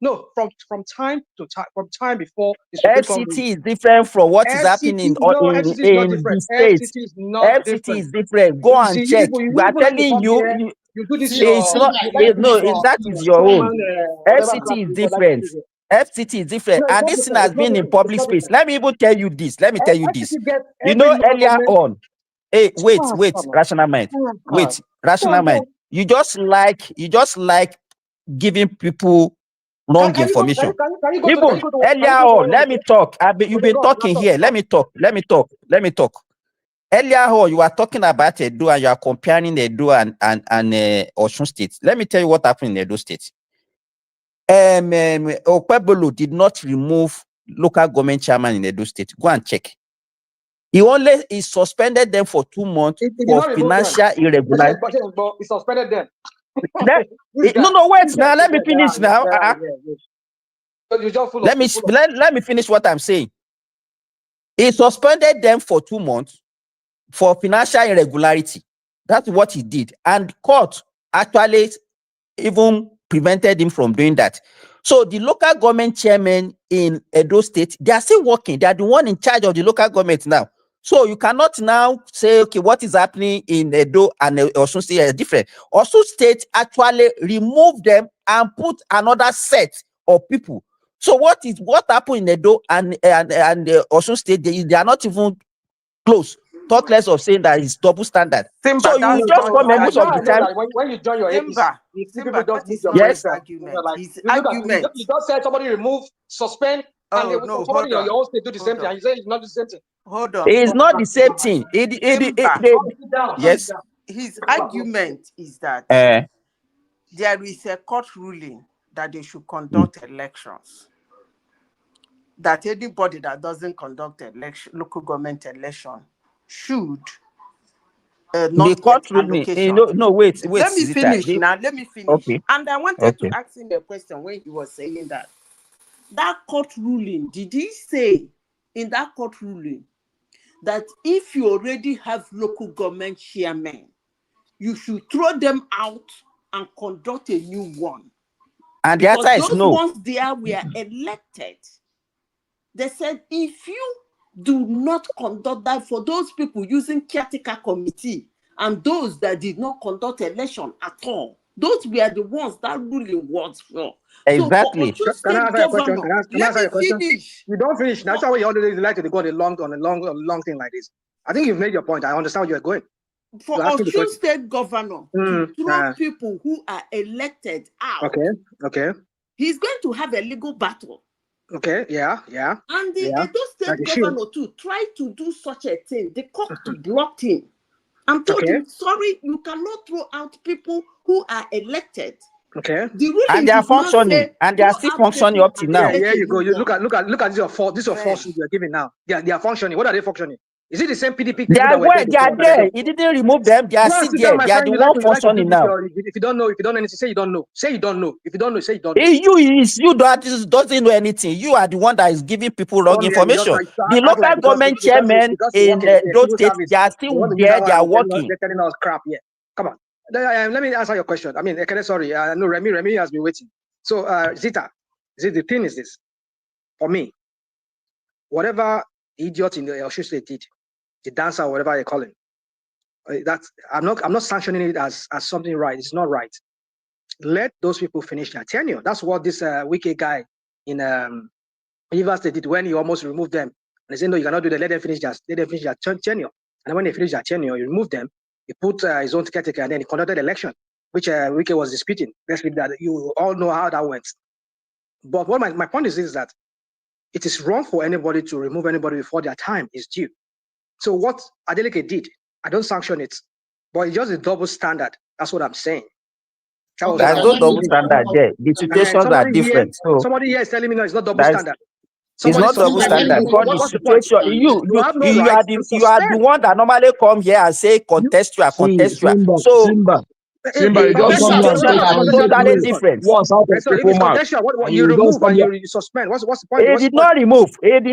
No, from time to time, from time before the Supreme FCT is different from what is happening in the states. FCT is different. Go and check. We are telling you. You do this. It's not. That is your own. FCT is different. FCT is different, and this thing has been in public space. Let me even tell you this. You know, earlier on. Hey, wait, rational mind. Rational mind. You just like giving people wrong information. Even earlier on, let me talk. You've been talking here. Let me talk. Earlier on, you are talking about Edo and you are comparing Edo and Osun State. Let me tell you what happened in Edo State. Okpebolo did not remove local government chairman in Edo State. Go and check. He suspended them for 2 months for financial irregularity. He suspended them. No, wait now. Let me finish now. Let me finish what I'm saying. He suspended them for 2 months for financial irregularity. That's what he did. And court actually even prevented him from doing that. So the local government chairman in Edo State, they are still working. They are the one in charge of the local government now. So you cannot now say, okay, what is happening in Edo and Osun State is different. Osun State actually removed them and put another set of people. So what happened in Edo and Osun State, they are not even close. Talk less of saying that it's double standard. Simba, so you just come and most of the time. When you join your Simba, that is your yes. argument. Like, His argument. You just said somebody remove, suspend, and somebody in your own state do the same thing. And you say it's not the same thing. Hold on. It's not the same thing. Yes. His argument is that there is a court ruling that they should conduct elections. That anybody that doesn't conduct local government election should not get allocation. Wait. Let me finish now. Let me finish. Okay. And I wanted to ask him a question when he was saying that court ruling, did he say in that court ruling that if you already have local government chairmen, you should throw them out and conduct a new one? And the answer is no. Those ones there were elected. They said, if you do not conduct that for those people using caretaker committee and those that did not conduct election at all, those were the ones that ruling was for. Exactly. So can I answer your question? Finish. You don't finish. That's why you always like to go on a long thing like this. I think you've made your point. I understand where you're going. For Osun State governor to throw people who are elected out. Okay. He's going to have a legal battle. Okay, yeah. And the Edo State governor too tried to do such a thing. The court blocked him and told him, sorry, you cannot throw out people who are elected. Okay. And they are functioning, and they are still functioning up to now. Here you go. You look at this your fault. This is your false you are giving now. They are functioning. What are they functioning? Is it the same PDP people that were there? They are there. He didn't remove them. They are still there. They are the one functioning now. If you don't know anything, say you don't know. Say you don't know. If you don't know, say you don't know. You doesn't know anything. You are the one that is giving people wrong information. The local government chairman in those states, they are still there. They are working. They're telling us crap. Yeah, come on. Let me answer your question. I mean, sorry. No, Remy has been waiting. So, Zita, the thing is this. For me, whatever idiot in the Osun State did, the dancer, whatever you call him, I'm not sanctioning it as something right. It's not right. Let those people finish their tenure. That's what this Wike guy in Rivers State did when he almost removed them. And they said, no, you cannot do that. Let them finish their tenure. And when they finish their tenure, you remove them. He put his own caretaker, and then he conducted election, which Wike was disputing. Let's leave that. You all know how that went. But what my point is that it is wrong for anybody to remove anybody before their time is due. So what Adeleke did, I don't sanction it, but it's just a double standard. That's what I'm saying. There's no double standard there. The situations are different. Somebody here is telling me no, it's not double standard. It's not double standard. For the situation, you are the one that normally come here and say contextual. Simba, you just totally different. You remove and you suspend. What's the point? He did not remove. Let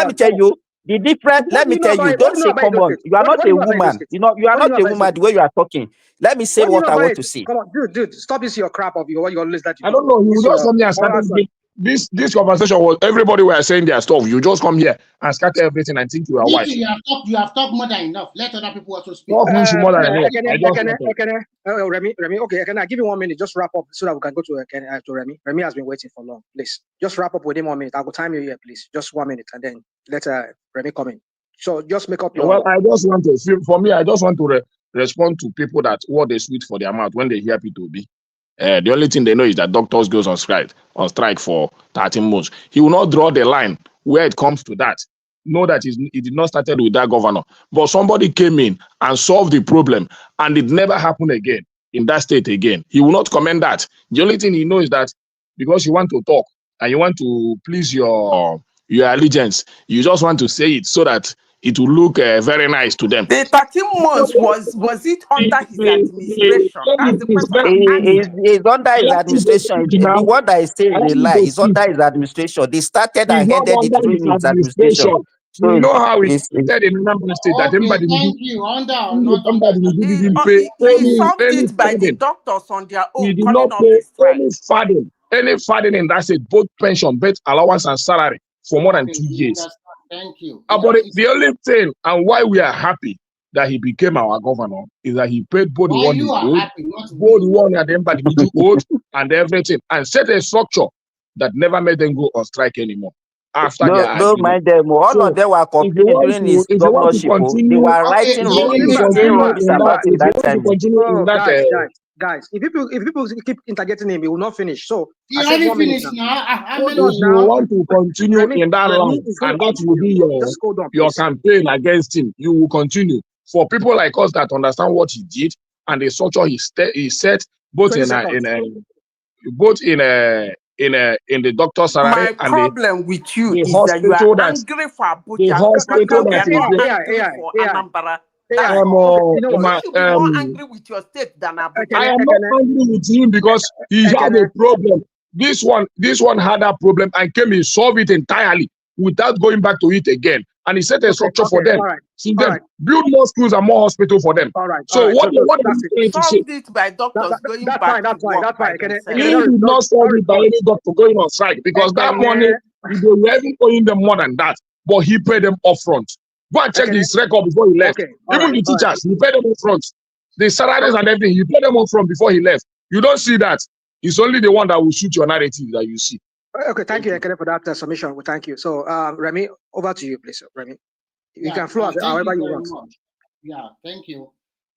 me tell you. The different, let me tell you, don't say come on. You are not a woman. You are not a woman the way you are talking. Let me say what I want to say. Come on, dude, stop this your crap of what you always that. I don't know. You just come here and started this conversation was everybody were saying their stuff. You just come here and scatter everything and think you are white. You have talked more than enough. Let other people also speak. Remy, okay, can I give you 1 minute? Just wrap up so that we can go to Remy. Remy has been waiting for long. Please, just wrap up within 1 minute. I'll go time you here, please. Just 1 minute, and then let Remy come in. So just make up your. Well, I just want to respond to people that what they sweet for their mouth when they hear P2B. The only thing they know is that doctors goes on strike for 13 months. He will not draw the line where it comes to that. Know that it did not started with that governor, but somebody came in and solved the problem, and it never happened again in that state again. He will not comment that. The only thing he knows is that because you want to talk and you want to please your allegiance, you just want to say it so that it will look very nice to them. The 13 months was it under his administration? That's the question I'm asking. It's under his administration. The one that is saying the lie is under his administration. They started and ended it during his administration. So you know how it started in Anambra State that everybody thank you. Under or not under? didn't pay he solved it by the doctors on their own. He did not pay any funding in that state, both pension, both allowance and salary for more than 2 years. Thank you. But the only thing and why we are happy that he became our governor is that he paid both the one he owed, both the one and everybody owed and everything, and set a structure that never made them go on strike anymore. After don't mind them. All of them were complaining during his governorship. They were writing rubbish about it that time. Guys, if people keep interjecting him, he will not finish. So he already finished now. If you want to continue in that line, and that will be your campaign against him, you will continue. For people like us that understand what he did and the structure he set, both in the doctor's salary and problem with you is that you are angry for Abuja. More angry with your state than Abuja. I am not angry with him because he had a problem. This one had a problem and came and solved it entirely without going back to it again. And he set a structure for them. Build more schools and more hospitals for them. So what are you trying to say? Solved it by doctors going back to work. He did not solve it by any doctor going on strike because that money, they were even paying them more than that. But he paid them upfront. Go and check his record before he left. Even the teachers, he paid them upfront. The salaries and everything, he paid them upfront before he left. You don't see that. It's only the one that will suit your narrative that you see. Okay, thank you, Kenneh, for that submission. Well, thank you. So, Remy, over to you, please. Remy, you can flow however you want. Yeah, thank you.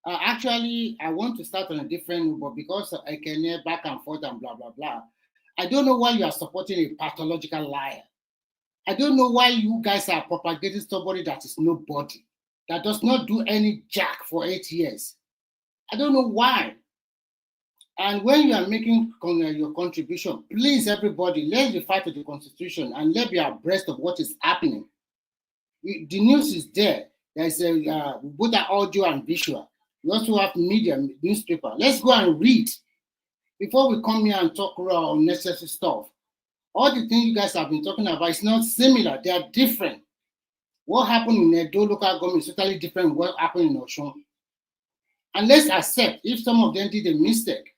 Actually, I want to start on a different note, but because I can hear back and forth and blah, blah, blah, I don't know why you are supporting a pathological liar. I don't know why you guys are propagating somebody that is nobody, that does not do any jack for 8 years. I don't know why. And when you are making your contribution, please, everybody, let's refer to the Constitution and let's be abreast of what is happening. The news is there. There's both audio and visual. We also have media, newspaper. Let's go and read before we come here and talk about unnecessary stuff. All the things you guys have been talking about is not similar. They are different. What happened in Edo local government is totally different from what happened in Osun. And let's accept if some of them did a mistake.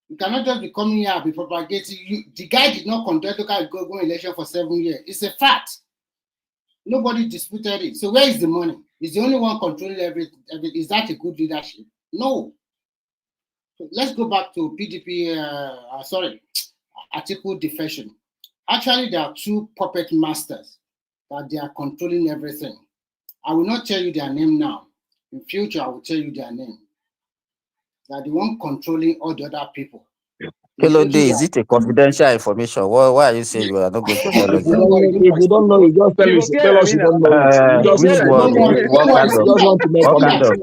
You cannot just be coming here and be propagating. The guy did not conduct local government election for 7 years. It's a fact. Nobody disputed it. So where is the money? Is the only one controlling everything? Is that a good leadership? No. So let's go back to PDP, Atiku defection. Actually, there are two puppet masters that they are controlling everything. I will not tell you their name now. In future, I will tell you their name. They are the one controlling all the other people. Hello, Day, is it a confidential information? Why are you saying you are not going to tell us? If you don't know, you just tell us you don't know. What kind of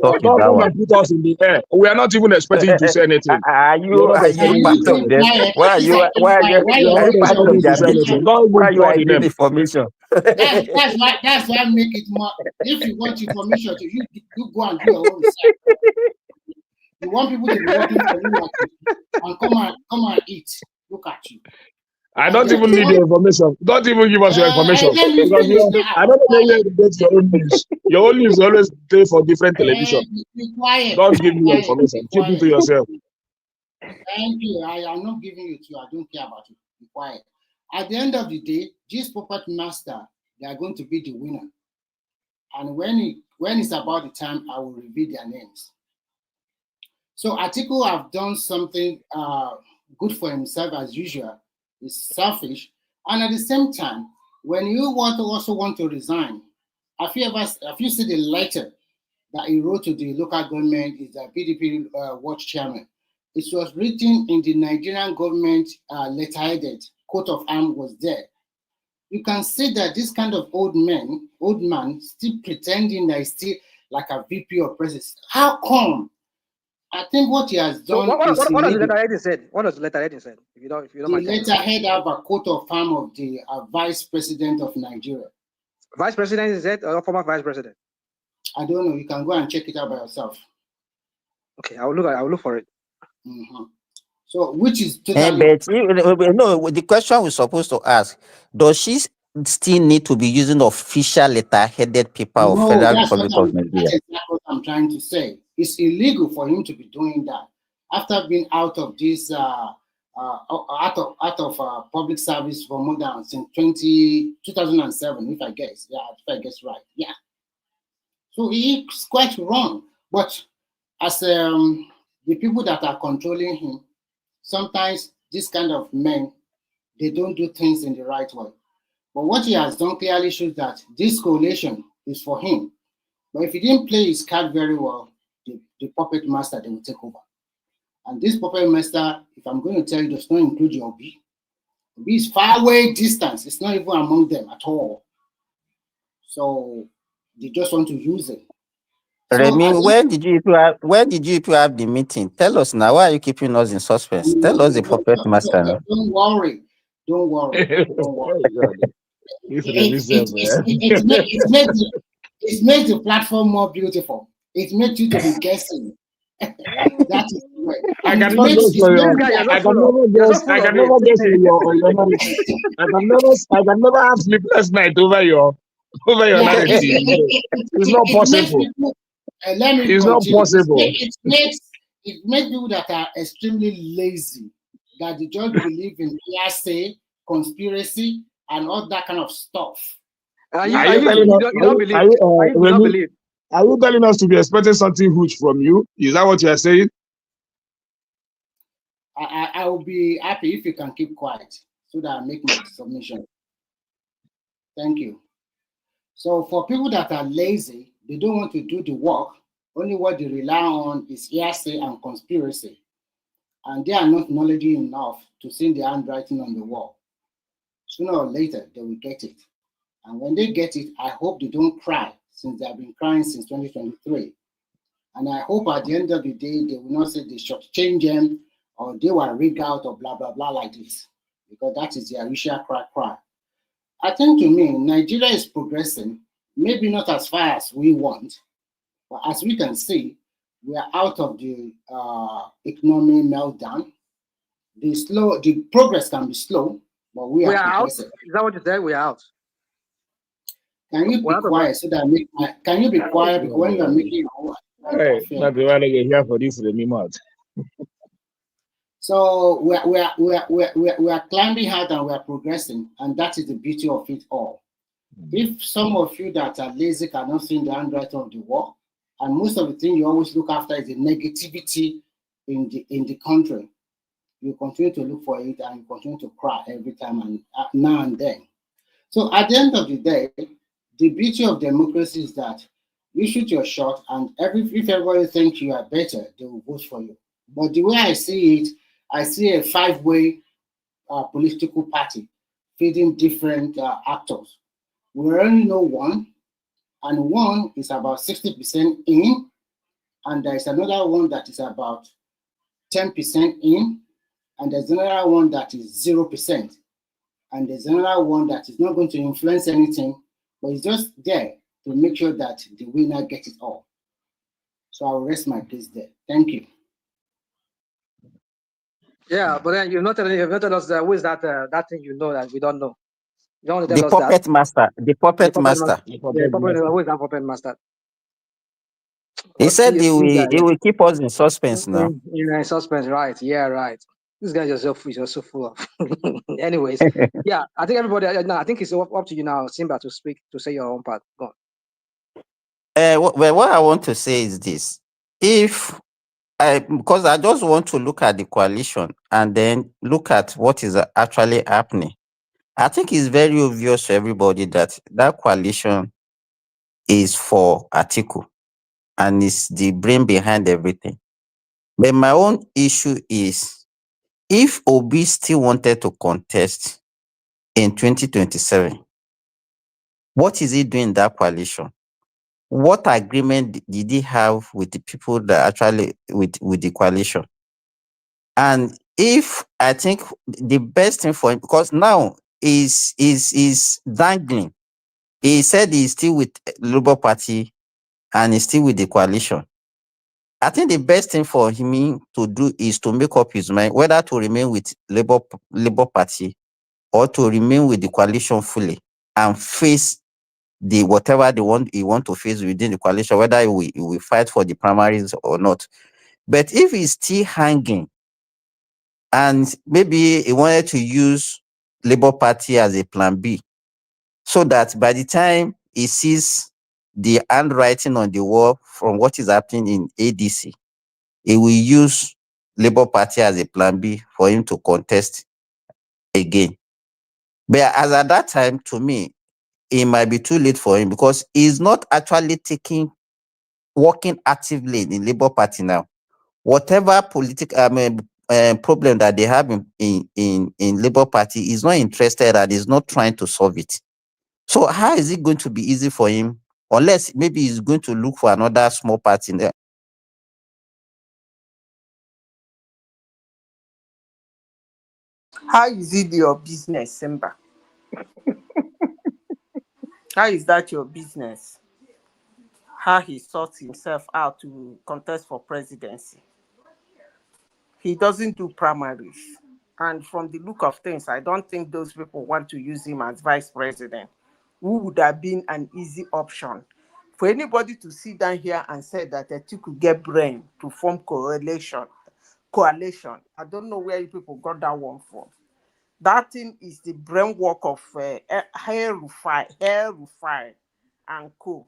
talk is that one? Put us in the air. We are not even expecting you to say anything. Are you part of them? Why are you part of them? Why are you hiding information? That's why I make it more. If you want information, you go and do your own research. You want people to be working for you and come and eat. Look at you. I don't even need your information. Don't even give us your information. Because I don't know where you get your own news. Your own news always play for different television. Don't give me your information. Keep it to yourself. Thank you. I am not giving it to you. I don't care about it. Be quiet. At the end of the day, this puppet master, they are going to be the winner. And when it's about the time, I will reveal their names. So Atiku have done something good for himself as usual. He's selfish, and at the same time, when you also want to resign, have you seen the letter that he wrote to the local government? Is the PDP watch chairman it was written in the Nigerian government letterheaded, coat of arms was there. You can see that this kind of old man, still pretending that he's still like a VP or president. How come? I think what he has done what is does the illegal. letterhead said? What does the letterhead said? If you don't The mind. letterhead have a coat of arms of the vice president of Nigeria. Vice president is it or former vice president? I don't know. You can go and check it out by yourself. Okay, I will look for it. Mm-hmm. So, which is totally. No, the question we're supposed to ask: does she still need to be using official letter-headed paper of Federal Republic of Nigeria? That's exactly what I'm trying to say. It's illegal for him to be doing that after being out of this public service for more than since 2007, if I guess. Yeah, if I guess right. Yeah. So he's quite wrong. But as the people that are controlling him, sometimes this kind of men, they don't do things in the right way. But what he has done clearly shows that this coalition is for him. But if he didn't play his card very well, the puppet master, they will take over. And this puppet master, if I'm going to tell you, does not include your Obi. Obi is far away distance. It's not even among them at all. So they just want to use it. Remy, when did you have the meeting? Tell us now. Why are you keeping us in suspense? Tell us the puppet master now. Don't worry. Don't worry. Don't worry. It makes the platform more beautiful. It makes you to be guessing. That is the way. I can never have sleepless night over your narrative. It's not possible. It's not possible. It makes people that are extremely lazy, that they just believe in hearsay, conspiracy, and all that kind of stuff. Are you telling us to be expecting something huge from you? Is that what you are saying? I will be happy if you can keep quiet so that I make my submission. Thank you. So for people that are lazy, they don't want to do the work. Only what they rely on is hearsay and conspiracy. And they are not knowledgeable enough to see the handwriting on the wall. Sooner or later, they will get it. And when they get it, I hope they don't cry, since they have been crying since 2023. And I hope at the end of the day, they will not say they should change them or they were rigged out or blah, blah, blah like this. Because that is their usual cry. I think to me, Nigeria is progressing, maybe not as far as we want, but as we can see, we are out of the economic meltdown. The progress can be slow, but we are out. Is that what you said? We are out. Can you be quiet so that can you be quiet because when you are making not the one I get here for this month. So we are climbing hard and we are progressing, and that is the beauty of it all. If some of you that are lazy cannot see the handwriting of the wall, and most of the thing you always look after is the negativity in the country, you continue to look for it and you continue to cry every time and now and then. So at the end of the day, the beauty of democracy is that you shoot your shot, and if everybody thinks you are better, they will vote for you. But the way I see it, I see a five-way political party feeding different actors. We only know one, and one is about 60% in, and there is another one that is about 10% in, and there's another one that is 0%, and there's another one that is not going to influence anything, but it's just there to make sure that the winner gets it all. So I'll rest my case there. Thank you. Yeah, but then you've not told us who is that thing you know that we don't know. You don't the puppet master. The puppet master. Who is that puppet master? He said he will keep us in suspense now. In suspense, right? Yeah, right. This guy is just so full of. Anyways, yeah, I think everybody. I think it's up to you now, Simba, to speak, to say your own part. Go on. Well, what I want to say is this: because I just want to look at the coalition and then look at what is actually happening. I think it's very obvious to everybody that coalition is for Atiku and is the brain behind everything. But my own issue is, if Obi still wanted to contest in 2027, what is he doing in that coalition? What agreement did he have with the people that actually with the coalition? And if I think the best thing for him, because now is dangling. He said he's still with Labour Party and he's still with the coalition. I think the best thing for him to do is to make up his mind whether to remain with Labour Party or to remain with the coalition fully and face the whatever he want to face within the coalition, whether he will fight for the primaries or not. But if he's still hanging and maybe he wanted to use Labour Party as a plan B, so that by the time he sees the handwriting on the wall from what is happening in ADC, he will use Labour Party as a plan B for him to contest again. But as at that time, to me, it might be too late for him because he's not actually working actively in Labour Party now. Whatever political problem that they have in Labour Party, he's not interested and he's not trying to solve it. So how is it going to be easy for him? Unless maybe he's going to look for another small party in there. How is it your business, Simba? How is that your business? How he sorts himself out to contest for presidency. He doesn't do primaries. And from the look of things, I don't think those people want to use him as vice president, who would have been an easy option. For anybody to sit down here and say that Atiku get brain to form coalition, I don't know where you people got that one from. That thing is the brain work of Hair Rufai and co.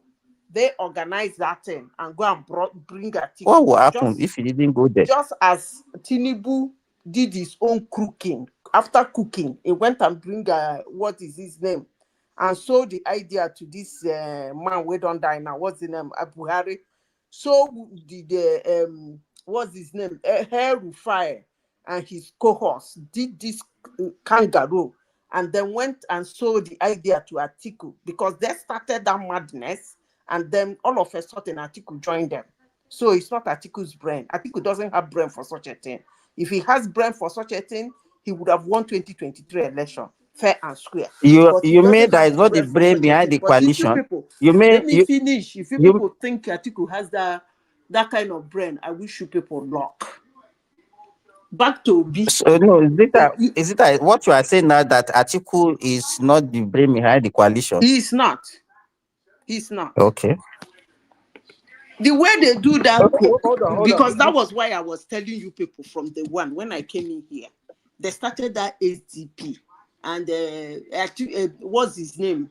They organize that thing and go and bring Atiku. What will happen if he didn't go there? Just as Tinubu did his own cooking. After cooking, he went and bring what is his name, and sold the idea to this man we don't die now. What's his name? Buhari. So the what's his name? Hair Rufai and his cohorts did this kangaroo, and then went and sold the idea to Atiku because they started that madness, and then all of a sudden Atiku joined them. So it's not Atiku's brain. Atiku doesn't have brain for such a thing. If he has brain for such a thing, he would have won 2023 election, fair and square. You mean that is not the brain behind the coalition? Let me finish. If you people think Atiku has that kind of brain, I wish you people luck. Back to Obi. So no, is it that what you are saying now that Atiku is not the brain behind the coalition? He's not. He's not. Okay. The way they do that, because that was why I was telling you people from the one when I came in here, they started that SDP, and what's his name?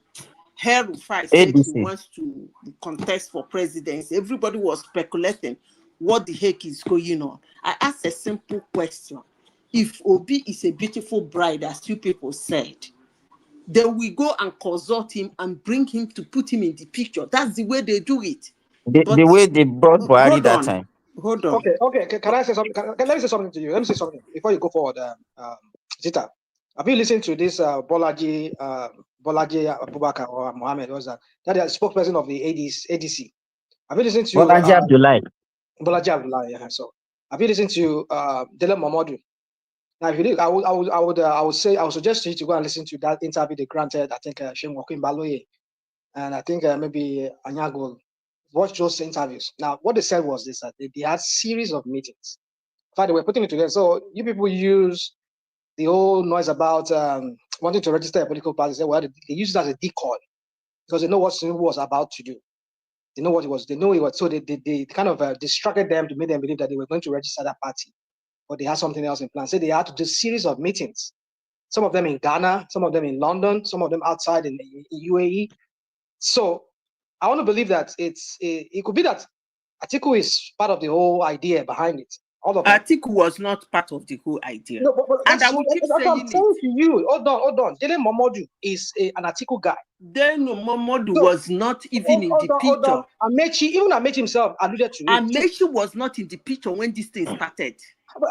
Herufai said he wants to contest for presidency. Everybody was speculating what the heck is going on. I asked a simple question: if Obi is a beautiful bride, as you people said, then we go and consult him and bring him to put him in the picture. That's the way they do it. The way they brought Buhari that time. Hold on. Okay. Can I say something? Let me say something to you. Let me say something before you go forward. Zita, have you listened to this Bolaji Abubakar or Mohammed? Was that is spokesperson of the ADC? Have you listened to Bolaji Abdullahi? Bolaji Abdullahi. Yeah. So have you listened to Dele Momodu? Now, if you do, I would suggest you to go and listen to that interview they granted. I think Shem Wakim Baloye, and I think maybe Anyagol. Watch those interviews. Now, what they said was this: that they had series of meetings. In fact, they were putting it together. So you people use the whole noise about wanting to register a political party. Well, they use it as a decoy because they know what Tinubu was about to do. They know what it was. They know it was. So they kind of distracted them to make them believe that they were going to register that party, but they had something else in plan. So they had to do a series of meetings. Some of them in Ghana, some of them in London, some of them outside in UAE. So I want to believe that it could be that Atiku is part of the whole idea behind it, All of them. Atiku was not part of the whole idea. No, but and I will keep saying I'm saying to you. Hold on. Dele Momodu is an Atiku guy. Then Momodu was not even in the picture. Amechi himself alluded to it. Amechi was not in the picture when this thing started.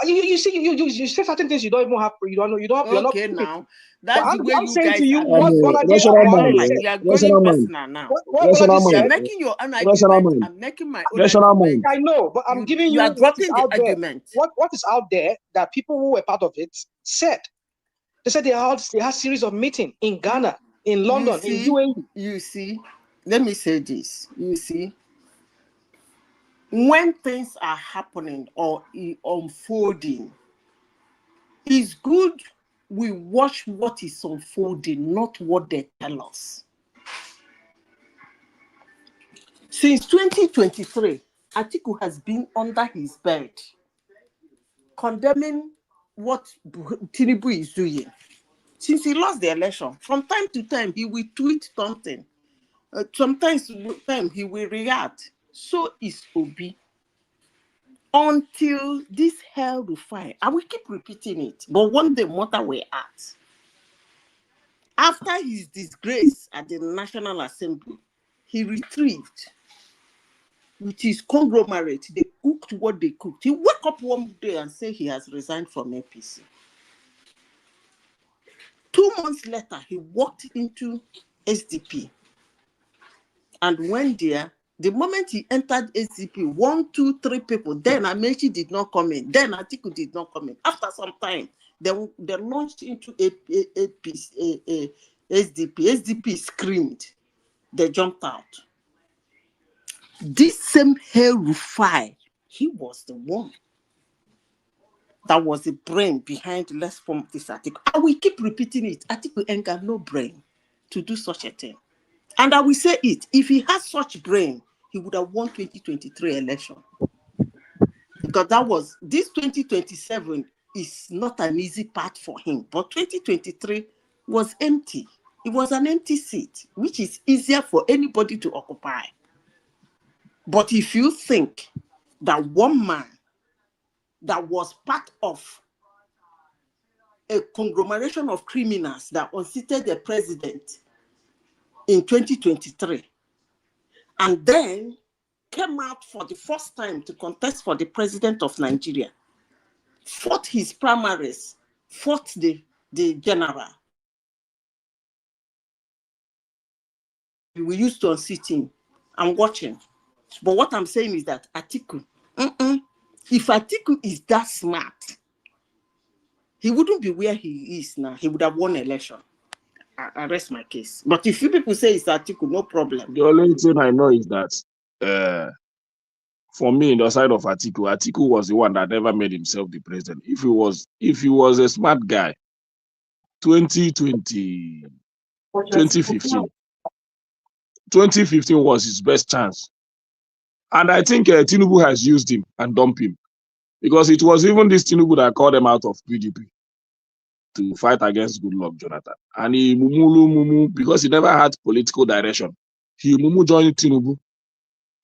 You see, you say certain things you don't even have. You don't know. You don't. Okay, you're not, now that's the way I'm you saying guys to you, are. what You are going personal now. What you are making your own argument. I'm making my own argument. I know, but I'm giving you are dropping the argument. What is out there that people who were part of it said? They said they had a series of meetings in Ghana, in London, in UAE. You see, let me say this. You see, when things are happening or unfolding, it's good we watch what is unfolding, not what they tell us. Since 2023, Atiku has been under his bed, condemning what Tinubu is doing. Since he lost the election, from time to time, he will tweet something. Sometimes he will react. So is Obi. Until this hell will fire. I will keep repeating it. But one day, matter we're at. After his disgrace at the National Assembly, he retrieved with his conglomerate. They cooked what they cooked. He woke up one day and said he has resigned from APC. 2 months later, he walked into SDP and went there. The moment he entered SDP, 1, 2, 3 people, then Amechi did not come in. Then Atiku did not come in. After some time, they launched into SDP. SDP screamed. They jumped out. This same El-Rufai, he was the one that was the brain behind let's form this Atiku. I will keep repeating it. Atiku ain't got no brain to do such a thing. And I will say it, if he had such brain, he would have won 2023 election. Because this 2027 is not an easy path for him. But 2023 was empty. It was an empty seat, which is easier for anybody to occupy. But if you think that one man that was part of a conglomeration of criminals that unseated the president in 2023, and then came out for the first time to contest for the president of Nigeria, fought his primaries, fought the general. We used to unseat him. I'm watching. But what I'm saying is that Atiku, if Atiku is that smart, he wouldn't be where he is now. He would have won election. I rest my case. But if you people say it's Atiku, no problem. The only thing I know is that for me, in the side of Atiku was the one that never made himself the president. If he was a smart guy, 2015 was his best chance. And I think Tinubu has used him and dumped him. Because it was even this Tinubu that called him out of PDP to fight against Goodluck Jonathan. And he because he never had political direction. He joined Tinubu.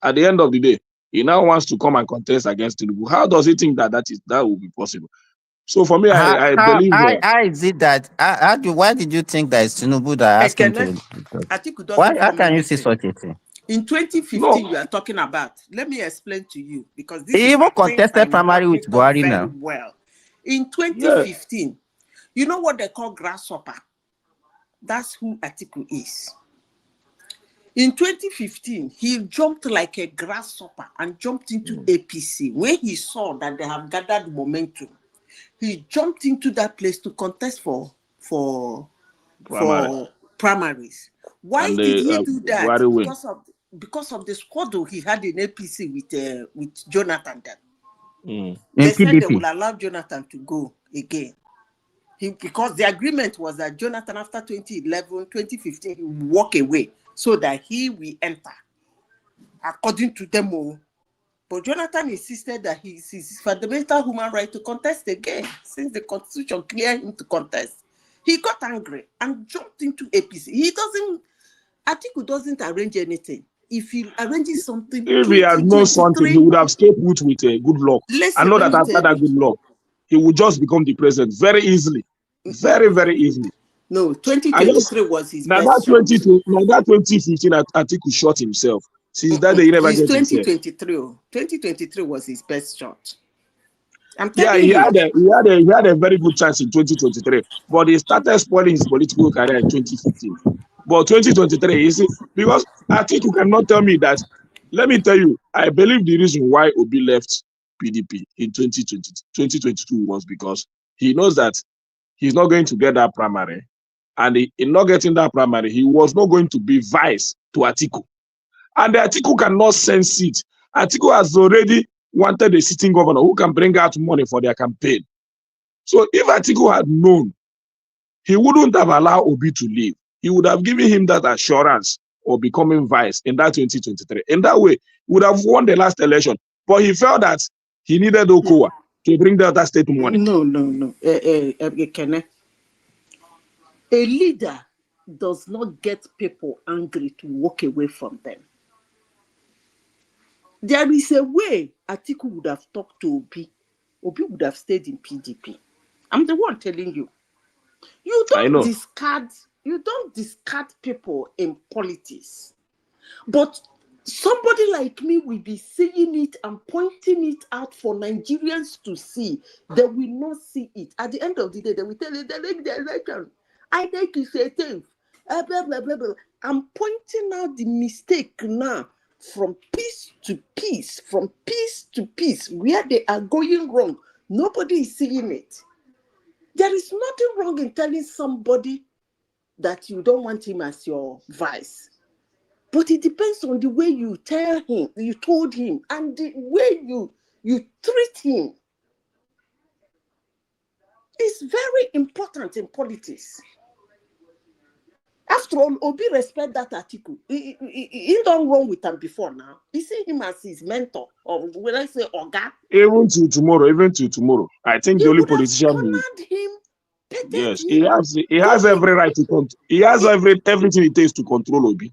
At the end of the day, he now wants to come and contest against Tinubu. How does he think that will be possible? So for me, I believe how is it that why did you think that it's Tinubu that asked him to? How can you say such a thing? In 2015, you are talking about. Let me explain to you because this he even contested primary with Buhari now. Well, in 2015, you know what they call grasshopper. That's who Atiku is. In 2015, he jumped like a grasshopper and jumped into APC. When he saw that they have gathered momentum, he jumped into that place to contest for primaries. Why did he do that? Because of the squabble he had in APC with Jonathan. They said they will allow Jonathan to go again. Because the agreement was that Jonathan, after 2011, 2015, he will walk away so that he will enter, according to them all. But Jonathan insisted that it's his fundamental human right to contest again, since the constitution cleared him to contest. He got angry and jumped into APC. Atiku doesn't arrange anything. if he arranges something, if he had known something, he would have stayed put with good luck. I know that after that good luck, he would just become the president very easily. Very, very easily. No, 2023 was his best that 2015 Atiku shot himself. Since that day, he never gets himself. 2023 was his best shot. Yeah, he had a very good chance in 2023, but he started spoiling his political career in 2015. But 2023, you see, because Atiku cannot tell me that. Let me tell you, I believe the reason why Obi left PDP in 2022 was because he knows that he's not going to get that primary, and in not getting that primary, he was not going to be vice to Atiku, and the Atiku cannot sense it. Atiku has already wanted a sitting governor who can bring out money for their campaign. So if Atiku had known, he wouldn't have allowed Obi to leave. He would have given him that assurance of becoming vice in that 2023. In that way, he would have won the last election. But he felt that he needed Okowa to bring that state money. No. Kenneh. A leader does not get people angry to walk away from them. There is a way Atiku would have talked to Obi. Obi would have stayed in PDP. I'm the one telling you. You don't discard people in politics. But somebody like me will be seeing it and pointing it out for Nigerians to see. They will not see it. At the end of the day, they will tell you, they like the election. I think it's a thing. I'm pointing out the mistake now from piece to piece, where they are going wrong. Nobody is seeing it. There is nothing wrong in telling somebody that you don't want him as your vice. But it depends on the way you tell him, you told him, and the way you treat him. It's very important in politics. After all, Obi respect that Atiku. He don't wrong with him before now. He see him as his mentor, or when I say Oga. Even to tomorrow. I think the only politician who... Yes, he has every right to control. He has everything it takes to control Obi.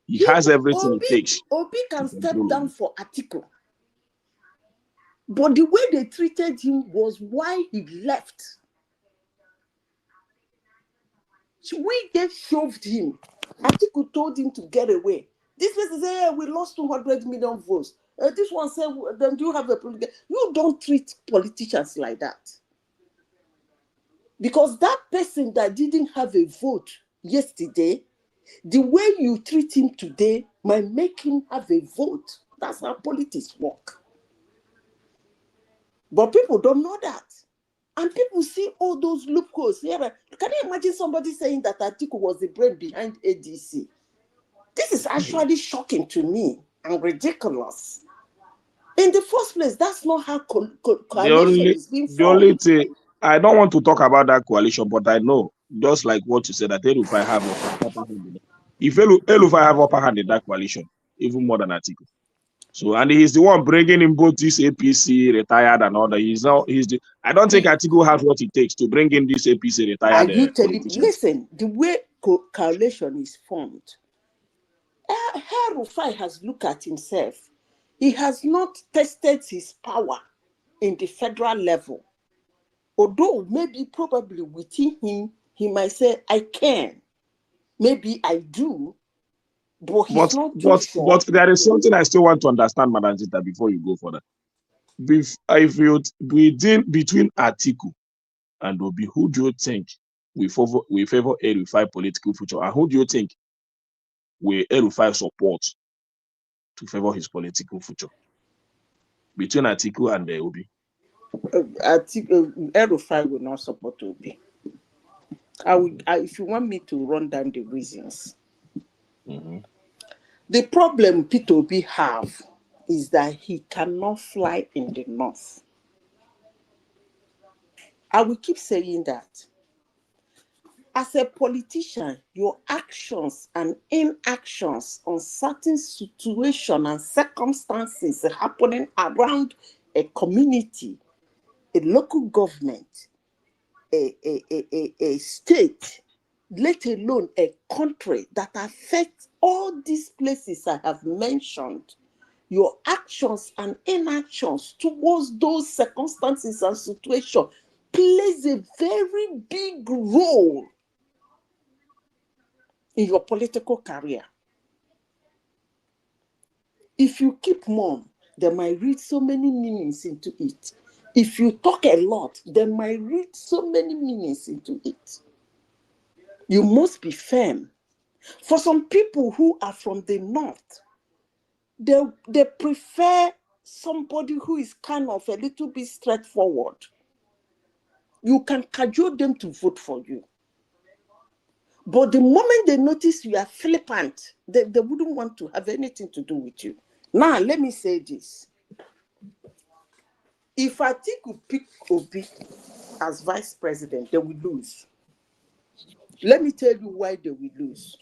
He has everything it takes. Obi can step down for Atiku. But the way they treated him was why he left. We get shoved him. Atiku told him to get away. This person said, hey, we lost 200 million votes. This one said, then do you have a problem? You don't treat politicians like that. Because that person that didn't have a vote yesterday, the way you treat him today might make him have a vote. That's how politics work. But people don't know that. And people see all those loopholes. Can you imagine somebody saying that Atiku was the brain behind ADC? This is actually shocking to me and ridiculous. In the first place, that's not how coalition is being formed. The only thing, I don't want to talk about that coalition, but I know, just like what you said, that El-Rufai have upper hand. If El-Rufai have upper hand in that coalition, even more than Atiku. So, and he's the one bringing in both this APC retired and all that. I don't think Atiku has what it takes to bring in this APC retired. Are you telling? Listen, the way coalition is formed, El-Rufai has looked at himself. He has not tested his power in the federal level. Although maybe probably within him, he might say, I can. Maybe I do. But he's not too sure. But there is something I still want to understand, Madam Zita, before you go further. Between Atiku and Obi, who do you think we favor El-Rufai political future? And who do you think will El-Rufai support to favor his political future? Between Atiku and Obi. El-Rufai will not support Obi. If you want me to run down the reasons. The problem Peter Obi have is that he cannot fly in the north. I will keep saying that. As a politician, your actions and inactions on certain situations and circumstances happening around a community, a local government, a state, let alone a country that affects all these places I have mentioned, your actions and inactions towards those circumstances and situations plays a very big role in your political career. If you keep mum, they might read so many meanings into it. If you talk a lot, they might read so many meanings into it. You must be firm. For some people who are from the north, they prefer somebody who is kind of a little bit straightforward. You can cajole them to vote for you. But the moment they notice you are flippant, they wouldn't want to have anything to do with you. Now, let me say this. If Atiku pick Obi as vice president, they will lose. Let me tell you why they will lose.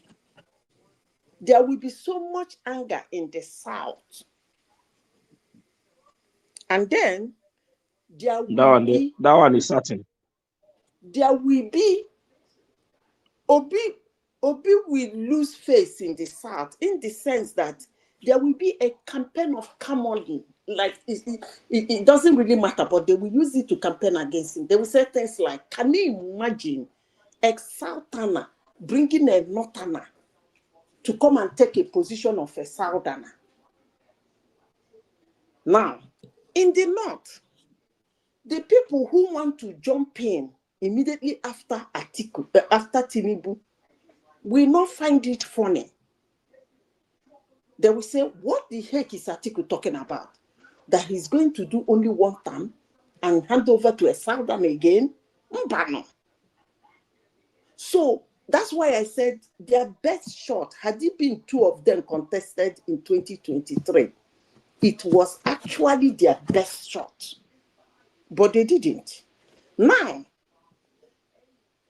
There will be so much anger in the South. And then there will be... That one is certain. There will be... Obi will lose face in the South in the sense that there will be a campaign of camoling. Like, it doesn't really matter, but they will use it to campaign against him. They will say things like, can you imagine a Southerner bringing a Northerner to come and take a position of a Southerner? Now, in the North, the people who want to jump in immediately after Atiku, after Tinubu, will not find it funny. They will say, what the heck is Atiku talking about? That he's going to do only one term and hand over to a Southern again? Mbano. So that's why I said their best shot, had it been two of them contested in 2023, it was actually their best shot. But they didn't. Now,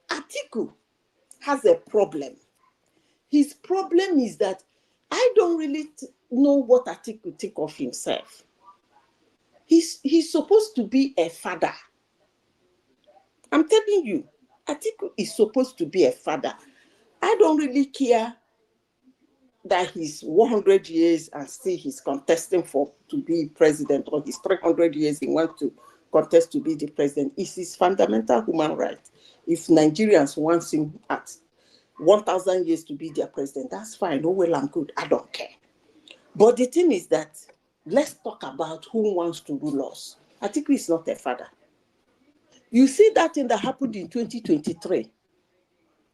Atiku has a problem. His problem is that I don't really know what Atiku think of himself. He's supposed to be a father. I'm telling you, Atiku is supposed to be a father. I don't really care that he's 100 years and still he's contesting to be president, or he's 300 years he wants to contest to be the president. It's his fundamental human right. If Nigerians want him at 1,000 years to be their president, that's fine. Oh, well and good. I don't care. But the thing is that let's talk about who wants to rule us. Atiku is not a father. You see that thing that happened in 2023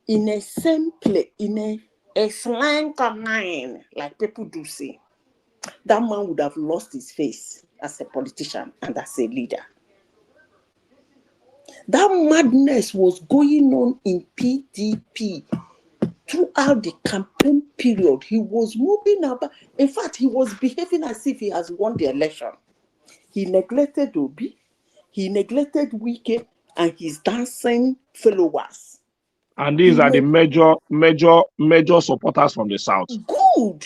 in a same place, in a slang line, like people do say, that man would have lost his face as a politician and as a leader. That madness was going on in PDP throughout the campaign period. He was moving about. In fact, he was behaving as if he has won the election. He neglected Obi, he neglected Wike and his dancing followers. And these are the major supporters from the South. Good.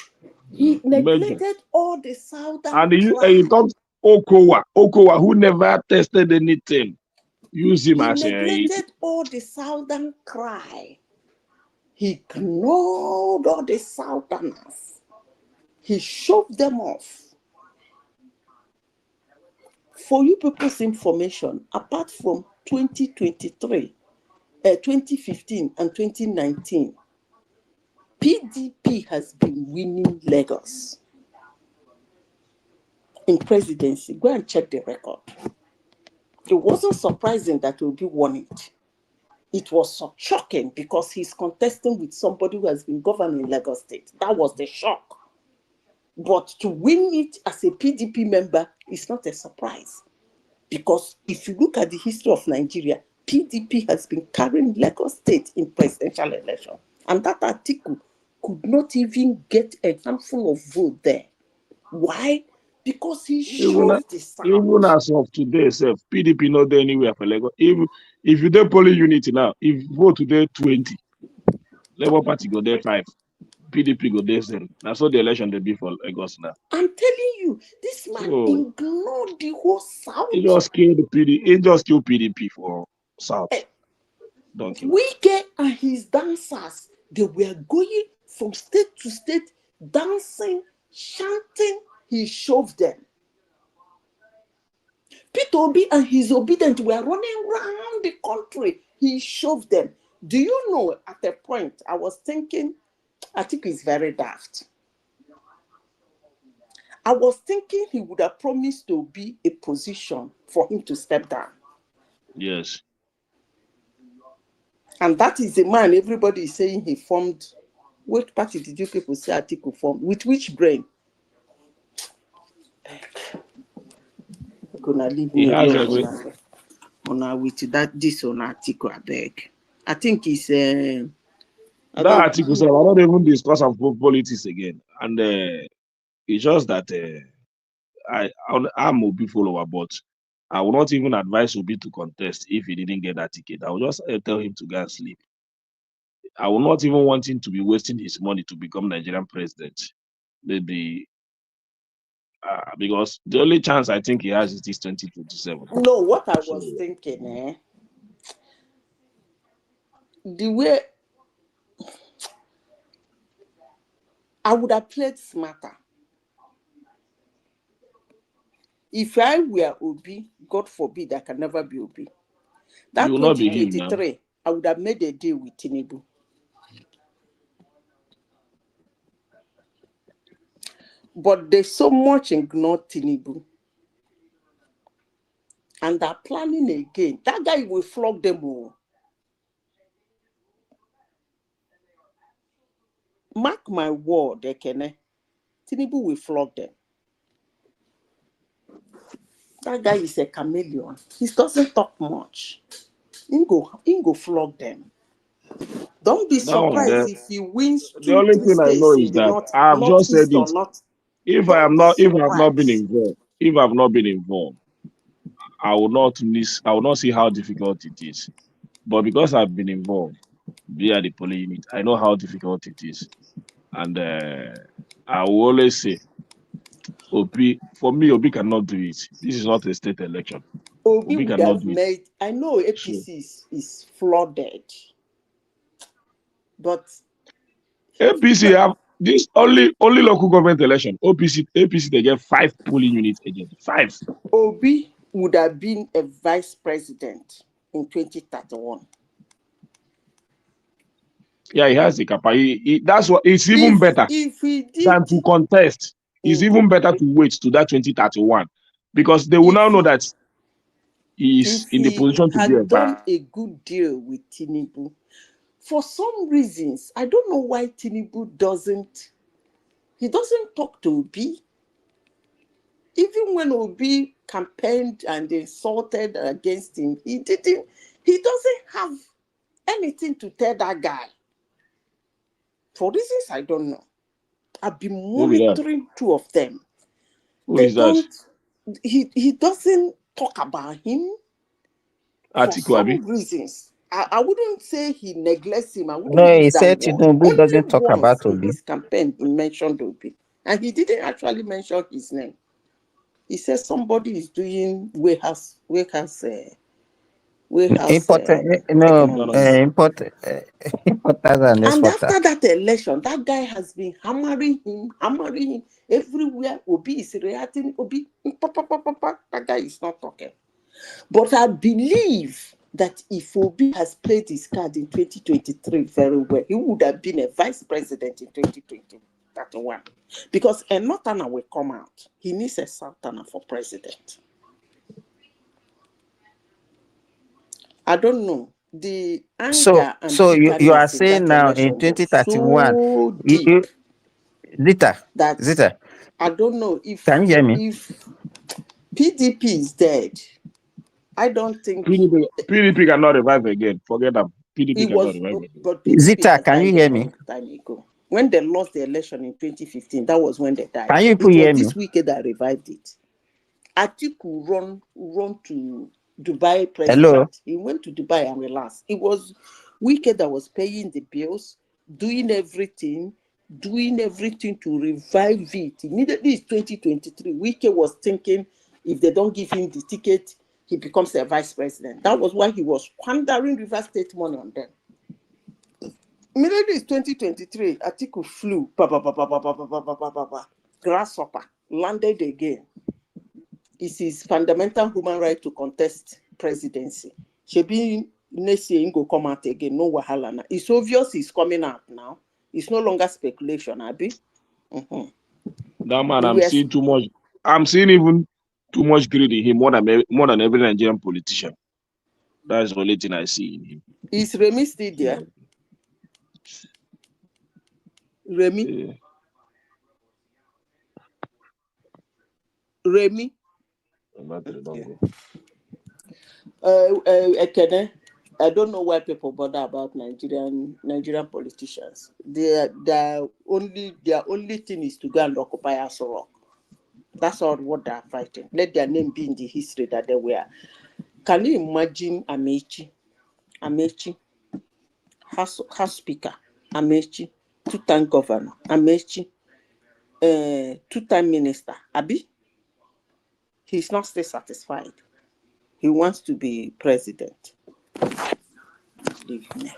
He neglected all the Southern. And you talked Okowa, who never tested anything. Use him as neglected all the Southern cry. He ignored all the Southerners. He shoved them off. For you people's information, apart from 2023, 2015 and 2019, PDP has been winning Lagos in presidency. Go and check the record. It wasn't surprising that Obi won it. It was so shocking because he's contesting with somebody who has been governing Lagos State. That was the shock. But to win it as a PDP member is not a surprise. Because if you look at the history of Nigeria, PDP has been carrying Lagos State in presidential election. And that Atiku could not even get a handful of vote there. Why? Because he showed the South. Even as of today, PDP not there anywhere for Lagos. If you do polling unity now, if vote today 20, Labour Party go there 5, PDP go there 7. That's what the election they be for Lagos now. I'm telling you, this man ignored the whole South. He just killed the PDP. He just killed PDP for South. Wike and his dancers, they were going from state to state, dancing, chanting. He shoved them. Peter Obi and his obedient were running around the country. He shoved them. Do you know, at a point, I was thinking, Atiku is very daft. I was thinking he would have promised to be a position for him to step down. Yes. And that is the man everybody is saying he formed. What party did you people say Atiku formed? With which brain? Gonna leave me alone. With that this on Atiku, I beg. I think it's that article said, I don't even discuss of politics again. And it's just that I'm Obi follower, but I will not even advise Obi to contest if he didn't get that ticket. I will just tell him to go and sleep. I will not even want him to be wasting his money to become Nigerian president. Maybe because the only chance I think he has is this 2027. No, what I was thinking, the way I would have played smarter. If I were Obi, God forbid, I can never be Obi. That 2023, I would have made a deal with Tinubu. But they so much ignored Tinubu. And they're planning again. That guy will flog them all. Mark my word, Kenneh. Tinubu will flog them. That guy is a chameleon. He doesn't talk much. He go flog them. Don't be surprised if he wins 2-3 states. The only thing I know is that I've just said it. If I have not been involved, I will not see how difficult it is. But because I've been involved via the polling unit, I know how difficult it is. And I will always say, Obi cannot do it. This is not a state election. Obi cannot do it. I know APC is flooded. But APC have this only local government election. APC they get 5 polling units again. 5. Obi would have been a vice president in 2031. Yeah, he has the capacity. That's what it's even better than to contest. It's even better to wait to that 2031 because they will now know that he is in the position to be a done a good deal with Tinubu. For some reasons, I don't know why Tinubu doesn't talk to Obi. Even when Obi campaigned and insulted against him, he doesn't have anything to tell that guy. For reasons I don't know. I've been monitoring 2 of them. He doesn't talk about him for some reasons. I wouldn't say he neglects him. I wouldn't he said Tinubu doesn't talk about Obi. In his campaign, he mentioned Obi. And he didn't actually mention his name. He said somebody is doing warehouse importers and exporters. After that election, that guy has been hammering him everywhere. Obi is reacting. Obi, that guy is not talking. But I believe that if Obi has played his card in 2023 very well, he would have been a vice president in 2021. Because a Northerner will come out. He needs a Southerner for president. I don't know. The anger so you are saying now in 2031, Zita, I don't know if can you hear me? If PDP is dead, I don't think PDP cannot revive again. Forget them. PDP cannot revive again. But PDP Zita, can you hear me? Time ago. When they lost the election in 2015, that was when they died. Can you hear me? This weekend that revived it. Atiku run to Dubai president. Hello? He went to Dubai and relaxed. It was Wike that was paying the bills, doing everything to revive it. Immediately it's 2023. Wike was thinking if they don't give him the ticket, he becomes a vice president. That was why he was squandering River State money on them. Immediately it's 2023, Atiku flew, grasshopper, landed again. It's his fundamental human right to contest presidency. Shebi next year go come out again, no wahala na. It's obvious he's coming out now. It's no longer speculation, Abi. That man, I'm seeing too much. I'm seeing even too much greed in him more than every Nigerian politician. That's the only thing I see in him. Is Remy still there? Remy? Yeah. Remy? Kenneh, I don't know why people bother about Nigerian politicians. Their only thing is to go and occupy Aso Rock. That's all what they're fighting. Let their name be in the history that they were. Can you imagine Amechi, House Speaker, Amechi, two-time governor, Amechi, two-time minister, Abi? He's not still satisfied. He wants to be president. Leave me.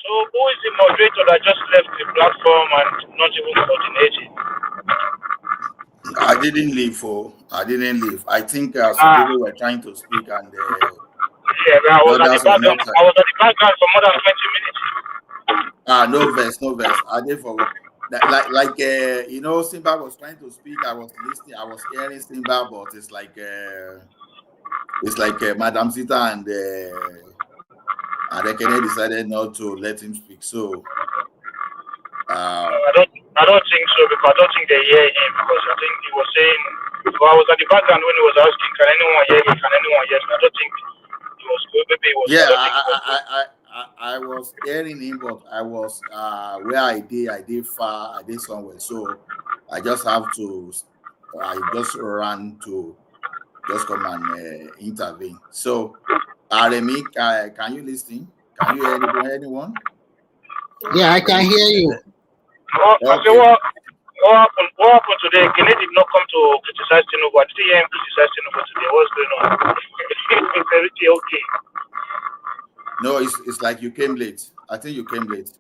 So who is the moderator that just left the platform and not even coordinating? I didn't leave. I didn't leave. I think some people were trying to speak and yeah, I was at the background for more than 20 minutes. No verse. I did for like you know, Simba was trying to speak. I was listening. I was hearing Simba, but it's like Madam Zita and Kenneh decided not to let him speak. So I don't think so, because I don't think they hear him, because I think he was saying, well, I was at the background when he was asking, can anyone hear me? Can anyone hear me? I don't think he was good. Maybe he was. Yeah, I was hearing him, but I was where I did far, I did somewhere. So I just have to, I just ran to just come and intervene. So Remy, can you listen? Can you hear anyone? Yeah, I can hear you. Okay. What happened today? Kenneh did not come to criticize Tinubu. I didn't hear him criticize Tinubu today. What's going on? Is everything okay? No, it's like you came late. I think you came late.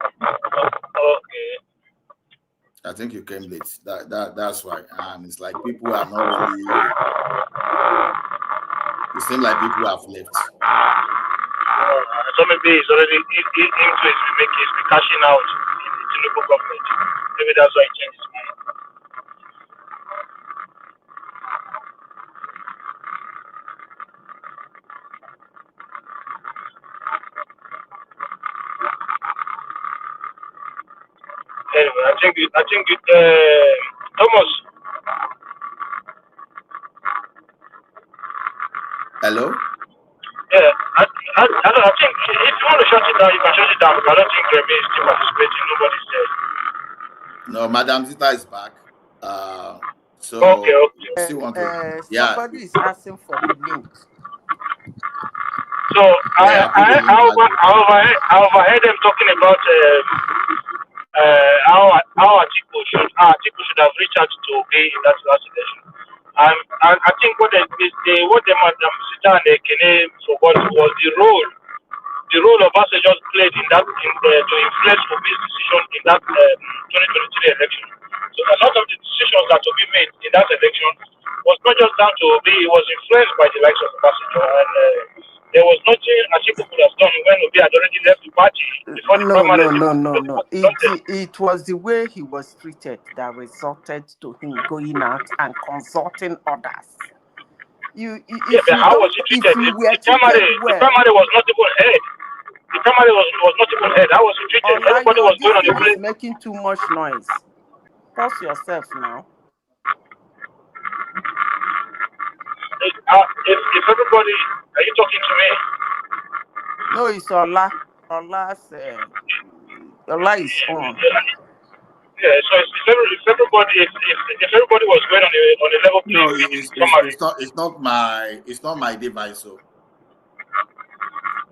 Okay. I think you came late. That's why. And it's like people are not really. It seems like people have left. So maybe he's already he's cashing out in the Tinubu government. Maybe that's why he changed his mind. Anyway, I think Thomas. Hello? Yeah, I think if you want to shut it down, you can shut it down. I don't think Remy is still participating. Nobody's there. No, Madam Zita is back. So okay. Still want to, somebody is asking for the link. So I overheard them talking about how Atiku should have reached out to Obi in that last election. I think what Madam Sita and Kenneh forgot was the role Obasa just played in that to influence Obi's decision in that 2023 election. So a lot of the decisions that Obi made in that election was not just down to Obi; it was influenced by the likes of Obasa, and there was nothing Atiku could have done when Obi had already left the party before the primary. No. It was the way he was treated that resulted to him going out and consulting others. How was he treated? The primary was not even heard. The primary was not even heard. How was he treated? Everybody was going on the plane. Making too much noise. Pause yourself now. If everybody, are you talking to me? No, it's Ola. Ola is on. Yeah, so if everybody was going on a level No, playing it's not my device. So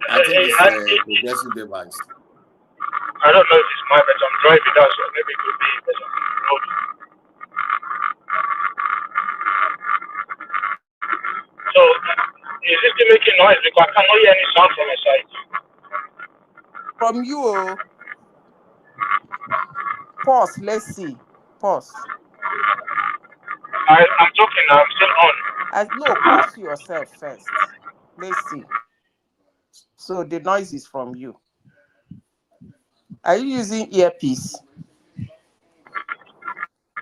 I think it's a progressive device. I don't know if it's mine, but I'm driving down, so maybe it could be because I'm on the road. So is it still making noise? Because I cannot hear any sound from my side. From you. Pause. Let's see. Pause. I'm talking now. I'm still on. No, pause yourself first. Let's see. So the noise is from you. Are you using earpiece?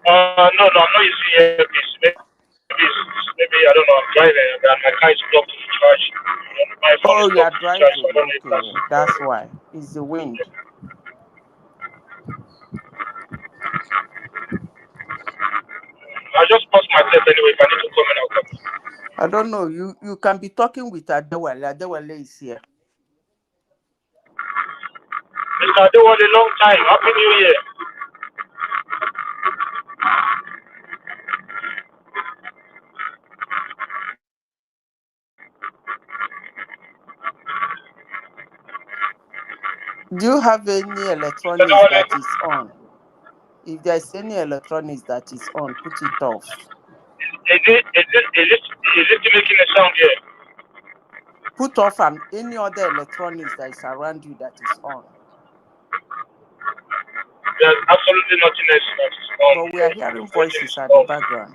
No, I'm not using earpiece. Maybe I don't know. I'm driving and my car is blocked to charge. My phone is You are blocked to charge. driving. So I don't know if That's why. It's the wind. I'll just pause myself anyway. If I need to come in, I'll come in. I don't know. You can be talking with Adewale. Adewale is here. Mr. Adewale, a long time. Happy New Year. Do you have any electronics that is on? If there's any electronics that is on, put it off. Is it making a sound here? Put off any other electronics that is around you that is on. There's absolutely nothing else that is on. But we are hearing voices at the background.